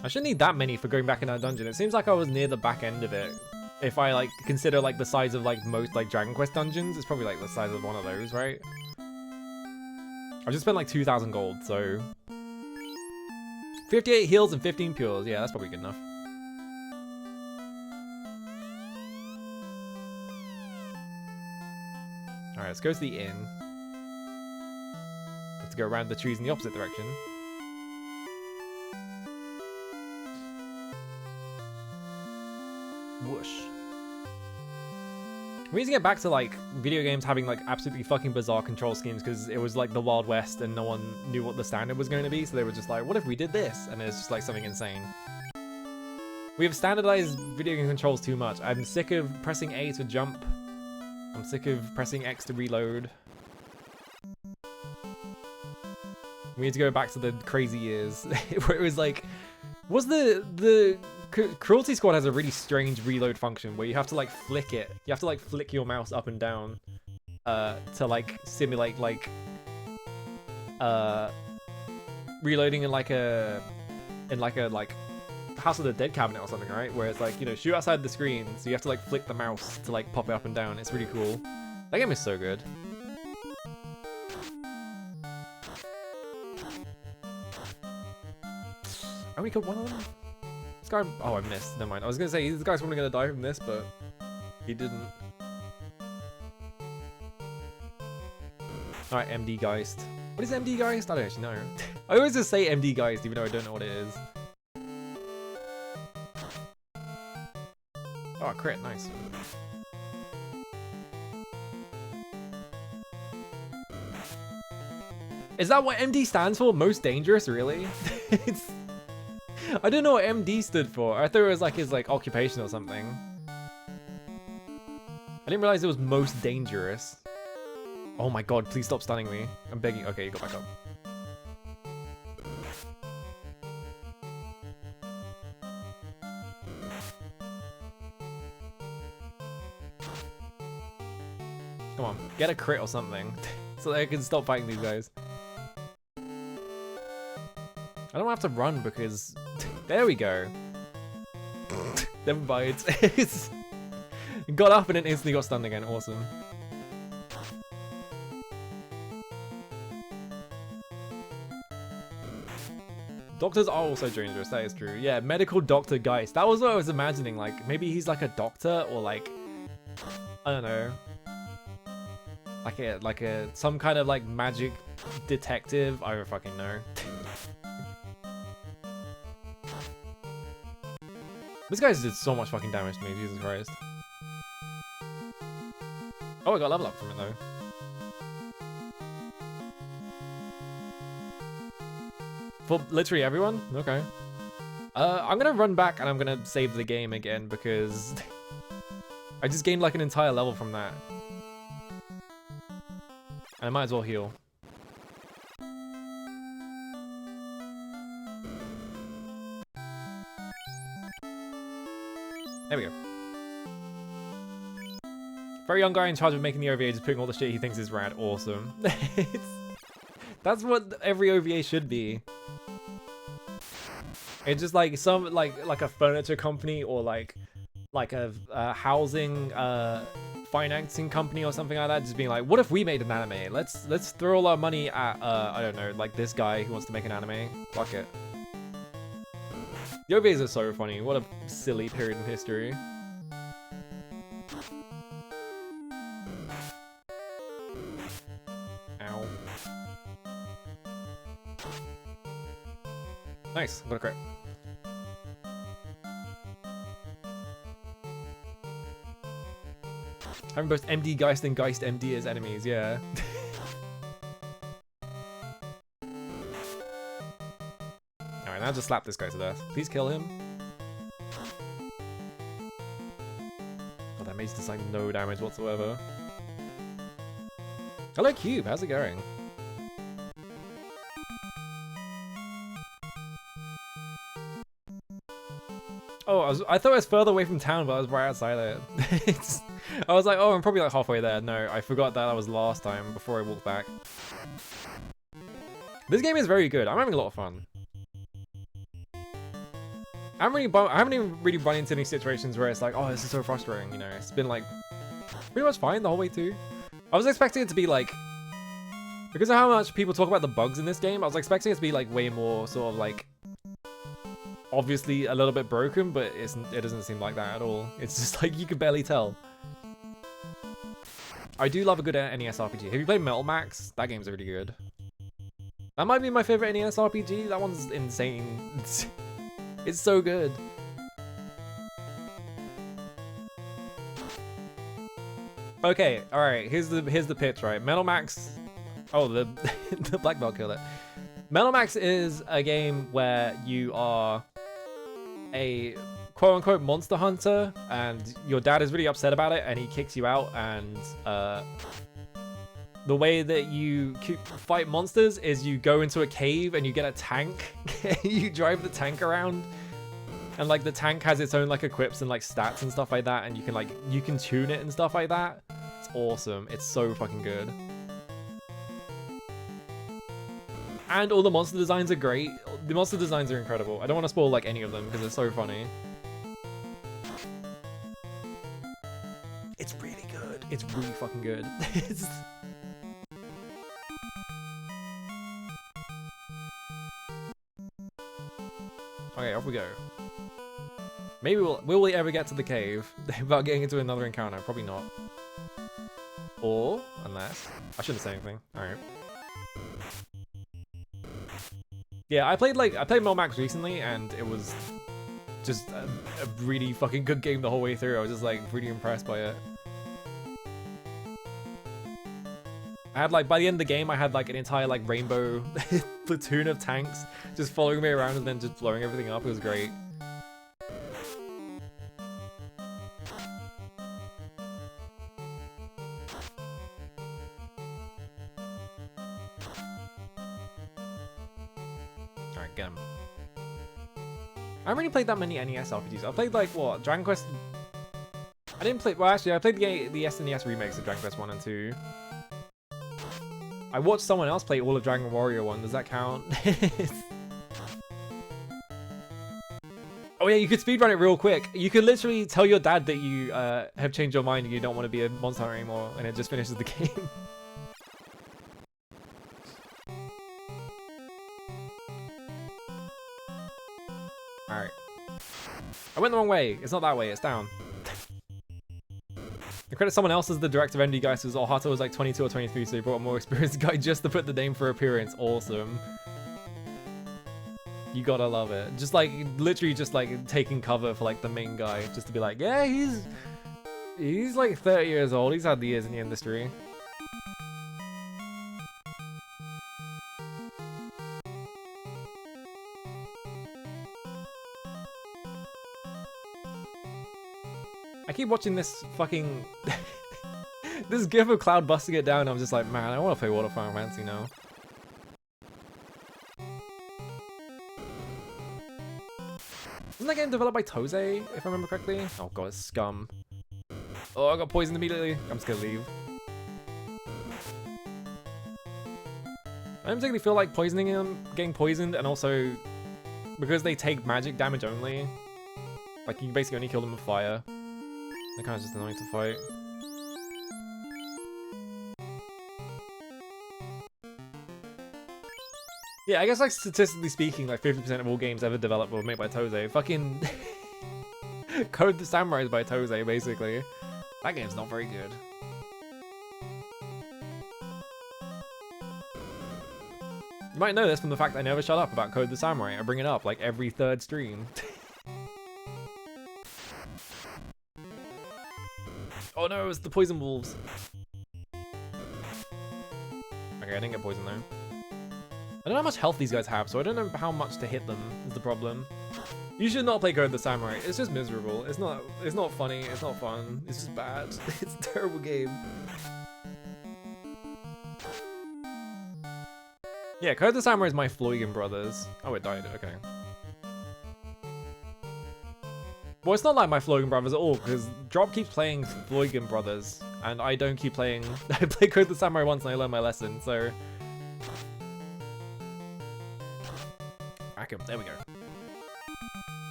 Speaker 1: I shouldn't need that many for going back in that dungeon. It seems like I was near the back end of it. If I like consider like the size of like most like Dragon Quest dungeons, it's probably like the size of one of those, right? I just spent like 2,000 gold, so... 58 heals and 15 pures. Yeah, that's probably good enough. Alright, let's go to the inn. Let's go around the trees in the opposite direction. Whoosh. We need to get back to like video games having like absolutely fucking bizarre control schemes because it was like the Wild West and no one knew what the standard was going to be, so they were just like, what if we did this? And it's just like something insane. We have standardized video game controls too much. I'm sick of pressing A to jump. I'm sick of pressing X to reload. We need to go back to the crazy years where it was like, was the Cruelty Squad has a really strange reload function where you have to like flick it. You have to like flick your mouse up and down to like simulate like reloading in like a House of the Dead cabinet or something, right? Where it's like, you know, shoot outside the screen, so you have to like flick the mouse to like pop it up and down. It's really cool. That game is so good. I only killed one of them? This guy... Oh, I missed. Never mind. I was gonna say, this guy's probably gonna die from this, but he didn't. Alright, MD Geist. What is MD Geist? I don't actually know. I always just say MD Geist, even though I don't know what it is. Oh, crit, nice. Is that what MD stands for? Most dangerous, really? It's... I don't know what MD stood for. I thought it was like his like occupation or something. I didn't realize it was most dangerous. Oh my god, please stop stunning me. I'm begging. Okay, you got back up. Come on, get a crit or something so that I can stop fighting these guys. I don't have to run because... There we go. Never mind. Got up and then instantly got stunned again. Awesome. Doctors are also dangerous, that is true. Yeah, medical doctor Geist. That was what I was imagining, like, maybe he's like a doctor or like, I don't know. Like some kind of like magic detective. I don't fucking know. This guy did so much fucking damage to me, Jesus Christ. Oh, I got level up from it though. For literally everyone? Okay. I'm gonna run back and I'm gonna save the game again because I just gained like an entire level from that. And I might as well heal. There we go. Very young guy in charge of making the OVA, just putting all the shit he thinks is rad. Awesome. That's what every OVA should be. It's just like some like a furniture company or like a housing financing company or something like that, just being like, what if we made an anime? Let's throw all our money at I don't know, like this guy who wants to make an anime. Fuck it. The OVAs are so funny. What a silly period in history. Ow. Nice. What a crit. Having both MD Geist and Geist MD as enemies, yeah. Alright, now just slap this guy to death. Please kill him. God, that mage does like no damage whatsoever. Hello Cube, how's it going? Oh, I thought I was further away from town, but I was right outside it. I was like, oh, I'm probably like halfway there. No, I forgot that was last time before I walked back. This game is very good. I'm having a lot of fun. I haven't even really run into any situations where it's like, oh, this is so frustrating. You know, it's been like pretty much fine the whole way through. I was expecting it to be like, because of how much people talk about the bugs in this game, I was expecting it to be like way more sort of like, obviously a little bit broken, but it doesn't seem like that at all. It's just like you can barely tell. I do love a good NES RPG. Have you played Metal Max? That game's really good. That might be my favorite NES RPG. That one's insane. It's so good. Okay, all right. Here's the pitch, right? Metal Max. Oh, the the black belt killed it. Metal Max is a game where you are a quote-unquote monster hunter, and your dad is really upset about it, and he kicks you out, and the way that you fight monsters is you go into a cave and you get a tank, you drive the tank around, and like the tank has its own like equips and like stats and stuff like that, and you can tune it and stuff like that. It's awesome. It's so fucking good. And all the monster designs are great. The monster designs are incredible. I don't want to spoil like any of them because they're so funny. It's really good. It's really fucking good. Okay, off we go. Maybe will we ever get to the cave without getting into another encounter? Probably not. Or unless I shouldn't say anything. All right. Yeah, I played Metal Max recently, and it was just a really fucking good game the whole way through. I was just like really impressed by it. I had like, by the end of the game, I had like an entire like rainbow platoon of tanks just following me around and then just blowing everything up. It was great. Alright, get him. I haven't really played that many NES RPGs. I played like, what, Dragon Quest? I didn't play, well actually I played the SNES remakes of Dragon Quest 1 and 2. I watched someone else play all of Dragon Warrior 1, does that count? Oh, Oh yeah, you could speedrun it real quick. You could literally tell your dad that you have changed your mind and you don't want to be a Monster Hunter anymore, and it just finishes the game. Alright. I went the wrong way. It's not that way, it's down. The credit someone else as the director of MD Geist was Hato was like 22 or 23, so he brought a more experienced guy just to put the name for appearance. Awesome. You gotta love it. Just like, literally just like taking cover for like the main guy, just to be like, yeah, he's like 30 years old. He's had the years in the industry. I keep watching this fucking this gif of Cloud busting it down. I'm just like, man, I want to play World of Final Fantasy now. Isn't that game developed by Toze, if I remember correctly? Oh god, it's scum. Oh, I got poisoned immediately. I'm just gonna leave. I don't particularly feel like poisoning him, getting poisoned, and also because they take magic damage only. Like, you basically only kill them with fire. They're kind of just annoying to fight. Yeah, I guess like statistically speaking, like 50% of all games ever developed were made by Toze. Fucking Code the Samurai is by Toze, basically. That game's not very good. You might know this from the fact I never shut up about Code the Samurai. I bring it up like every third stream. Oh no, it's the poison wolves. Okay, I didn't get poisoned though. I don't know how much health these guys have, so I don't know how much to hit them is the problem. You should not play Code the Samurai. It's just miserable. It's not funny, it's not fun. It's just bad. It's a terrible game. Yeah, Code the Samurai is my Floygan brothers. Oh, it died. Okay. Well, it's not like my Floygan brothers at all, because Drop keeps playing Floygan brothers, and I don't keep playing. I played Code the Samurai once and I learned my lesson, so. Back him. There we go.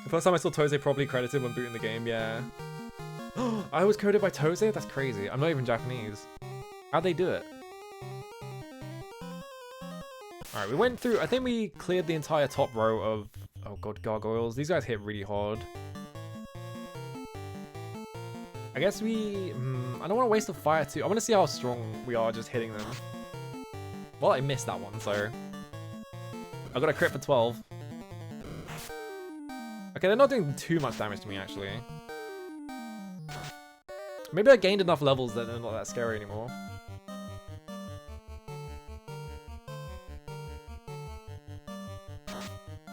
Speaker 1: The first time I saw Toze properly credited when booting the game, yeah. I was coded by Toze? That's crazy. I'm not even Japanese. How'd they do it? Alright, we went through, I think we cleared the entire top row of, oh god, gargoyles. These guys hit really hard. I guess we, I don't want to waste a fire too. I want to see how strong we are just hitting them. Well, I missed that one, so. I got a crit for 12. Okay, they're not doing too much damage to me, actually. Maybe I gained enough levels that they're not that scary anymore.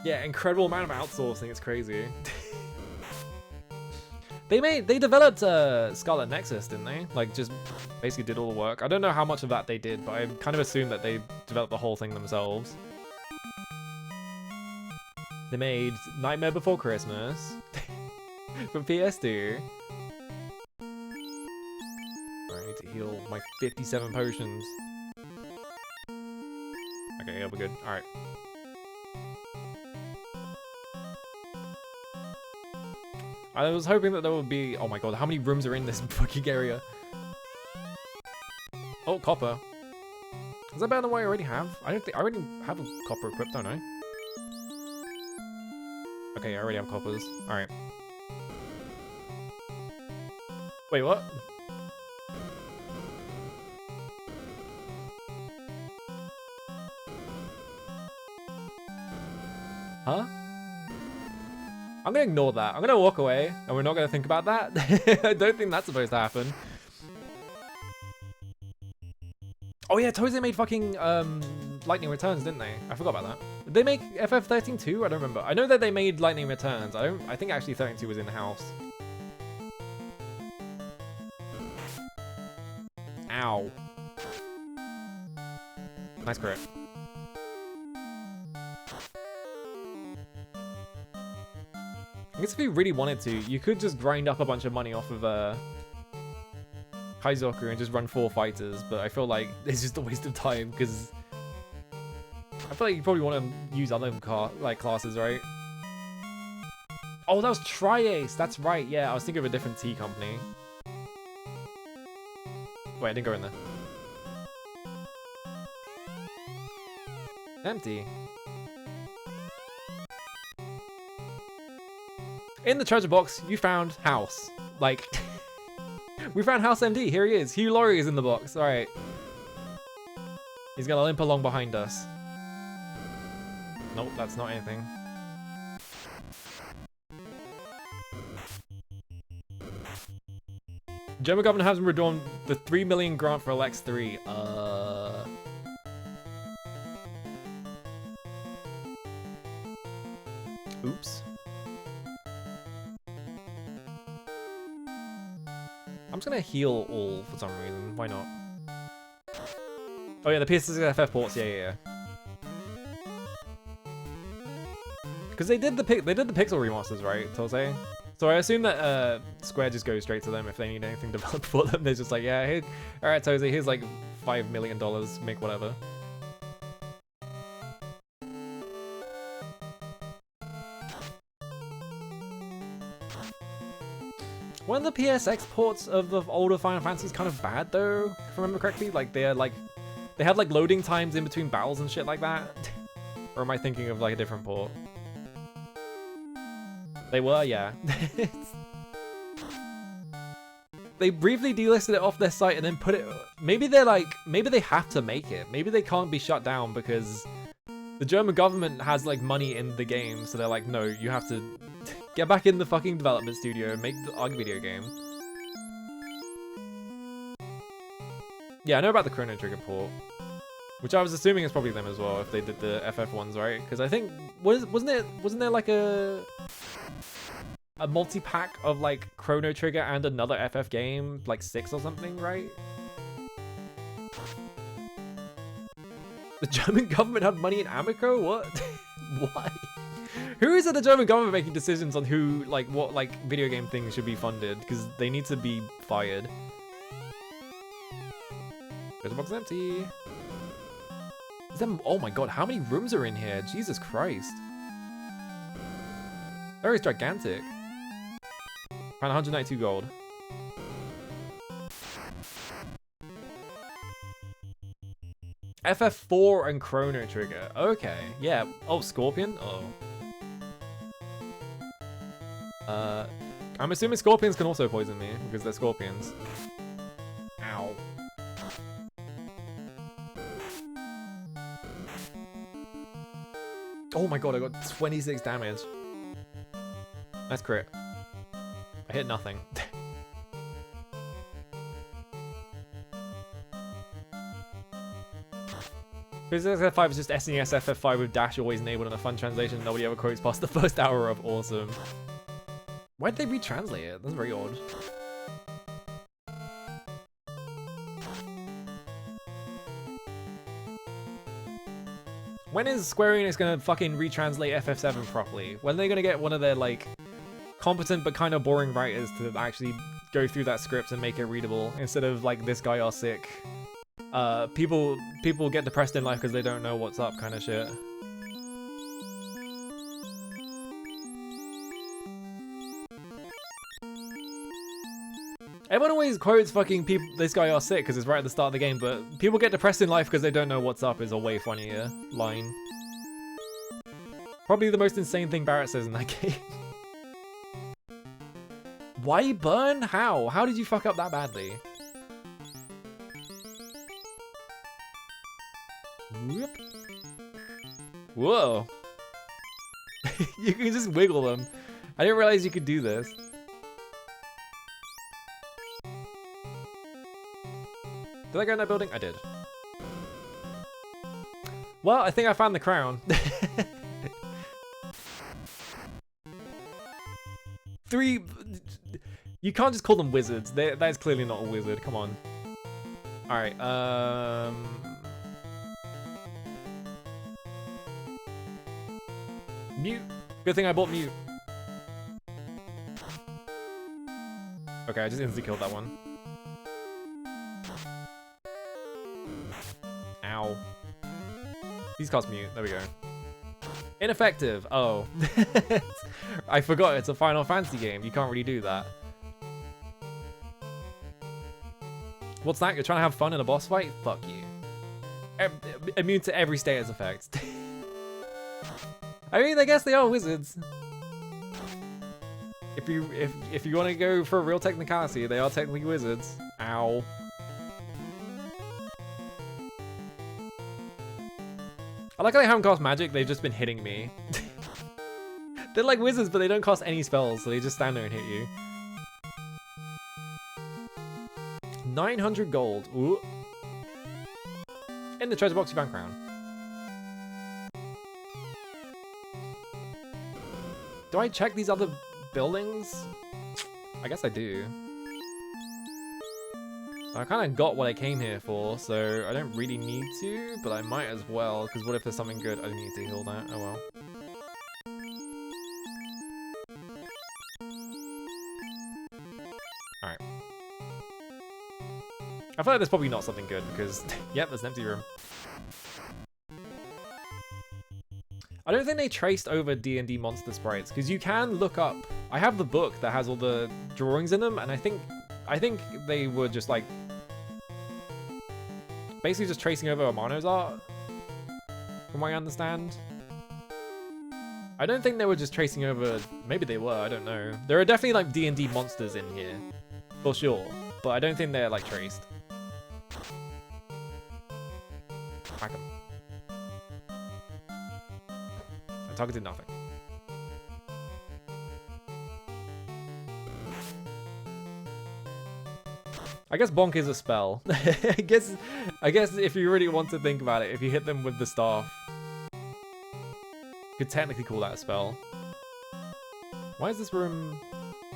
Speaker 1: Yeah, incredible amount of outsourcing, it's crazy. They developed Scarlet Nexus, didn't they? Like, just basically did all the work. I don't know how much of that they did, but I kind of assumed that they developed the whole thing themselves. They made Nightmare Before Christmas for PS2. I need to heal my 57 potions. Okay, yeah, we're good. Alright. I was hoping that there would be... Oh my god, how many rooms are in this fucking area? Oh, copper. Is that better than what I already have? I don't think... I already have a copper equipped, don't I? Okay, I already have coppers. Alright. Wait, what? Huh? I'm gonna ignore that. I'm gonna walk away, and we're not gonna think about that. I don't think that's supposed to happen. Oh yeah, Toze made fucking Lightning Returns, didn't they? I forgot about that. Did they make FF13 too? I don't remember. I know that they made Lightning Returns. I think actually 13 was in house. Ow. Nice crit. I guess if you really wanted to, you could just grind up a bunch of money off of Kaizoku and just run 4 fighters, but I feel like it's just a waste of time because I feel like you probably want to use other classes, right? Oh, that was Tri-Ace. That's right. Yeah, I was thinking of a different tea company. Wait, I didn't go in there. Empty. In the treasure box, you found House. Like, we found House MD. Here he is. Hugh Laurie is in the box. All right. He's gonna limp along behind us. Nope, that's not anything. German government hasn't withdrawn the 3 million grant for Alex 3. Oops. I'm just gonna heal all for some reason. Why not? Oh yeah, the PS6 FF ports. Yeah. Because they did the pixel remasters, right, Tose? So I assume that Square just goes straight to them if they need anything developed for them. They're just like, yeah, here, all right, Tose, here's like $5 million, make whatever. Weren't the PSX ports of the older Final Fantasies kind of bad though, if I remember correctly? Like they had like loading times in between battles and shit like that. Or am I thinking of like a different port? They were, yeah. They briefly delisted it off their site and then put it. Maybe they have to make it. Maybe they can't be shut down because the German government has like money in the game, so they're like, no, you have to get back in the fucking development studio and make the ARG video game. Yeah, I know about the Chrono Trigger port, which I was assuming is probably them as well if they did the FF ones, right? Because I think wasn't there like a multi-pack of like Chrono Trigger and another FF game, like 6 or something, right? The German government had money in Amico? What? Why? Who is it the German government making decisions on who, like, what, like, video game things should be funded? Because they need to be fired. There's a box empty. Is that, oh my god, how many rooms are in here? Jesus Christ. Area's gigantic. Found 192 gold. FF4 and Chrono Trigger. Okay, yeah. Oh, Scorpion? Oh. I'm assuming scorpions can also poison me because they're scorpions. Ow. Oh my god, I got 26 damage. That's crit. I hit nothing. Physics FF5 is just SNES FF5 with dash always enabled and a fun translation nobody ever quotes past the first hour of. Awesome. Why did they retranslate it? That's very odd. When is Square Enix gonna fucking retranslate FF7 properly? When are they gonna get one of their, like, competent but kind of boring writers to actually go through that script and make it readable instead of, like, this guy are sick? People get depressed in life because they don't know what's up kind of shit. Everyone always quotes fucking people, this guy are sick because it's right at the start of the game, but people get depressed in life because they don't know what's up is a way funnier line. Probably the most insane thing Barrett says in that game. Why burn? How? How did you fuck up that badly? Whoop. Whoa. You can just wiggle them. I didn't realize you could do this. Did I go in that building? I did. Well, I think I found the crown. 3... You can't just call them wizards. That is clearly not a wizard. Come on. Alright, Mute. Good thing I bought Mute. Okay, I just instantly killed that one. Ow. These cost Mute. There we go. Ineffective. Oh. I forgot it's a Final Fantasy game. You can't really do that. What's that? You're trying to have fun in a boss fight? Fuck you. Immune to every status effect. I mean, I guess they are wizards. If you want to go for a real technicality, they are technically wizards. Ow. I like how they haven't cast magic, they've just been hitting me. They're like wizards, but they don't cast any spells, so they just stand there and hit you. 900 gold. Ooh. In the treasure box, you found crown. Do I check these other buildings? I guess I do. I kind of got what I came here for, so I don't really need to, but I might as well, because what if there's something good? I don't need to heal that. Oh well. Alright. I feel like there's probably not something good, because, yep, there's an empty room. I don't think they traced over D&D monster sprites, because you can look up... I have the book that has all the drawings in them, and I think they were just like... basically just tracing over Amano's art, from what I understand. I don't think they were just tracing over... maybe they were, I don't know. There are definitely like D&D monsters in here, for sure, but I don't think they're like traced. Hack 'em. I targeted nothing. I guess bonk is a spell. I guess if you really want to think about it, if you hit them with the staff, you could technically call that a spell. Why is this room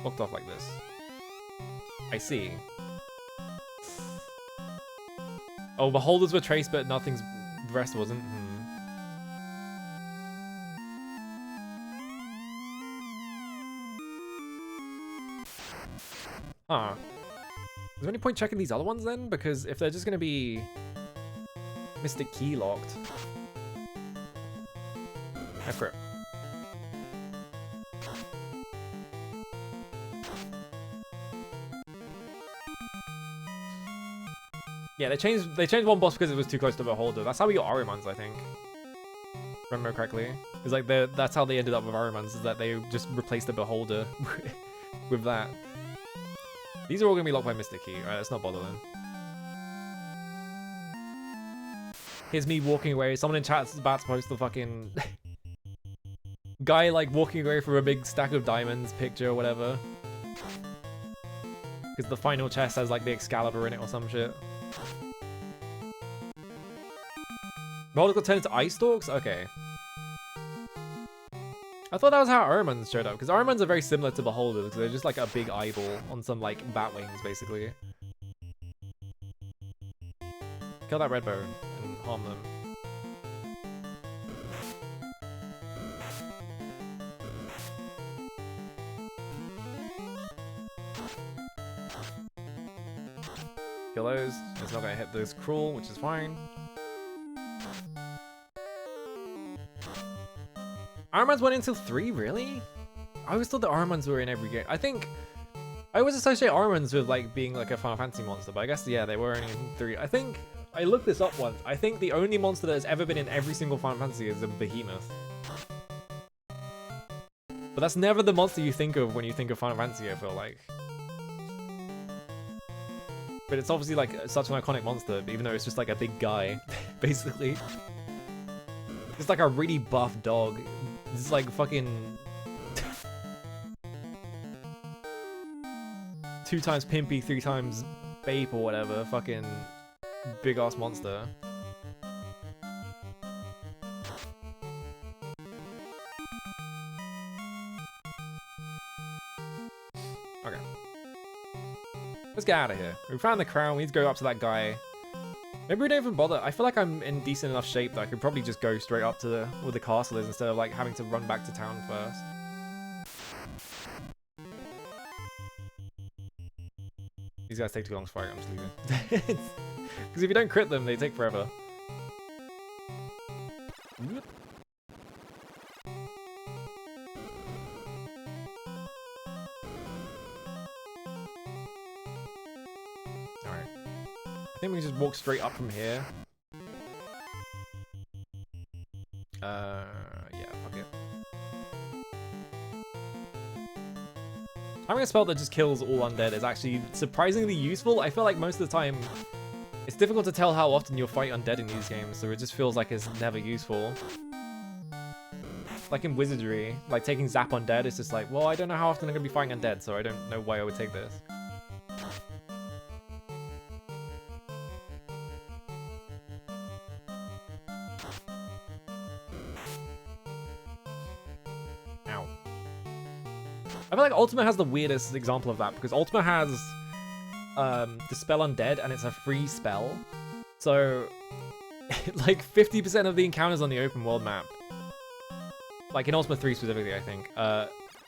Speaker 1: blocked off like this? I see. Oh, beholders were traced, but nothing's... the rest wasn't. Huh. Is there any point checking these other ones then? Because if they're just gonna be Mystic Key locked. Crap. Yeah, they changed one boss because it was too close to Beholder. That's how we got Ahrimans, I think. Remember correctly? It's like that's how they ended up with Ahrimans, is that they just replaced the Beholder with that. These are all gonna be locked by Mystic Key. Alright, let's not bother then. Here's me walking away. Someone in chat's about to post the fucking guy like walking away from a big stack of diamonds picture or whatever. Because the final chest has like the Excalibur in it or some shit. Beholder got turned into Ice Stalks? Okay. I thought that was how Ahrimans showed up, because Ahrimans are very similar to Beholders, because they're just like a big eyeball on some like bat wings, basically. Kill that red bone and harm them. Kill those. It's not gonna hit this cruel, which is fine. Ahrimans went until 3, really? I always thought the Ahrimans were in every game. I always associate Ahrimans with like being like a Final Fantasy monster, but I guess yeah, they were only in 3. I think I looked this up once. I think the only monster that has ever been in every single Final Fantasy is a Behemoth. But that's never the monster you think of when you think of Final Fantasy, I feel like. But it's obviously like such an iconic monster, even though it's just like a big guy, basically. It's like a really buff dog. It's like fucking 2 times pimpy, 3 times bape or whatever. Fucking big ass monster. Okay. Let's get out of here. We found the crown. We need to go up to that guy. Maybe we don't even bother. I feel like I'm in decent enough shape that I could probably just go straight up to where the castle is instead of like having to run back to town first. These guys take too long to fight. I'm just leaving. Because if you don't crit them, they take forever. Alright. I think we can just walk straight up from here. Yeah, fuck it. Having a spell that just kills all undead is actually surprisingly useful. I feel like most of the time, it's difficult to tell how often you'll fight undead in these games, so it just feels like it's never useful. Like in Wizardry, like taking Zap Undead, it's just like, well, I don't know how often I'm gonna be fighting undead, so I don't know why I would take this. Ow. I feel like Ultima has the weirdest example of that, because Ultima has Dispel Undead, and it's a free spell. So, like 50% of the encounters on the open world map, like in Ultima 3 specifically, I think,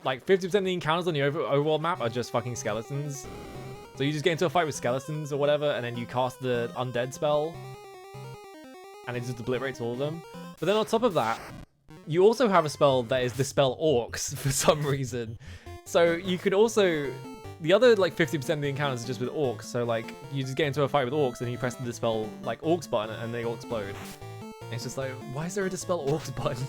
Speaker 1: like 50% of the encounters on the overworld map are just fucking skeletons. So you just get into a fight with skeletons or whatever, and then you cast the undead spell, and it just obliterates all of them. But then on top of that, you also have a spell that is Dispel Orcs for some reason. So you could also, the other like 50% of the encounters are just with orcs. So like you just get into a fight with orcs and you press the Dispel like Orcs button and they all explode. And it's just like, why is there a Dispel Orcs button?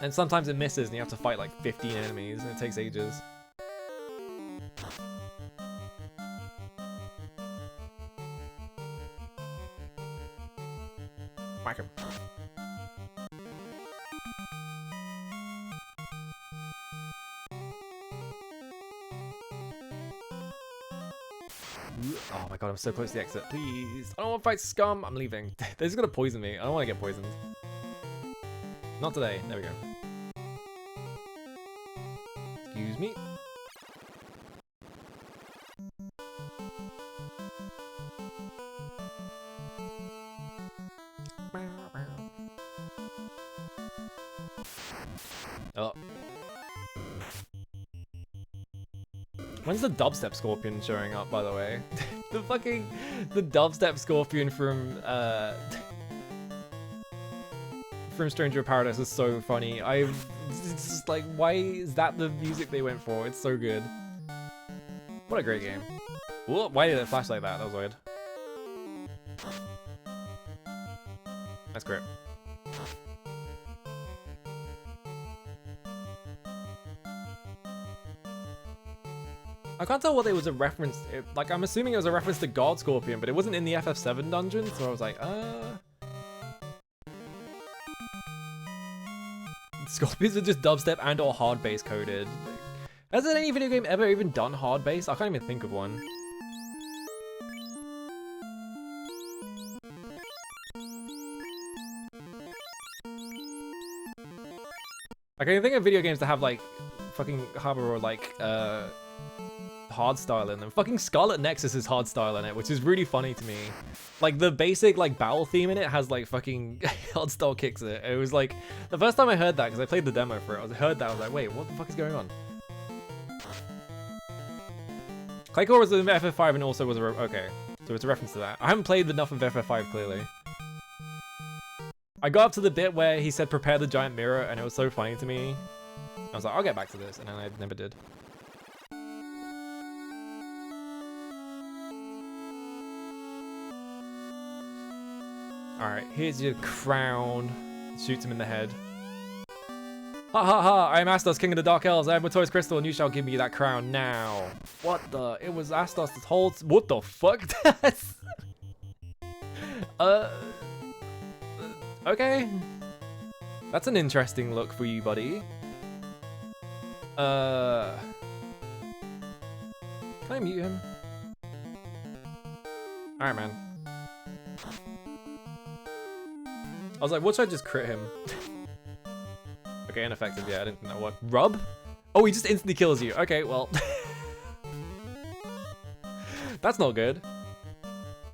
Speaker 1: And sometimes it misses and you have to fight like 15 enemies and it takes ages. Whack him. Oh my god, I'm so close to the exit. Please. I don't want to fight scum. I'm leaving. They're just gonna poison me. I don't want to get poisoned. Not today. There we go. Excuse me. Oh. When's the dubstep scorpion showing up, by the way? the dubstep scorpion from Stranger of Paradise is so funny. It's just like, why is that the music they went for? It's so good. What a great game. Whoa, why did it flash like that? That was weird. That's great. I can't tell what it was a reference. Like, I'm assuming it was a reference to God Scorpion, but it wasn't in the FF7 dungeon, so I was like, Scorpions are just dubstep and or hard bass coded. Like, hasn't any video game ever even done hard bass? I can't even think of one. Like, I can think of video games that have like fucking Harbor or like hardstyle in them. Fucking Scarlet Nexus is hardstyle in it, which is really funny to me. Like the basic like battle theme in it has like fucking hardstyle kicks in it. It was like the first time I heard that, because I played the demo for it, I heard that, I was like, wait, what the fuck is going on? Claycore was in FF5 and also was a okay, so it's a reference to that. I haven't played enough of FF5 clearly. I got up to the bit where he said prepare the giant mirror and it was so funny to me. I was like, I'll get back to this, and then I never did. Alright, here's your crown. Shoots him in the head. Ha ha ha, I am Astos, King of the Dark Elves. I have Matoi's crystal and you shall give me that crown now. What the? It was Astos this whole... What the fuck? Okay. That's an interesting look for you, buddy. Can I mute him? Alright, man. I was like, what should I just crit him? Okay, ineffective, yeah, I didn't know what. Rub? Oh, he just instantly kills you. Okay, well. That's not good.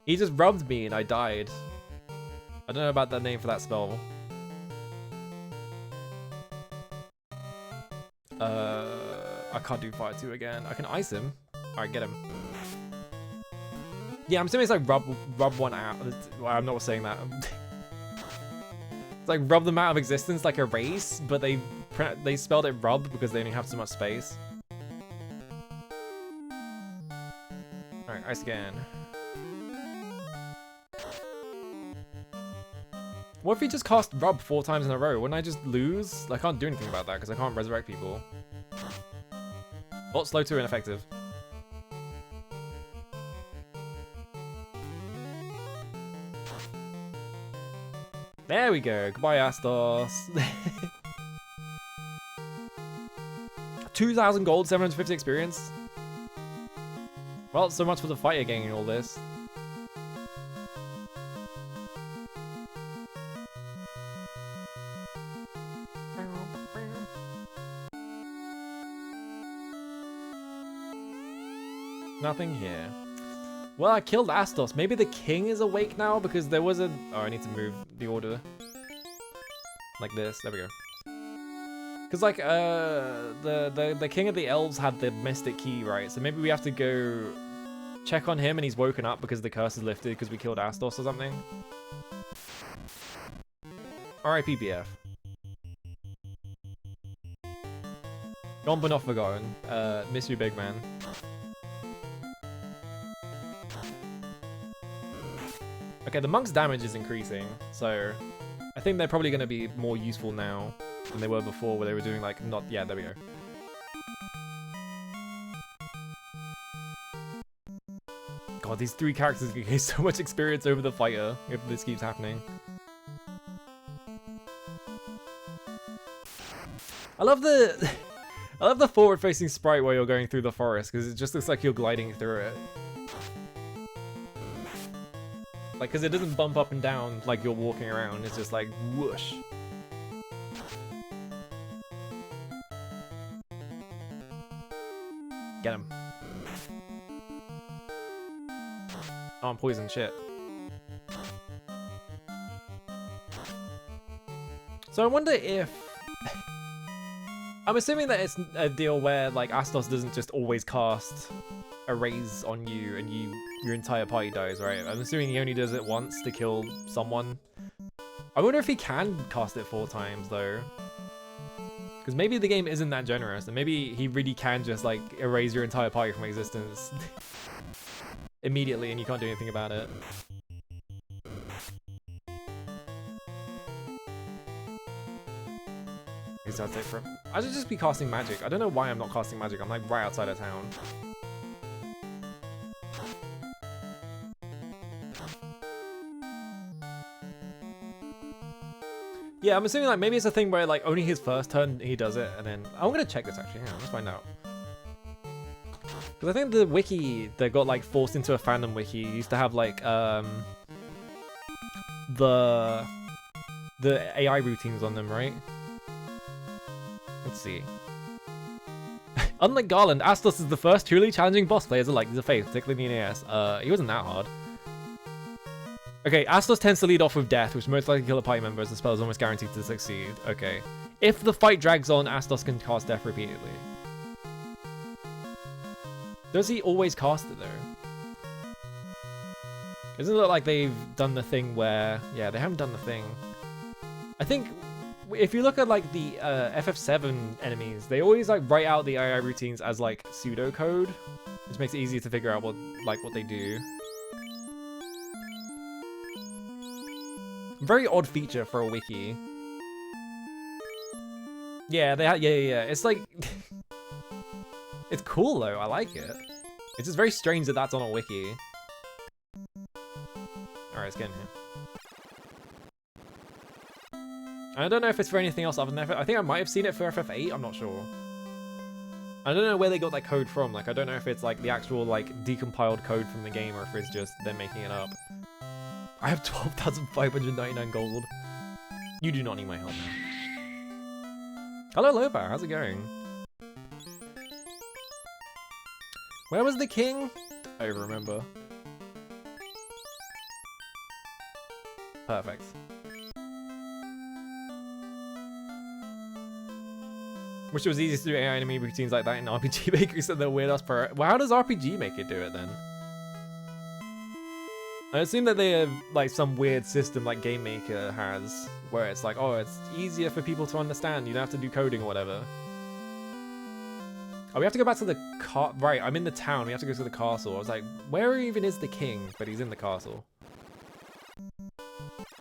Speaker 1: He just rubbed me and I died. I don't know about that name for that spell. I can't do fire 2 again. I can ice him. Alright, get him. Yeah, I'm assuming it's like rub one out. Well, I'm not saying that. It's like rub them out of existence, like erase, but they spelled it rub because they only have so much space. Ice again. What if he just cast Rub 4 times in a row? Wouldn't I just lose? I can't do anything about that because I can't resurrect people. Not slow to ineffective. There we go. Goodbye, Astos. 2,000 gold, 750 experience. Well, so much for the fighter gaining all this. Nothing here. Well, I killed Astos. Maybe the king is awake now because there was a... Oh, I need to move the order. Like this. There we go. Because, like, the king of the elves had the mystic key, right? So maybe we have to go check on him and he's woken up because the curse is lifted because we killed Astos or something. Alright, PPF. Gone but not forgotten. Miss you, big man. Okay, the monk's damage is increasing, so I think they're probably going to be more useful now than they were before, where they were doing like not. Yeah, there we go. God, these 3 characters can gain so much experience over the fighter if this keeps happening. I love the forward-facing sprite while you're going through the forest because it just looks like you're gliding through it. Like, because it doesn't bump up and down like you're walking around. It's just like, whoosh. Get him. Oh, I'm poisoned, shit. So I wonder if... I'm assuming that it's a deal where, like, Astos doesn't just always cast a raise on you and your entire party dies, right? I'm assuming he only does it once to kill someone. I wonder if he can cast it 4 times though. Because maybe the game isn't that generous and maybe he really can just like erase your entire party from existence immediately and you can't do anything about it. I should just be casting magic. I don't know why I'm not casting magic. I'm like right outside of town. Yeah, I'm assuming like maybe it's a thing where like only his first turn he does it, and then I'm gonna check this actually. Yeah, let's find out. Because I think the wiki that got like forced into a fandom wiki used to have like the AI routines on them, right? Let's see. Unlike Garland, Astos is the first truly challenging boss players alike to face, particularly in the NES. He wasn't that hard. Okay, Astos tends to lead off with death, which most likely kill a party member as the spell is almost guaranteed to succeed. Okay. If the fight drags on, Astos can cast death repeatedly. Does he always cast it though? Doesn't it look like they've done the thing where... Yeah, they haven't done the thing. I think if you look at like the FF7 enemies, they always like write out the AI routines as like pseudocode, which makes it easier to figure out what they do. Very odd feature for a wiki. Yeah, yeah. It's like... It's cool though, I like it. It's just very strange that that's on a wiki. Alright, let's get in here. I don't know if it's for anything else other than FF. I think I might have seen it for FF8, I'm not sure. I don't know where they got that code from. Like, I don't know if it's like the actual like decompiled code from the game or if it's just them making it up. I have 12,599 gold. You do not need my help. Hello, Lopa. How's it going? Where was the king? I remember. Perfect. Wish it was easy to do AI enemy routines like that in RPG Maker, so they're weird ass per. Well, how does RPG Maker do it then? I assume that they have like some weird system like Game Maker has, where it's like, oh, it's easier for people to understand. You don't have to do coding or whatever. Oh, we have to go back to the right, I'm in the town. We have to go to the castle. I was like, where even is the king? But he's in the castle.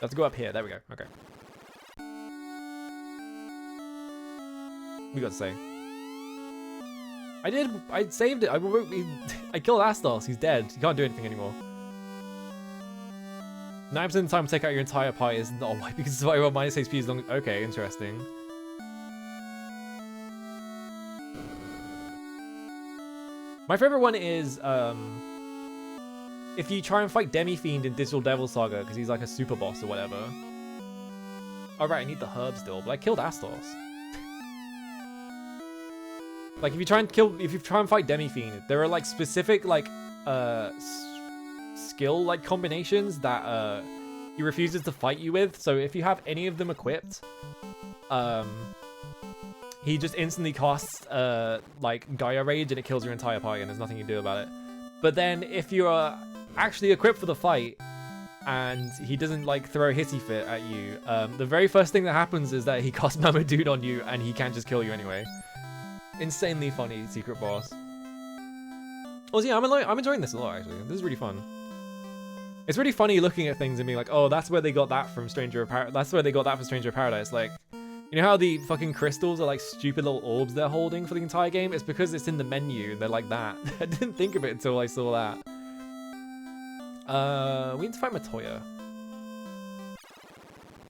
Speaker 1: Let's go up here. There we go. Okay. We got to say. I saved it. I killed Astos. He's dead. He can't do anything anymore. 9% of the time to take out your entire party is not a wipe because survival minus HP is long. Okay, interesting. My favorite one is if you try and fight Demi-Fiend in Digital Devil Saga because he's like a super boss or whatever. Oh right, I need the herb still, but I killed Astos. Like if you try and fight Demi-Fiend, there are like specific like skill like combinations that he refuses to fight you with. So if you have any of them equipped, he just instantly casts like Gaia Rage and it kills your entire party and there's nothing you do about it. But then if you are actually equipped for the fight and he doesn't like throw a hissy fit at you, the very first thing that happens is that he casts Mamadood on you and he can just kill you anyway. Insanely funny secret boss. Also, yeah, I'm enjoying this a lot actually. This is really fun. It's really funny looking at things and being like, oh, that's where they got that from Stranger of Paradise. That's where they got that from Stranger of Paradise. Like, you know how the fucking crystals are like stupid little orbs they're holding for the entire game? It's because it's in the menu and they're like that. I didn't think of it until I saw that. We need to fight Matoya.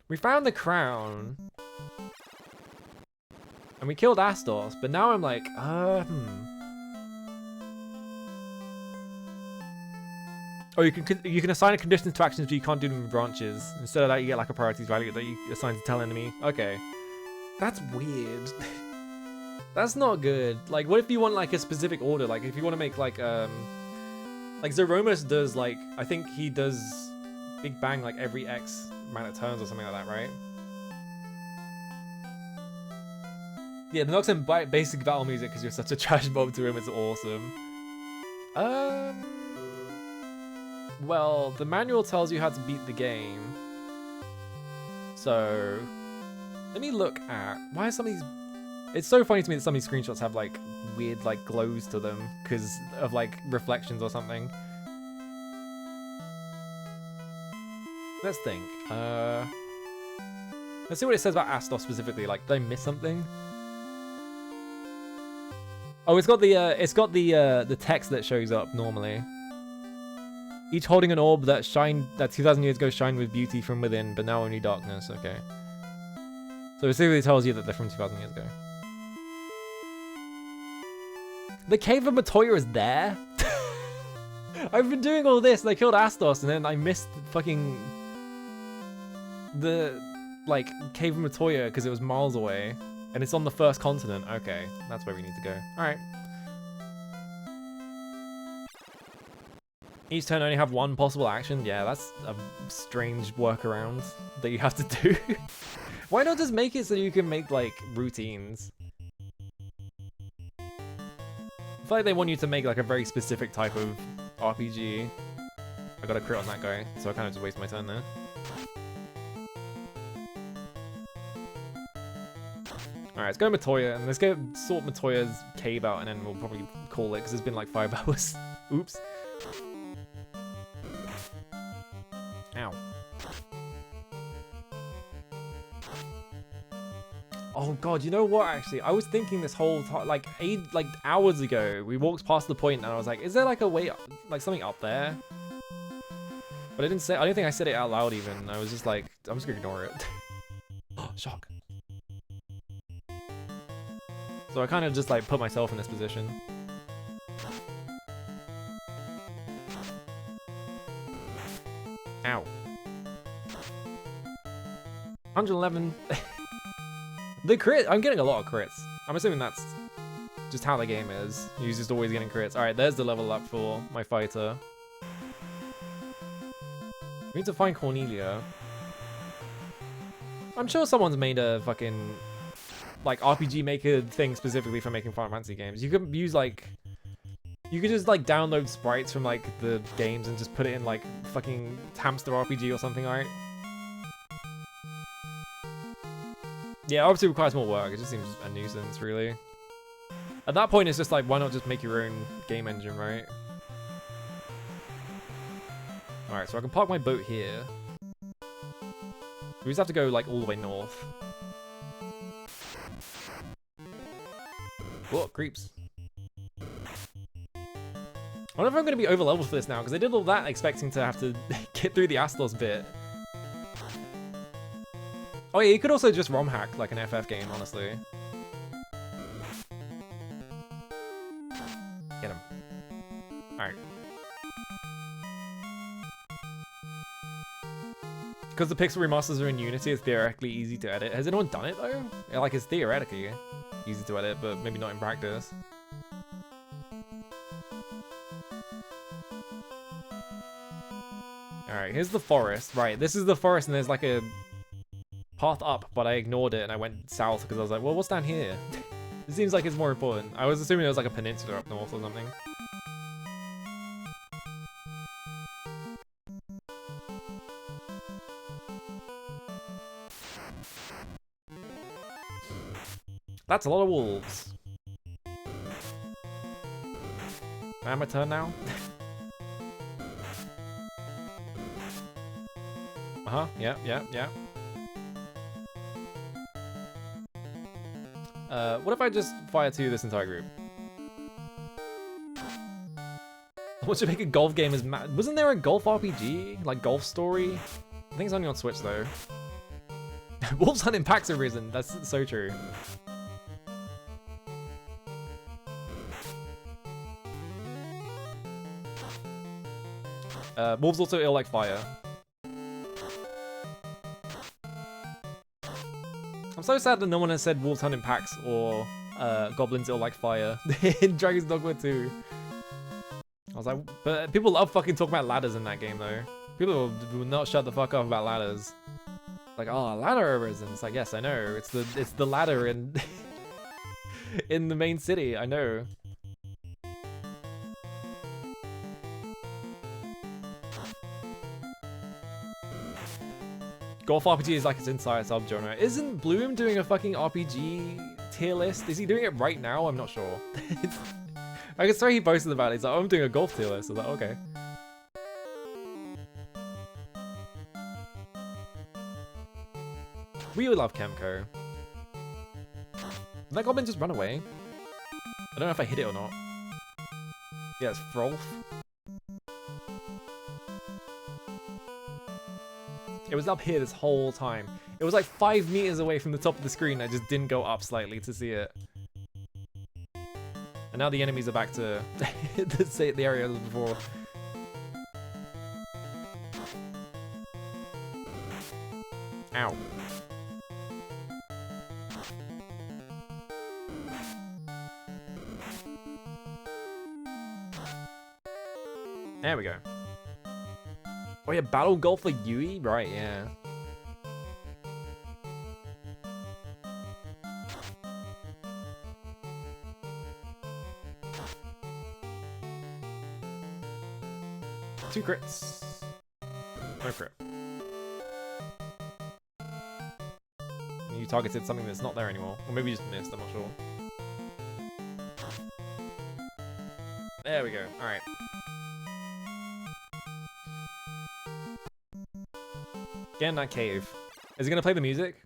Speaker 1: We found the crown. And we killed Astos, but now I'm like, Oh, you can assign a conditions to actions, but you can't do them in branches. Instead of that, you get like a priorities value that you assign to tell enemy. Okay. That's weird. That's not good. Like, what if you want like a specific order? Like, if you want to make like Zeromus does like, I think he does Big Bang like every X amount of turns or something like that, right? Yeah, the Noxen basic battle music because you're such a trash mob to him is awesome. Well, the manual tells you how to beat the game. So, let me look at why are some of these. It's so funny to me that some of these screenshots have like weird like glows to them because of like reflections or something. Let's think. Let's see what it says about Astos specifically. Like, did I miss something? Oh, it's got the text that shows up normally. Each holding an orb that 2,000 years ago shined with beauty from within, but now only darkness. Okay. So it basically tells you that they're from 2,000 years ago. The Cave of Matoya is there? I've been doing all this and I killed Astos and then I missed fucking the like Cave of Matoya because it was miles away. And it's on the first continent. Okay, that's where we need to go. Alright. Each turn only have one possible action. Yeah, that's a strange workaround that you have to do. Why not just make it so you can make, like, routines? I feel like they want you to make, like, a very specific type of RPG. I got a crit on that guy, so I kind of just waste my turn there. Alright, let's go Matoya, and let's go sort Matoya's cave out, and then we'll probably call it, because it's been like 5 hours. Oops. Ow. Oh god, you know what, actually? I was thinking this whole time, like hours ago, we walked past the point, and I was like, is there like a way, like something up there? But I don't think I said it out loud even. I was just like, I'm just gonna ignore it. Oh, shock. So I kind of just like put myself in this position. Ow. 111. The crit, I'm getting a lot of crits. I'm assuming that's just how the game is. He's just always getting crits. Alright, there's the level up for my fighter. We need to find Cornelia. I'm sure someone's made a fucking like RPG Maker thing specifically for making Final Fantasy games. You could use like, you could just like download sprites from like the games and just put it in like fucking Hamster RPG or something, right? Yeah, obviously requires more work. It just seems a nuisance, really. At that point, it's just like, why not just make your own game engine, right? Alright, so I can park my boat here. We just have to go like all the way north. Whoa, creeps. I wonder if I'm going to be over leveled for this now, because I did all that expecting to have to get through the Astos bit. Oh yeah, you could also just ROM hack like an FF game, honestly. Get him. Alright. Because the pixel remasters are in Unity, it's theoretically easy to edit. Has anyone done it though? Yeah, like, it's theoretically easy to edit, but maybe not in practice. Alright, here's the forest. Right, this is the forest and there's like a path up, but I ignored it and I went south because I was like, well, what's down here? It seems like it's more important. I was assuming it was like a peninsula up north or something. That's a lot of wolves. Am my turn now? Uh-huh, yeah. What if I just fire to this entire group? What should make a golf game is wasn't there a golf RPG? Like Golf Story? I think it's only on Switch though. Wolves hunt in packs have risen, that's so true. Wolves also ill like fire. I'm so sad that no one has said wolves hunt in packs or goblins ill like fire in Dragon's Dogma 2. I was like, but people love fucking talking about ladders in that game though. People will not shut the fuck up about ladders. Like, oh, a ladder arisen. It's like, yes, I know. It's the ladder in in the main city. I know. Golf RPG is like its entire subgenre. Isn't Bloom doing a fucking RPG tier list? Is he doing it right now? I'm not sure. I can swear he posted about it. He's like, oh, I'm doing a golf tier list. I was like, okay. We would love Kemco. Did that goblin just run away? I don't know if I hit it or not. Yeah, it's Frolf. It was up here this whole time. It was like 5 meters away from the top of the screen. I just didn't go up slightly to see it. And now the enemies are back to the area as before. Ow. There we go. Oh yeah, Battle Golf for Yui? Right, yeah. Two crits. No crit. You targeted something that's not there anymore. Or maybe you just missed, I'm not sure. There we go, alright. Get in that cave. Is he gonna play the music?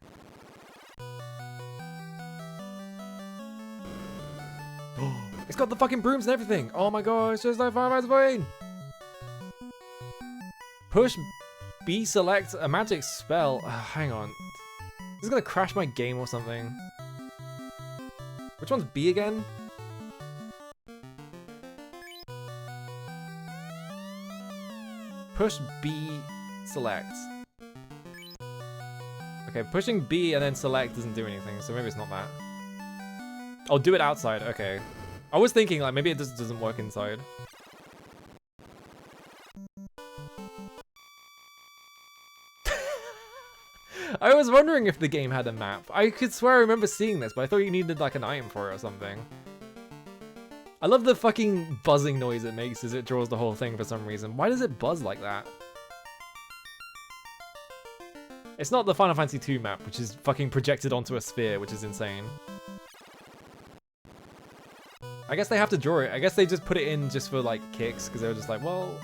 Speaker 1: It's got the fucking brooms and everything. Oh my god, it's just like Firefighter's Brain. Push B select a magic spell. Hang on. This is gonna crash my game or something. Which one's B again? Push B select. Okay, pushing B and then select doesn't do anything, so maybe it's not that. Oh, do it outside, okay. I was thinking like maybe it just doesn't work inside. I was wondering if the game had a map. I could swear I remember seeing this, but I thought you needed like an item for it or something. I love the fucking buzzing noise it makes as it draws the whole thing for some reason. Why does it buzz like that? It's not the Final Fantasy II map, which is fucking projected onto a sphere, which is insane. I guess they have to draw it. I guess they just put it in just for like kicks because they were just like, well.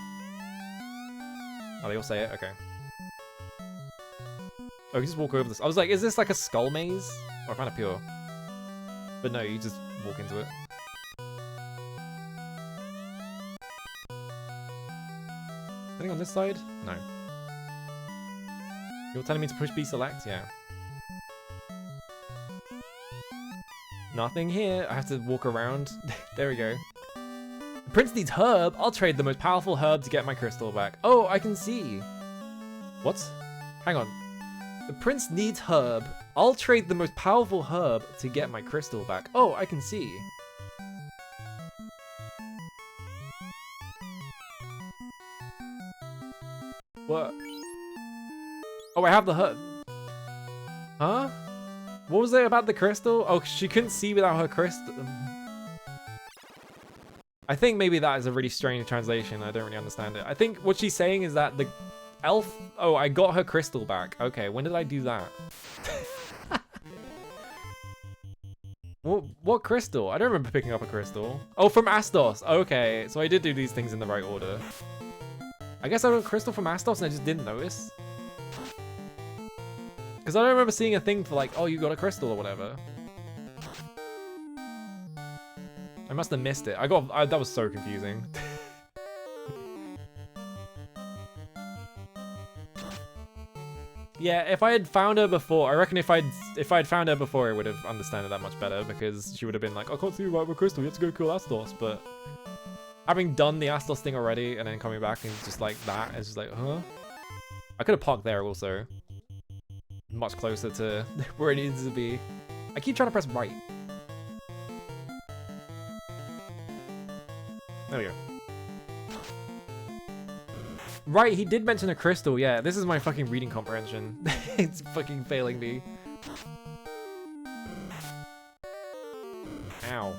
Speaker 1: Oh, they all say it? Okay. Oh, you just walk over this. I was like, is this like a skull maze? Oh, I found it pure. But no, you just walk into it. Anything on this side? No. You're telling me to push B select? Yeah. Nothing here. I have to walk around. There we go. The prince needs herb. I'll trade the most powerful herb to get my crystal back. Oh, I can see. What? Hang on. The prince needs herb. I'll trade the most powerful herb to get my crystal back. Oh, I can see. What? Oh, I have the herb. Huh? What was it about the crystal? Oh, she couldn't see without her crystal. I think maybe that is a really strange translation. I don't really understand it. I think what she's saying is that the elf... Oh, I got her crystal back. Okay, when did I do that? What crystal? I don't remember picking up a crystal. Oh, from Astos. Okay, so I did do these things in the right order. I guess I got a crystal from Astos and I just didn't notice. Because I don't remember seeing a thing for like, oh, you got a crystal or whatever. I must have missed it. That was so confusing. Yeah, if I had found her before, I reckon if I'd found her before, I would have understood it that much better because she would have been like, I can't see you right with crystal, you have to go kill Astos. But having done the Astos thing already and then coming back and just like that, it's just like, huh? I could have parked there also. Much closer to where it needs to be. I keep trying to press right. There we go. Right, he did mention a crystal, yeah. This is my fucking reading comprehension. It's fucking failing me. Ow.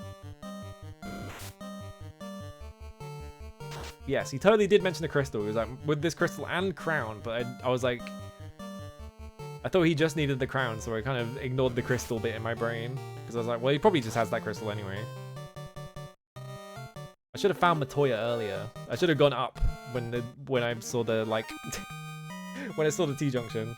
Speaker 1: Yes, he totally did mention a crystal. He was like, with this crystal and crown, but I was like... I thought he just needed the crown, so I kind of ignored the crystal bit in my brain. Because I was like, well, he probably just has that crystal anyway. I should have found Matoya earlier. I should have gone up when I saw the, like... when I saw the T-junction.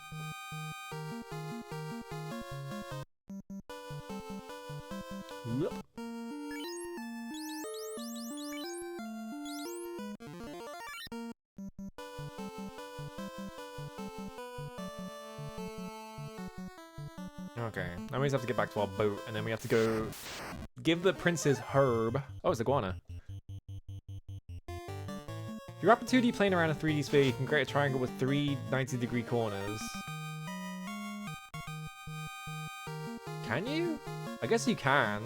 Speaker 1: Okay, now we just have to get back to our boat, and then we have to go give the princess herb. Oh, it's iguana. If you wrap a 2D plane around a 3D sphere, you can create a triangle with 3 90-degree corners. Can you? I guess you can.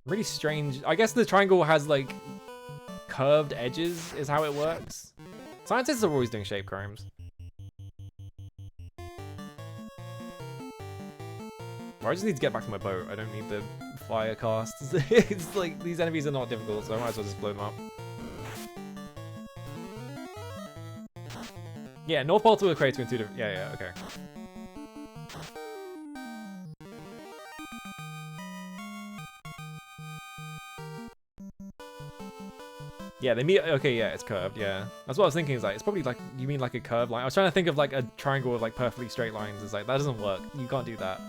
Speaker 1: Really strange. I guess the triangle has, like, curved edges is how it works. Scientists are always doing shape crimes. I just need to get back to my boat. I don't need the fire cast. It's like, these enemies are not difficult, so I might as well just blow them up. Yeah, North Pole to Equator in 2 different... Yeah, okay. Yeah, they meet... Okay, yeah, it's curved, yeah. That's what I was thinking, is like, it's probably like... You mean like a curved line? I was trying to think of like a triangle with like perfectly straight lines. It's like, that doesn't work. You can't do that.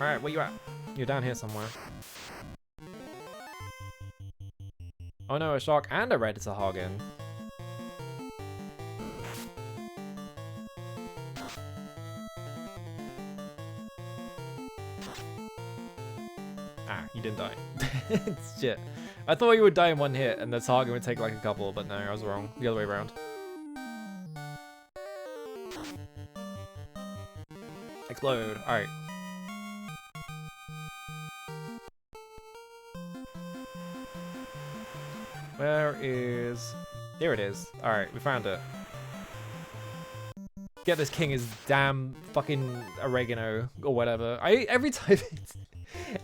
Speaker 1: Alright, where you at? You're down here somewhere. Oh no, a shark and a red Sahagin. Ah, you didn't die. It's shit. I thought you would die in one hit and the Sahagin would take like a couple, but no, I was wrong. The other way around. Explode. Alright. Where is... There it is. Alright, we found it. Get this king his damn fucking oregano or whatever. Every time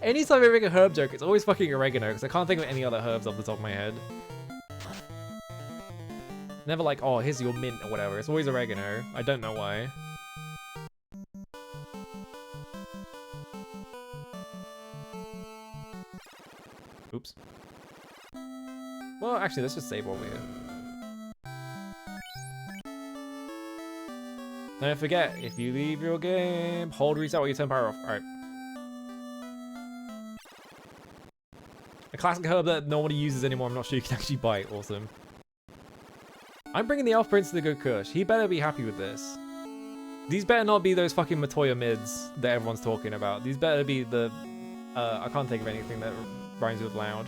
Speaker 1: anytime I make a herb joke, it's always fucking oregano because I can't think of any other herbs off the top of my head. Never like, oh, here's your mint or whatever. It's always oregano. I don't know why. Oops. Well, actually, let's just save while we're here. Don't forget, if you leave your game, hold reset while you turn power off. Alright. A classic herb that nobody uses anymore. I'm not sure you can actually buy it. Awesome. I'm bringing the Elf Prince to the good Kush. He better be happy with this. These better not be those fucking Matoya mids that everyone's talking about. These better be the... I can't think of anything that rhymes with loud.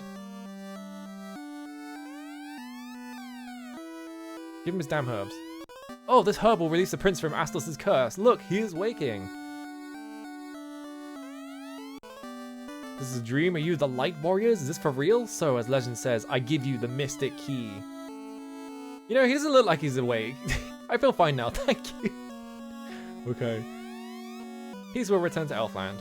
Speaker 1: Give him his damn herbs. Oh, this herb will release the prince from Astos' curse. Look, he is waking. This is a dream. Are you the light warriors? Is this for real? So, as legend says, I give you the mystic key. You know, he doesn't look like he's awake. I feel fine now, thank you. Okay. Peace will return to Elfland.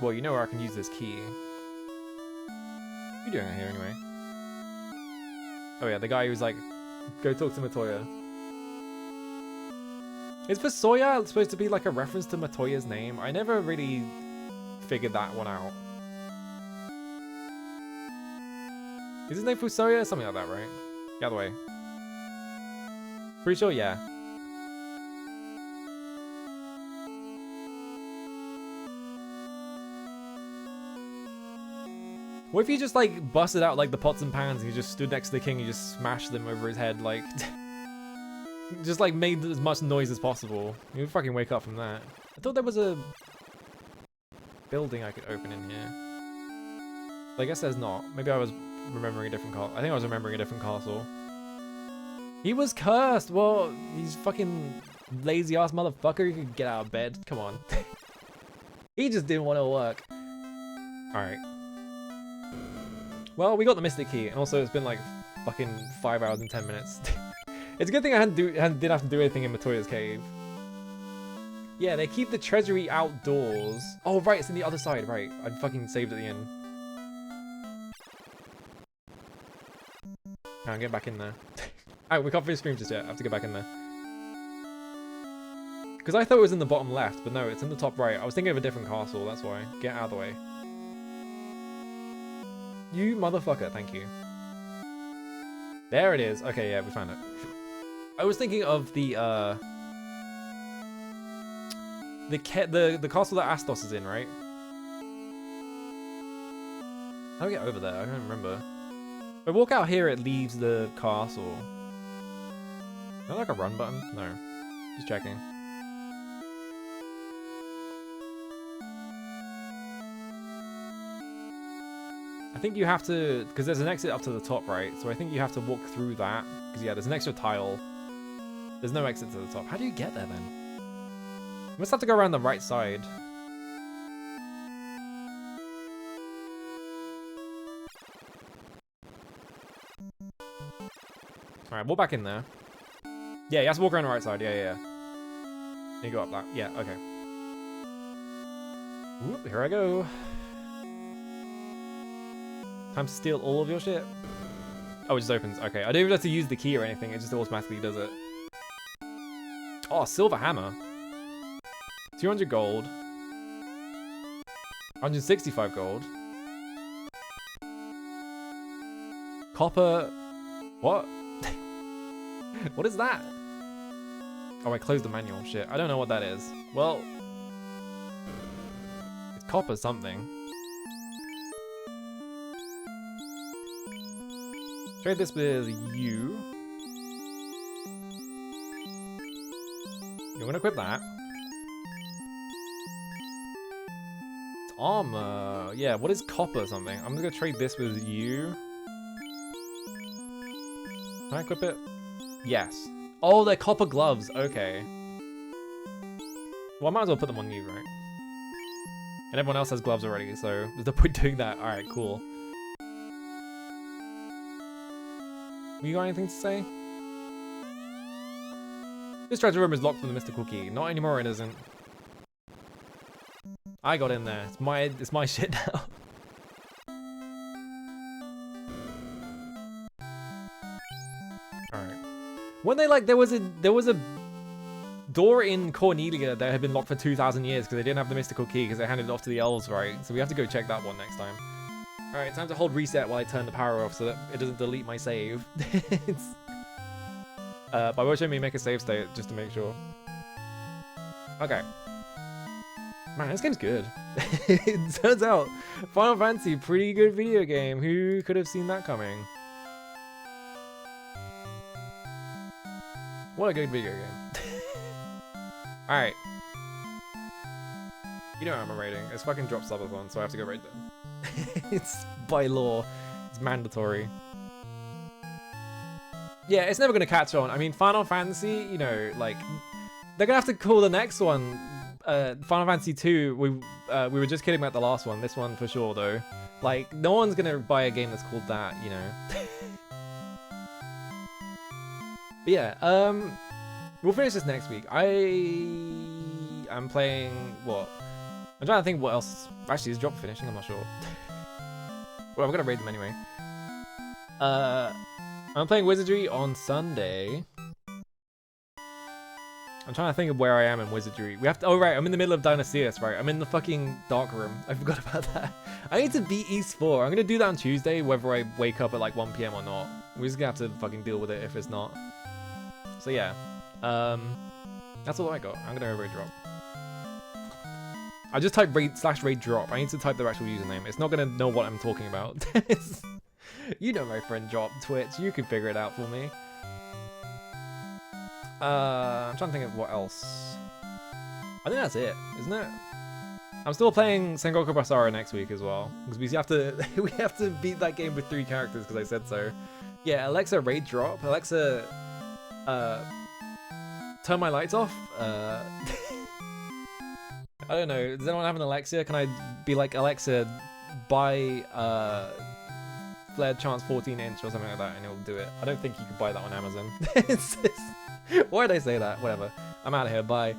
Speaker 1: Well, you know where I can use this key. What are you doing out here anyway? Oh yeah, the guy who's like, go talk to Matoya. Is Fusoya supposed to be like a reference to Matoya's name? I never really figured that one out. Is his name Fusoya? Something like that, right? The other way. Pretty sure, yeah. What if you just like busted out like the pots and pans and you just stood next to the king and you just smashed them over his head, like just like made as much noise as possible? You would fucking wake up from that. I thought there was a building I could open in here. But I guess there's not. Maybe I was remembering a different castle. I think I was remembering a different castle. He was cursed! Well, he's fucking lazy ass motherfucker. He could get out of bed. Come on. He just didn't want to work. Alright. Well, we got the Mystic Key, and also it's been like fucking 5 hours and 10 minutes. It's a good thing I didn't have to do anything in Matoya's cave. Yeah, they keep the treasury outdoors. Oh, right, it's in the other side, right. I fucking saved at the end. I'll get back in there. Alright, we can't finish stream just yet. I have to get back in there. Because I thought it was in the bottom left, but no, it's in the top right. I was thinking of a different castle, that's why. Get out of the way. You motherfucker, thank you. There it is. Okay, yeah, we found it. I was thinking of the castle that Astos is in, right? How do I get over there? I don't remember. If I walk out here, it leaves the castle. Is that like a run button? No. Just checking. I think you have to, because there's an exit up to the top, right? So I think you have to walk through that. Because yeah, there's an extra tile. There's no exit to the top. How do you get there then? You must have to go around the right side. Alright, walk back in there. Yeah, you have to walk around the right side. Yeah, yeah. Then you go up that. Yeah, okay. Whoop, here I go. Time to steal all of your shit. Oh, it just opens. Okay, I don't even have to use the key or anything. It just automatically does it. Oh, silver hammer. 200 gold. 165 gold. Copper. What? What is that? Oh, I closed the manual. Shit, I don't know what that is. Well, it's copper something. Trade this with you. You're gonna equip that. It's armor. Yeah, what is copper something? I'm gonna trade this with you. Can I equip it? Yes. Oh, they're copper gloves. Okay. Well, I might as well put them on you, right? And everyone else has gloves already, so there's no point doing that. Alright, cool. You got anything to say? This treasure room is locked with a mystical key. Not anymore, it isn't. I got in there. It's my shit now. When they like there was a door in Cornelia that had been locked for 2,000 years because they didn't have the mystical key because they handed it off to the elves, right? So we have to go check that one next time. All right, time to hold reset while I turn the power off so that it doesn't delete my save. By which I mean make a save state just to make sure. Okay. Man, this game's good. It turns out Final Fantasy, pretty good video game. Who could have seen that coming? What a good video game. Alright. You know I'm rating. It's fucking drop subathon, so I have to go rate them. It's by law. It's mandatory. Yeah, it's never gonna catch on. I mean, Final Fantasy, you know, like, they're gonna have to call the next one Final Fantasy 2. We were just kidding about the last one. This one for sure, though. Like, no one's gonna buy a game that's called that, you know. But yeah, we'll finish this next week. I'm playing what? I'm trying to think what else. Actually, is Drop finishing? I'm not sure. Well, I'm gonna raid them anyway. I'm playing Wizardry on Sunday. I'm trying to think of where I am in Wizardry. We have to. Oh right, I'm in the middle of Dionysius. Right, I'm in the fucking dark room. I forgot about that. I need to beat East 4. I'm gonna do that on Tuesday, whether I wake up at like 1 PM or not. We're just gonna have to fucking deal with it if it's not. So yeah, that's all I got. I'm gonna raid drop. I just typed raid drop. I need to type their actual username. It's not gonna know what I'm talking about. You know my friend Drop Twitch. You can figure it out for me. I'm trying to think of what else. I think that's it, isn't it? I'm still playing Sengoku Basara next week as well because we have to beat that game with 3 characters because I said so. Yeah, Alexa raid drop. Alexa, turn my lights off. I don't know. Does anyone have an Alexa? Can I be like, Alexa, buy Flared Chance 14-inch or something like that, and it'll do it. I don't think you could buy that on Amazon. Why did I say that? Whatever. I'm out of here. Bye.